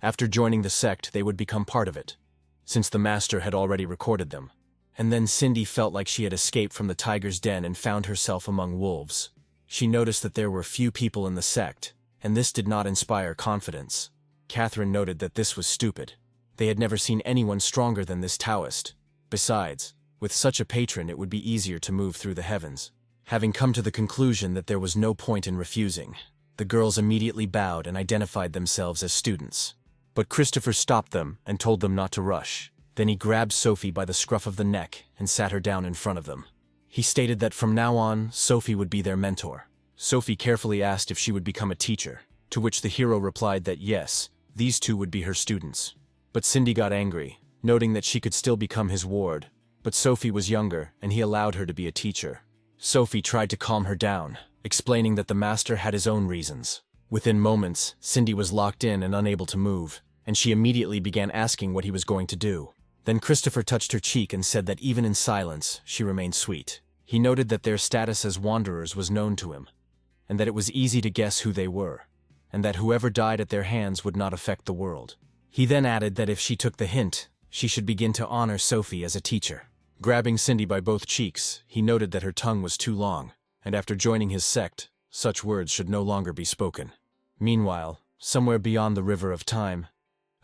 After joining the sect, they would become part of it. since the master had already recorded them. And then Cindy felt like she had escaped from the tiger's den and found herself among wolves. She noticed that there were few people in the sect, and this did not inspire confidence. Catherine noted that this was stupid. They had never seen anyone stronger than this Taoist. Besides, with such a patron it would be easier to move through the heavens. Having come to the conclusion that there was no point in refusing, the girls immediately bowed and identified themselves as students. But Christopher stopped them and told them not to rush. Then he grabbed Sophie by the scruff of the neck and sat her down in front of them. He stated that from now on, Sophie would be their mentor. Sophie carefully asked if she would become a teacher, to which the hero replied that yes, these two would be her students. But Cindy got angry, noting that she could still become his ward, but Sophie was younger and he allowed her to be a teacher. Sophie tried to calm her down, explaining that the master had his own reasons. Within moments, Cindy was locked in and unable to move, and she immediately began asking what he was going to do. Then Christopher touched her cheek and said that even in silence, she remained sweet. He noted that their status as wanderers was known to him, and that it was easy to guess who they were, and that whoever died at their hands would not affect the world. He then added that if she took the hint, she should begin to honor Sophie as a teacher. Grabbing Cindy by both cheeks, he noted that her tongue was too long, and after joining his sect, such words should no longer be spoken. Meanwhile, somewhere beyond the river of time,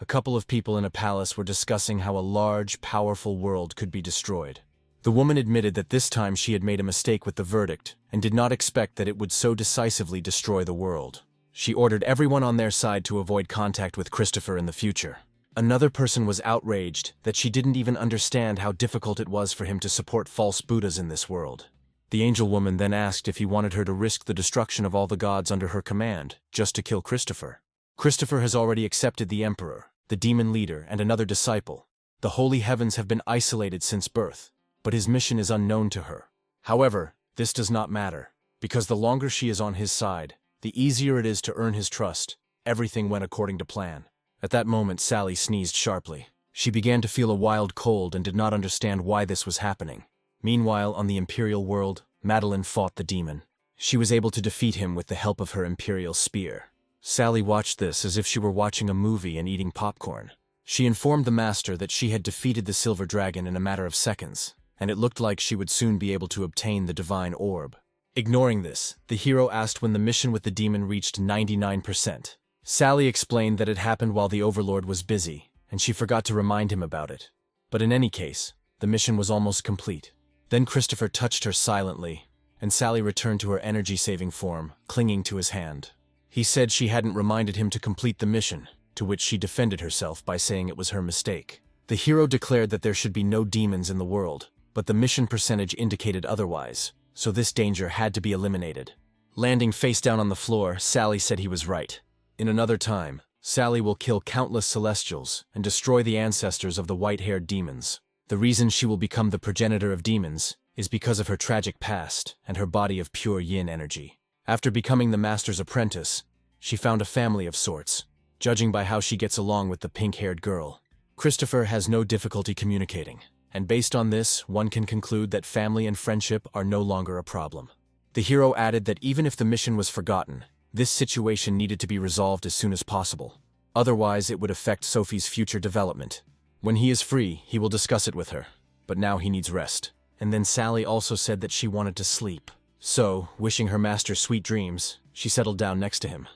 a couple of people in a palace were discussing how a large, powerful world could be destroyed. The woman admitted that this time she had made a mistake with the verdict and did not expect that it would so decisively destroy the world. She ordered everyone on their side to avoid contact with Christopher in the future. Another person was outraged that she didn't even understand how difficult it was for him to support false Buddhas in this world. The angel woman then asked if he wanted her to risk the destruction of all the gods under her command, just to kill Christopher. Christopher has already accepted the emperor, the demon leader, and another disciple. The holy heavens have been isolated since birth, but his mission is unknown to her. However, this does not matter, because the longer she is on his side, the easier it is to earn his trust. Everything went according to plan. At that moment, Sally sneezed sharply. She began to feel a wild cold and did not understand why this was happening. Meanwhile, on the Imperial world, Madeline fought the demon. She was able to defeat him with the help of her Imperial spear. Sally watched this as if she were watching a movie and eating popcorn. She informed the master that she had defeated the silver dragon in a matter of seconds, and it looked like she would soon be able to obtain the divine orb. Ignoring this, the hero asked when the mission with the demon reached 99%. Sally explained that it happened while the Overlord was busy, and she forgot to remind him about it. But in any case, the mission was almost complete. Then Christopher touched her silently, and Sally returned to her energy-saving form, clinging to his hand. He said she hadn't reminded him to complete the mission, to which she defended herself by saying it was her mistake. The hero declared that there should be no demons in the world, but the mission percentage indicated otherwise, so this danger had to be eliminated. Landing face down on the floor, Sally said he was right. In another time, Sally will kill countless celestials and destroy the ancestors of the white-haired demons. The reason she will become the progenitor of demons is because of her tragic past and her body of pure yin energy. After becoming the master's apprentice, she found a family of sorts, judging by how she gets along with the pink-haired girl. Christopher has no difficulty communicating, and based on this, one can conclude that family and friendship are no longer a problem. The hero added that even if the mission was forgotten, this situation needed to be resolved as soon as possible. Otherwise, it would affect Sophie's future development. When he is free, he will discuss it with her, but now he needs rest. And then Sally also said that she wanted to sleep. So, wishing her master sweet dreams, she settled down next to him.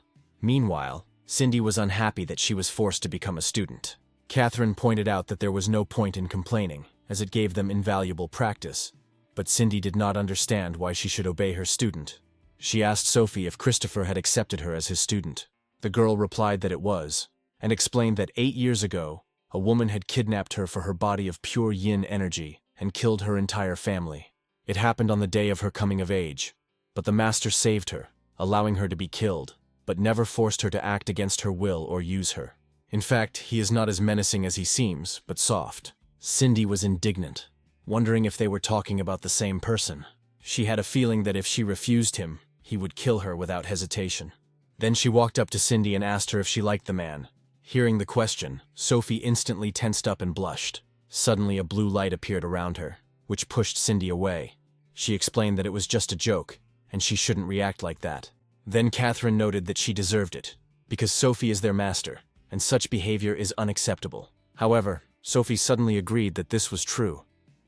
Meanwhile, Cindy was unhappy that she was forced to become a student. Catherine pointed out that there was no point in complaining, as it gave them invaluable practice. But Cindy did not understand why she should obey her student. She asked Sophie if Christopher had accepted her as his student. The girl replied that it was, and explained that 8 years ago, a woman had kidnapped her for her body of pure yin energy and killed her entire family. It happened on the day of her coming of age, but the master saved her, allowing her to be killed, but never forced her to act against her will or use her. In fact, he is not as menacing as he seems, but soft. Cindy was indignant, wondering if they were talking about the same person. She had a feeling that if she refused him, he would kill her without hesitation. Then she walked up to Cindy and asked her if she liked the man. Hearing the question, Sophie instantly tensed up and blushed. Suddenly a blue light appeared around her, which pushed Cindy away. She explained that it was just a joke, and she shouldn't react like that. Then Catherine noted that she deserved it, because Sophie is their master, and such behavior is unacceptable. However, Sophie suddenly agreed that this was true,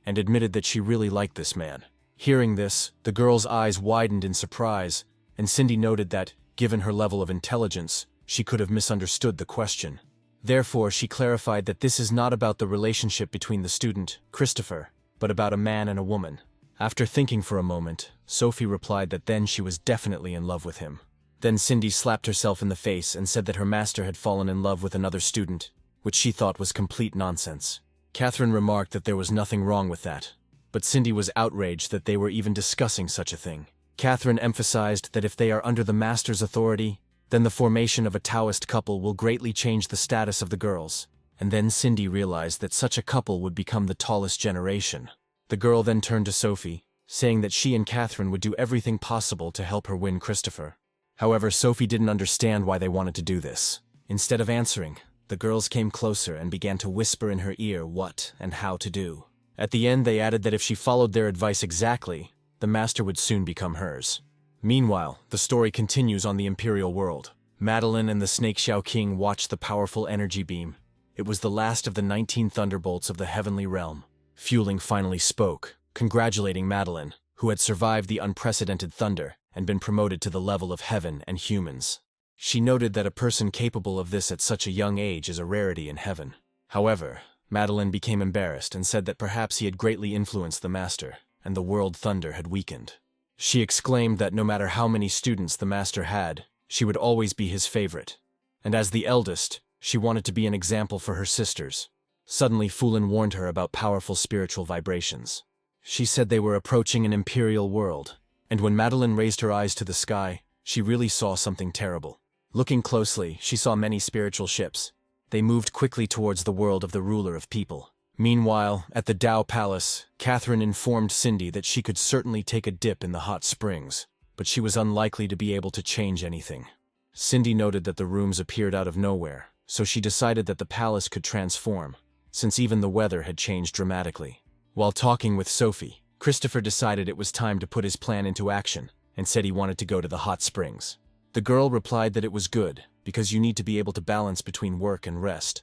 and admitted that she really liked this man. Hearing this, the girl's eyes widened in surprise, and Cindy noted that, given her level of intelligence, she could have misunderstood the question. Therefore, she clarified that this is not about the relationship between the student, Christopher, but about a man and a woman. After thinking for a moment, Sophie replied that then she was definitely in love with him. Then Cindy slapped herself in the face and said that her master had fallen in love with another student, which she thought was complete nonsense. Catherine remarked that there was nothing wrong with that, but Cindy was outraged that they were even discussing such a thing. Catherine emphasized that if they are under the master's authority, then the formation of a Taoist couple will greatly change the status of the girls. And then Cindy realized that such a couple would become the tallest generation. The girl then turned to Sophie, saying that she and Catherine would do everything possible to help her win Christopher. However, Sophie didn't understand why they wanted to do this. Instead of answering, the girls came closer and began to whisper in her ear what and how to do. At the end, they added that if she followed their advice exactly, the master would soon become hers. Meanwhile, the story continues on the Imperial world. Madeline and the Snake Xiao King watched the powerful energy beam. It was the last of the 19 thunderbolts of the heavenly realm. Fueling finally spoke, congratulating Madeline, who had survived the unprecedented thunder and been promoted to the level of heaven and humans. She noted that a person capable of this at such a young age is a rarity in heaven. However, Madeline became embarrassed and said that perhaps he had greatly influenced the master, and the world thunder had weakened. She exclaimed that no matter how many students the master had, she would always be his favorite. And as the eldest, she wanted to be an example for her sisters. Suddenly, Fulin warned her about powerful spiritual vibrations. She said they were approaching an imperial world, and when Madeline raised her eyes to the sky, she really saw something terrible. Looking closely, she saw many spiritual ships. They moved quickly towards the world of the ruler of people. Meanwhile, at the Tao Palace, Catherine informed Cindy that she could certainly take a dip in the hot springs, but she was unlikely to be able to change anything. Cindy noted that the rooms appeared out of nowhere, so she decided that the palace could transform, since even the weather had changed dramatically. While talking with Sophie, Christopher decided it was time to put his plan into action, and said he wanted to go to the hot springs. The girl replied that it was good, because you need to be able to balance between work and rest.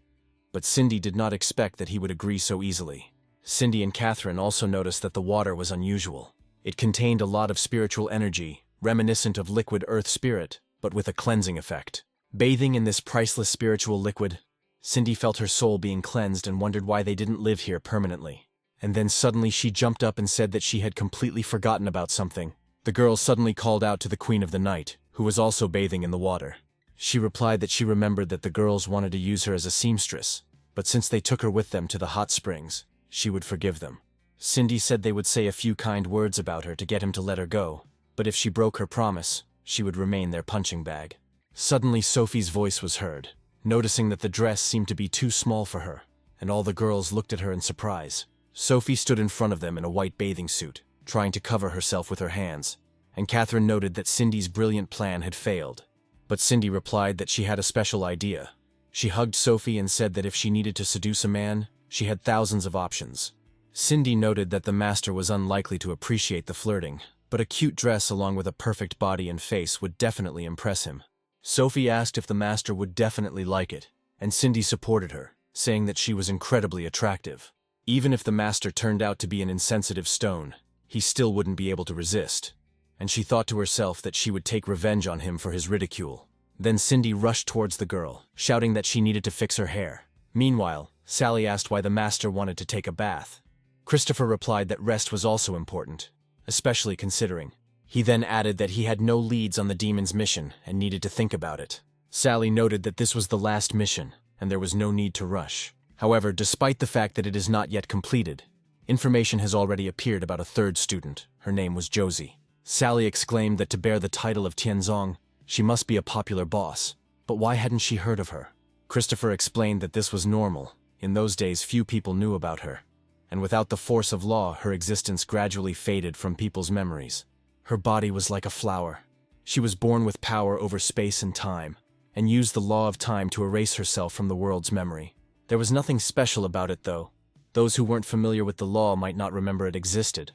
But Cindy did not expect that he would agree so easily. Cindy and Catherine also noticed that the water was unusual. It contained a lot of spiritual energy, reminiscent of liquid earth spirit, but with a cleansing effect. Bathing in this priceless spiritual liquid, Cindy felt her soul being cleansed and wondered why they didn't live here permanently. And then suddenly she jumped up and said that she had completely forgotten about something. The girl suddenly called out to the Queen of the Night, who was also bathing in the water. She replied that she remembered that the girls wanted to use her as a seamstress, but since they took her with them to the hot springs, she would forgive them. Cindy said they would say a few kind words about her to get him to let her go, but if she broke her promise, she would remain their punching bag. Suddenly Sophie's voice was heard, noticing that the dress seemed to be too small for her, and all the girls looked at her in surprise. Sophie stood in front of them in a white bathing suit, trying to cover herself with her hands, and Catherine noted that Cindy's brilliant plan had failed. But Cindy replied that she had a special idea. She hugged Sophie and said that if she needed to seduce a man, she had thousands of options. Cindy noted that the master was unlikely to appreciate the flirting, but a cute dress along with a perfect body and face would definitely impress him. Sophie asked if the master would definitely like it, and Cindy supported her, saying that she was incredibly attractive. Even if the master turned out to be an insensitive stone, he still wouldn't be able to resist, and she thought to herself that she would take revenge on him for his ridicule. Then Cindy rushed towards the girl, shouting that she needed to fix her hair. Meanwhile, Sally asked why the master wanted to take a bath. Christopher replied that rest was also important, especially considering. He then added that he had no leads on the demon's mission and needed to think about it. Sally noted that this was the last mission, and there was no need to rush. However, despite the fact that it is not yet completed, information has already appeared about a third student. Her name was Josie. Sally exclaimed that to bear the title of Tianzong, she must be a popular boss. But why hadn't she heard of her? Christopher explained that this was normal. In those days, few people knew about her, and without the force of law, her existence gradually faded from people's memories. Her body was like a flower. She was born with power over space and time, and used the law of time to erase herself from the world's memory. There was nothing special about it, though. Those who weren't familiar with the law might not remember it existed,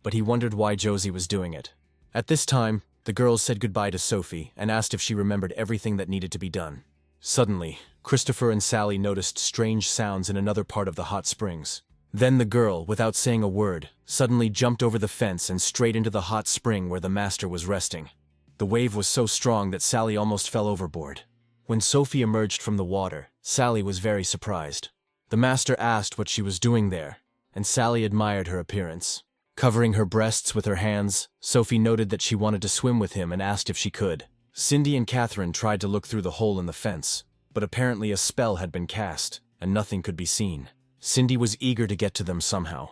but he wondered why Josie was doing it. At this time, the girls said goodbye to Sophie and asked if she remembered everything that needed to be done. Suddenly, Christopher and Sally noticed strange sounds in another part of the hot springs. Then the girl, without saying a word, suddenly jumped over the fence and straight into the hot spring where the master was resting. The wave was so strong that Sally almost fell overboard. When Sophie emerged from the water, Sally was very surprised. The master asked what she was doing there, and Sally admired her appearance. Covering her breasts with her hands, Sophie noted that she wanted to swim with him and asked if she could. Cindy and Catherine tried to look through the hole in the fence, but apparently a spell had been cast, and nothing could be seen. Cindy was eager to get to them somehow,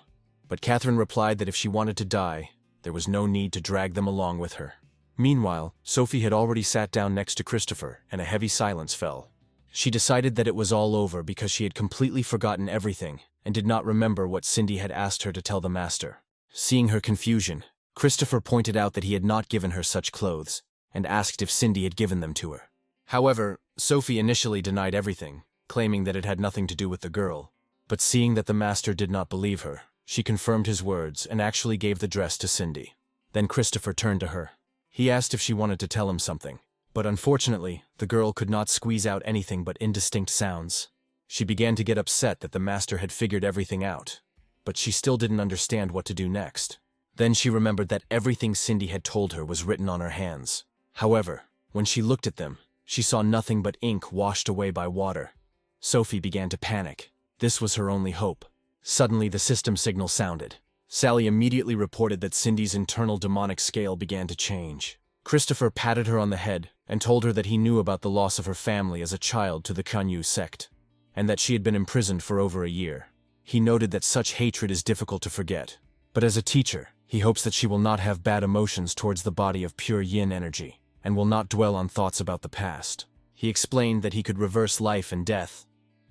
but Catherine replied that if she wanted to die, there was no need to drag them along with her. Meanwhile, Sophie had already sat down next to Christopher, and a heavy silence fell. She decided that it was all over because she had completely forgotten everything and did not remember what Cindy had asked her to tell the master. Seeing her confusion, Christopher pointed out that he had not given her such clothes, and asked if Cindy had given them to her. However, Sophie initially denied everything, claiming that it had nothing to do with the girl. But seeing that the master did not believe her, she confirmed his words and actually gave the dress to Cindy. Then Christopher turned to her. He asked if she wanted to tell him something, but unfortunately, the girl could not squeeze out anything but indistinct sounds. She began to get upset that the master had figured everything out, but she still didn't understand what to do next. Then she remembered that everything Cindy had told her was written on her hands. However, when she looked at them, she saw nothing but ink washed away by water. Sophie began to panic. This was her only hope. Suddenly, the system signal sounded. Sally immediately reported that Cindy's internal demonic scale began to change. Christopher patted her on the head and told her that he knew about the loss of her family as a child to the Kanyu sect, and that she had been imprisoned for over a year. He noted that such hatred is difficult to forget, but as a teacher, he hopes that she will not have bad emotions towards the body of pure yin energy, and will not dwell on thoughts about the past. He explained that he could reverse life and death,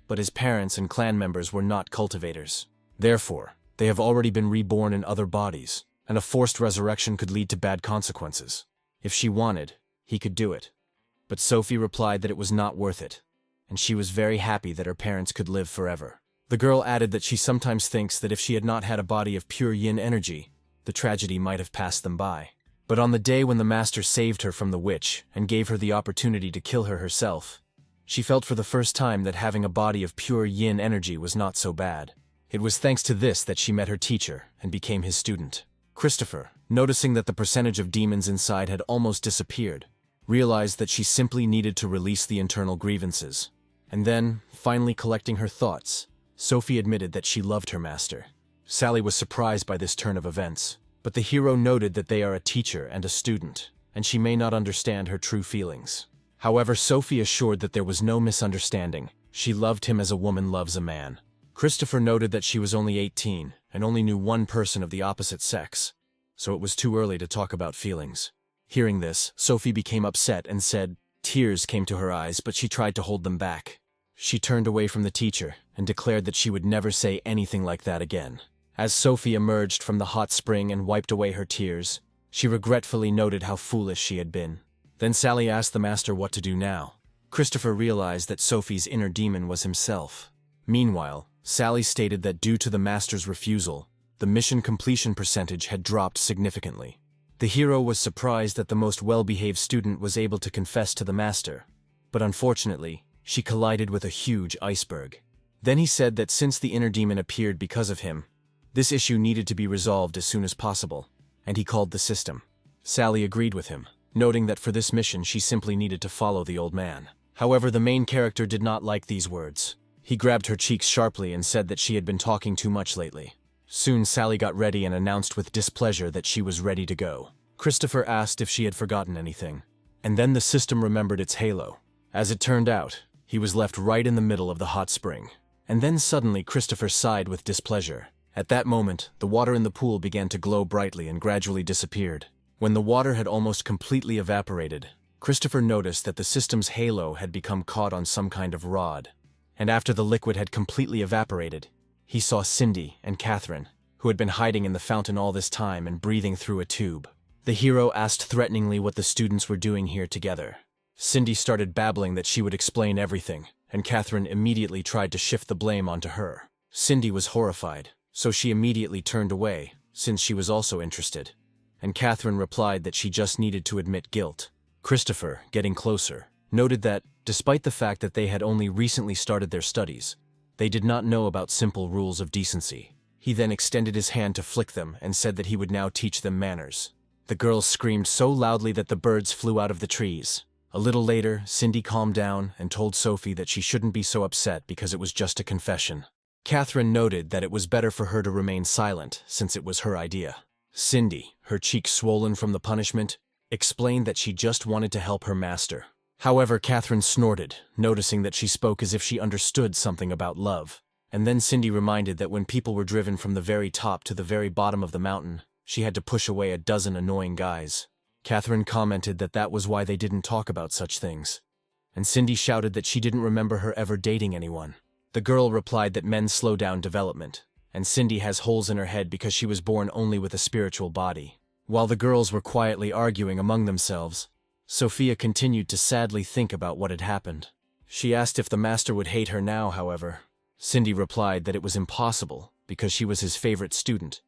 but his parents and clan members were not cultivators. Therefore, they have already been reborn in other bodies, and a forced resurrection could lead to bad consequences. If she wanted, he could do it. But Sophie replied that it was not worth it, and she was very happy that her parents could live forever. The girl added that she sometimes thinks that if she had not had a body of pure yin energy, the tragedy might have passed them by. But on the day when the master saved her from the witch and gave her the opportunity to kill her herself, she felt for the first time that having a body of pure yin energy was not so bad. It was thanks to this that she met her teacher and became his student. Christopher, noticing that the percentage of demons inside had almost disappeared, realized that she simply needed to release the internal grievances. And then, finally collecting her thoughts, Sophie admitted that she loved her master. Sally was surprised by this turn of events, but the hero noted that they are a teacher and a student, and she may not understand her true feelings. However, Sophie assured that there was no misunderstanding. She loved him as a woman loves a man. Christopher noted that she was only 18 and only knew one person of the opposite sex, so it was too early to talk about feelings. Hearing this, Sophie became upset and said tears came to her eyes, but she tried to hold them back. She turned away from the teacher and declared that she would never say anything like that again. As Sophie emerged from the hot spring and wiped away her tears, she regretfully noted how foolish she had been. Then Sally asked the master what to do now. Christopher realized that Sophie's inner demon was himself. Meanwhile, Sally stated that due to the master's refusal, the mission completion percentage had dropped significantly. The hero was surprised that the most well-behaved student was able to confess to the master, but unfortunately, she collided with a huge iceberg. Then he said that since the inner demon appeared because of him, this issue needed to be resolved as soon as possible, and he called the system. Sally agreed with him, noting that for this mission she simply needed to follow the old man. However, the main character did not like these words. He grabbed her cheeks sharply and said that she had been talking too much lately. Soon Sally got ready and announced with displeasure that she was ready to go. Christopher asked if she had forgotten anything, and then the system remembered its halo. As it turned out, he was left right in the middle of the hot spring. And then suddenly Christopher sighed with displeasure. At that moment, the water in the pool began to glow brightly and gradually disappeared. When the water had almost completely evaporated, Christopher noticed that the system's halo had become caught on some kind of rod. And after the liquid had completely evaporated, he saw Cindy and Catherine, who had been hiding in the fountain all this time and breathing through a tube. The hero asked threateningly what the students were doing here together. Cindy started babbling that she would explain everything, and Catherine immediately tried to shift the blame onto her. Cindy was horrified, so she immediately turned away, since she was also interested. And Catherine replied that she just needed to admit guilt. Christopher, getting closer, noted that, Despite the fact that they had only recently started their studies, they did not know about simple rules of decency. He then extended his hand to flick them and said that he would now teach them manners. The girls screamed so loudly that the birds flew out of the trees. A little later, Cindy calmed down and told Sophie that she shouldn't be so upset because it was just a confession. Catherine noted that it was better for her to remain silent since it was her idea. Cindy, her cheeks swollen from the punishment, explained that she just wanted to help her master. However, Catherine snorted, noticing that she spoke as if she understood something about love. And then Cindy reminded that when people were driven from the very top to the very bottom of the mountain, she had to push away a dozen annoying guys. Catherine commented that that was why they didn't talk about such things. And Cindy shouted that she didn't remember her ever dating anyone. The girl replied that men slow down development, and Cindy has holes in her head because she was born only with a spiritual body. While the girls were quietly arguing among themselves, Sophia continued to sadly think about what had happened. She asked if the master would hate her now, however. Cindy replied that it was impossible because she was his favorite student,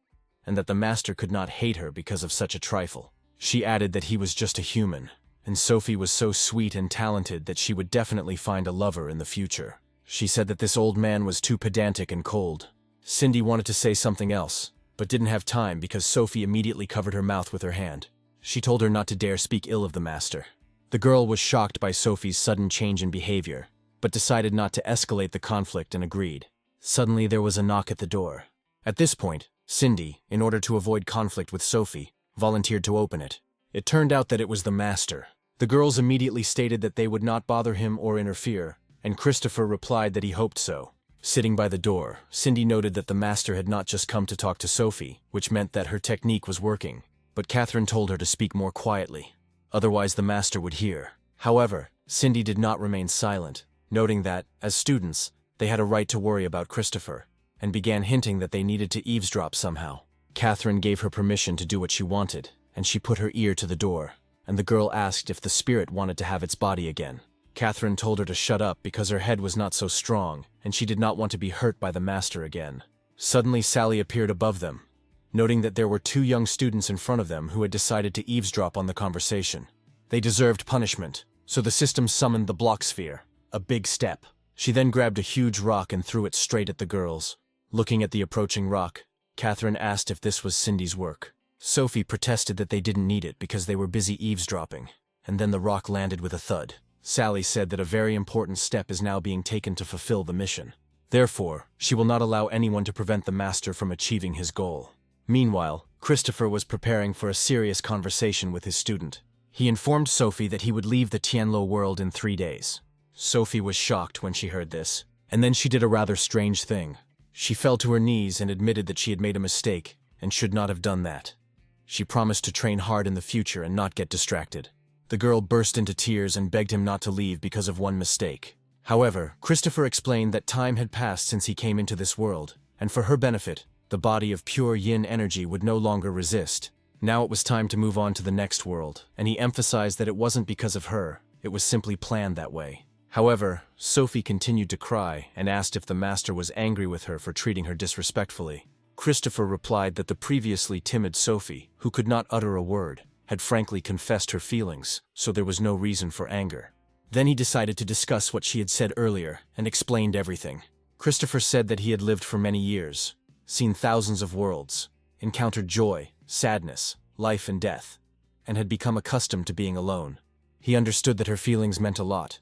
and that the master could not hate her because of such a trifle. She added that he was just a human, and Sophie was so sweet and talented that she would definitely find a lover in the future. She said that this old man was too pedantic and cold. Cindy wanted to say something else, but didn't have time because Sophie immediately covered her mouth with her hand. She told her not to dare speak ill of the master. The girl was shocked by Sophie's sudden change in behavior, but decided not to escalate the conflict and agreed. Suddenly there was a knock at the door. At this point, Cindy, in order to avoid conflict with Sophie, volunteered to open it. It turned out that it was the master. The girls immediately stated that they would not bother him or interfere, and Christopher replied that he hoped so. Sitting by the door, Cindy noted that the master had not just come to talk to Sophie, which meant that her technique was working, but Catherine told her to speak more quietly. Otherwise the master would hear. However, Cindy did not remain silent, noting that, as students, they had a right to worry about Christopher, and began hinting that they needed to eavesdrop somehow. Catherine gave her permission to do what she wanted, and she put her ear to the door, and the girl asked if the spirit wanted to have its body again. Catherine told her to shut up because her head was not so strong, and she did not want to be hurt by the master again. Suddenly Sally appeared above them, noting that there were two young students in front of them who had decided to eavesdrop on the conversation. They deserved punishment, so the system summoned the block sphere, a big step. She then grabbed a huge rock and threw it straight at the girls. Looking at the approaching rock, Catherine asked if this was Cindy's work. Sophie protested that they didn't need it because they were busy eavesdropping, and then the rock landed with a thud. Sally said that a very important step is now being taken to fulfill the mission. Therefore, she will not allow anyone to prevent the master from achieving his goal. Meanwhile, Christopher was preparing for a serious conversation with his student. He informed Sophie that he would leave the Tianluo world in 3 days. Sophie was shocked when she heard this, and then she did a rather strange thing. She fell to her knees and admitted that she had made a mistake and should not have done that. She promised to train hard in the future and not get distracted. The girl burst into tears and begged him not to leave because of one mistake. However, Christopher explained that time had passed since he came into this world, and for her benefit, the body of pure yin energy would no longer resist. Now it was time to move on to the next world, and he emphasized that it wasn't because of her, it was simply planned that way. However, Sophie continued to cry and asked if the master was angry with her for treating her disrespectfully. Christopher replied that the previously timid Sophie, who could not utter a word, had frankly confessed her feelings, so there was no reason for anger. Then he decided to discuss what she had said earlier and explained everything. Christopher said that he had lived for many years, seen thousands of worlds, encountered joy, sadness, life and death, and had become accustomed to being alone. He understood that her feelings meant a lot,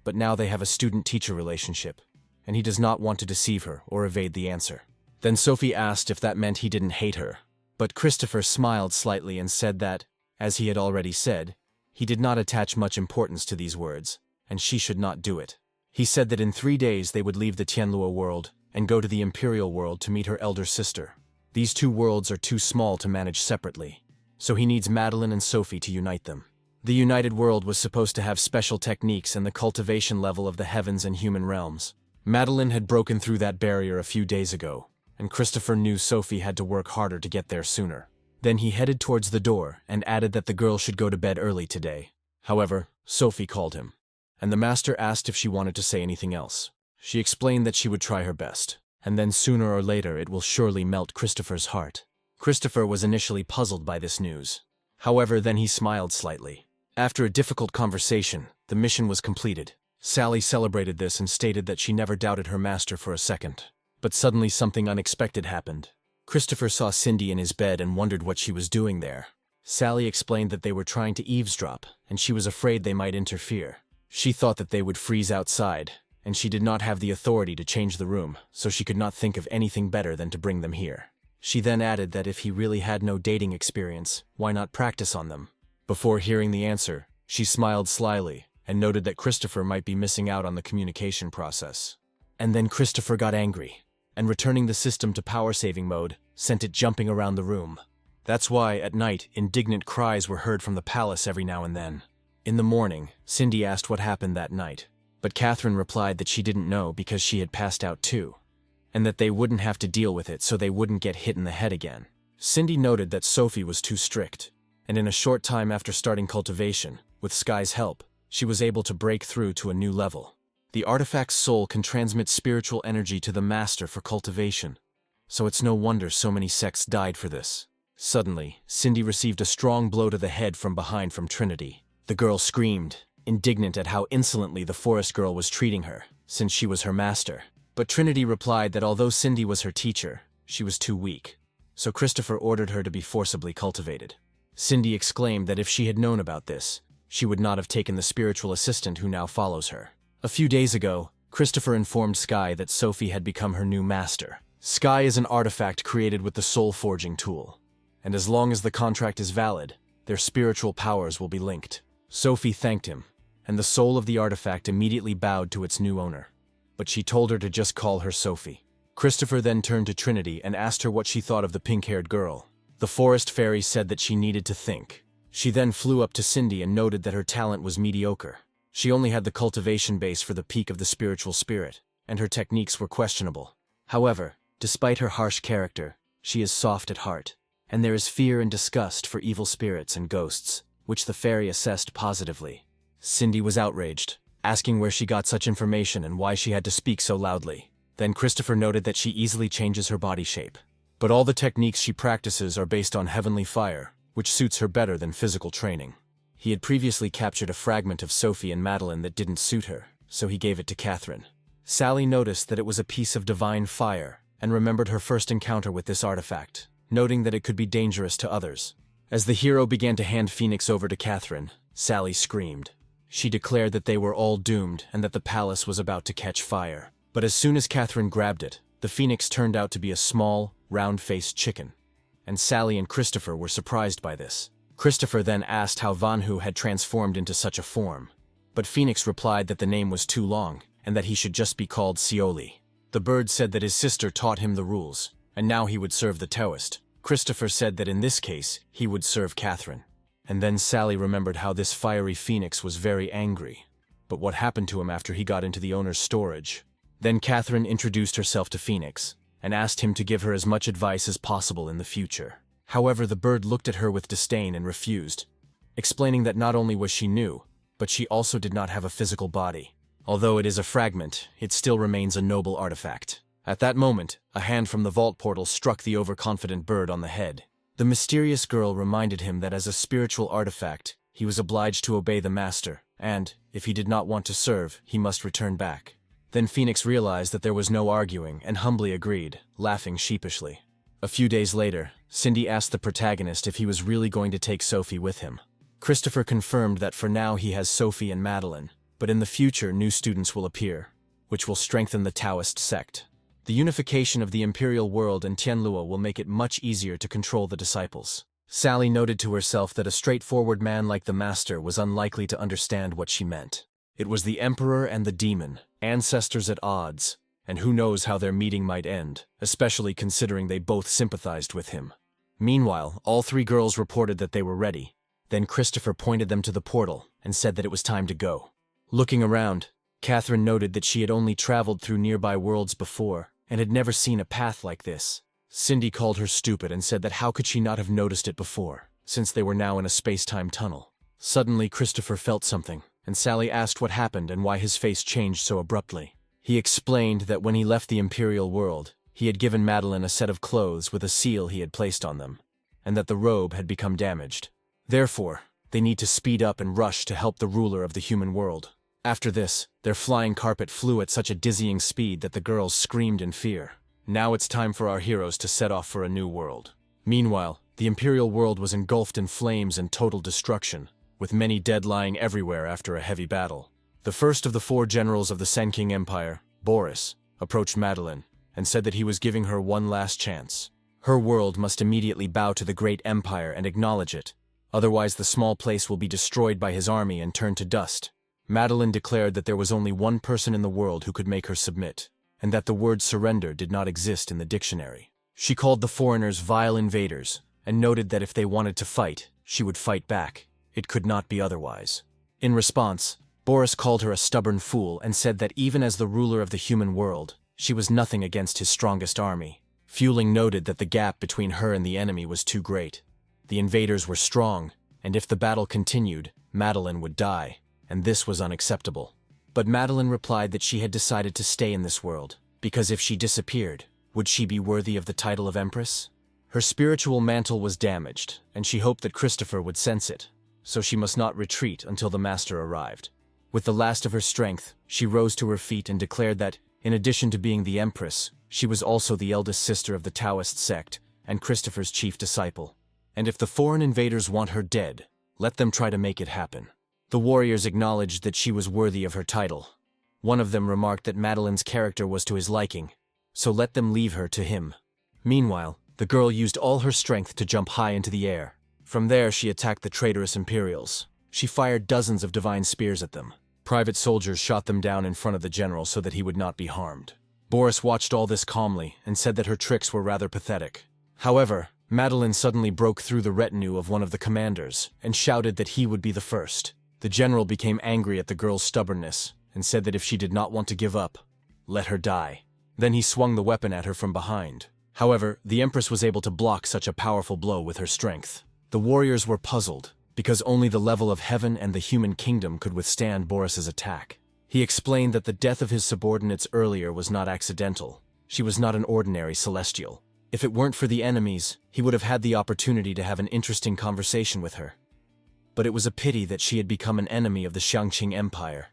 but now they have a student-teacher relationship, and he does not want to deceive her or evade the answer. Then Sophie asked if that meant he didn't hate her, but Christopher smiled slightly and said that, as he had already said, he did not attach much importance to these words, and she should not do it. He said that in 3 days they would leave the Tianluo world and go to the Imperial world to meet her elder sister. These two worlds are too small to manage separately, so he needs Madeline and Sophie to unite them. The united world was supposed to have special techniques and the cultivation level of the heavens and human realms. Madeline had broken through that barrier a few days ago, and Christopher knew Sophie had to work harder to get there sooner. Then he headed towards the door and added that the girl should go to bed early today. However, Sophie called him, and the master asked if she wanted to say anything else. She explained that she would try her best, and then sooner or later it will surely melt Christopher's heart. Christopher was initially puzzled by this news. However, then he smiled slightly. After a difficult conversation, the mission was completed. Sally celebrated this and stated that she never doubted her master for a second. But suddenly something unexpected happened. Christopher saw Cindy in his bed and wondered what she was doing there. Sally explained that they were trying to eavesdrop, and she was afraid they might interfere. She thought that they would freeze outside, and she did not have the authority to change the room, so she could not think of anything better than to bring them here. She then added that if he really had no dating experience, why not practice on them? Before hearing the answer, she smiled slyly and noted that Christopher might be missing out on the communication process. And then Christopher got angry, and returning the system to power-saving mode, sent it jumping around the room. That's why, at night, indignant cries were heard from the palace every now and then. In the morning, Cindy asked what happened that night, but Catherine replied that she didn't know because she had passed out too, and that they wouldn't have to deal with it so they wouldn't get hit in the head again. Cindy noted that Sophie was too strict, and in a short time after starting cultivation, with Sky's help, she was able to break through to a new level. The artifact's soul can transmit spiritual energy to the master for cultivation, so it's no wonder so many sects died for this. Suddenly, Cindy received a strong blow to the head from behind from Trinity. The girl screamed, indignant at how insolently the forest girl was treating her, since she was her master. But Trinity replied that although Cindy was her teacher, she was too weak, so Christopher ordered her to be forcibly cultivated. Cindy exclaimed that if she had known about this, she would not have taken the spiritual assistant who now follows her. A few days ago, Christopher informed Sky that Sophie had become her new master. Sky is an artifact created with the soul forging tool, and as long as the contract is valid, their spiritual powers will be linked. Sophie thanked him, and the soul of the artifact immediately bowed to its new owner, but she told her to just call her Sophie. Christopher then turned to Trinity and asked her what she thought of the pink-haired girl. The forest fairy said that she needed to think. She then flew up to Cindy and noted that her talent was mediocre. She only had the cultivation base for the peak of the spiritual spirit, and her techniques were questionable. However, despite her harsh character, she is soft at heart, and there is fear and disgust for evil spirits and ghosts, which the fairy assessed positively. Cindy was outraged, asking where she got such information and why she had to speak so loudly. Then Christopher noted that she easily changes her body shape, but all the techniques she practices are based on heavenly fire, which suits her better than physical training. He had previously captured a fragment of Sophie and Madeline that didn't suit her, so he gave it to Catherine. Sally noticed that it was a piece of divine fire, and remembered her first encounter with this artifact, noting that it could be dangerous to others. As the hero began to hand Phoenix over to Catherine, Sally screamed. She declared that they were all doomed and that the palace was about to catch fire. But as soon as Catherine grabbed it, the phoenix turned out to be a small, round-faced chicken, and Sally and Christopher were surprised by this. Christopher then asked how Manhwa had transformed into such a form, but Phoenix replied that the name was too long and that he should just be called Seoli. The bird said that his sister taught him the rules, and now he would serve the Taoist. Christopher said that in this case, he would serve Catherine. And then Sally remembered how this fiery phoenix was very angry, but what happened to him after he got into the owner's storage. Then Catherine introduced herself to Phoenix, and asked him to give her as much advice as possible in the future. However, the bird looked at her with disdain and refused, explaining that not only was she new, but she also did not have a physical body. Although it is a fragment, it still remains a noble artifact. At that moment, a hand from the vault portal struck the overconfident bird on the head. The mysterious girl reminded him that as a spiritual artifact, he was obliged to obey the master, and, if he did not want to serve, he must return back. Then Phoenix realized that there was no arguing and humbly agreed, laughing sheepishly. A few days later, Cindy asked the protagonist if he was really going to take Sophie with him. Christopher confirmed that for now he has Sophie and Madeline, but in the future new students will appear, which will strengthen the Taoist sect. The unification of the Imperial world and Tianlua will make it much easier to control the disciples. Sally noted to herself that a straightforward man like the master was unlikely to understand what she meant. It was the Emperor and the demon, ancestors at odds, and who knows how their meeting might end, especially considering they both sympathized with him. Meanwhile, all three girls reported that they were ready. Then Christopher pointed them to the portal and said that it was time to go. Looking around, Catherine noted that she had only traveled through nearby worlds before, and had never seen a path like this. Cindy called her stupid and said that how could she not have noticed it before, since they were now in a space-time tunnel. Suddenly Christopher felt something, and Sally asked what happened and why his face changed so abruptly. He explained that when he left the Imperial world, he had given Madeline a set of clothes with a seal he had placed on them, and that the robe had become damaged. Therefore, they need to speed up and rush to help the ruler of the human world. After this, their flying carpet flew at such a dizzying speed that the girls screamed in fear. Now it's time for our heroes to set off for a new world. Meanwhile, the Imperial world was engulfed in flames and total destruction, with many dead lying everywhere after a heavy battle. The first of the 4 generals of the Sen King Empire, Boris, approached Madeline and said that he was giving her one last chance. Her world must immediately bow to the great empire and acknowledge it, otherwise the small place will be destroyed by his army and turned to dust. Madeline declared that there was only one person in the world who could make her submit, and that the word surrender did not exist in the dictionary. She called the foreigners vile invaders, and noted that if they wanted to fight, she would fight back. It could not be otherwise. In response, Boris called her a stubborn fool and said that even as the ruler of the human world, she was nothing against his strongest army. Fueling noted that the gap between her and the enemy was too great. The invaders were strong, and if the battle continued, Madeline would die, and this was unacceptable. But Madeline replied that she had decided to stay in this world, because if she disappeared, would she be worthy of the title of Empress? Her spiritual mantle was damaged, and she hoped that Christopher would sense it, so she must not retreat until the master arrived. With the last of her strength, she rose to her feet and declared that, in addition to being the Empress, she was also the eldest sister of the Taoist sect and Christopher's chief disciple. And if the foreign invaders want her dead, let them try to make it happen. The warriors acknowledged that she was worthy of her title. One of them remarked that Madeline's character was to his liking, so let them leave her to him. Meanwhile, the girl used all her strength to jump high into the air. From there she attacked the traitorous Imperials. She fired dozens of divine spears at them. Private soldiers shot them down in front of the general so that he would not be harmed. Boris watched all this calmly and said that her tricks were rather pathetic. However, Madeline suddenly broke through the retinue of one of the commanders and shouted that he would be the first. The general became angry at the girl's stubbornness and said that if she did not want to give up, let her die. Then he swung the weapon at her from behind. However, the Empress was able to block such a powerful blow with her strength. The warriors were puzzled, because only the level of heaven and the human kingdom could withstand Boris's attack. He explained that the death of his subordinates earlier was not accidental. She was not an ordinary celestial. If it weren't for the enemies, he would have had the opportunity to have an interesting conversation with her. But it was a pity that she had become an enemy of the Xiangqing Empire.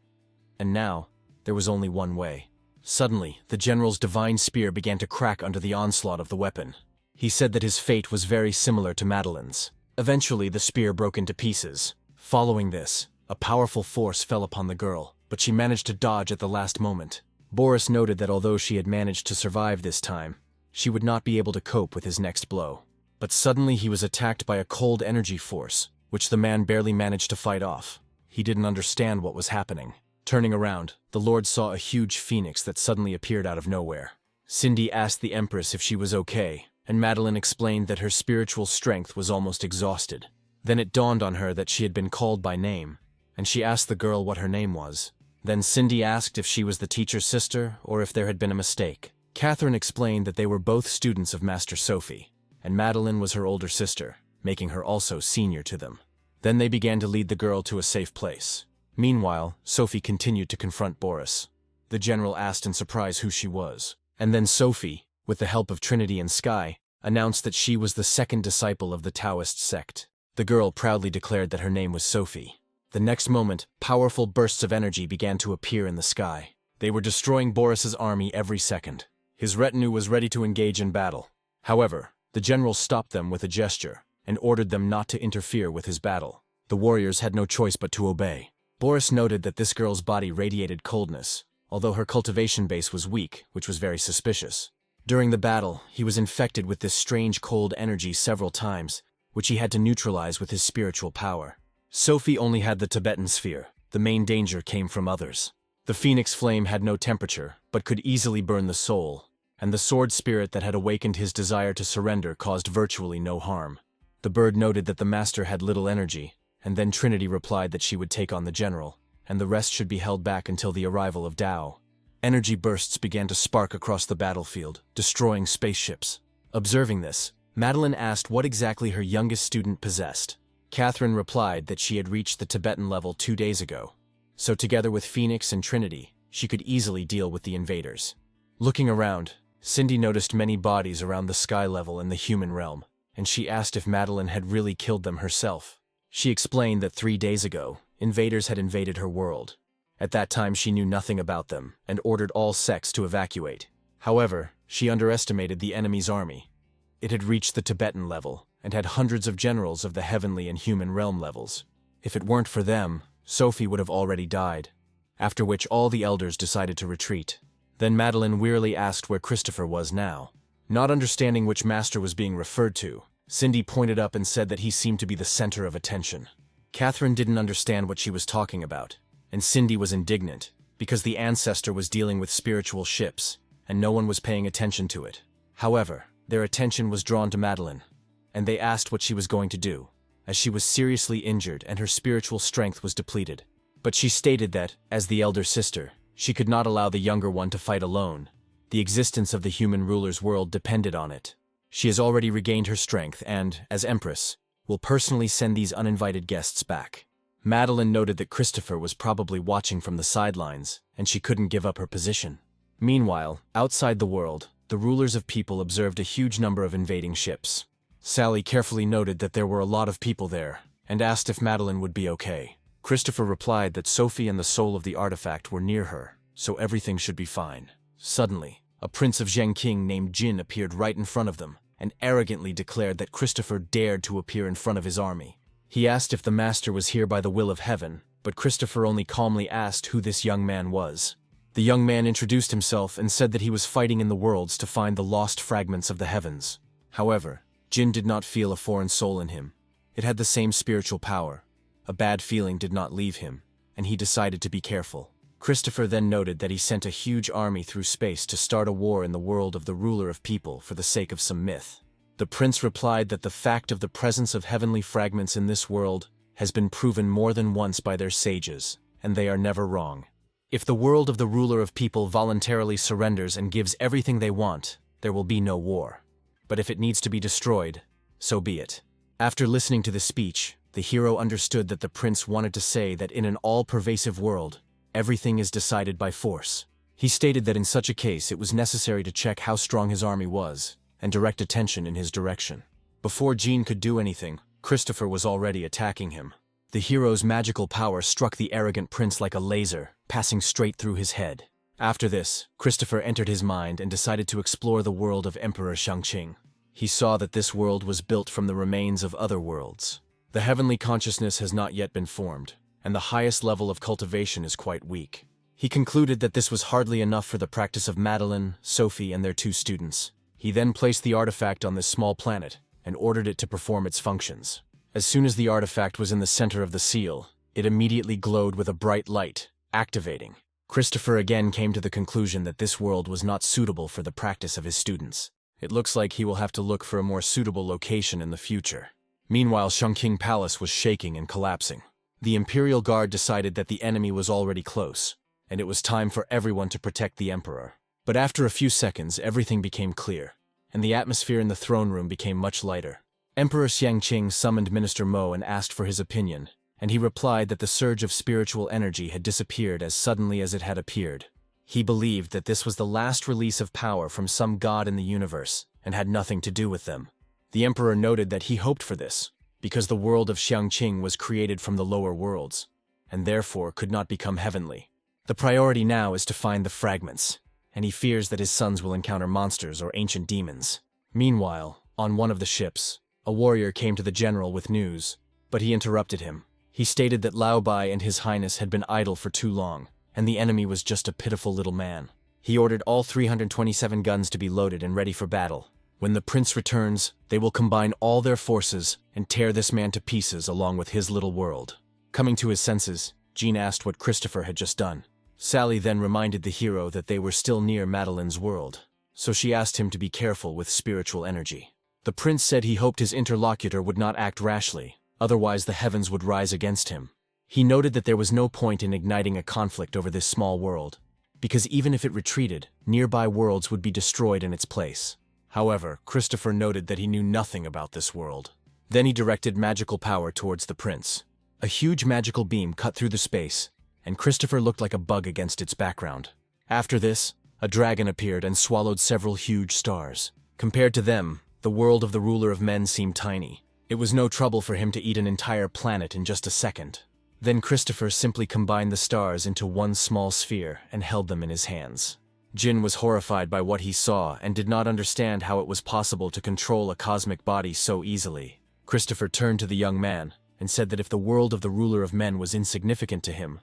And now, there was only one way. Suddenly, the general's divine spear began to crack under the onslaught of the weapon. He said that his fate was very similar to Madeline's. Eventually, the spear broke into pieces. Following this, a powerful force fell upon the girl, but she managed to dodge at the last moment. Boris noted that although she had managed to survive this time, she would not be able to cope with his next blow. But suddenly he was attacked by a cold energy force, which the man barely managed to fight off. He didn't understand what was happening. Turning around, the Lord saw a huge phoenix that suddenly appeared out of nowhere. Cindy asked the Empress if she was okay, and Madeline explained that her spiritual strength was almost exhausted. Then it dawned on her that she had been called by name, and she asked the girl what her name was. Then Cindy asked if she was the teacher's sister or if there had been a mistake. Catherine explained that they were both students of Master Sophie, and Madeline was her older sister, making her also senior to them. Then they began to lead the girl to a safe place. Meanwhile, Sophie continued to confront Boris. The general asked in surprise who she was, and then Sophie, with the help of Trinity and Sky, announced that she was the second disciple of the Taoist sect. The girl proudly declared that her name was Sophie. The next moment, powerful bursts of energy began to appear in the sky. They were destroying Boris's army every second. His retinue was ready to engage in battle. However, the general stopped them with a gesture and ordered them not to interfere with his battle. The warriors had no choice but to obey. Boris noted that this girl's body radiated coldness, although her cultivation base was weak, which was very suspicious. During the battle, he was infected with this strange cold energy several times, which he had to neutralize with his spiritual power. Sophie only had the Tibetan sphere. The main danger came from others. The phoenix flame had no temperature, but could easily burn the soul, and the sword spirit that had awakened his desire to surrender caused virtually no harm. The bird noted that the master had little energy, and then Trinity replied that she would take on the general, and the rest should be held back until the arrival of Tao. Energy bursts began to spark across the battlefield, destroying spaceships. Observing this, Madeline asked what exactly her youngest student possessed. Catherine replied that she had reached the Tibetan level 2 days ago, so together with Phoenix and Trinity, she could easily deal with the invaders. Looking around, Cindy noticed many bodies around the sky level in the human realm, and she asked if Madeline had really killed them herself. She explained that 3 days ago, invaders had invaded her world, At that time she knew nothing about them, and ordered all sects to evacuate. However, she underestimated the enemy's army. It had reached the Tibetan level, and had hundreds of generals of the heavenly and human realm levels. If it weren't for them, Sophie would have already died. After which all the elders decided to retreat. Then Madeline wearily asked where Christopher was now. Not understanding which master was being referred to, Cindy pointed up and said that he seemed to be the center of attention. Catherine didn't understand what she was talking about, and Cindy was indignant, because the ancestor was dealing with spiritual ships, and no one was paying attention to it. However, their attention was drawn to Madeline, and they asked what she was going to do, as she was seriously injured and her spiritual strength was depleted. But she stated that, as the elder sister, she could not allow the younger one to fight alone. The existence of the human ruler's world depended on it. She has already regained her strength and, as Empress, will personally send these uninvited guests back. Madeline noted that Christopher was probably watching from the sidelines, and she couldn't give up her position. Meanwhile, outside the world, the rulers of people observed a huge number of invading ships. Sally carefully noted that there were a lot of people there, and asked if Madeline would be okay. Christopher replied that Sophie and the soul of the artifact were near her, so everything should be fine. Suddenly, a prince of Zhengqing named Jin appeared right in front of them, and arrogantly declared that Christopher dared to appear in front of his army. He asked if the master was here by the will of heaven, but Christopher only calmly asked who this young man was. The young man introduced himself and said that he was fighting in the worlds to find the lost fragments of the heavens. However, Jin did not feel a foreign soul in him. It had the same spiritual power. A bad feeling did not leave him, and he decided to be careful. Christopher then noted that he sent a huge army through space to start a war in the world of the ruler of people for the sake of some myth. The prince replied that the fact of the presence of heavenly fragments in this world has been proven more than once by their sages, and they are never wrong. If the world of the ruler of people voluntarily surrenders and gives everything they want, there will be no war. But if it needs to be destroyed, so be it. After listening to the speech, the hero understood that the prince wanted to say that in an all-pervasive world, everything is decided by force. He stated that in such a case it was necessary to check how strong his army was, and direct attention in his direction. Before Jean could do anything, Christopher was already attacking him. The hero's magical power struck the arrogant prince like a laser, passing straight through his head. After this, Christopher entered his mind and decided to explore the world of Emperor Shangqing. He saw that this world was built from the remains of other worlds. The heavenly consciousness has not yet been formed, and the highest level of cultivation is quite weak. He concluded that this was hardly enough for the practice of Madeline, Sophie, and their 2 students. He then placed the artifact on this small planet, and ordered it to perform its functions. As soon as the artifact was in the center of the seal, it immediately glowed with a bright light, activating. Christopher again came to the conclusion that this world was not suitable for the practice of his students. It looks like he will have to look for a more suitable location in the future. Meanwhile, Shangqing Palace was shaking and collapsing. The Imperial Guard decided that the enemy was already close, and it was time for everyone to protect the Emperor. But after a few seconds, everything became clear, and the atmosphere in the throne room became much lighter. Emperor Xiangqing summoned Minister Mo and asked for his opinion, and he replied that the surge of spiritual energy had disappeared as suddenly as it had appeared. He believed that this was the last release of power from some god in the universe, and had nothing to do with them. The Emperor noted that he hoped for this, because the world of Xiangqing was created from the lower worlds, and therefore could not become heavenly. The priority now is to find the fragments, and he fears that his sons will encounter monsters or ancient demons. Meanwhile, on one of the ships, a warrior came to the general with news, but he interrupted him. He stated that Lao Bai and his highness had been idle for too long, and the enemy was just a pitiful little man. He ordered all 327 guns to be loaded and ready for battle. When the prince returns, they will combine all their forces and tear this man to pieces along with his little world. Coming to his senses, Jean asked what Christopher had just done. Sally then reminded the hero that they were still near Madeline's world, so she asked him to be careful with spiritual energy. The prince said he hoped his interlocutor would not act rashly, otherwise the heavens would rise against him. He noted that there was no point in igniting a conflict over this small world, because even if it retreated, nearby worlds would be destroyed in its place. However, Christopher noted that he knew nothing about this world. Then he directed magical power towards the prince. A huge magical beam cut through the space, and Christopher looked like a bug against its background. After this, a dragon appeared and swallowed several huge stars. Compared to them, the world of the ruler of men seemed tiny. It was no trouble for him to eat an entire planet in just a second. Then Christopher simply combined the stars into one small sphere and held them in his hands. Jin was horrified by what he saw and did not understand how it was possible to control a cosmic body so easily. Christopher turned to the young man and said that if the world of the ruler of men was insignificant to him,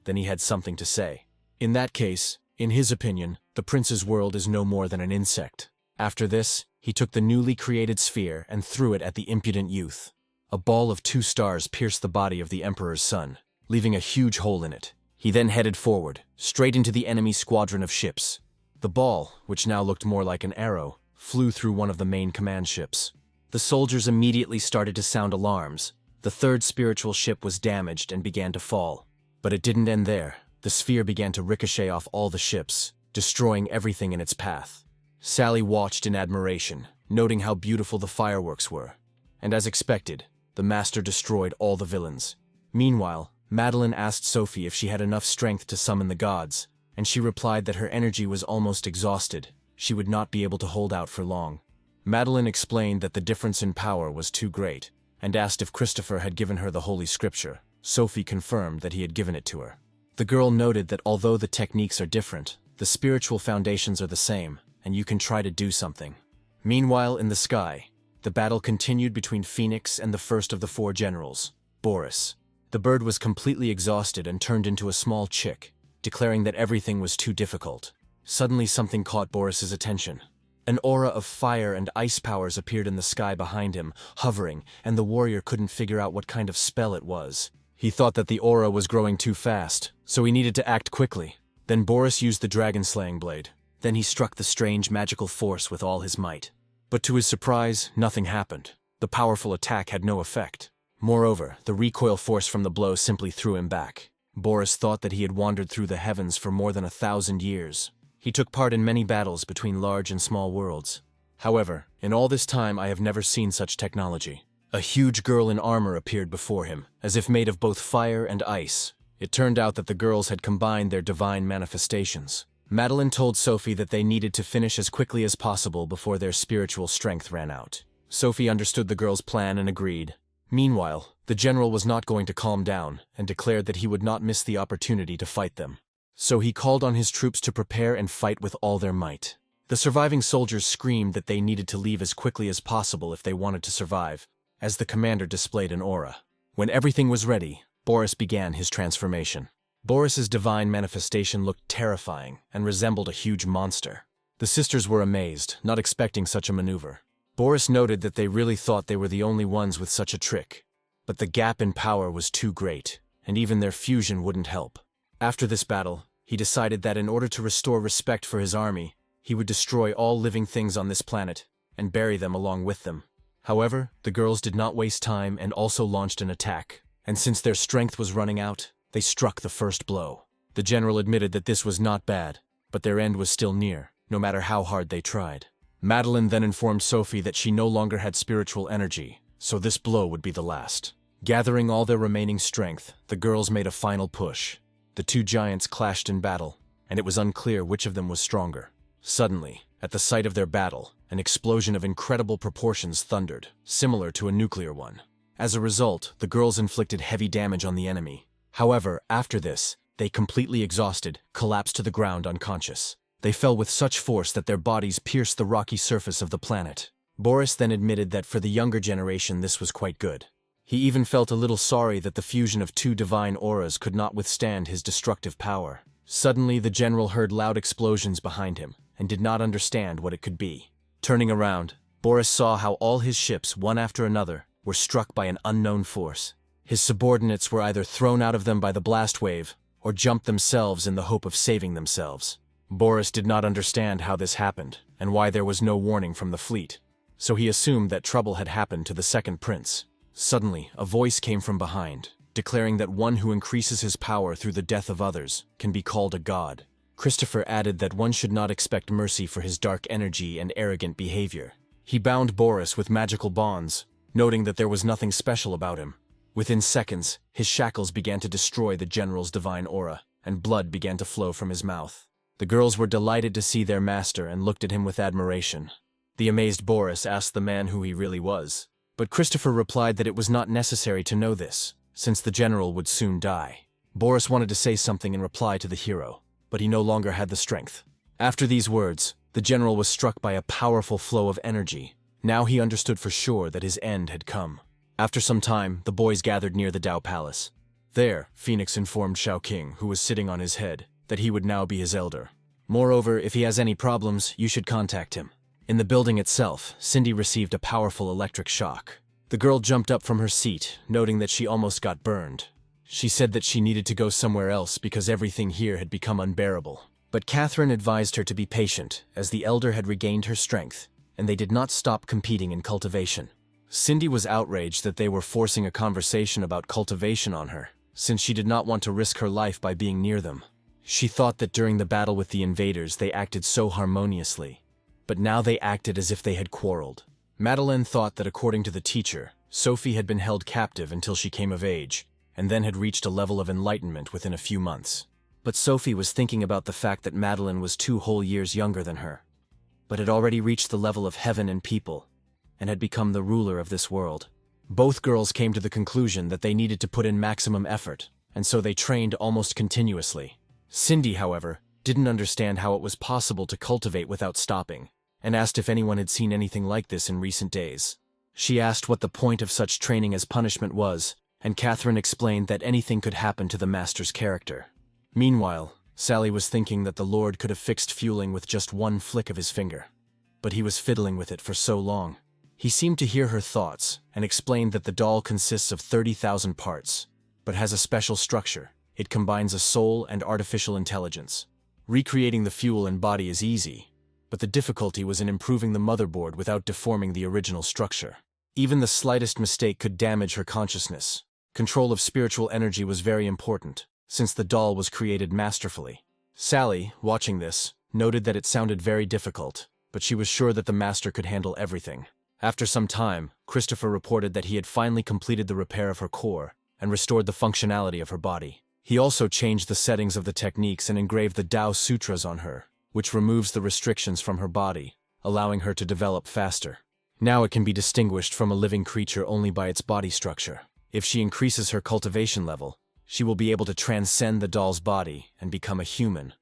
then he had something to say. In that case, in his opinion, the prince's world is no more than an insect. After this, he took the newly created sphere and threw it at the impudent youth. A ball of 2 stars pierced the body of the emperor's son, leaving a huge hole in it. He then headed forward, straight into the enemy squadron of ships. The ball, which now looked more like an arrow, flew through one of the main command ships. The soldiers immediately started to sound alarms. The 3rd spiritual ship was damaged and began to fall. But it didn't end there. The sphere began to ricochet off all the ships, destroying everything in its path. Sally watched in admiration, noting how beautiful the fireworks were. And as expected, the master destroyed all the villains. Meanwhile, Madeline asked Sophie if she had enough strength to summon the gods, and she replied that her energy was almost exhausted. She would not be able to hold out for long. Madeline explained that the difference in power was too great, and asked if Christopher had given her the Holy Scripture. Sophie confirmed that he had given it to her. The girl noted that although the techniques are different, the spiritual foundations are the same, and you can try to do something. Meanwhile, in the sky, the battle continued between Phoenix and the first of the 4 generals, Boris. The bird was completely exhausted and turned into a small chick, declaring that everything was too difficult. Suddenly something caught Boris's attention. An aura of fire and ice powers appeared in the sky behind him, hovering, and the warrior couldn't figure out what kind of spell it was. He thought that the aura was growing too fast, so he needed to act quickly. Then Boris used the dragon-slaying blade. Then he struck the strange magical force with all his might. But to his surprise, nothing happened. The powerful attack had no effect. Moreover, the recoil force from the blow simply threw him back. Boris thought that he had wandered through the heavens for more than 1,000 years. He took part in many battles between large and small worlds. However, in all this time I have never seen such technology. A huge girl in armor appeared before him, as if made of both fire and ice. It turned out that the girls had combined their divine manifestations. Madeline told Sophie that they needed to finish as quickly as possible before their spiritual strength ran out. Sophie understood the girl's plan and agreed. Meanwhile, the general was not going to calm down and declared that he would not miss the opportunity to fight them. So he called on his troops to prepare and fight with all their might. The surviving soldiers screamed that they needed to leave as quickly as possible if they wanted to survive, as the commander displayed an aura. When everything was ready, Boris began his transformation. Boris's divine manifestation looked terrifying and resembled a huge monster. The sisters were amazed, not expecting such a maneuver. Boris noted that they really thought they were the only ones with such a trick. But the gap in power was too great, and even their fusion wouldn't help. After this battle, he decided that in order to restore respect for his army, he would destroy all living things on this planet and bury them along with them. However, the girls did not waste time and also launched an attack, and since their strength was running out, they struck the first blow. The general admitted that this was not bad, but their end was still near, no matter how hard they tried. Madeline then informed Sophie that she no longer had spiritual energy, so this blow would be the last. Gathering all their remaining strength, the girls made a final push. The 2 giants clashed in battle, and it was unclear which of them was stronger. Suddenly, at the site of their battle, an explosion of incredible proportions thundered, similar to a nuclear one. As a result, the girls inflicted heavy damage on the enemy. However, after this, they, completely exhausted, collapsed to the ground unconscious. They fell with such force that their bodies pierced the rocky surface of the planet. Boris then admitted that for the younger generation this was quite good. He even felt a little sorry that the fusion of 2 divine auras could not withstand his destructive power. Suddenly, the general heard loud explosions behind him and did not understand what it could be. Turning around, Boris saw how all his ships, one after another, were struck by an unknown force. His subordinates were either thrown out of them by the blast wave or jumped themselves in the hope of saving themselves. Boris did not understand how this happened and why there was no warning from the fleet, so he assumed that trouble had happened to the second prince. Suddenly, a voice came from behind, declaring that one who increases his power through the death of others can be called a god. Christopher added that one should not expect mercy for his dark energy and arrogant behavior. He bound Boris with magical bonds, noting that there was nothing special about him. Within seconds, his shackles began to destroy the general's divine aura, and blood began to flow from his mouth. The girls were delighted to see their master and looked at him with admiration. The amazed Boris asked the man who he really was, but Christopher replied that it was not necessary to know this, since the general would soon die. Boris wanted to say something in reply to the hero, but he no longer had the strength. After these words, the general was struck by a powerful flow of energy. Now he understood for sure that his end had come. After some time, the boys gathered near the Dao Palace. There, Phoenix informed Shao King, who was sitting on his head, that he would now be his elder. Moreover, if he has any problems, you should contact him. In the building itself, Cindy received a powerful electric shock. The girl jumped up from her seat, noting that she almost got burned. She said that she needed to go somewhere else because everything here had become unbearable. But Catherine advised her to be patient, as the elder had regained her strength, and they did not stop competing in cultivation. Cindy was outraged that they were forcing a conversation about cultivation on her, since she did not want to risk her life by being near them. She thought that during the battle with the invaders they acted so harmoniously, but now they acted as if they had quarreled. Madeleine thought that according to the teacher, Sophie had been held captive until she came of age, and then had reached a level of enlightenment within a few months. But Sophie was thinking about the fact that Madeleine was 2 whole years younger than her, but had already reached the level of heaven and people, and had become the ruler of this world. Both girls came to the conclusion that they needed to put in maximum effort, and so they trained almost continuously. Cindy, however, didn't understand how it was possible to cultivate without stopping, and asked if anyone had seen anything like this in recent days. She asked what the point of such training as punishment was, and Catherine explained that anything could happen to the master's character. Meanwhile, Sally was thinking that the Lord could have fixed fueling with just one flick of his finger. But he was fiddling with it for so long. He seemed to hear her thoughts, and explained that the doll consists of 30,000 parts, but has a special structure. It combines a soul and artificial intelligence. Recreating the fuel and body is easy, but the difficulty was in improving the motherboard without deforming the original structure. Even the slightest mistake could damage her consciousness. Control of spiritual energy was very important, since the doll was created masterfully. Sally, watching this, noted that it sounded very difficult, but she was sure that the master could handle everything. After some time, Christopher reported that he had finally completed the repair of her core and restored the functionality of her body. He also changed the settings of the techniques and engraved the Tao Sutras on her, which removes the restrictions from her body, allowing her to develop faster. Now it can be distinguished from a living creature only by its body structure. If she increases her cultivation level, she will be able to transcend the doll's body and become a human,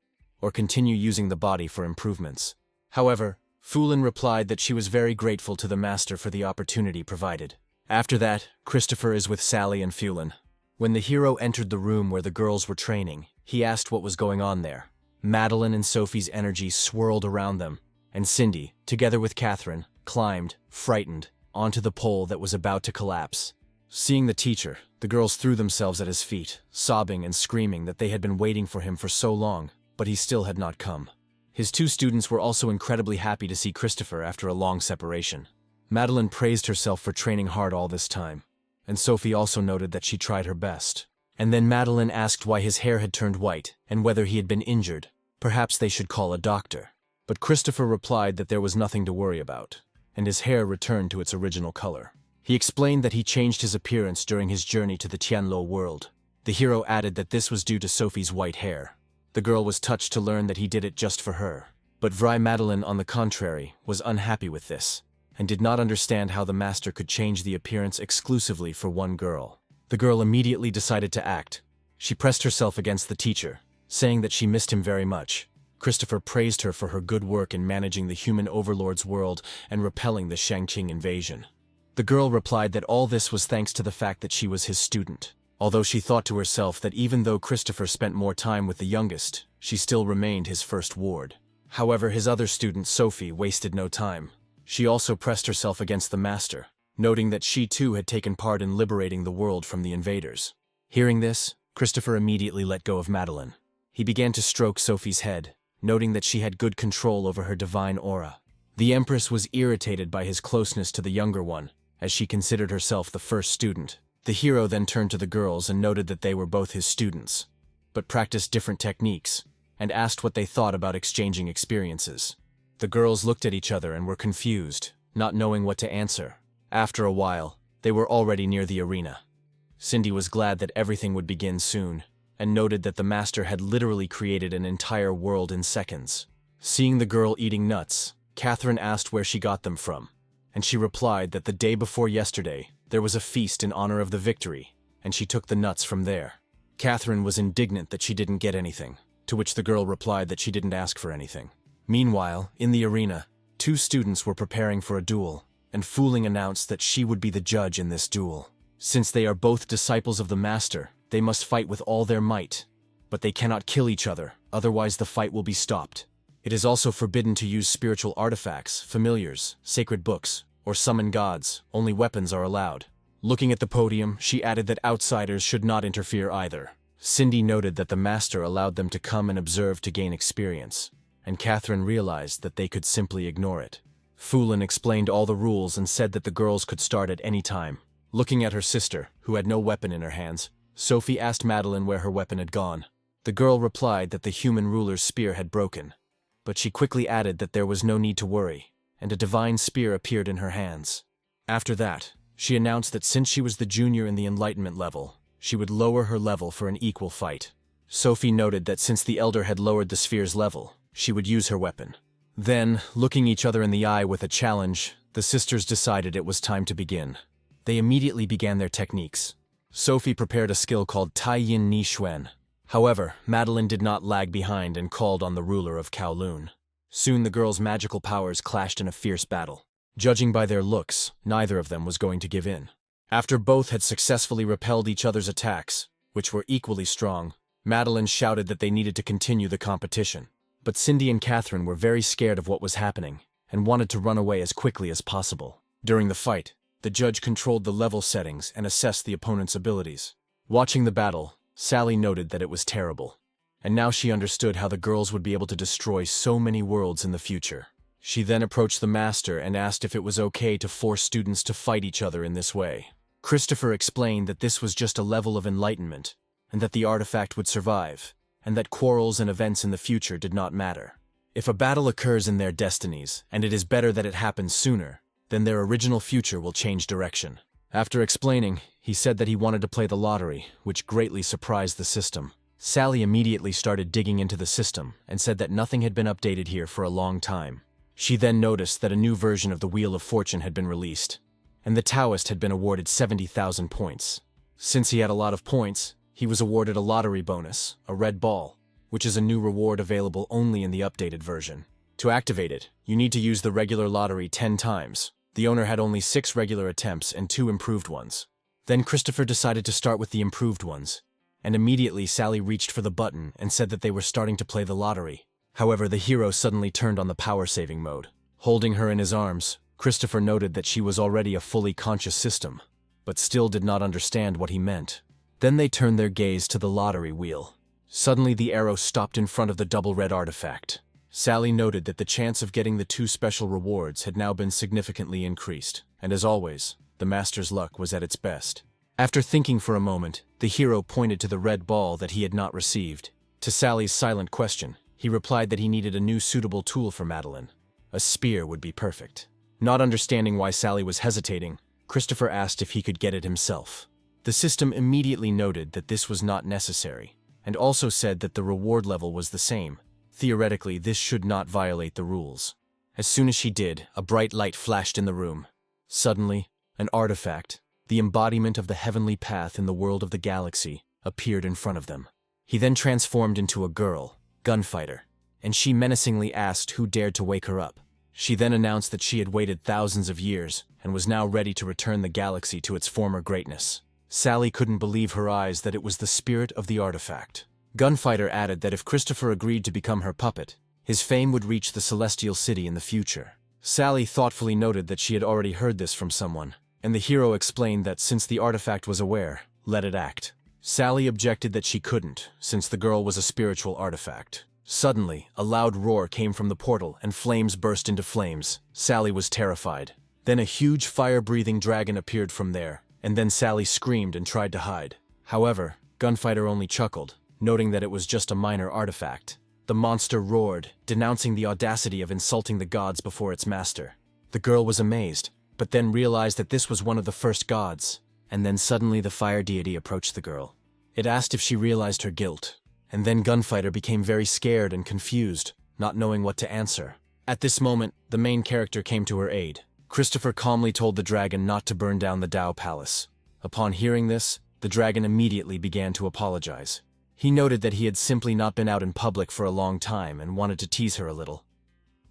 or continue using the body for improvements. However, Foulin replied that she was very grateful to the master for the opportunity provided. After that, Christopher is with Sally and Foulin. When the hero entered the room where the girls were training, he asked what was going on there. Madeleine and Sophie's energy swirled around them, and Cindy, together with Catherine, climbed, frightened, onto the pole that was about to collapse. Seeing the teacher, the girls threw themselves at his feet, sobbing and screaming that they had been waiting for him for so long, but he still had not come. His 2 students were also incredibly happy to see Christopher after a long separation. Madeleine praised herself for training hard all this time, and Sophie also noted that she tried her best. And then Madeleine asked why his hair had turned white and whether he had been injured. Perhaps they should call a doctor. But Christopher replied that there was nothing to worry about, and his hair returned to its original color. He explained that he changed his appearance during his journey to the Tianluo world. The hero added that this was due to Sophie's white hair. The girl was touched to learn that he did it just for her. But Vry Madeleine, on the contrary, was unhappy with this, and did not understand how the master could change the appearance exclusively for one girl. The girl immediately decided to act. She pressed herself against the teacher, saying that she missed him very much. Christopher praised her for her good work in managing the human overlord's world and repelling the Shangqing invasion. The girl replied that all this was thanks to the fact that she was his student, although she thought to herself that even though Christopher spent more time with the youngest, she still remained his first ward. However, his other student, Sophie, wasted no time. She also pressed herself against the master, noting that she too had taken part in liberating the world from the invaders. Hearing this, Christopher immediately let go of Madeleine. He began to stroke Sophie's head, noting that she had good control over her divine aura. The Empress was irritated by his closeness to the younger one, as she considered herself the first student. The hero then turned to the girls and noted that they were both his students, but practiced different techniques, and asked what they thought about exchanging experiences. The girls looked at each other and were confused, not knowing what to answer. After a while, they were already near the arena. Cindy was glad that everything would begin soon, and noted that the master had literally created an entire world in seconds. Seeing the girl eating nuts, Catherine asked where she got them from, and she replied that the day before yesterday, there was a feast in honor of the victory, and she took the nuts from there. Catherine was indignant that she didn't get anything, to which the girl replied that she didn't ask for anything. Meanwhile, in the arena, two students were preparing for a duel, and Fooling announced that she would be the judge in this duel. Since they are both disciples of the master, they must fight with all their might. But they cannot kill each other, otherwise the fight will be stopped. It is also forbidden to use spiritual artifacts, familiars, sacred books, or summon gods. Only weapons are allowed. Looking at the podium, she added that outsiders should not interfere either. Cindy noted that the master allowed them to come and observe to gain experience, and Catherine realized that they could simply ignore it. Foolin explained all the rules and said that the girls could start at any time. Looking at her sister, who had no weapon in her hands, Sophie asked Madeline where her weapon had gone. The girl replied that the human ruler's spear had broken, but she quickly added that there was no need to worry, and a divine spear appeared in her hands. After that, she announced that since she was the junior in the enlightenment level, she would lower her level for an equal fight. Sophie noted that since the elder had lowered the sphere's level, she would use her weapon. Then, looking each other in the eye with a challenge, the sisters decided it was time to begin. They immediately began their techniques. Sophie prepared a skill called Tai Yin Ni Xuan. However, Madeline did not lag behind and called on the ruler of Kowloon. Soon the girls' magical powers clashed in a fierce battle. Judging by their looks, neither of them was going to give in. After both had successfully repelled each other's attacks, which were equally strong, Madeline shouted that they needed to continue the competition. But Cindy and Catherine were very scared of what was happening and wanted to run away as quickly as possible. During the fight, the judge controlled the level settings and assessed the opponent's abilities. Watching the battle, Sally noted that it was terrible, and now she understood how the girls would be able to destroy so many worlds in the future. She then approached the master and asked if it was okay to force students to fight each other in this way. Christopher explained that this was just a level of enlightenment, and that the artifact would survive, and that quarrels and events in the future did not matter. If a battle occurs in their destinies, and it is better that it happens sooner, then their original future will change direction. After explaining, he said that he wanted to play the lottery, which greatly surprised the system. Sally immediately started digging into the system and said that nothing had been updated here for a long time. She then noticed that a new version of the Wheel of Fortune had been released, and the Taoist had been awarded 70,000 points. Since he had a lot of points, he was awarded a lottery bonus, a red ball, which is a new reward available only in the updated version. To activate it, you need to use the regular lottery 10 times. The owner had only 6 regular attempts and 2 improved ones. Then Christopher decided to start with the improved ones, and immediately Sally reached for the button and said that they were starting to play the lottery. However, the hero suddenly turned on the power-saving mode. Holding her in his arms, Christopher noted that she was already a fully conscious system, but still did not understand what he meant. Then they turned their gaze to the lottery wheel. Suddenly the arrow stopped in front of the double red artifact. Sally noted that the chance of getting the 2 special rewards had now been significantly increased, and as always, the master's luck was at its best. After thinking for a moment, the hero pointed to the red ball that he had not received. To Sally's silent question, he replied that he needed a new suitable tool for Madeline. A spear would be perfect. Not understanding why Sally was hesitating, Christopher asked if he could get it himself. The system immediately noted that this was not necessary, and also said that the reward level was the same. Theoretically, this should not violate the rules. As soon as she did, a bright light flashed in the room. Suddenly, an artifact, the embodiment of the heavenly path in the world of the galaxy, appeared in front of them. He then transformed into a girl, Gunfighter, and she menacingly asked who dared to wake her up. She then announced that she had waited thousands of years and was now ready to return the galaxy to its former greatness. Sally couldn't believe her eyes that it was the spirit of the artifact. Gunfighter added that if Christopher agreed to become her puppet, his fame would reach the Celestial City in the future. Sally thoughtfully noted that she had already heard this from someone, and the hero explained that since the artifact was aware, let it act. Sally objected that she couldn't, since the girl was a spiritual artifact. Suddenly, a loud roar came from the portal and flames burst into flames. Sally was terrified. Then a huge fire-breathing dragon appeared from there, and then Sally screamed and tried to hide. However, Gunfighter only chuckled, noting that it was just a minor artifact. The monster roared, denouncing the audacity of insulting the gods before its master. The girl was amazed, but then realized that this was one of the first gods, and then suddenly the fire deity approached the girl. It asked if she realized her guilt, and then Gunfighter became very scared and confused, not knowing what to answer. At this moment, the main character came to her aid. Christopher calmly told the dragon not to burn down the Dao Palace. Upon hearing this, the dragon immediately began to apologize. He noted that he had simply not been out in public for a long time and wanted to tease her a little.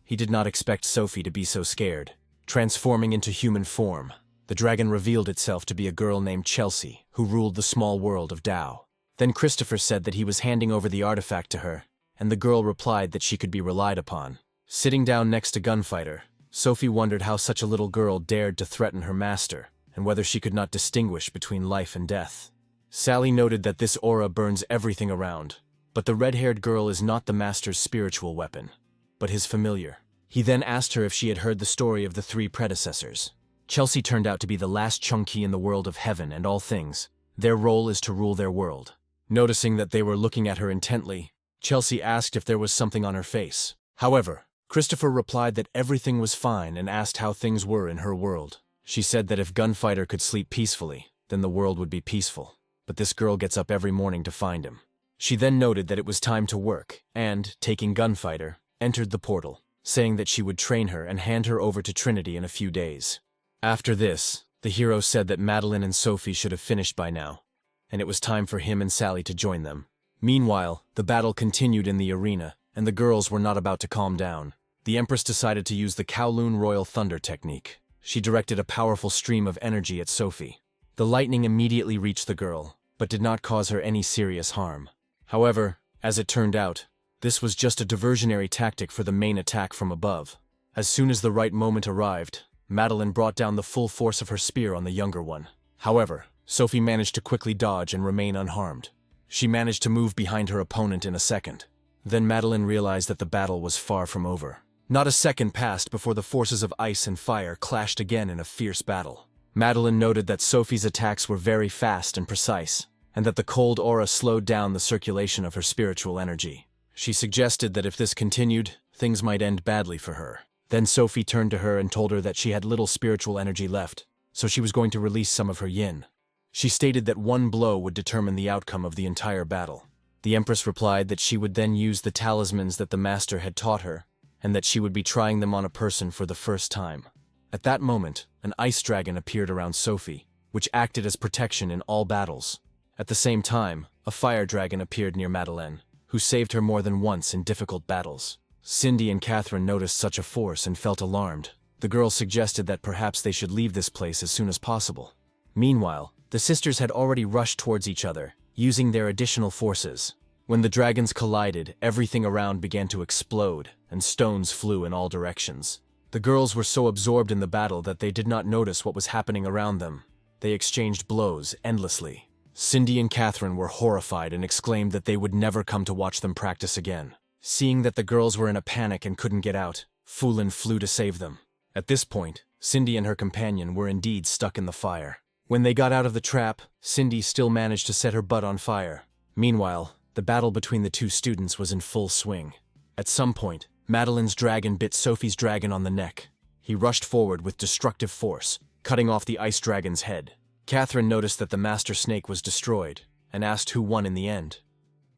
He did not expect Sophie to be so scared. Transforming into human form, the dragon revealed itself to be a girl named Chelsea, who ruled the small world of Tao. Then Christopher said that he was handing over the artifact to her, and the girl replied that she could be relied upon. Sitting down next to Gunfighter, Sophie wondered how such a little girl dared to threaten her master, and whether she could not distinguish between life and death. Sally noted that this aura burns everything around, but the red-haired girl is not the master's spiritual weapon, but his familiar. He then asked her if she had heard the story of the 3 predecessors. Chelsea turned out to be the last Chunky in the world of heaven and all things. Their role is to rule their world. Noticing that they were looking at her intently, Chelsea asked if there was something on her face. However, Christopher replied that everything was fine and asked how things were in her world. She said that if Gunfighter could sleep peacefully, then the world would be peaceful. But this girl gets up every morning to find him. She then noted that it was time to work and, taking Gunfighter, entered the portal, saying that she would train her and hand her over to Trinity in a few days. After this, the hero said that Madeline and Sophie should have finished by now, and it was time for him and Sally to join them. Meanwhile, the battle continued in the arena, and the girls were not about to calm down. The Empress decided to use the Kowloon Royal Thunder technique. She directed a powerful stream of energy at Sophie. The lightning immediately reached the girl, but did not cause her any serious harm. However, as it turned out, this was just a diversionary tactic for the main attack from above. As soon as the right moment arrived, Madeline brought down the full force of her spear on the younger one. However, Sophie managed to quickly dodge and remain unharmed. She managed to move behind her opponent in a second. Then Madeline realized that the battle was far from over. Not a second passed before the forces of ice and fire clashed again in a fierce battle. Madeline noted that Sophie's attacks were very fast and precise, and that the cold aura slowed down the circulation of her spiritual energy. She suggested that if this continued, things might end badly for her. Then Sophie turned to her and told her that she had little spiritual energy left, so she was going to release some of her yin. She stated that one blow would determine the outcome of the entire battle. The Empress replied that she would then use the talismans that the Master had taught her, and that she would be trying them on a person for the first time. At that moment, an ice dragon appeared around Sophie, which acted as protection in all battles. At the same time, a fire dragon appeared near Madeleine, who saved her more than once in difficult battles. Cindy and Catherine noticed such a force and felt alarmed. The girls suggested that perhaps they should leave this place as soon as possible. Meanwhile, the sisters had already rushed towards each other, using their additional forces. When the dragons collided, everything around began to explode, and stones flew in all directions. The girls were so absorbed in the battle that they did not notice what was happening around them. They exchanged blows endlessly. Cindy and Catherine were horrified and exclaimed that they would never come to watch them practice again. Seeing that the girls were in a panic and couldn't get out, Fulin flew to save them. At this point, Cindy and her companion were indeed stuck in the fire. When they got out of the trap, Cindy still managed to set her butt on fire. Meanwhile, the battle between the 2 students was in full swing. At some point, Madeleine's dragon bit Sophie's dragon on the neck. He rushed forward with destructive force, cutting off the ice dragon's head. Catherine noticed that the master snake was destroyed, and asked who won in the end.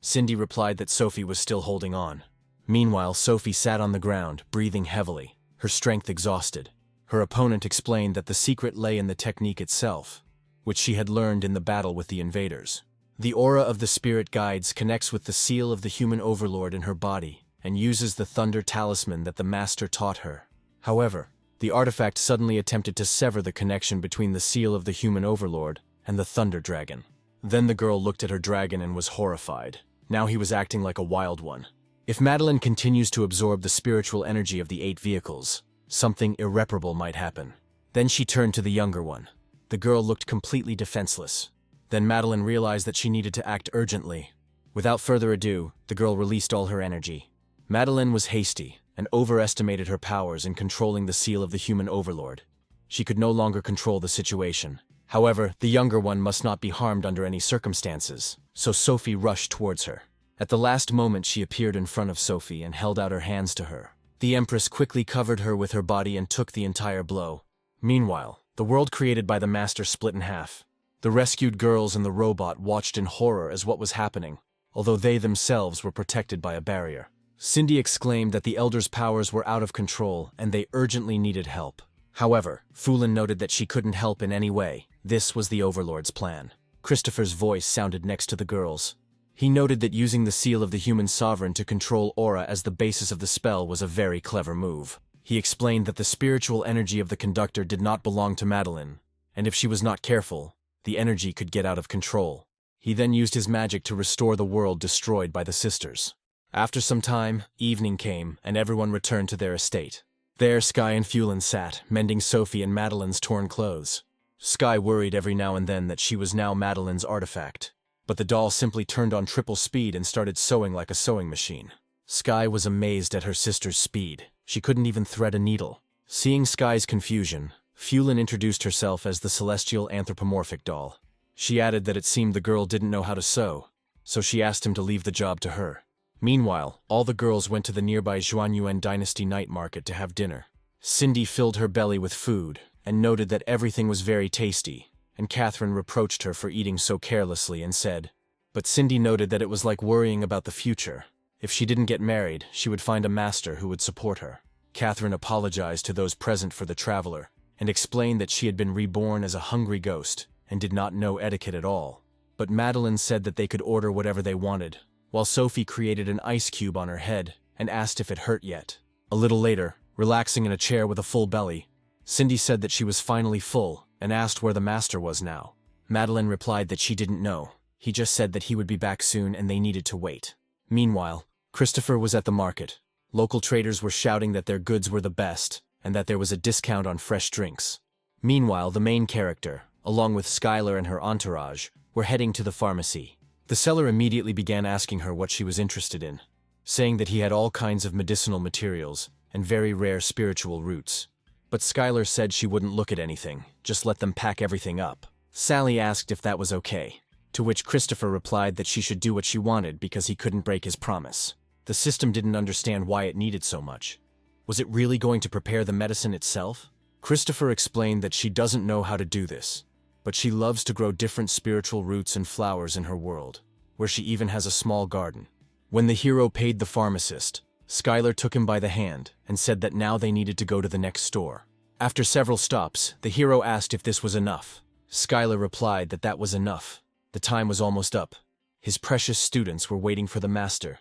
Cindy replied that Sophie was still holding on. Meanwhile, Sophie sat on the ground, breathing heavily, her strength exhausted. Her opponent explained that the secret lay in the technique itself, which she had learned in the battle with the invaders. The aura of the spirit guides connects with the seal of the human overlord in her body, and uses the thunder talisman that the master taught her. However, the artifact suddenly attempted to sever the connection between the seal of the human overlord and the thunder dragon. Then the girl looked at her dragon and was horrified. Now he was acting like a wild one. If Madeleine continues to absorb the spiritual energy of the 8 vehicles, something irreparable might happen. Then she turned to the younger one. The girl looked completely defenseless. Then Madeleine realized that she needed to act urgently. Without further ado, the girl released all her energy. Madeleine was hasty and overestimated her powers in controlling the seal of the human overlord. She could no longer control the situation. However, the younger one must not be harmed under any circumstances, so Sophie rushed towards her. At the last moment, she appeared in front of Sophie and held out her hands to her. The Empress quickly covered her with her body and took the entire blow. Meanwhile, the world created by the Master split in half. The rescued girls and the robot watched in horror as what was happening, although they themselves were protected by a barrier. Cindy exclaimed that the Elder's powers were out of control and they urgently needed help. However, Fulin noted that she couldn't help in any way. This was the Overlord's plan. Christopher's voice sounded next to the girl's. He noted that using the seal of the human sovereign to control aura as the basis of the spell was a very clever move. He explained that the spiritual energy of the conductor did not belong to Madeline, and if she was not careful, the energy could get out of control. He then used his magic to restore the world destroyed by the sisters. After some time, evening came, and everyone returned to their estate. There Sky and Fulin sat, mending Sophie and Madeline's torn clothes. Sky worried every now and then that she was now Madeline's artifact, but the doll simply turned on triple speed and started sewing like a sewing machine. Sky was amazed at her sister's speed. She couldn't even thread a needle. Seeing Sky's confusion, Fulin introduced herself as the celestial anthropomorphic doll. She added that it seemed the girl didn't know how to sew, so she asked him to leave the job to her. Meanwhile, all the girls went to the nearby Zhuanyuan Dynasty night market to have dinner. Cindy filled her belly with food and noted that everything was very tasty, and Catherine reproached her for eating so carelessly and said, but Cindy noted that it was like worrying about the future. If she didn't get married, she would find a master who would support her. Catherine apologized to those present for the traveler and explained that she had been reborn as a hungry ghost and did not know etiquette at all. But Madeline said that they could order whatever they wanted, while Sophie created an ice cube on her head and asked if it hurt yet. A little later, relaxing in a chair with a full belly, Cindy said that she was finally full and asked where the master was now. Madeline replied that she didn't know. He just said that he would be back soon and they needed to wait. Meanwhile, Christopher was at the market. Local traders were shouting that their goods were the best and that there was a discount on fresh drinks. Meanwhile, the main character, along with Skylar and her entourage, were heading to the pharmacy. The seller immediately began asking her what she was interested in, saying that he had all kinds of medicinal materials and very rare spiritual roots. But Skylar said she wouldn't look at anything, just let them pack everything up. Sally asked if that was okay, to which Christopher replied that she should do what she wanted because he couldn't break his promise. The system didn't understand why it needed so much. Was it really going to prepare the medicine itself? Christopher explained that she doesn't know how to do this, but she loves to grow different spiritual roots and flowers in her world, where she even has a small garden. When the hero paid the pharmacist, Skylar took him by the hand and said that now they needed to go to the next store. After several stops, the hero asked if this was enough. Skylar replied that that was enough. The time was almost up. His precious students were waiting for the master,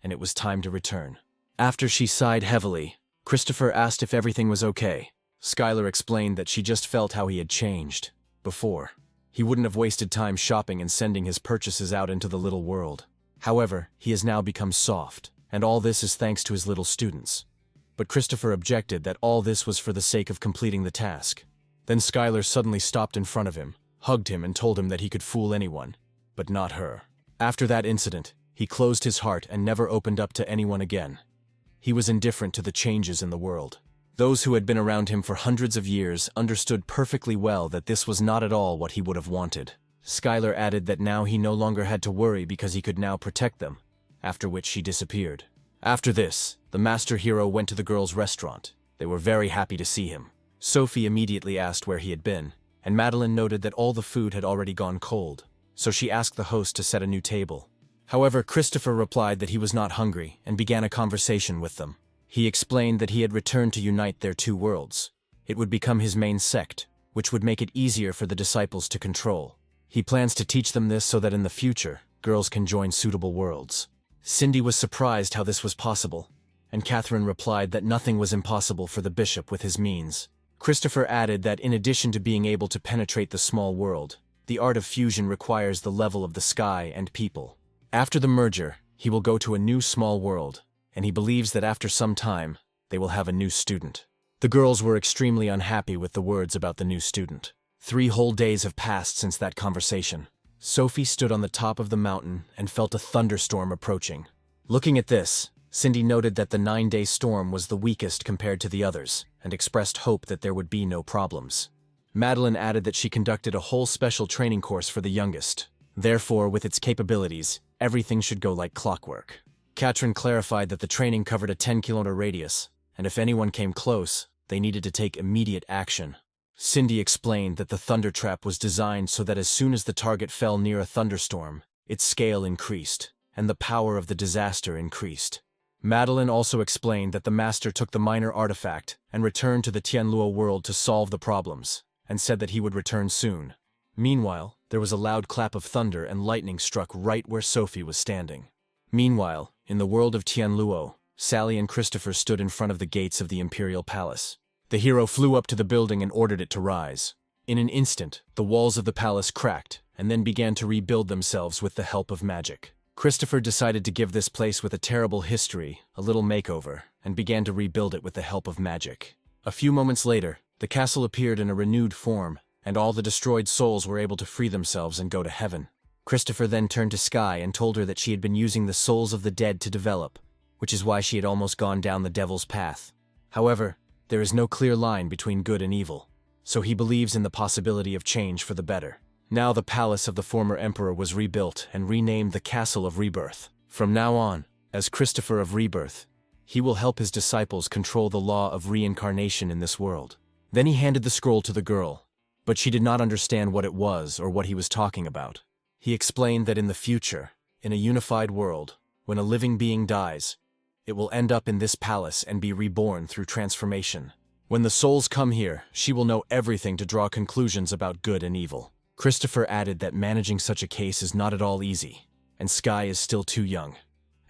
and it was time to return. After she sighed heavily, Christopher asked if everything was okay. Skylar explained that she just felt how he had changed. Before, he wouldn't have wasted time shopping and sending his purchases out into the little world. However, he has now become soft, and all this is thanks to his little students. But Christopher objected that all this was for the sake of completing the task. Then Skylar suddenly stopped in front of him, hugged him and told him that he could fool anyone, but not her. After that incident, he closed his heart and never opened up to anyone again. He was indifferent to the changes in the world. Those who had been around him for hundreds of years understood perfectly well that this was not at all what he would have wanted. Skylar added that now he no longer had to worry because he could now protect them, after which she disappeared. After this, the master hero went to the girls' restaurant. They were very happy to see him. Sophie immediately asked where he had been, and Madeline noted that all the food had already gone cold, so she asked the host to set a new table. However, Christopher replied that he was not hungry and began a conversation with them. He explained that he had returned to unite their two worlds. It would become his main sect, which would make it easier for the disciples to control. He plans to teach them this so that in the future, girls can join suitable worlds. Cindy was surprised how this was possible, and Catherine replied that nothing was impossible for the bishop with his means. Christopher added that in addition to being able to penetrate the small world, the art of fusion requires the level of the sky and people. After the merger, he will go to a new small world, and he believes that after some time, they will have a new student. The girls were extremely unhappy with the words about the new student. 3 whole days have passed since that conversation. Sophie stood on the top of the mountain and felt a thunderstorm approaching. Looking at this, Cindy noted that the 9-day storm was the weakest compared to the others, and expressed hope that there would be no problems. Madeline added that she conducted a whole special training course for the youngest. Therefore, with its capabilities, everything should go like clockwork. Catherine clarified that the training covered a 10-kilometer radius, and if anyone came close, they needed to take immediate action. Cindy explained that the thunder trap was designed so that as soon as the target fell near a thunderstorm, its scale increased, and the power of the disaster increased. Madeline also explained that the master took the minor artifact and returned to the Tianluo world to solve the problems, and said that he would return soon. Meanwhile, there was a loud clap of thunder and lightning struck right where Sophie was standing. Meanwhile, in the world of Tianluo, Sally and Christopher stood in front of the gates of the Imperial Palace. The hero flew up to the building and ordered it to rise. In an instant, the walls of the palace cracked and then began to rebuild themselves with the help of magic. Christopher decided to give this place with a terrible history a little makeover and began to rebuild it with the help of magic. A few moments later, the castle appeared in a renewed form, and all the destroyed souls were able to free themselves and go to heaven. Christopher then turned to Sky and told her that she had been using the souls of the dead to develop, which is why she had almost gone down the devil's path. However, there is no clear line between good and evil, so he believes in the possibility of change for the better. Now the palace of the former emperor was rebuilt and renamed the Castle of Rebirth. From now on, as Christopher of Rebirth, he will help his disciples control the law of reincarnation in this world. Then he handed the scroll to the girl, but she did not understand what it was or what he was talking about. He explained that in the future, in a unified world, when a living being dies, it will end up in this palace and be reborn through transformation. When the souls come here, she will know everything to draw conclusions about good and evil. Christopher added that managing such a case is not at all easy, and Sky is still too young,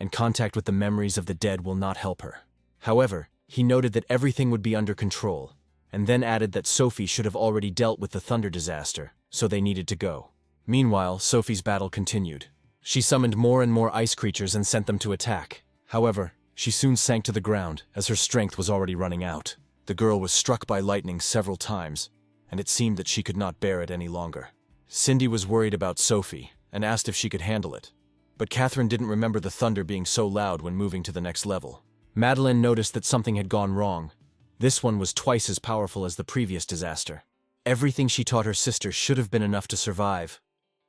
and contact with the memories of the dead will not help her. However, he noted that everything would be under control, and then added that Sophie should have already dealt with the thunder disaster, so they needed to go. Meanwhile, Sophie's battle continued. She summoned more and more ice creatures and sent them to attack. However, she soon sank to the ground, as her strength was already running out. The girl was struck by lightning several times, and it seemed that she could not bear it any longer. Cindy was worried about Sophie, and asked if she could handle it. But Catherine didn't remember the thunder being so loud when moving to the next level. Madeline noticed that something had gone wrong. This one was twice as powerful as the previous disaster. Everything she taught her sister should have been enough to survive,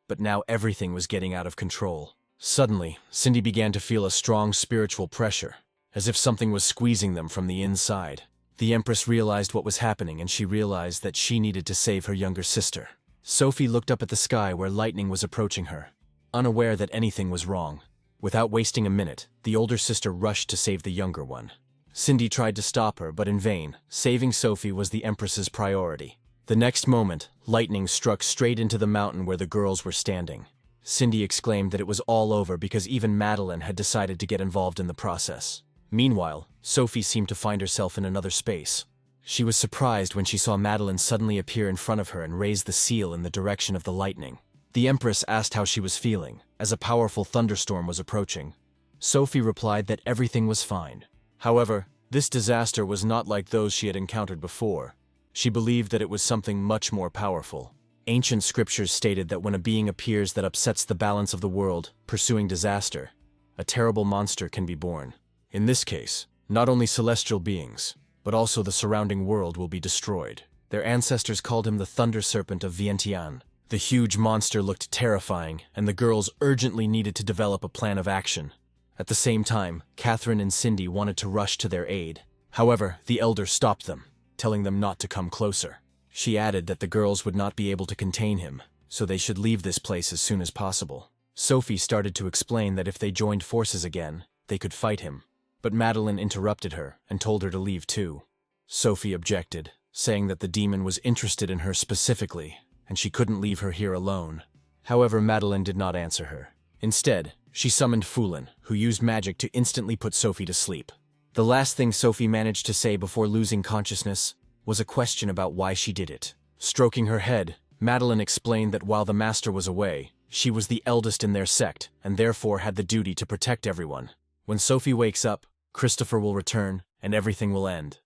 but now everything was getting out of control. Suddenly, Cindy began to feel a strong spiritual pressure, as if something was squeezing them from the inside. The Empress realized what was happening, and she realized that she needed to save her younger sister. Sophie looked up at the sky where lightning was approaching her, unaware that anything was wrong. Without wasting a minute, the older sister rushed to save the younger one. Cindy tried to stop her, but in vain. Saving Sophie was the Empress's priority. The next moment, lightning struck straight into the mountain where the girls were standing. Cindy exclaimed that it was all over because even Madeline had decided to get involved in the process. Meanwhile, Sophie seemed to find herself in another space. She was surprised when she saw Madeline suddenly appear in front of her and raise the seal in the direction of the lightning. The Empress asked how she was feeling, as a powerful thunderstorm was approaching. Sophie replied that everything was fine. However, this disaster was not like those she had encountered before. She believed that it was something much more powerful. Ancient scriptures stated that when a being appears that upsets the balance of the world, pursuing disaster, a terrible monster can be born. In this case, not only celestial beings, but also the surrounding world will be destroyed. Their ancestors called him the Thunder Serpent of Vientiane. The huge monster looked terrifying, and the girls urgently needed to develop a plan of action. At the same time, Catherine and Cindy wanted to rush to their aid. However, the elder stopped them, telling them not to come closer. She added that the girls would not be able to contain him, so they should leave this place as soon as possible. Sophie started to explain that if they joined forces again, they could fight him. But Madeline interrupted her and told her to leave too. Sophie objected, saying that the demon was interested in her specifically, and she couldn't leave her here alone. However, Madeline did not answer her. Instead, she summoned Fulin, who used magic to instantly put Sophie to sleep. The last thing Sophie managed to say before losing consciousness was a question about why she did it. Stroking her head, Madeline explained that while the master was away, she was the eldest in their sect and therefore had the duty to protect everyone. When Sophie wakes up, Christopher will return and everything will end.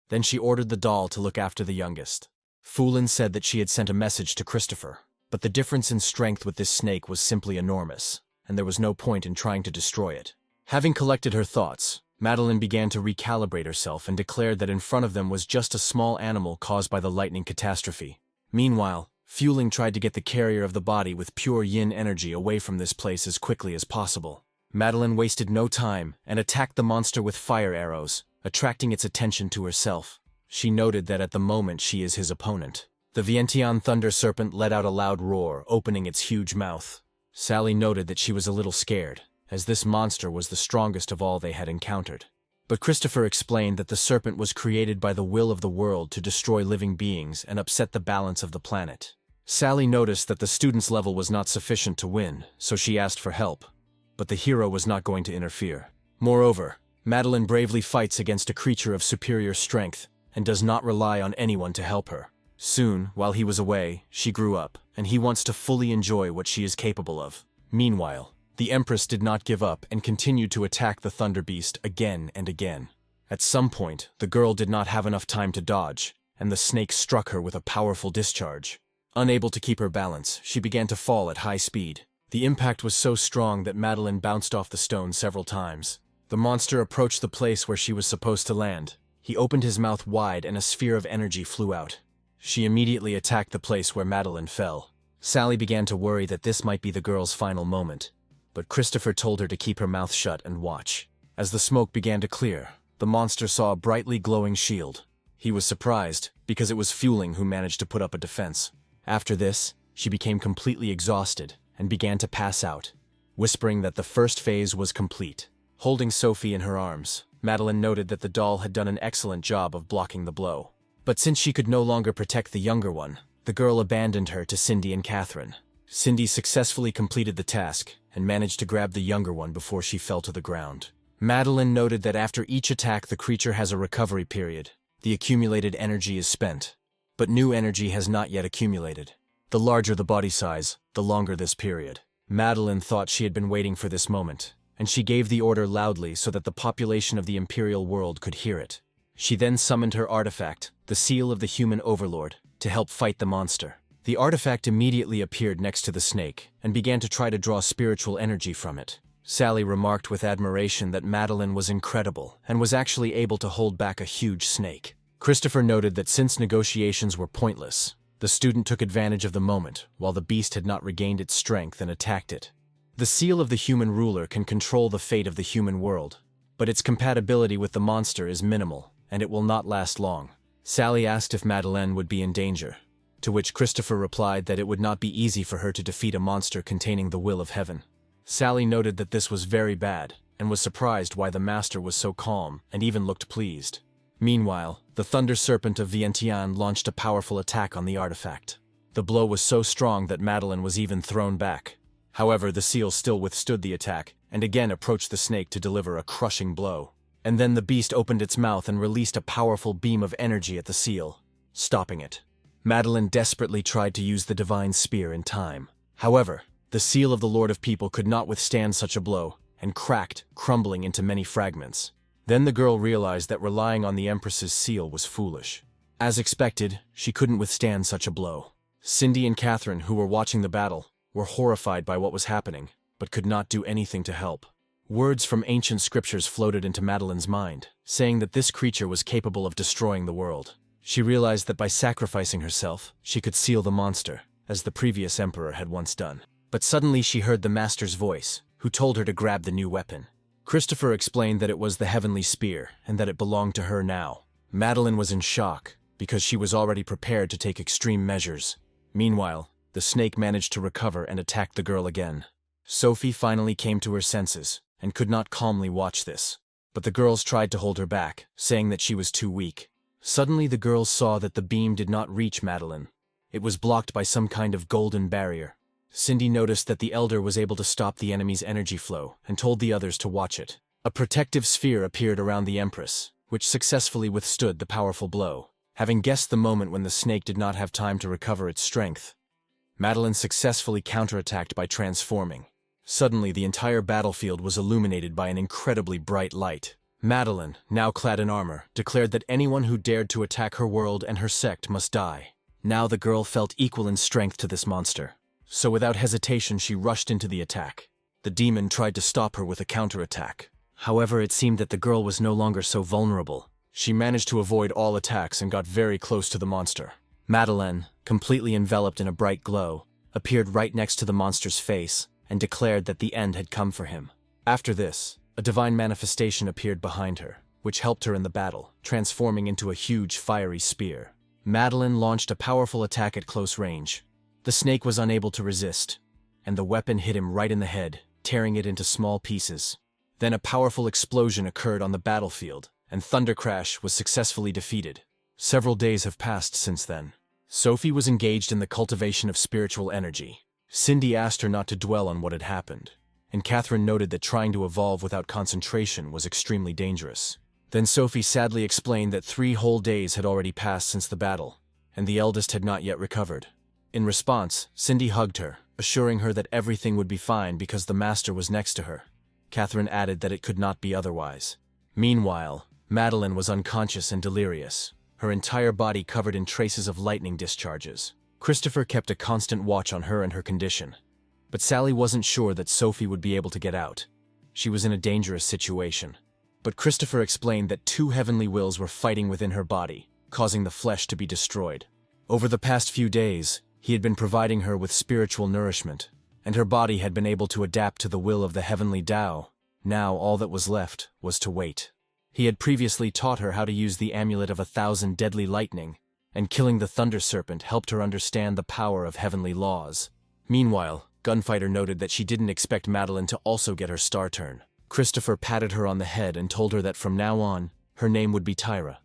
Then she ordered the doll to look after the youngest. Fulin said that she had sent a message to Christopher, but the difference in strength with this snake was simply enormous, and there was no point in trying to destroy it. Having collected her thoughts, Madeline began to recalibrate herself and declared that in front of them was just a small animal caused by the lightning catastrophe. Meanwhile, Fuling tried to get the carrier of the body with pure yin energy away from this place as quickly as possible. Madeline wasted no time and attacked the monster with fire arrows, attracting its attention to herself. She noted that at the moment she is his opponent. The Vientiane Thunder Serpent let out a loud roar, opening its huge mouth. Sally noted that she was a little scared, as this monster was the strongest of all they had encountered. But Christopher explained that the serpent was created by the will of the world to destroy living beings and upset the balance of the planet. Sally noticed that the student's level was not sufficient to win, so she asked for help. But the hero was not going to interfere. Moreover, Madeline bravely fights against a creature of superior strength and does not rely on anyone to help her. Soon, while he was away, she grew up, and he wants to fully enjoy what she is capable of. Meanwhile, the Empress did not give up and continued to attack the Thunder Beast again and again. At some point, the girl did not have enough time to dodge, and the snake struck her with a powerful discharge. Unable to keep her balance, she began to fall at high speed. The impact was so strong that Madeline bounced off the stone several times. The monster approached the place where she was supposed to land. He opened his mouth wide and a sphere of energy flew out. She immediately attacked the place where Madeline fell. Sally began to worry that this might be the girl's final moment, but Christopher told her to keep her mouth shut and watch. As the smoke began to clear, the monster saw a brightly glowing shield. He was surprised, because it was Fueling who managed to put up a defense. After this, she became completely exhausted and began to pass out, whispering that the first phase was complete. Holding Sophie in her arms, Madeline noted that the doll had done an excellent job of blocking the blow. But since she could no longer protect the younger one, the girl abandoned her to Cindy and Catherine. Cindy successfully completed the task and managed to grab the younger one before she fell to the ground. Madeline noted that after each attack the creature has a recovery period. The accumulated energy is spent, but new energy has not yet accumulated. The larger the body size, the longer this period. Madeline thought she had been waiting for this moment, and she gave the order loudly so that the population of the Imperial world could hear it. She then summoned her artifact, the Seal of the Human Overlord, to help fight the monster. The artifact immediately appeared next to the snake and began to try to draw spiritual energy from it. Sally remarked with admiration that Madeline was incredible and was actually able to hold back a huge snake. Christopher noted that since negotiations were pointless, the student took advantage of the moment while the beast had not regained its strength and attacked it. The Seal of the Human Ruler can control the fate of the human world, but its compatibility with the monster is minimal, and it will not last long. Sally asked if Madeline would be in danger, to which Christopher replied that it would not be easy for her to defeat a monster containing the will of heaven. Sally noted that this was very bad, and was surprised why the master was so calm and even looked pleased. Meanwhile, the Thunder Serpent of Vientiane launched a powerful attack on the artifact. The blow was so strong that Madeline was even thrown back. However, the seal still withstood the attack, and again approached the snake to deliver a crushing blow. And then the beast opened its mouth and released a powerful beam of energy at the seal, stopping it. Madeline desperately tried to use the divine spear in time. However, the seal of the Lord of People could not withstand such a blow, and cracked, crumbling into many fragments. Then the girl realized that relying on the Empress's seal was foolish. As expected, she couldn't withstand such a blow. Cindy and Catherine, who were watching the battle, were horrified by what was happening, but could not do anything to help. Words from ancient scriptures floated into Madeline's mind, saying that this creature was capable of destroying the world. She realized that by sacrificing herself, she could seal the monster, as the previous emperor had once done. But suddenly she heard the master's voice, who told her to grab the new weapon. Christopher explained that it was the heavenly spear, and that it belonged to her now. Madeline was in shock, because she was already prepared to take extreme measures. Meanwhile, the snake managed to recover and attacked the girl again. Sophie finally came to her senses, and could not calmly watch this. But the girls tried to hold her back, saying that she was too weak. Suddenly the girls saw that the beam did not reach Madeline. It was blocked by some kind of golden barrier. Cindy noticed that the elder was able to stop the enemy's energy flow, and told the others to watch it. A protective sphere appeared around the Empress, which successfully withstood the powerful blow. Having guessed the moment when the snake did not have time to recover its strength, Madeline successfully counterattacked by transforming. Suddenly the entire battlefield was illuminated by an incredibly bright light. Madeline, now clad in armor, declared that anyone who dared to attack her world and her sect must die. Now the girl felt equal in strength to this monster. So without hesitation she rushed into the attack. The demon tried to stop her with a counterattack. However, it seemed that the girl was no longer so vulnerable. She managed to avoid all attacks and got very close to the monster. Madeline, completely enveloped in a bright glow, appeared right next to the monster's face and declared that the end had come for him. After this, a divine manifestation appeared behind her, which helped her in the battle, transforming into a huge fiery spear. Madeline launched a powerful attack at close range. The snake was unable to resist, and the weapon hit him right in the head, tearing it into small pieces. Then a powerful explosion occurred on the battlefield, and Thundercrash was successfully defeated. Several days have passed since then. Sophie was engaged in the cultivation of spiritual energy. Cindy asked her not to dwell on what had happened, and Catherine noted that trying to evolve without concentration was extremely dangerous. Then Sophie sadly explained that 3 whole days had already passed since the battle, and the eldest had not yet recovered. In response, Cindy hugged her, assuring her that everything would be fine because the master was next to her. Catherine added that it could not be otherwise. Meanwhile, Madeline was unconscious and delirious, her entire body covered in traces of lightning discharges. Christopher kept a constant watch on her and her condition. But Sally wasn't sure that Sophie would be able to get out. She was in a dangerous situation. But Christopher explained that 2 heavenly wills were fighting within her body, causing the flesh to be destroyed. Over the past few days, he had been providing her with spiritual nourishment, and her body had been able to adapt to the will of the heavenly Tao. Now all that was left was to wait. He had previously taught her how to use the amulet of 1,000 deadly lightning, and killing the thunder serpent helped her understand the power of heavenly laws. Meanwhile, Gunfighter noted that she didn't expect Madeline to also get her star turn. Christopher patted her on the head and told her that from now on, her name would be Tyra,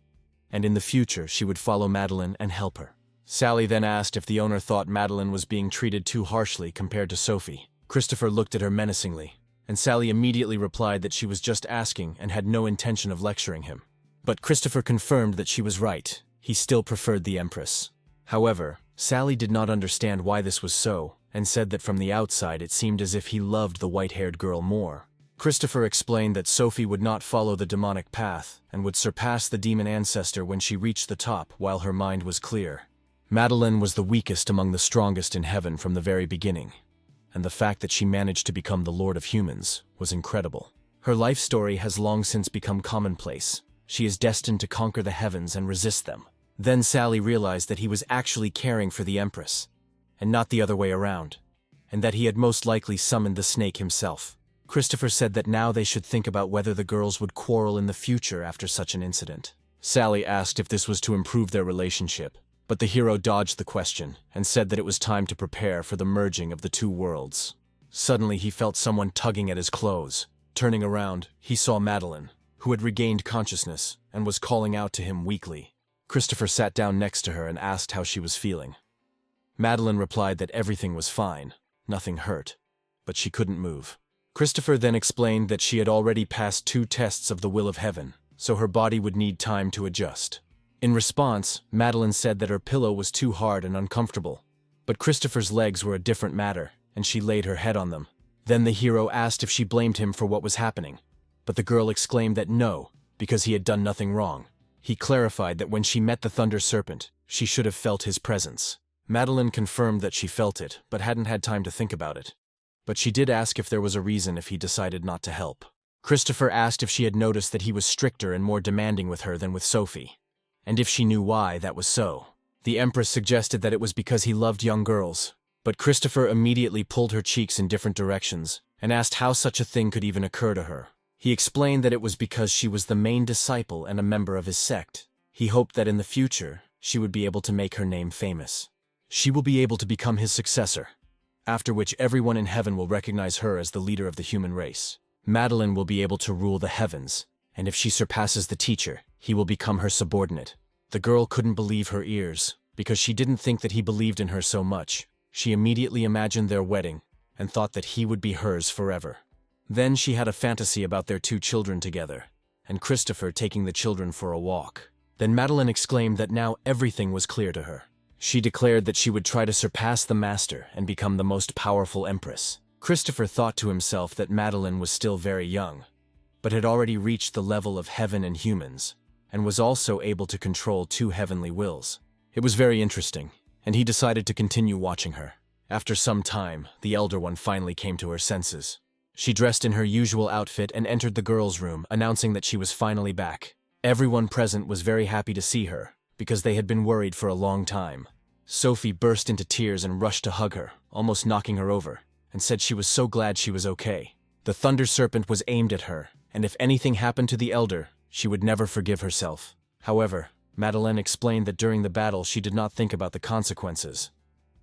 and in the future she would follow Madeline and help her. Sally then asked if the owner thought Madeline was being treated too harshly compared to Sophie. Christopher looked at her menacingly, and Sally immediately replied that she was just asking and had no intention of lecturing him. But Christopher confirmed that she was right. He still preferred the Empress. However, Sally did not understand why this was so, and said that from the outside it seemed as if he loved the white-haired girl more. Christopher explained that Sophie would not follow the demonic path and would surpass the demon ancestor when she reached the top while her mind was clear. Madeline was the weakest among the strongest in heaven from the very beginning, and the fact that she managed to become the Lord of Humans was incredible. Her life story has long since become commonplace. She is destined to conquer the heavens and resist them. Then Sally realized that he was actually caring for the Empress, and not the other way around, and that he had most likely summoned the snake himself. Christopher said that now they should think about whether the girls would quarrel in the future after such an incident. Sally asked if this was to improve their relationship, but the hero dodged the question and said that it was time to prepare for the merging of the 2 worlds. Suddenly he felt someone tugging at his clothes. Turning around, he saw Madeline, who had regained consciousness and was calling out to him weakly. Christopher sat down next to her and asked how she was feeling. Madeline replied that everything was fine, nothing hurt, but she couldn't move. Christopher then explained that she had already passed 2 tests of the will of heaven, so her body would need time to adjust. In response, Madeline said that her pillow was too hard and uncomfortable, but Christopher's legs were a different matter, and she laid her head on them. Then the hero asked if she blamed him for what was happening, but the girl exclaimed that no, because he had done nothing wrong. He clarified that when she met the Thunder Serpent, she should have felt his presence. Madeline confirmed that she felt it, but hadn't had time to think about it. But she did ask if there was a reason if he decided not to help. Christopher asked if she had noticed that he was stricter and more demanding with her than with Sophie, and if she knew why that was so. The Empress suggested that it was because he loved young girls, but Christopher immediately pulled her cheeks in different directions and asked how such a thing could even occur to her. He explained that it was because she was the main disciple and a member of his sect. He hoped that in the future, she would be able to make her name famous. She will be able to become his successor, after which everyone in heaven will recognize her as the leader of the human race. Madeline will be able to rule the heavens, and if she surpasses the teacher, he will become her subordinate. The girl couldn't believe her ears, because she didn't think that he believed in her so much. She immediately imagined their wedding, and thought that he would be hers forever. Then she had a fantasy about their 2 children together, and Christopher taking the children for a walk. Then Madeline exclaimed that now everything was clear to her. She declared that she would try to surpass the master and become the most powerful empress. Christopher thought to himself that Madeline was still very young, but had already reached the level of heaven and humans, and was also able to control 2 heavenly wills. It was very interesting, and he decided to continue watching her. After some time, the elder one finally came to her senses. She dressed in her usual outfit and entered the girls' room, announcing that she was finally back. Everyone present was very happy to see her, because they had been worried for a long time. Sophie burst into tears and rushed to hug her, almost knocking her over, and said she was so glad she was okay. The Thunder Serpent was aimed at her, and if anything happened to the elder, she would never forgive herself. However, Madeline explained that during the battle she did not think about the consequences.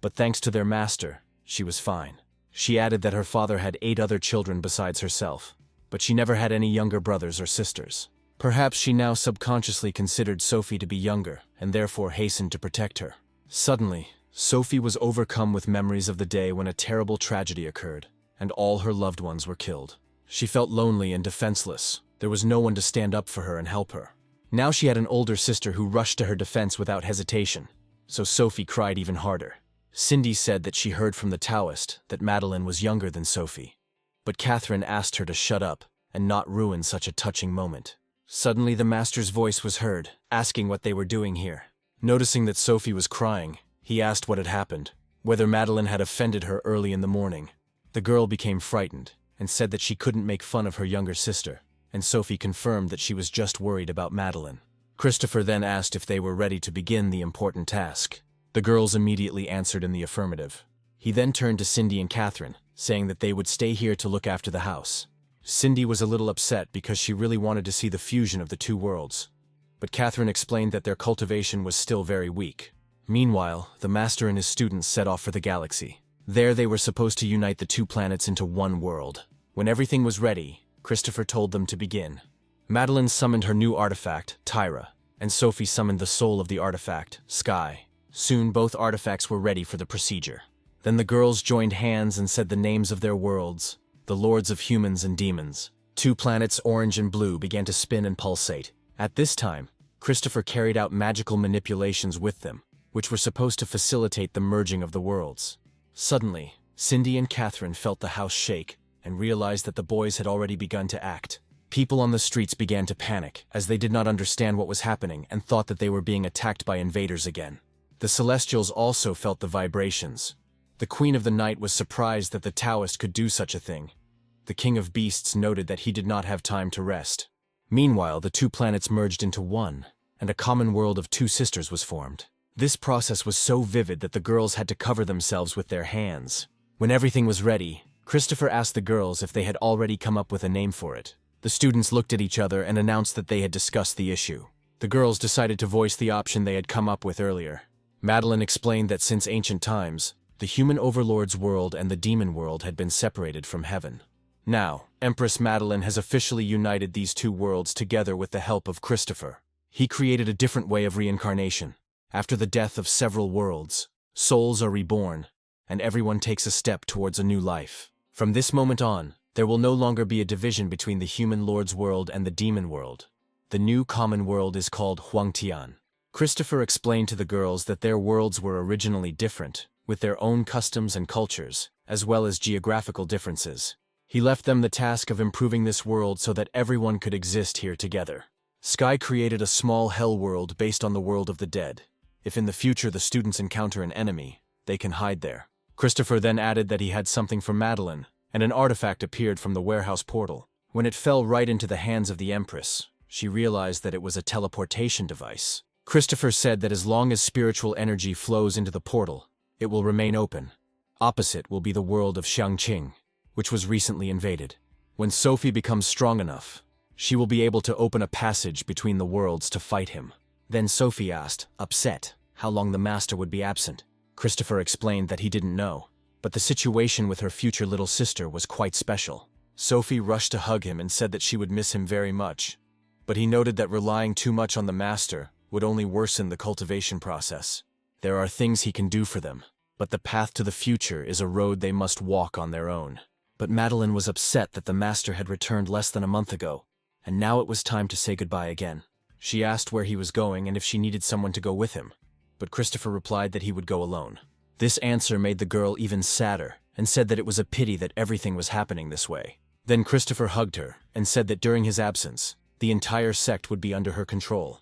But thanks to their master, she was fine. She added that her father had 8 other children besides herself, but she never had any younger brothers or sisters. Perhaps she now subconsciously considered Sophie to be younger, and therefore hastened to protect her. Suddenly, Sophie was overcome with memories of the day when a terrible tragedy occurred, and all her loved ones were killed. She felt lonely and defenseless. There was no one to stand up for her and help her. Now she had an older sister who rushed to her defense without hesitation, so Sophie cried even harder. Cindy said that she heard from the Taoist that Madeline was younger than Sophie, but Catherine asked her to shut up and not ruin such a touching moment. Suddenly the master's voice was heard, asking what they were doing here. Noticing that Sophie was crying, he asked what had happened, whether Madeline had offended her early in the morning. The girl became frightened and said that she couldn't make fun of her younger sister, and Sophie confirmed that she was just worried about Madeline. Christopher then asked if they were ready to begin the important task. The girls immediately answered in the affirmative. He then turned to Cindy and Catherine, saying that they would stay here to look after the house. Cindy was a little upset because she really wanted to see the fusion of the two worlds, but Catherine explained that their cultivation was still very weak. Meanwhile, the master and his students set off for the galaxy. There they were supposed to unite the two planets into one world. When everything was ready, Christopher told them to begin. Madeline summoned her new artifact, Tyra, and Sophie summoned the soul of the artifact, Sky. Soon both artifacts were ready for the procedure. Then the girls joined hands and said the names of their worlds, the lords of humans and demons. Two planets, orange and blue, began to spin and pulsate. At this time, Christopher carried out magical manipulations with them, which were supposed to facilitate the merging of the worlds. Suddenly, Cindy and Catherine felt the house shake and realized that the boys had already begun to act. People on the streets began to panic, as they did not understand what was happening and thought that they were being attacked by invaders again. The Celestials also felt the vibrations. The Queen of the Night was surprised that the Taoist could do such a thing. The King of Beasts noted that he did not have time to rest. Meanwhile, the two planets merged into one, and a common world of two sisters was formed. This process was so vivid that the girls had to cover themselves with their hands. When everything was ready, Christopher asked the girls if they had already come up with a name for it. The students looked at each other and announced that they had discussed the issue. The girls decided to voice the option they had come up with earlier. Madeline explained that since ancient times, the human overlord's world and the demon world had been separated from heaven. Now, Empress Madeline has officially united these two worlds together with the help of Christopher. He created a different way of reincarnation. After the death of several worlds, souls are reborn, and everyone takes a step towards a new life. From this moment on, there will no longer be a division between the human lord's world and the demon world. The new common world is called Huangtian. Christopher explained to the girls that their worlds were originally different, with their own customs and cultures, as well as geographical differences. He left them the task of improving this world so that everyone could exist here together. Sky created a small hell world based on the world of the dead. If in the future the students encounter an enemy, they can hide there. Christopher then added that he had something for Madeline, and an artifact appeared from the warehouse portal. When it fell right into the hands of the Empress, she realized that it was a teleportation device. Christopher said that as long as spiritual energy flows into the portal, it will remain open. Opposite will be the world of Xiangqing, which was recently invaded. When Sophie becomes strong enough, she will be able to open a passage between the worlds to fight him. Then Sophie asked, upset, how long the master would be absent. Christopher explained that he didn't know, but the situation with her future little sister was quite special. Sophie rushed to hug him and said that she would miss him very much, but he noted that relying too much on the master would only worsen the cultivation process. There are things he can do for them, but the path to the future is a road they must walk on their own. But Madeline was upset that the master had returned less than a month ago, and now it was time to say goodbye again. She asked where he was going and if she needed someone to go with him, but Christopher replied that he would go alone. This answer made the girl even sadder and said that it was a pity that everything was happening this way. Then Christopher hugged her and said that during his absence, the entire sect would be under her control,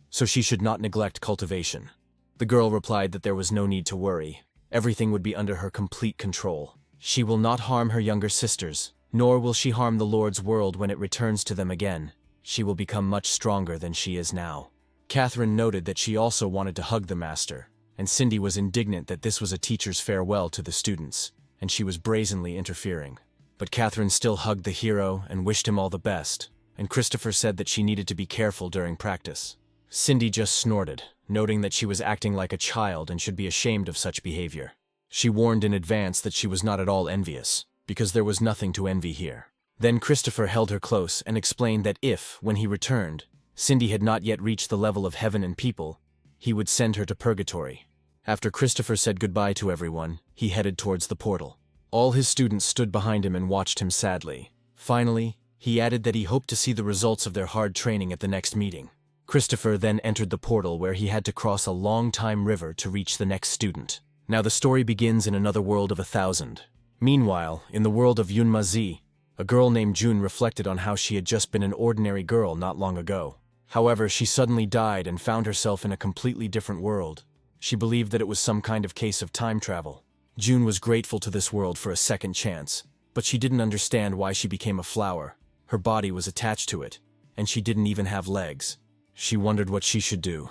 so she should not neglect cultivation. The girl replied that there was no need to worry. Everything would be under her complete control. She will not harm her younger sisters, nor will she harm the Lord's world when it returns to them again. She will become much stronger than she is now. Catherine noted that she also wanted to hug the master, and Cindy was indignant that this was a teacher's farewell to the students, and she was brazenly interfering. But Catherine still hugged the hero and wished him all the best, and Christopher said that she needed to be careful during practice. Cindy just snorted, noting that she was acting like a child and should be ashamed of such behavior. She warned in advance that she was not at all envious, because there was nothing to envy here. Then Christopher held her close and explained that if, when he returned, Cindy had not yet reached the level of heaven and people, he would send her to purgatory. After Christopher said goodbye to everyone, he headed towards the portal. All his students stood behind him and watched him sadly. Finally, he added that he hoped to see the results of their hard training at the next meeting. Christopher then entered the portal where he had to cross a long-time river to reach the next student. Now the story begins in another world of 1,000. Meanwhile, in the world of Yunmazi, a girl named June reflected on how she had just been an ordinary girl not long ago. However, she suddenly died and found herself in a completely different world. She believed that it was some kind of case of time travel. June was grateful to this world for a second chance, but she didn't understand why she became a flower. Her body was attached to it, and she didn't even have legs. She wondered what she should do,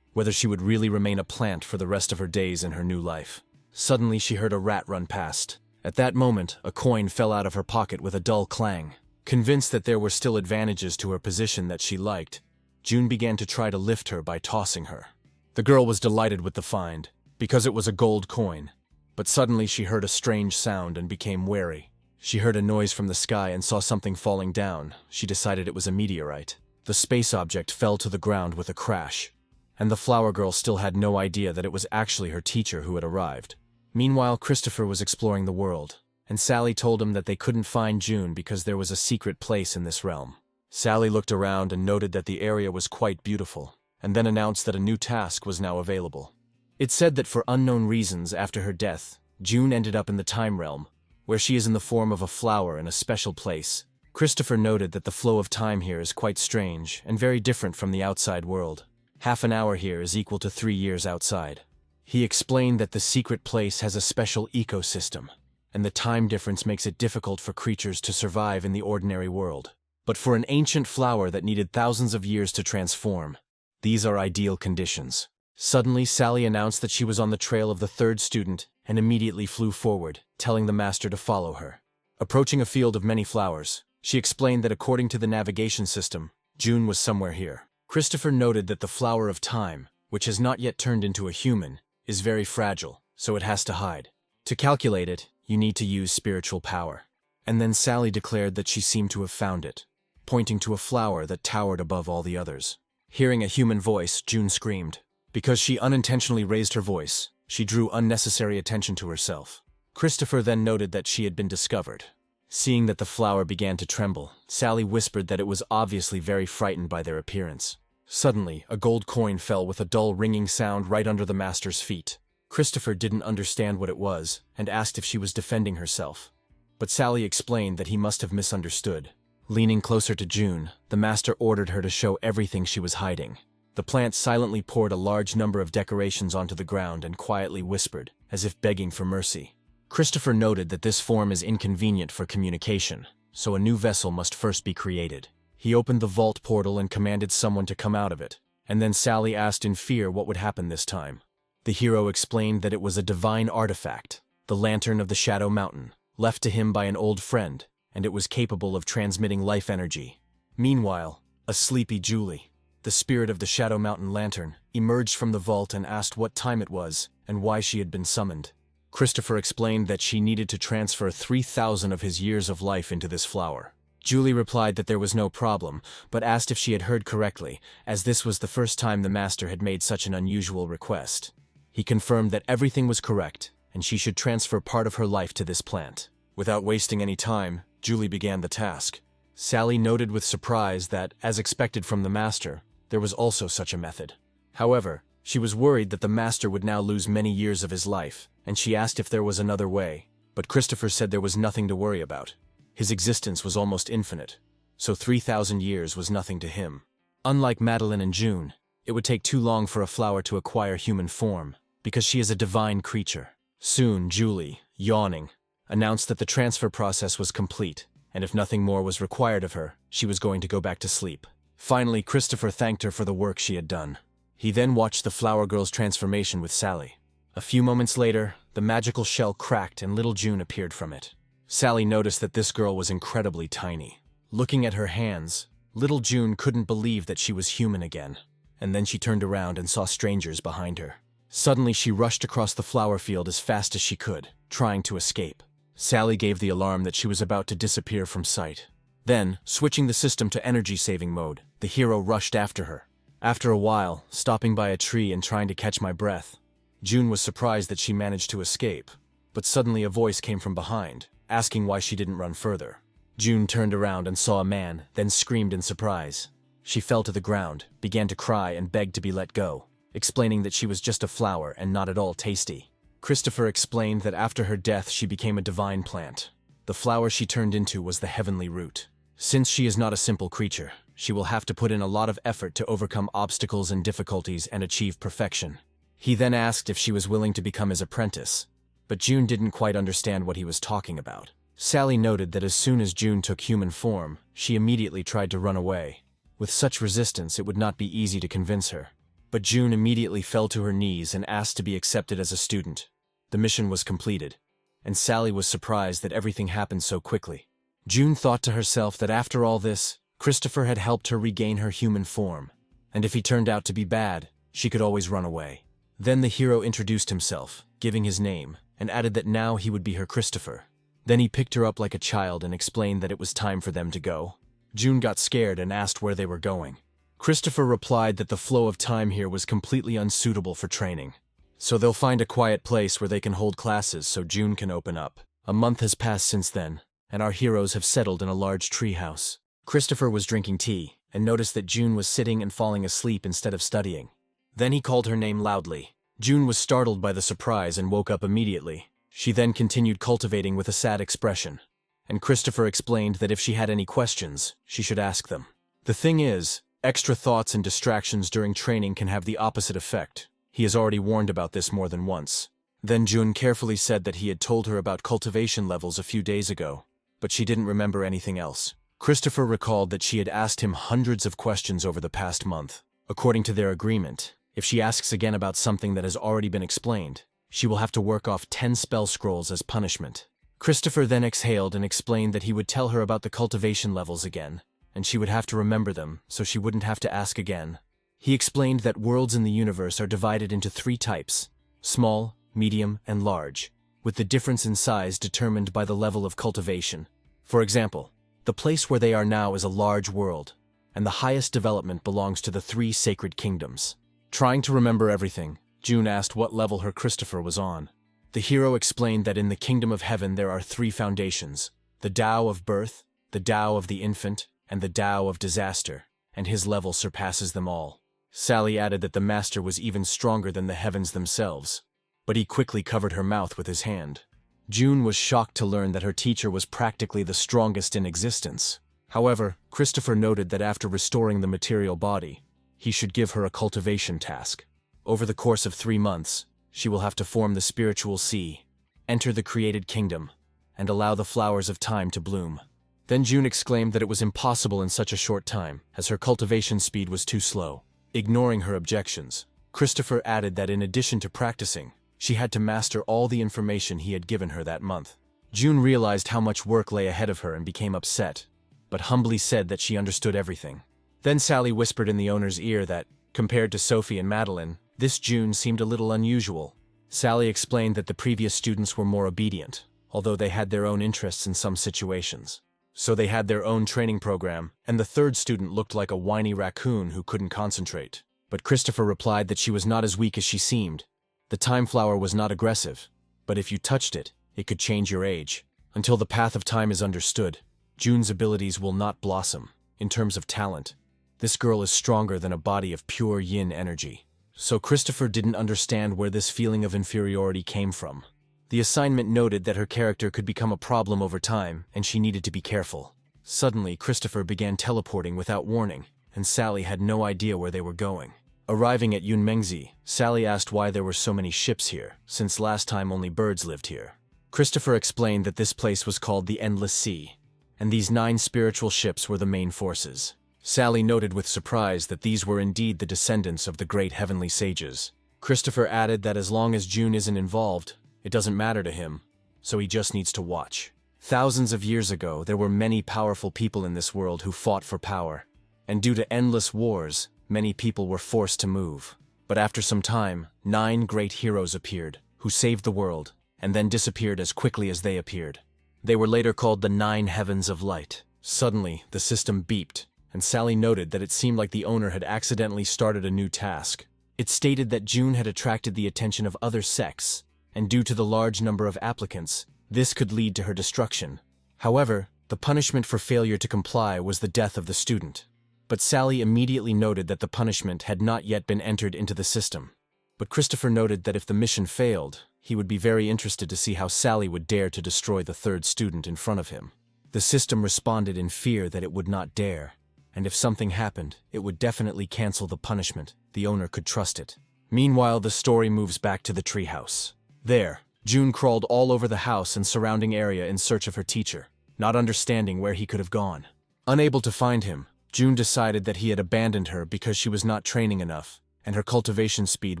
whether she would really remain a plant for the rest of her days in her new life. Suddenly she heard a rat run past. At that moment, a coin fell out of her pocket with a dull clang. Convinced that there were still advantages to her position that she liked, June began to try to lift her by tossing her. The girl was delighted with the find, because it was a gold coin. But suddenly she heard a strange sound and became wary. She heard a noise from the sky and saw something falling down. She decided it was a meteorite. The space object fell to the ground with a crash, and the flower girl still had no idea that it was actually her teacher who had arrived. Meanwhile, Christopher was exploring the world, and Sally told him that they couldn't find June because there was a secret place in this realm. Sally looked around and noted that the area was quite beautiful, and then announced that a new task was now available. It said that for unknown reasons after her death, June ended up in the time realm, where she is in the form of a flower in a special place. Christopher noted that the flow of time here is quite strange and very different from the outside world. Half an hour here is equal to 3 years outside. He explained that the secret place has a special ecosystem, and the time difference makes it difficult for creatures to survive in the ordinary world. But for an ancient flower that needed thousands of years to transform, these are ideal conditions. Suddenly, Sally announced that she was on the trail of the third student and immediately flew forward, telling the master to follow her. Approaching a field of many flowers, she explained that according to the navigation system, June was somewhere here. Christopher noted that the flower of time, which has not yet turned into a human, is very fragile, so it has to hide. To calculate it, you need to use spiritual power. And then Sally declared that she seemed to have found it, pointing to a flower that towered above all the others. Hearing a human voice, June screamed. Because she unintentionally raised her voice, she drew unnecessary attention to herself. Christopher then noted that she had been discovered. Seeing that the flower began to tremble, Sally whispered that it was obviously very frightened by their appearance. Suddenly, a gold coin fell with a dull ringing sound right under the master's feet. Christopher didn't understand what it was and asked if she was defending herself. But Sally explained that he must have misunderstood. Leaning closer to June, the master ordered her to show everything she was hiding. The plant silently poured a large number of decorations onto the ground and quietly whispered, as if begging for mercy. Christopher noted that this form is inconvenient for communication, so a new vessel must first be created. He opened the vault portal and commanded someone to come out of it, and then Sally asked in fear what would happen this time. The hero explained that it was a divine artifact, the lantern of the Shadow Mountain, left to him by an old friend, and it was capable of transmitting life energy. Meanwhile, a sleepy Julie, the spirit of the Shadow Mountain lantern, emerged from the vault and asked what time it was and why she had been summoned. Christopher explained that she needed to transfer 3,000 of his years of life into this flower. Julie replied that there was no problem, but asked if she had heard correctly, as this was the first time the master had made such an unusual request. He confirmed that everything was correct, and she should transfer part of her life to this plant. Without wasting any time, Julie began the task. Sally noted with surprise that, as expected from the master, there was also such a method. However, she was worried that the master would now lose many years of his life, and she asked if there was another way, but Christopher said there was nothing to worry about. His existence was almost infinite, so 3,000 years was nothing to him. Unlike Madeline and June, it would take too long for a flower to acquire human form, because she is a divine creature. Soon, Julie, yawning, announced that the transfer process was complete, and if nothing more was required of her, she was going to go back to sleep. Finally, Christopher thanked her for the work she had done. He then watched the flower girl's transformation with Sally. A few moments later, the magical shell cracked and little June appeared from it. Sally noticed that this girl was incredibly tiny. Looking at her hands, little June couldn't believe that she was human again, and then she turned around and saw strangers behind her. Suddenly she rushed across the flower field as fast as she could, trying to escape. Sally gave the alarm that she was about to disappear from sight. Then, switching the system to energy-saving mode, the hero rushed after her. After a while, stopping by a tree and trying to catch my breath. June was surprised that she managed to escape, but suddenly a voice came from behind, asking why she didn't run further. June turned around and saw a man, then screamed in surprise. She fell to the ground, began to cry and begged to be let go, explaining that she was just a flower and not at all tasty. Christopher explained that after her death she became a divine plant. The flower she turned into was the heavenly root. Since she is not a simple creature, she will have to put in a lot of effort to overcome obstacles and difficulties and achieve perfection. He then asked if she was willing to become his apprentice, but June didn't quite understand what he was talking about. Sally noted that as soon as June took human form, she immediately tried to run away. With such resistance, it would not be easy to convince her. But June immediately fell to her knees and asked to be accepted as a student. The mission was completed, and Sally was surprised that everything happened so quickly. June thought to herself that after all this, Christopher had helped her regain her human form, and if he turned out to be bad, she could always run away. Then the hero introduced himself, giving his name, and added that now he would be her Christopher. Then he picked her up like a child and explained that it was time for them to go. June got scared and asked where they were going. Christopher replied that the flow of time here was completely unsuitable for training. So they'll find a quiet place where they can hold classes so June can open up. A month has passed since then, and our heroes have settled in a large treehouse. Christopher was drinking tea and noticed that June was sitting and falling asleep instead of studying. Then he called her name loudly. June was startled by the surprise and woke up immediately. She then continued cultivating with a sad expression, and Christopher explained that if she had any questions, she should ask them. The thing is, extra thoughts and distractions during training can have the opposite effect. He has already warned about this more than once. Then June carefully said that he had told her about cultivation levels a few days ago, but she didn't remember anything else. Christopher recalled that she had asked him hundreds of questions over the past month. According to their agreement, if she asks again about something that has already been explained, she will have to work off 10 spell scrolls as punishment. Christopher then exhaled and explained that he would tell her about the cultivation levels again, and she would have to remember them so she wouldn't have to ask again. He explained that worlds in the universe are divided into 3 types: small, medium, and large, with the difference in size determined by the level of cultivation. For example, the place where they are now is a large world, and the highest development belongs to the 3 sacred kingdoms. Trying to remember everything, June asked what level her Christopher was on. The hero explained that in the kingdom of heaven there are 3 foundations: the Tao of birth, the Tao of the infant, and the Tao of disaster, and his level surpasses them all. Sally added that the master was even stronger than the heavens themselves, but he quickly covered her mouth with his hand. June was shocked to learn that her teacher was practically the strongest in existence. However, Christopher noted that after restoring the material body, he should give her a cultivation task. Over the course of 3 months, she will have to form the spiritual sea, enter the created kingdom, and allow the flowers of time to bloom. Then June exclaimed that it was impossible in such a short time, as her cultivation speed was too slow. Ignoring her objections, Christopher added that in addition to practicing, she had to master all the information he had given her that month. June realized how much work lay ahead of her and became upset, but humbly said that she understood everything. Then Sally whispered in the owner's ear that, compared to Sophie and Madeline, this June seemed a little unusual. Sally explained that the previous students were more obedient, although they had their own interests in some situations. So they had their own training program, and the 3rd student looked like a whiny raccoon who couldn't concentrate. But Christopher replied that she was not as weak as she seemed. The time flower was not aggressive, but if you touched it, it could change your age. Until the path of time is understood, June's abilities will not blossom. In terms of talent, this girl is stronger than a body of pure yin energy. So Christopher didn't understand where this feeling of inferiority came from. The assignment noted that her character could become a problem over time, and she needed to be careful. Suddenly, Christopher began teleporting without warning, and Sally had no idea where they were going. Arriving at Yunmengzi, Sally asked why there were so many ships here, since last time only birds lived here. Christopher explained that this place was called the Endless Sea, and these 9 spiritual ships were the main forces. Sally noted with surprise that these were indeed the descendants of the great heavenly sages. Christopher added that as long as June isn't involved, it doesn't matter to him, so he just needs to watch. Thousands of years ago, there were many powerful people in this world who fought for power, and due to endless wars, many people were forced to move. But after some time, 9 great heroes appeared, who saved the world, and then disappeared as quickly as they appeared. They were later called the 9 Heavens of Light. Suddenly, the system beeped, and Sally noted that it seemed like the owner had accidentally started a new task. It stated that June had attracted the attention of other sects, and due to the large number of applicants, this could lead to her destruction. However, the punishment for failure to comply was the death of the student. But Sally immediately noted that the punishment had not yet been entered into the system. But Christopher noted that if the mission failed, he would be very interested to see how Sally would dare to destroy the third student in front of him. The system responded in fear that it would not dare, and if something happened, it would definitely cancel the punishment. The owner could trust it. Meanwhile, the story moves back to the treehouse. There, June crawled all over the house and surrounding area in search of her teacher, not understanding where he could have gone. Unable to find him, June decided that he had abandoned her because she was not training enough, and her cultivation speed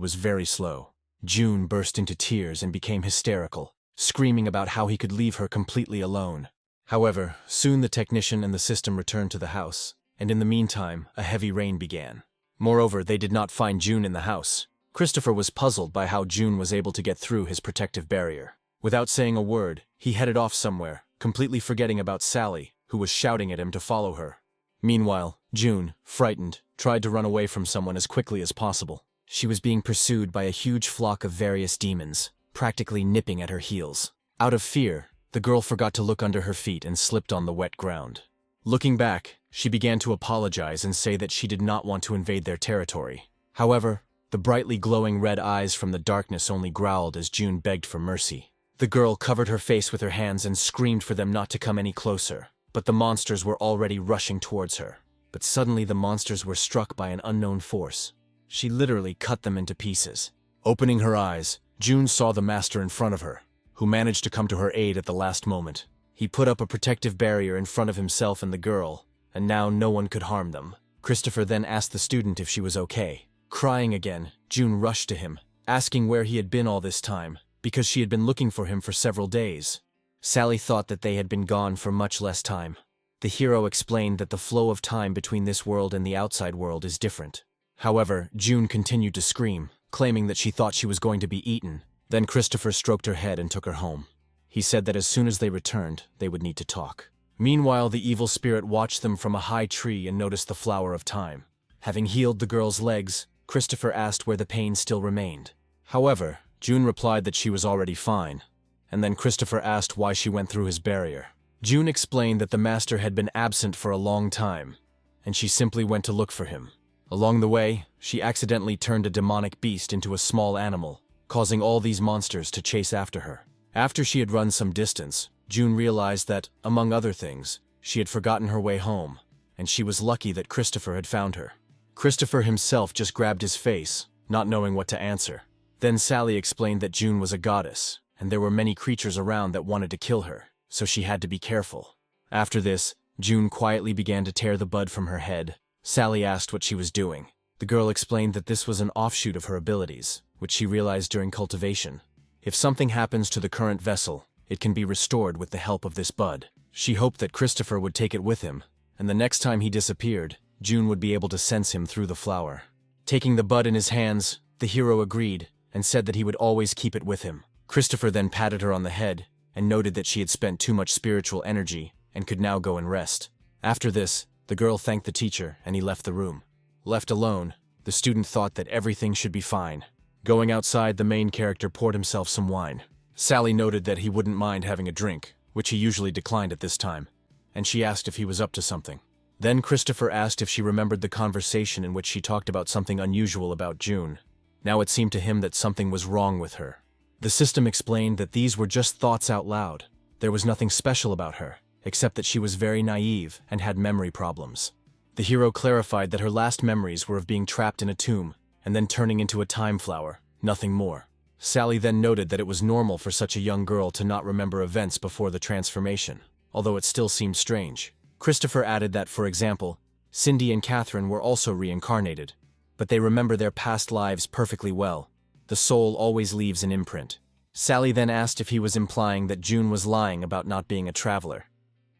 was very slow. June burst into tears and became hysterical, screaming about how he could leave her completely alone. However, soon the technician and the system returned to the house, and in the meantime, a heavy rain began. Moreover, they did not find June in the house. Christopher was puzzled by how June was able to get through his protective barrier. Without saying a word, he headed off somewhere, completely forgetting about Sally, who was shouting at him to follow her. Meanwhile, June, frightened, tried to run away from someone as quickly as possible. She was being pursued by a huge flock of various demons, practically nipping at her heels. Out of fear, the girl forgot to look under her feet and slipped on the wet ground. Looking back, she began to apologize and say that she did not want to invade their territory. However, the brightly glowing red eyes from the darkness only growled as June begged for mercy. The girl covered her face with her hands and screamed for them not to come any closer, but the monsters were already rushing towards her. But suddenly the monsters were struck by an unknown force. She literally cut them into pieces. Opening her eyes, June saw the master in front of her, who managed to come to her aid at the last moment. He put up a protective barrier in front of himself and the girl, and now no one could harm them. Christopher then asked the student if she was okay. Crying again, June rushed to him, asking where he had been all this time, because she had been looking for him for several days. Sally thought that they had been gone for much less time. The hero explained that the flow of time between this world and the outside world is different. However, June continued to scream, claiming that she thought she was going to be eaten. Then Christopher stroked her head and took her home. He said that as soon as they returned, they would need to talk. Meanwhile, the evil spirit watched them from a high tree and noticed the flower of time. Having healed the girl's legs, Christopher asked where the pain still remained. However, June replied that she was already fine, and then Christopher asked why she went through his barrier. June explained that the master had been absent for a long time, and she simply went to look for him. Along the way, she accidentally turned a demonic beast into a small animal, causing all these monsters to chase after her. After she had run some distance, June realized that, among other things, she had forgotten her way home, and she was lucky that Christopher had found her. Christopher himself just grabbed his face, not knowing what to answer. Then Sally explained that June was a goddess, and there were many creatures around that wanted to kill her, so she had to be careful. After this, June quietly began to tear the bud from her head. Sally asked what she was doing. The girl explained that this was an offshoot of her abilities, which she realized during cultivation. If something happens to the current vessel, it can be restored with the help of this bud. She hoped that Christopher would take it with him, and the next time he disappeared, June would be able to sense him through the flower. Taking the bud in his hands, the hero agreed and said that he would always keep it with him. Christopher then patted her on the head and noted that she had spent too much spiritual energy and could now go and rest. After this, the girl thanked the teacher and he left the room. Left alone, the student thought that everything should be fine. Going outside, the main character poured himself some wine. Sally noted that he wouldn't mind having a drink, which he usually declined at this time, and she asked if he was up to something. Then Christopher asked if she remembered the conversation in which she talked about something unusual about June. Now it seemed to him that something was wrong with her. The system explained that these were just thoughts out loud. There was nothing special about her, except that she was very naive and had memory problems. The hero clarified that her last memories were of being trapped in a tomb and then turning into a time flower, nothing more. Sally then noted that it was normal for such a young girl to not remember events before the transformation, although it still seemed strange. Christopher added that, for example, Cindy and Catherine were also reincarnated, but they remember their past lives perfectly well. The soul always leaves an imprint. Sally then asked if he was implying that June was lying about not being a traveler,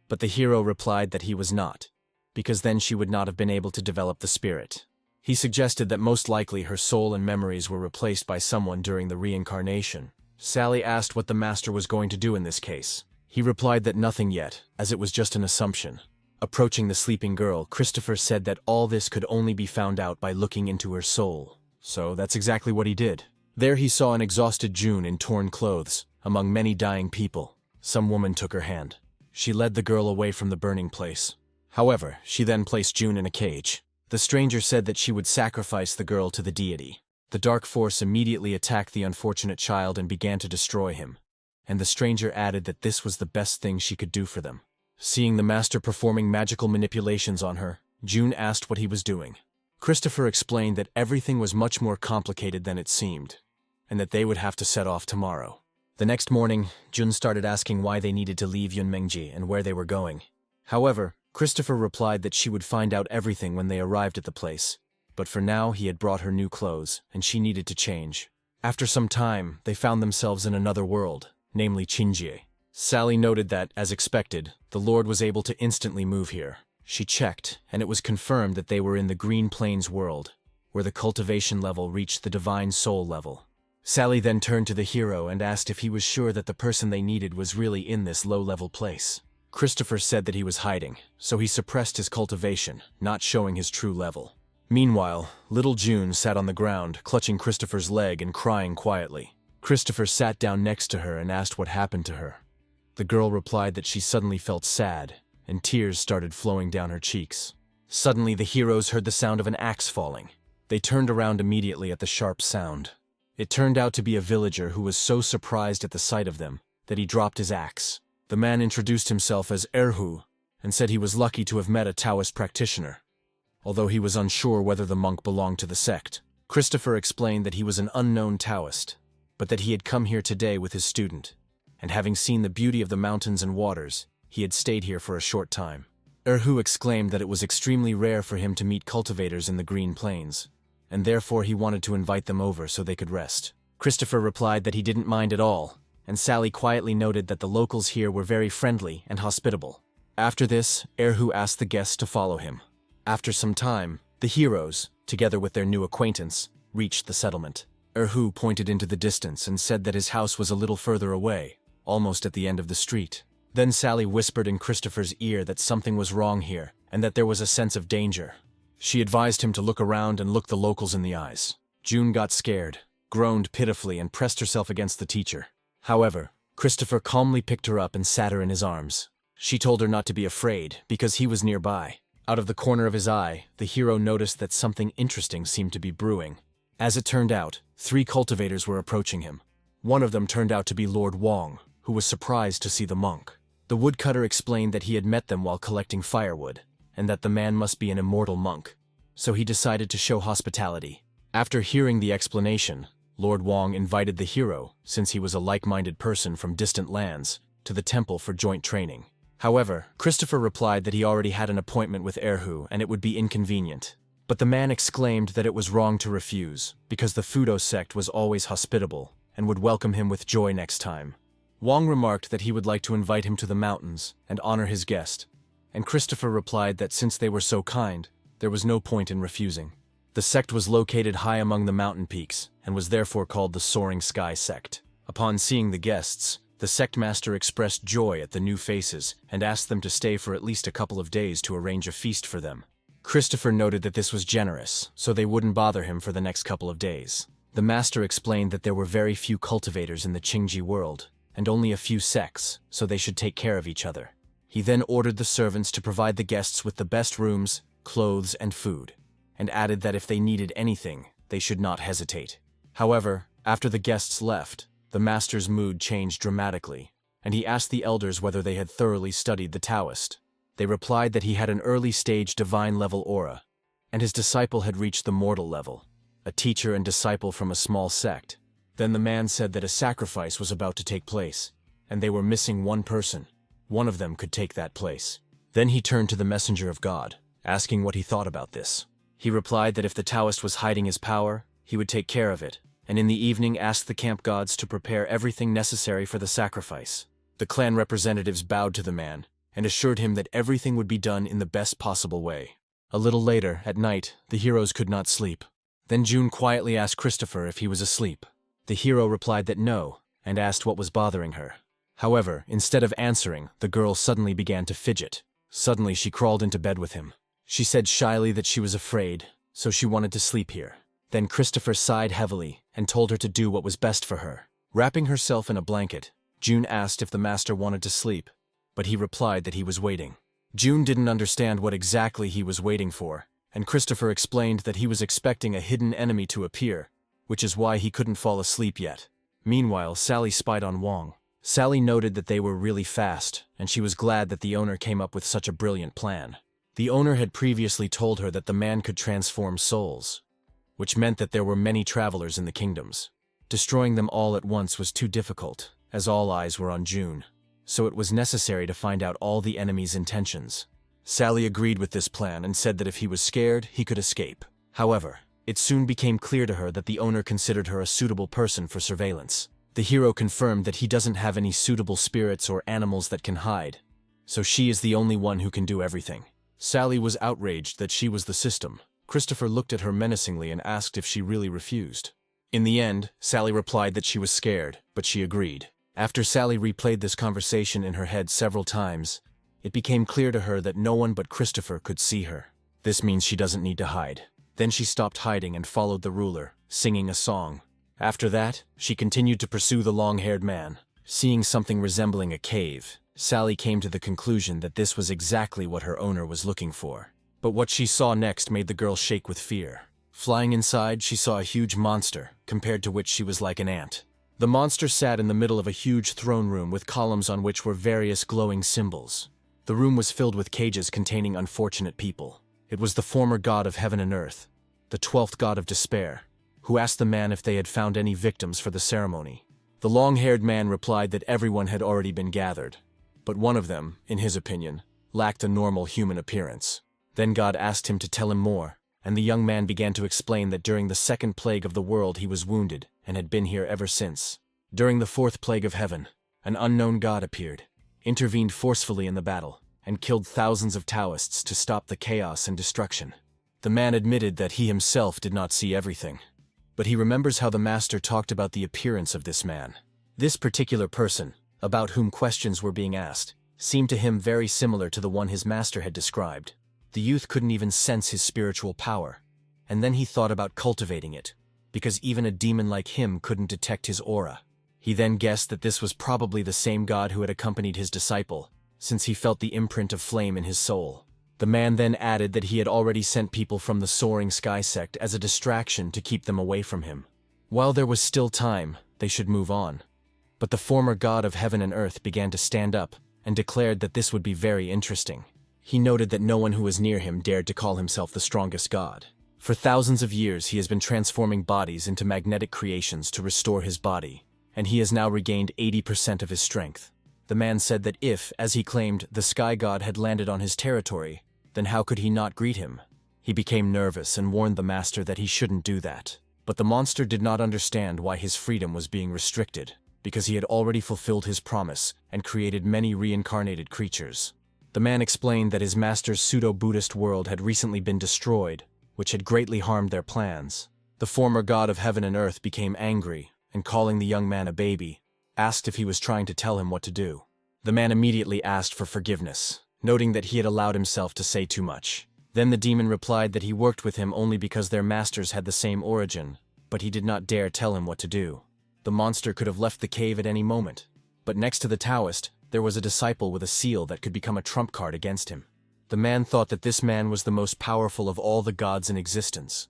but the hero replied that he was not, because then she would not have been able to develop the spirit. He suggested that most likely her soul and memories were replaced by someone during the reincarnation. Sally asked what the master was going to do in this case. He replied that nothing yet, as it was just an assumption. Approaching the sleeping girl, Christopher said that all this could only be found out by looking into her soul. So that's exactly what he did. There he saw an exhausted June in torn clothes, among many dying people. Some woman took her hand. She led the girl away from the burning place. However, she then placed June in a cage. The stranger said that she would sacrifice the girl to the deity. The dark force immediately attacked the unfortunate child and began to destroy him. And the stranger added that this was the best thing she could do for them. Seeing the master performing magical manipulations on her, June asked what he was doing. Christopher explained that everything was much more complicated than it seemed, and that they would have to set off tomorrow. The next morning, June started asking why they needed to leave Yunmengji and where they were going. However, Christopher replied that she would find out everything when they arrived at the place. But for now, he had brought her new clothes, and she needed to change. After some time, they found themselves in another world, namely Chinjie. Sally noted that, as expected, the Lord was able to instantly move here. She checked, and it was confirmed that they were in the Green Plains world, where the cultivation level reached the Divine Soul level. Sally then turned to the hero and asked if he was sure that the person they needed was really in this low-level place. Christopher said that he was hiding, so he suppressed his cultivation, not showing his true level. Meanwhile, little June sat on the ground, clutching Christopher's leg and crying quietly. Christopher sat down next to her and asked what happened to her. The girl replied that she suddenly felt sad, and tears started flowing down her cheeks. Suddenly, the heroes heard the sound of an axe falling. They turned around immediately at the sharp sound. It turned out to be a villager who was so surprised at the sight of them that he dropped his axe. The man introduced himself as Erhu and said he was lucky to have met a Taoist practitioner, although he was unsure whether the monk belonged to the sect. Christopher explained that he was an unknown Taoist, but that he had come here today with his student, and having seen the beauty of the mountains and waters, he had stayed here for a short time. Erhu exclaimed that it was extremely rare for him to meet cultivators in the Green Plains, and therefore he wanted to invite them over so they could rest. Christopher replied that he didn't mind at all, and Sally quietly noted that the locals here were very friendly and hospitable. After this, Erhu asked the guests to follow him. After some time, the heroes, together with their new acquaintance, reached the settlement. Erhu pointed into the distance and said that his house was a little further away, almost at the end of the street. Then Sally whispered in Christopher's ear that something was wrong here, and that there was a sense of danger. She advised him to look around and look the locals in the eyes. June got scared, groaned pitifully, and pressed herself against the teacher. However, Christopher calmly picked her up and sat her in his arms. She told her not to be afraid, because he was nearby. Out of the corner of his eye, the hero noticed that something interesting seemed to be brewing. As it turned out, 3 cultivators were approaching him. One of them turned out to be Lord Wong, who was surprised to see the monk. The woodcutter explained that he had met them while collecting firewood, and that the man must be an immortal monk, so he decided to show hospitality. After hearing the explanation, Lord Wong invited the hero, since he was a like-minded person from distant lands, to the temple for joint training. However, Christopher replied that he already had an appointment with Erhu and it would be inconvenient. But the man exclaimed that it was wrong to refuse, because the Fudo sect was always hospitable and would welcome him with joy next time. Wong remarked that he would like to invite him to the mountains and honor his guest, and Christopher replied that since they were so kind, there was no point in refusing. The sect was located high among the mountain peaks and was therefore called the Soaring Sky Sect. Upon seeing the guests, the sect master expressed joy at the new faces and asked them to stay for at least a couple of days to arrange a feast for them. Christopher noted that this was generous, so they wouldn't bother him for the next couple of days. The master explained that there were very few cultivators in the Qingji world, and only a few sects, so they should take care of each other. He then ordered the servants to provide the guests with the best rooms, clothes, and food, and added that if they needed anything, they should not hesitate. However, after the guests left, the master's mood changed dramatically, and he asked the elders whether they had thoroughly studied the Taoist. They replied that he had an early-stage divine-level aura, and his disciple had reached the mortal level, a teacher and disciple from a small sect. Then the man said that a sacrifice was about to take place, and they were missing one person. One of them could take that place. Then he turned to the messenger of God, asking what he thought about this. He replied that if the Taoist was hiding his power, he would take care of it, and in the evening asked the camp gods to prepare everything necessary for the sacrifice. The clan representatives bowed to the man, and assured him that everything would be done in the best possible way. A little later, at night, the heroes could not sleep. Then June quietly asked Christopher if he was asleep. The hero replied that no, and asked what was bothering her. However, instead of answering, the girl suddenly began to fidget. Suddenly she crawled into bed with him. She said shyly that she was afraid, so she wanted to sleep here. Then Christopher sighed heavily and told her to do what was best for her. Wrapping herself in a blanket, June asked if the master wanted to sleep, but he replied that he was waiting. June didn't understand what exactly he was waiting for, and Christopher explained that he was expecting a hidden enemy to appear, which is why he couldn't fall asleep yet. Meanwhile, Sally spied on Wong. Sally noted that they were really fast, and she was glad that the owner came up with such a brilliant plan. The owner had previously told her that the man could transform souls, which meant that there were many travelers in the kingdoms. Destroying them all at once was too difficult, as all eyes were on June, so it was necessary to find out all the enemy's intentions. Sally agreed with this plan and said that if he was scared, he could escape. However, it soon became clear to her that the owner considered her a suitable person for surveillance. The hero confirmed that he doesn't have any suitable spirits or animals that can hide, so she is the only one who can do everything. Sally was outraged that she was the system. Christopher looked at her menacingly and asked if she really refused. In the end, Sally replied that she was scared, but she agreed. After Sally replayed this conversation in her head several times, it became clear to her that no one but Christopher could see her. This means she doesn't need to hide. Then she stopped hiding and followed the ruler, singing a song. After that, she continued to pursue the long-haired man. Seeing something resembling a cave, Sally came to the conclusion that this was exactly what her owner was looking for. But what she saw next made the girl shake with fear. Flying inside, she saw a huge monster, compared to which she was like an ant. The monster sat in the middle of a huge throne room with columns on which were various glowing symbols. The room was filled with cages containing unfortunate people. It was the former god of heaven and earth, the 12th god of despair, who asked the man if they had found any victims for the ceremony. The long-haired man replied that everyone had already been gathered, but one of them, in his opinion, lacked a normal human appearance. Then God asked him to tell him more, and the young man began to explain that during the second plague of the world he was wounded and had been here ever since. During the fourth plague of heaven, an unknown god appeared, intervened forcefully in the battle, and killed thousands of Taoists to stop the chaos and destruction. The man admitted that he himself did not see everything, but he remembers how the master talked about the appearance of this man. This particular person, about whom questions were being asked, seemed to him very similar to the one his master had described. The youth couldn't even sense his spiritual power, and then he thought about cultivating it, because even a demon like him couldn't detect his aura. He then guessed that this was probably the same god who had accompanied his disciple, since he felt the imprint of flame in his soul. The man then added that he had already sent people from the soaring sky sect as a distraction to keep them away from him. While there was still time, they should move on. But the former god of heaven and earth began to stand up and declared that this would be very interesting. He noted that no one who was near him dared to call himself the strongest god. For thousands of years he has been transforming bodies into magnetic creations to restore his body, and he has now regained 80% of his strength. The man said that if, as he claimed, the sky god had landed on his territory, then how could he not greet him? He became nervous and warned the master that he shouldn't do that. But the monster did not understand why his freedom was being restricted, because he had already fulfilled his promise and created many reincarnated creatures. The man explained that his master's pseudo-Buddhist world had recently been destroyed, which had greatly harmed their plans. The former god of heaven and earth became angry, and calling the young man a baby, asked if he was trying to tell him what to do. The man immediately asked for forgiveness, noting that he had allowed himself to say too much. Then the demon replied that he worked with him only because their masters had the same origin, but he did not dare tell him what to do. The monster could have left the cave at any moment, but next to the Taoist, there was a disciple with a seal that could become a trump card against him. The man thought that this man was the most powerful of all the gods in existence,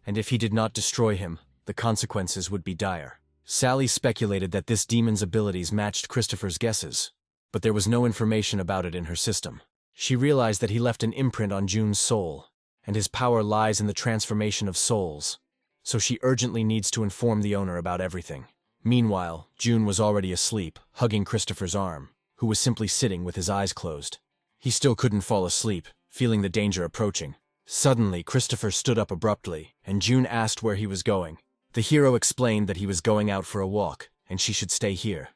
and if he did not destroy him, the consequences would be dire. Sally speculated that this demon's abilities matched Christopher's guesses, but there was no information about it in her system. She realized that he left an imprint on June's soul, and his power lies in the transformation of souls, so she urgently needs to inform the owner about everything. Meanwhile, June was already asleep, hugging Christopher's arm, who was simply sitting with his eyes closed. He still couldn't fall asleep, feeling the danger approaching. Suddenly, Christopher stood up abruptly, and June asked where he was going. The hero explained that he was going out for a walk, and she should stay here.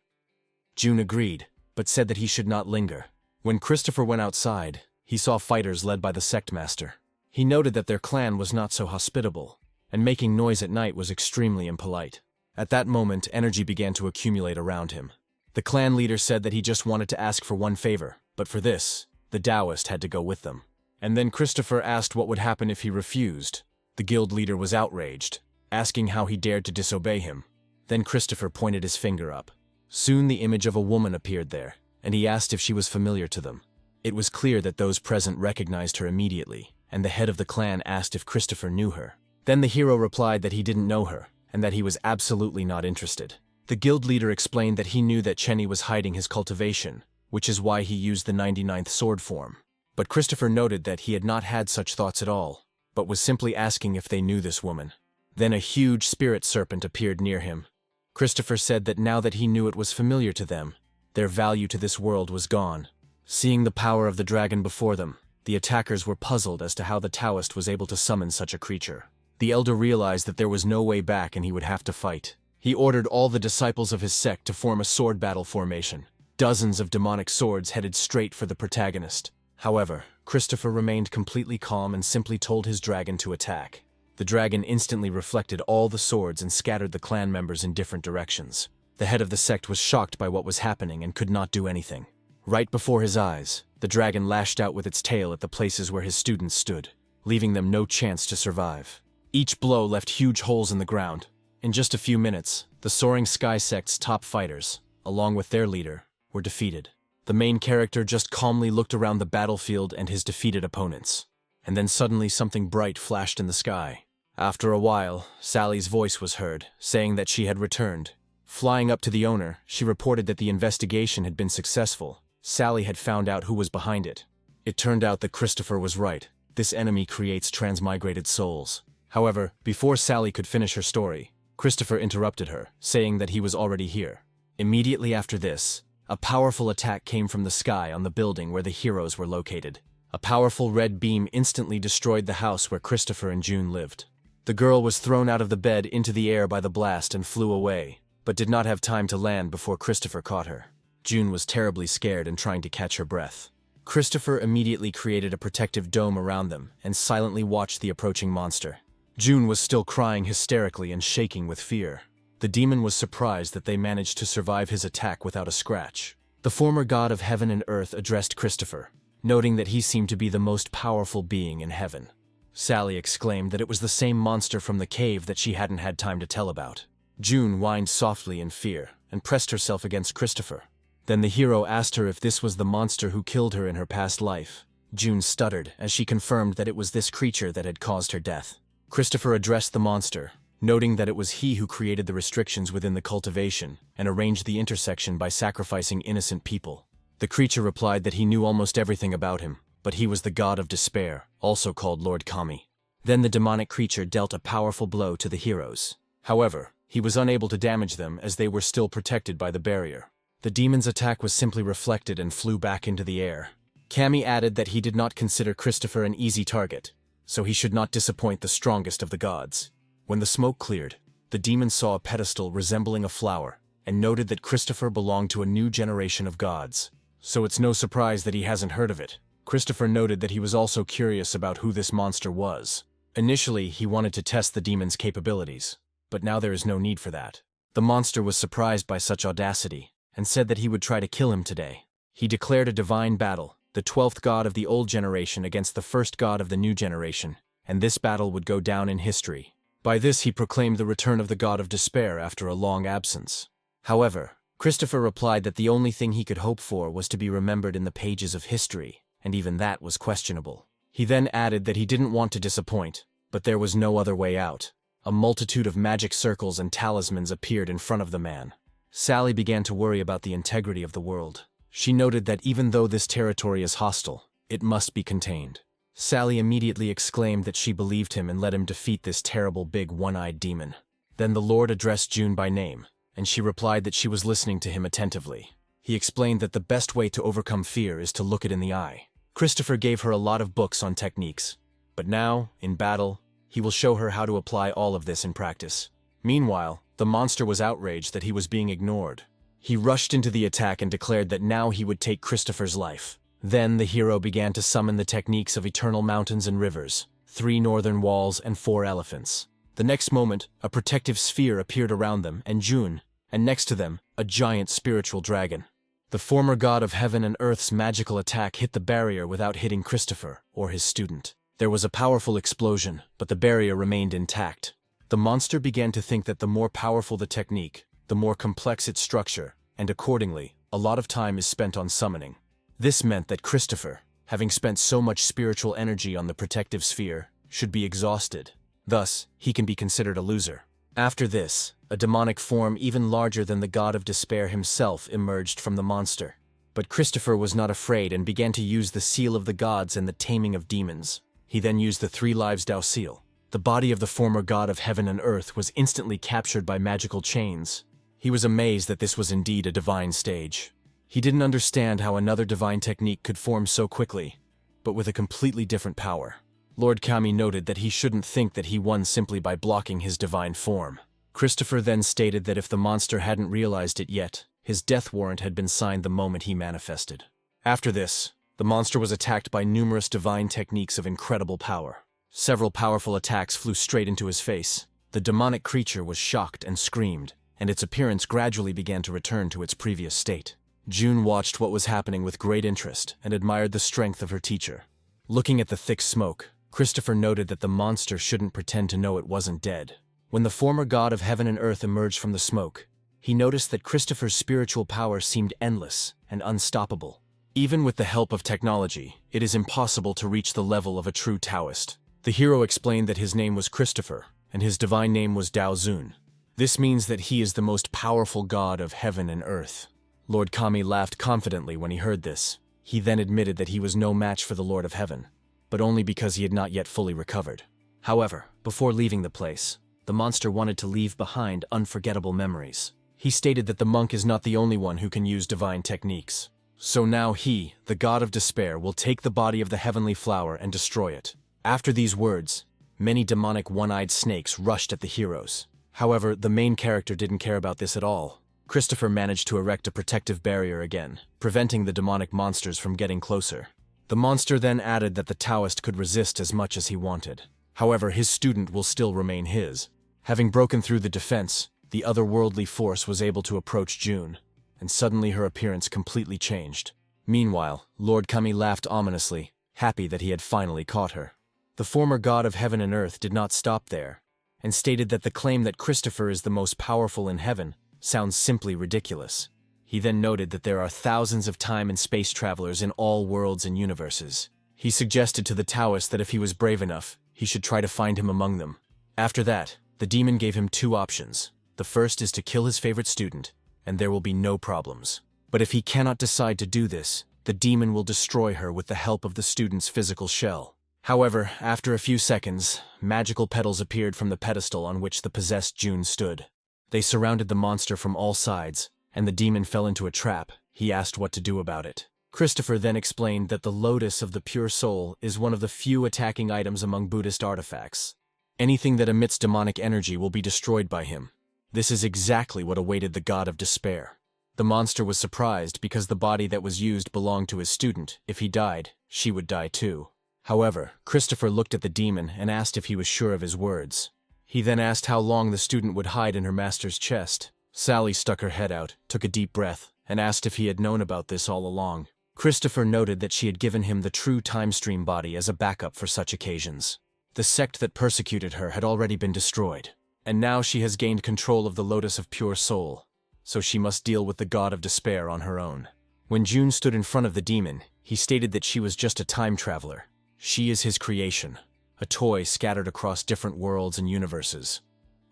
June agreed, but said that he should not linger. When Christopher went outside, he saw fighters led by the sect master. He noted that their clan was not so hospitable, and making noise at night was extremely impolite. At that moment, energy began to accumulate around him. The clan leader said that he just wanted to ask for one favor, but for this, the Taoist had to go with them. And then Christopher asked what would happen if he refused. The guild leader was outraged, asking how he dared to disobey him. Then Christopher pointed his finger up. Soon the image of a woman appeared there, and he asked if she was familiar to them. It was clear that those present recognized her immediately, and the head of the clan asked if Christopher knew her. Then the hero replied that he didn't know her, and that he was absolutely not interested. The guild leader explained that he knew that Chenny was hiding his cultivation, which is why he used the 99th sword form. But Christopher noted that he had not had such thoughts at all, but was simply asking if they knew this woman. Then a huge spirit serpent appeared near him. Christopher said that now that he knew it was familiar to them, their value to this world was gone. Seeing the power of the dragon before them, the attackers were puzzled as to how the Taoist was able to summon such a creature. The elder realized that there was no way back and he would have to fight. He ordered all the disciples of his sect to form a sword battle formation. Dozens of demonic swords headed straight for the protagonist. However, Christopher remained completely calm and simply told his dragon to attack. The dragon instantly reflected all the swords and scattered the clan members in different directions. The head of the sect was shocked by what was happening and could not do anything. Right before his eyes, the dragon lashed out with its tail at the places where his students stood, leaving them no chance to survive. Each blow left huge holes in the ground. In just a few minutes, the Soaring Sky Sect's top fighters, along with their leader, were defeated. The main character just calmly looked around the battlefield and his defeated opponents. And then suddenly something bright flashed in the sky. After a while, Sally's voice was heard, saying that she had returned. Flying up to the owner, she reported that the investigation had been successful. Sally had found out who was behind it. It turned out that Christopher was right. This enemy creates transmigrated souls. However, before Sally could finish her story, Christopher interrupted her, saying that he was already here. Immediately after this, a powerful attack came from the sky on the building where the heroes were located. A powerful red beam instantly destroyed the house where Christopher and June lived. The girl was thrown out of the bed into the air by the blast and flew away, but did not have time to land before Christopher caught her. June was terribly scared and trying to catch her breath. Christopher immediately created a protective dome around them and silently watched the approaching monster. June was still crying hysterically and shaking with fear. The demon was surprised that they managed to survive his attack without a scratch. The former god of heaven and earth addressed Christopher, noting that he seemed to be the most powerful being in heaven. Sally exclaimed that it was the same monster from the cave that she hadn't had time to tell about. June whined softly in fear and pressed herself against Christopher. Then the hero asked her if this was the monster who killed her in her past life. June stuttered as she confirmed that it was this creature that had caused her death. Christopher addressed the monster, noting that it was he who created the restrictions within the cultivation and arranged the intersection by sacrificing innocent people. The creature replied that he knew almost everything about him, but he was the god of despair, also called Lord Kami. Then the demonic creature dealt a powerful blow to the heroes. However, he was unable to damage them as they were still protected by the barrier. The demon's attack was simply reflected and flew back into the air. Kami added that he did not consider Christopher an easy target, so he should not disappoint the strongest of the gods. When the smoke cleared, the demon saw a pedestal resembling a flower and noted that Christopher belonged to a new generation of gods. So it's no surprise that he hasn't heard of it. Christopher noted that he was also curious about who this monster was. Initially, he wanted to test the demon's capabilities, but now there is no need for that. The monster was surprised by such audacity and said that he would try to kill him today. He declared a divine battle, the 12th god of the old generation against the first god of the new generation, and this battle would go down in history. By this he proclaimed the return of the god of despair after a long absence. However, Christopher replied that the only thing he could hope for was to be remembered in the pages of history, and even that was questionable. He then added that he didn't want to disappoint, but there was no other way out. A multitude of magic circles and talismans appeared in front of the man. Sally began to worry about the integrity of the world. She noted that even though this territory is hostile, it must be contained. Sally immediately exclaimed that she believed him and let him defeat this terrible big one-eyed demon. Then the Lord addressed June by name, and she replied that she was listening to him attentively. He explained that the best way to overcome fear is to look it in the eye. Christopher gave her a lot of books on techniques, but now, in battle, he will show her how to apply all of this in practice. Meanwhile, the monster was outraged that he was being ignored. He rushed into the attack and declared that now he would take Christopher's life. Then the hero began to summon the techniques of eternal mountains and rivers, 3 northern walls and 4 elephants. The next moment, a protective sphere appeared around them and June, and next to them, a giant spiritual dragon. The former god of heaven and earth's magical attack hit the barrier without hitting Christopher or his student. There was a powerful explosion, but the barrier remained intact. The monster began to think that the more powerful the technique, the more complex its structure, and accordingly, a lot of time is spent on summoning. This meant that Christopher, having spent so much spiritual energy on the protective sphere, should be exhausted. Thus, he can be considered a loser. After this, a demonic form even larger than the god of despair himself emerged from the monster. But Christopher was not afraid and began to use the seal of the gods and the taming of demons. He then used the 3 lives Dao seal. The body of the former god of heaven and earth was instantly captured by magical chains. He was amazed that this was indeed a divine stage. He didn't understand how another divine technique could form so quickly, but with a completely different power. Lord Kami noted that he shouldn't think that he won simply by blocking his divine form. Christopher then stated that if the monster hadn't realized it yet, his death warrant had been signed the moment he manifested. After this, the monster was attacked by numerous divine techniques of incredible power. Several powerful attacks flew straight into his face. The demonic creature was shocked and screamed, and its appearance gradually began to return to its previous state. June watched what was happening with great interest and admired the strength of her teacher. Looking at the thick smoke, Christopher noted that the monster shouldn't pretend to know it wasn't dead. When the former god of heaven and earth emerged from the smoke, he noticed that Christopher's spiritual power seemed endless and unstoppable. Even with the help of technology, it is impossible to reach the level of a true Taoist. The hero explained that his name was Christopher, and his divine name was Dao Zun. This means that he is the most powerful god of heaven and earth. Lord Kami laughed confidently when he heard this. He then admitted that he was no match for the Lord of Heaven, but only because he had not yet fully recovered. However, before leaving the place, the monster wanted to leave behind unforgettable memories. He stated that the monk is not the only one who can use divine techniques. So now he, the god of despair, will take the body of the heavenly flower and destroy it. After these words, many demonic one-eyed snakes rushed at the heroes. However, the main character didn't care about this at all. Christopher managed to erect a protective barrier again, preventing the demonic monsters from getting closer. The monster then added that the Taoist could resist as much as he wanted. However, his student will still remain his. Having broken through the defense, the otherworldly force was able to approach June, and suddenly her appearance completely changed. Meanwhile, Lord Kami laughed ominously, happy that he had finally caught her. The former god of heaven and earth did not stop there, and stated that the claim that Christopher is the most powerful in heaven sounds simply ridiculous. He then noted that there are thousands of time and space travelers in all worlds and universes. He suggested to the Taoist that if he was brave enough, he should try to find him among them. After that, the demon gave him 2 options. The first is to kill his favorite student, and there will be no problems. But if he cannot decide to do this, the demon will destroy her with the help of the student's physical shell. However, after a few seconds, magical petals appeared from the pedestal on which the possessed June stood. They surrounded the monster from all sides, and the demon fell into a trap. He asked what to do about it. Christopher then explained that the lotus of the pure soul is one of the few attacking items among Buddhist artifacts. Anything that emits demonic energy will be destroyed by him. This is exactly what awaited the god of despair. The monster was surprised because the body that was used belonged to his student. If he died, she would die too. However, Christopher looked at the demon and asked if he was sure of his words. He then asked how long the student would hide in her master's chest. Sally stuck her head out, took a deep breath, and asked if he had known about this all along. Christopher noted that she had given him the true time stream body as a backup for such occasions. The sect that persecuted her had already been destroyed, and now she has gained control of the lotus of pure soul, so she must deal with the god of despair on her own. When June stood in front of the demon, he stated that she was just a time traveler. She is his creation, a toy scattered across different worlds and universes.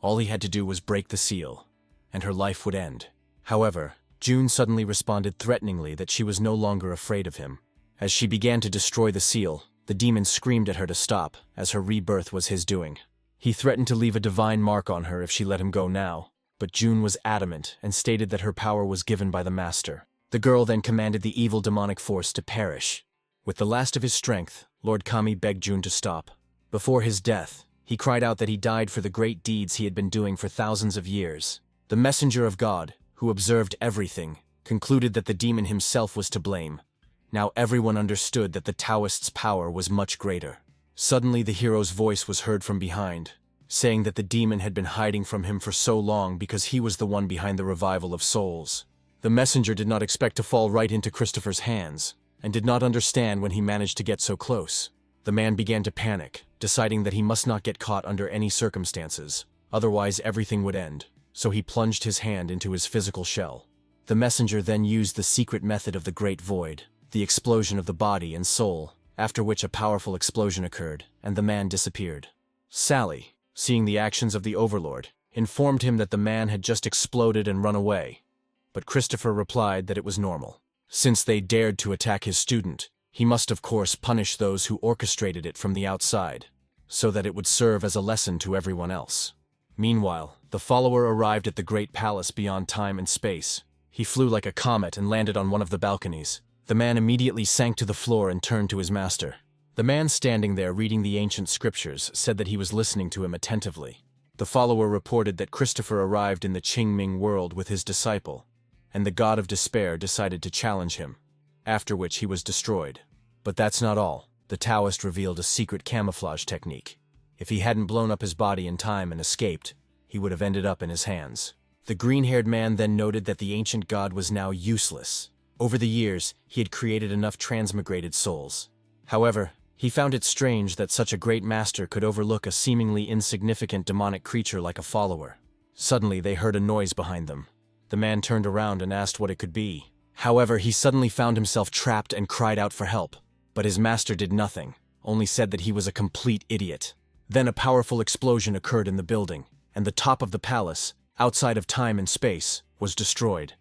All he had to do was break the seal, and her life would end. However, June suddenly responded threateningly that she was no longer afraid of him. As she began to destroy the seal, the demon screamed at her to stop, as her rebirth was his doing. He threatened to leave a divine mark on her if she let him go now, but June was adamant and stated that her power was given by the master. The girl then commanded the evil demonic force to perish. With the last of his strength, Lord Kami begged June to stop. Before his death, he cried out that he died for the great deeds he had been doing for thousands of years. The messenger of God, who observed everything, concluded that the demon himself was to blame. Now everyone understood that the Taoist's power was much greater. Suddenly the hero's voice was heard from behind, saying that the demon had been hiding from him for so long because he was the one behind the revival of souls. The messenger did not expect to fall right into Christopher's hands, and did not understand when he managed to get so close. The man began to panic, deciding that he must not get caught under any circumstances. otherwise everything would end, so he plunged his hand into his physical shell. The messenger then used the secret method of the Great Void, the explosion of the body and soul, after which a powerful explosion occurred, and the man disappeared. Sally, seeing the actions of the Overlord, informed him that the man had just exploded and run away. But Christopher replied that it was normal. Since they dared to attack his student, he must of course punish those who orchestrated it from the outside, so that it would serve as a lesson to everyone else. Meanwhile, the follower arrived at the great palace beyond time and space. He flew like a comet and landed on one of the balconies. The man immediately sank to the floor and turned to his master. The man standing there reading the ancient scriptures said that he was listening to him attentively. The follower reported that Christopher arrived in the Qingming world with his disciple, and the god of despair decided to challenge him, after which he was destroyed. But that's not all. The Taoist revealed a secret camouflage technique. If he hadn't blown up his body in time and escaped, he would have ended up in his hands. The green-haired man then noted that the ancient god was now useless. Over the years, he had created enough transmigrated souls. However, he found it strange that such a great master could overlook a seemingly insignificant demonic creature like a follower. Suddenly, they heard a noise behind them. The man turned around and asked what it could be. However, he suddenly found himself trapped and cried out for help. But his master did nothing, only said that he was a complete idiot. Then a powerful explosion occurred in the building, and the top of the palace, outside of time and space, was destroyed.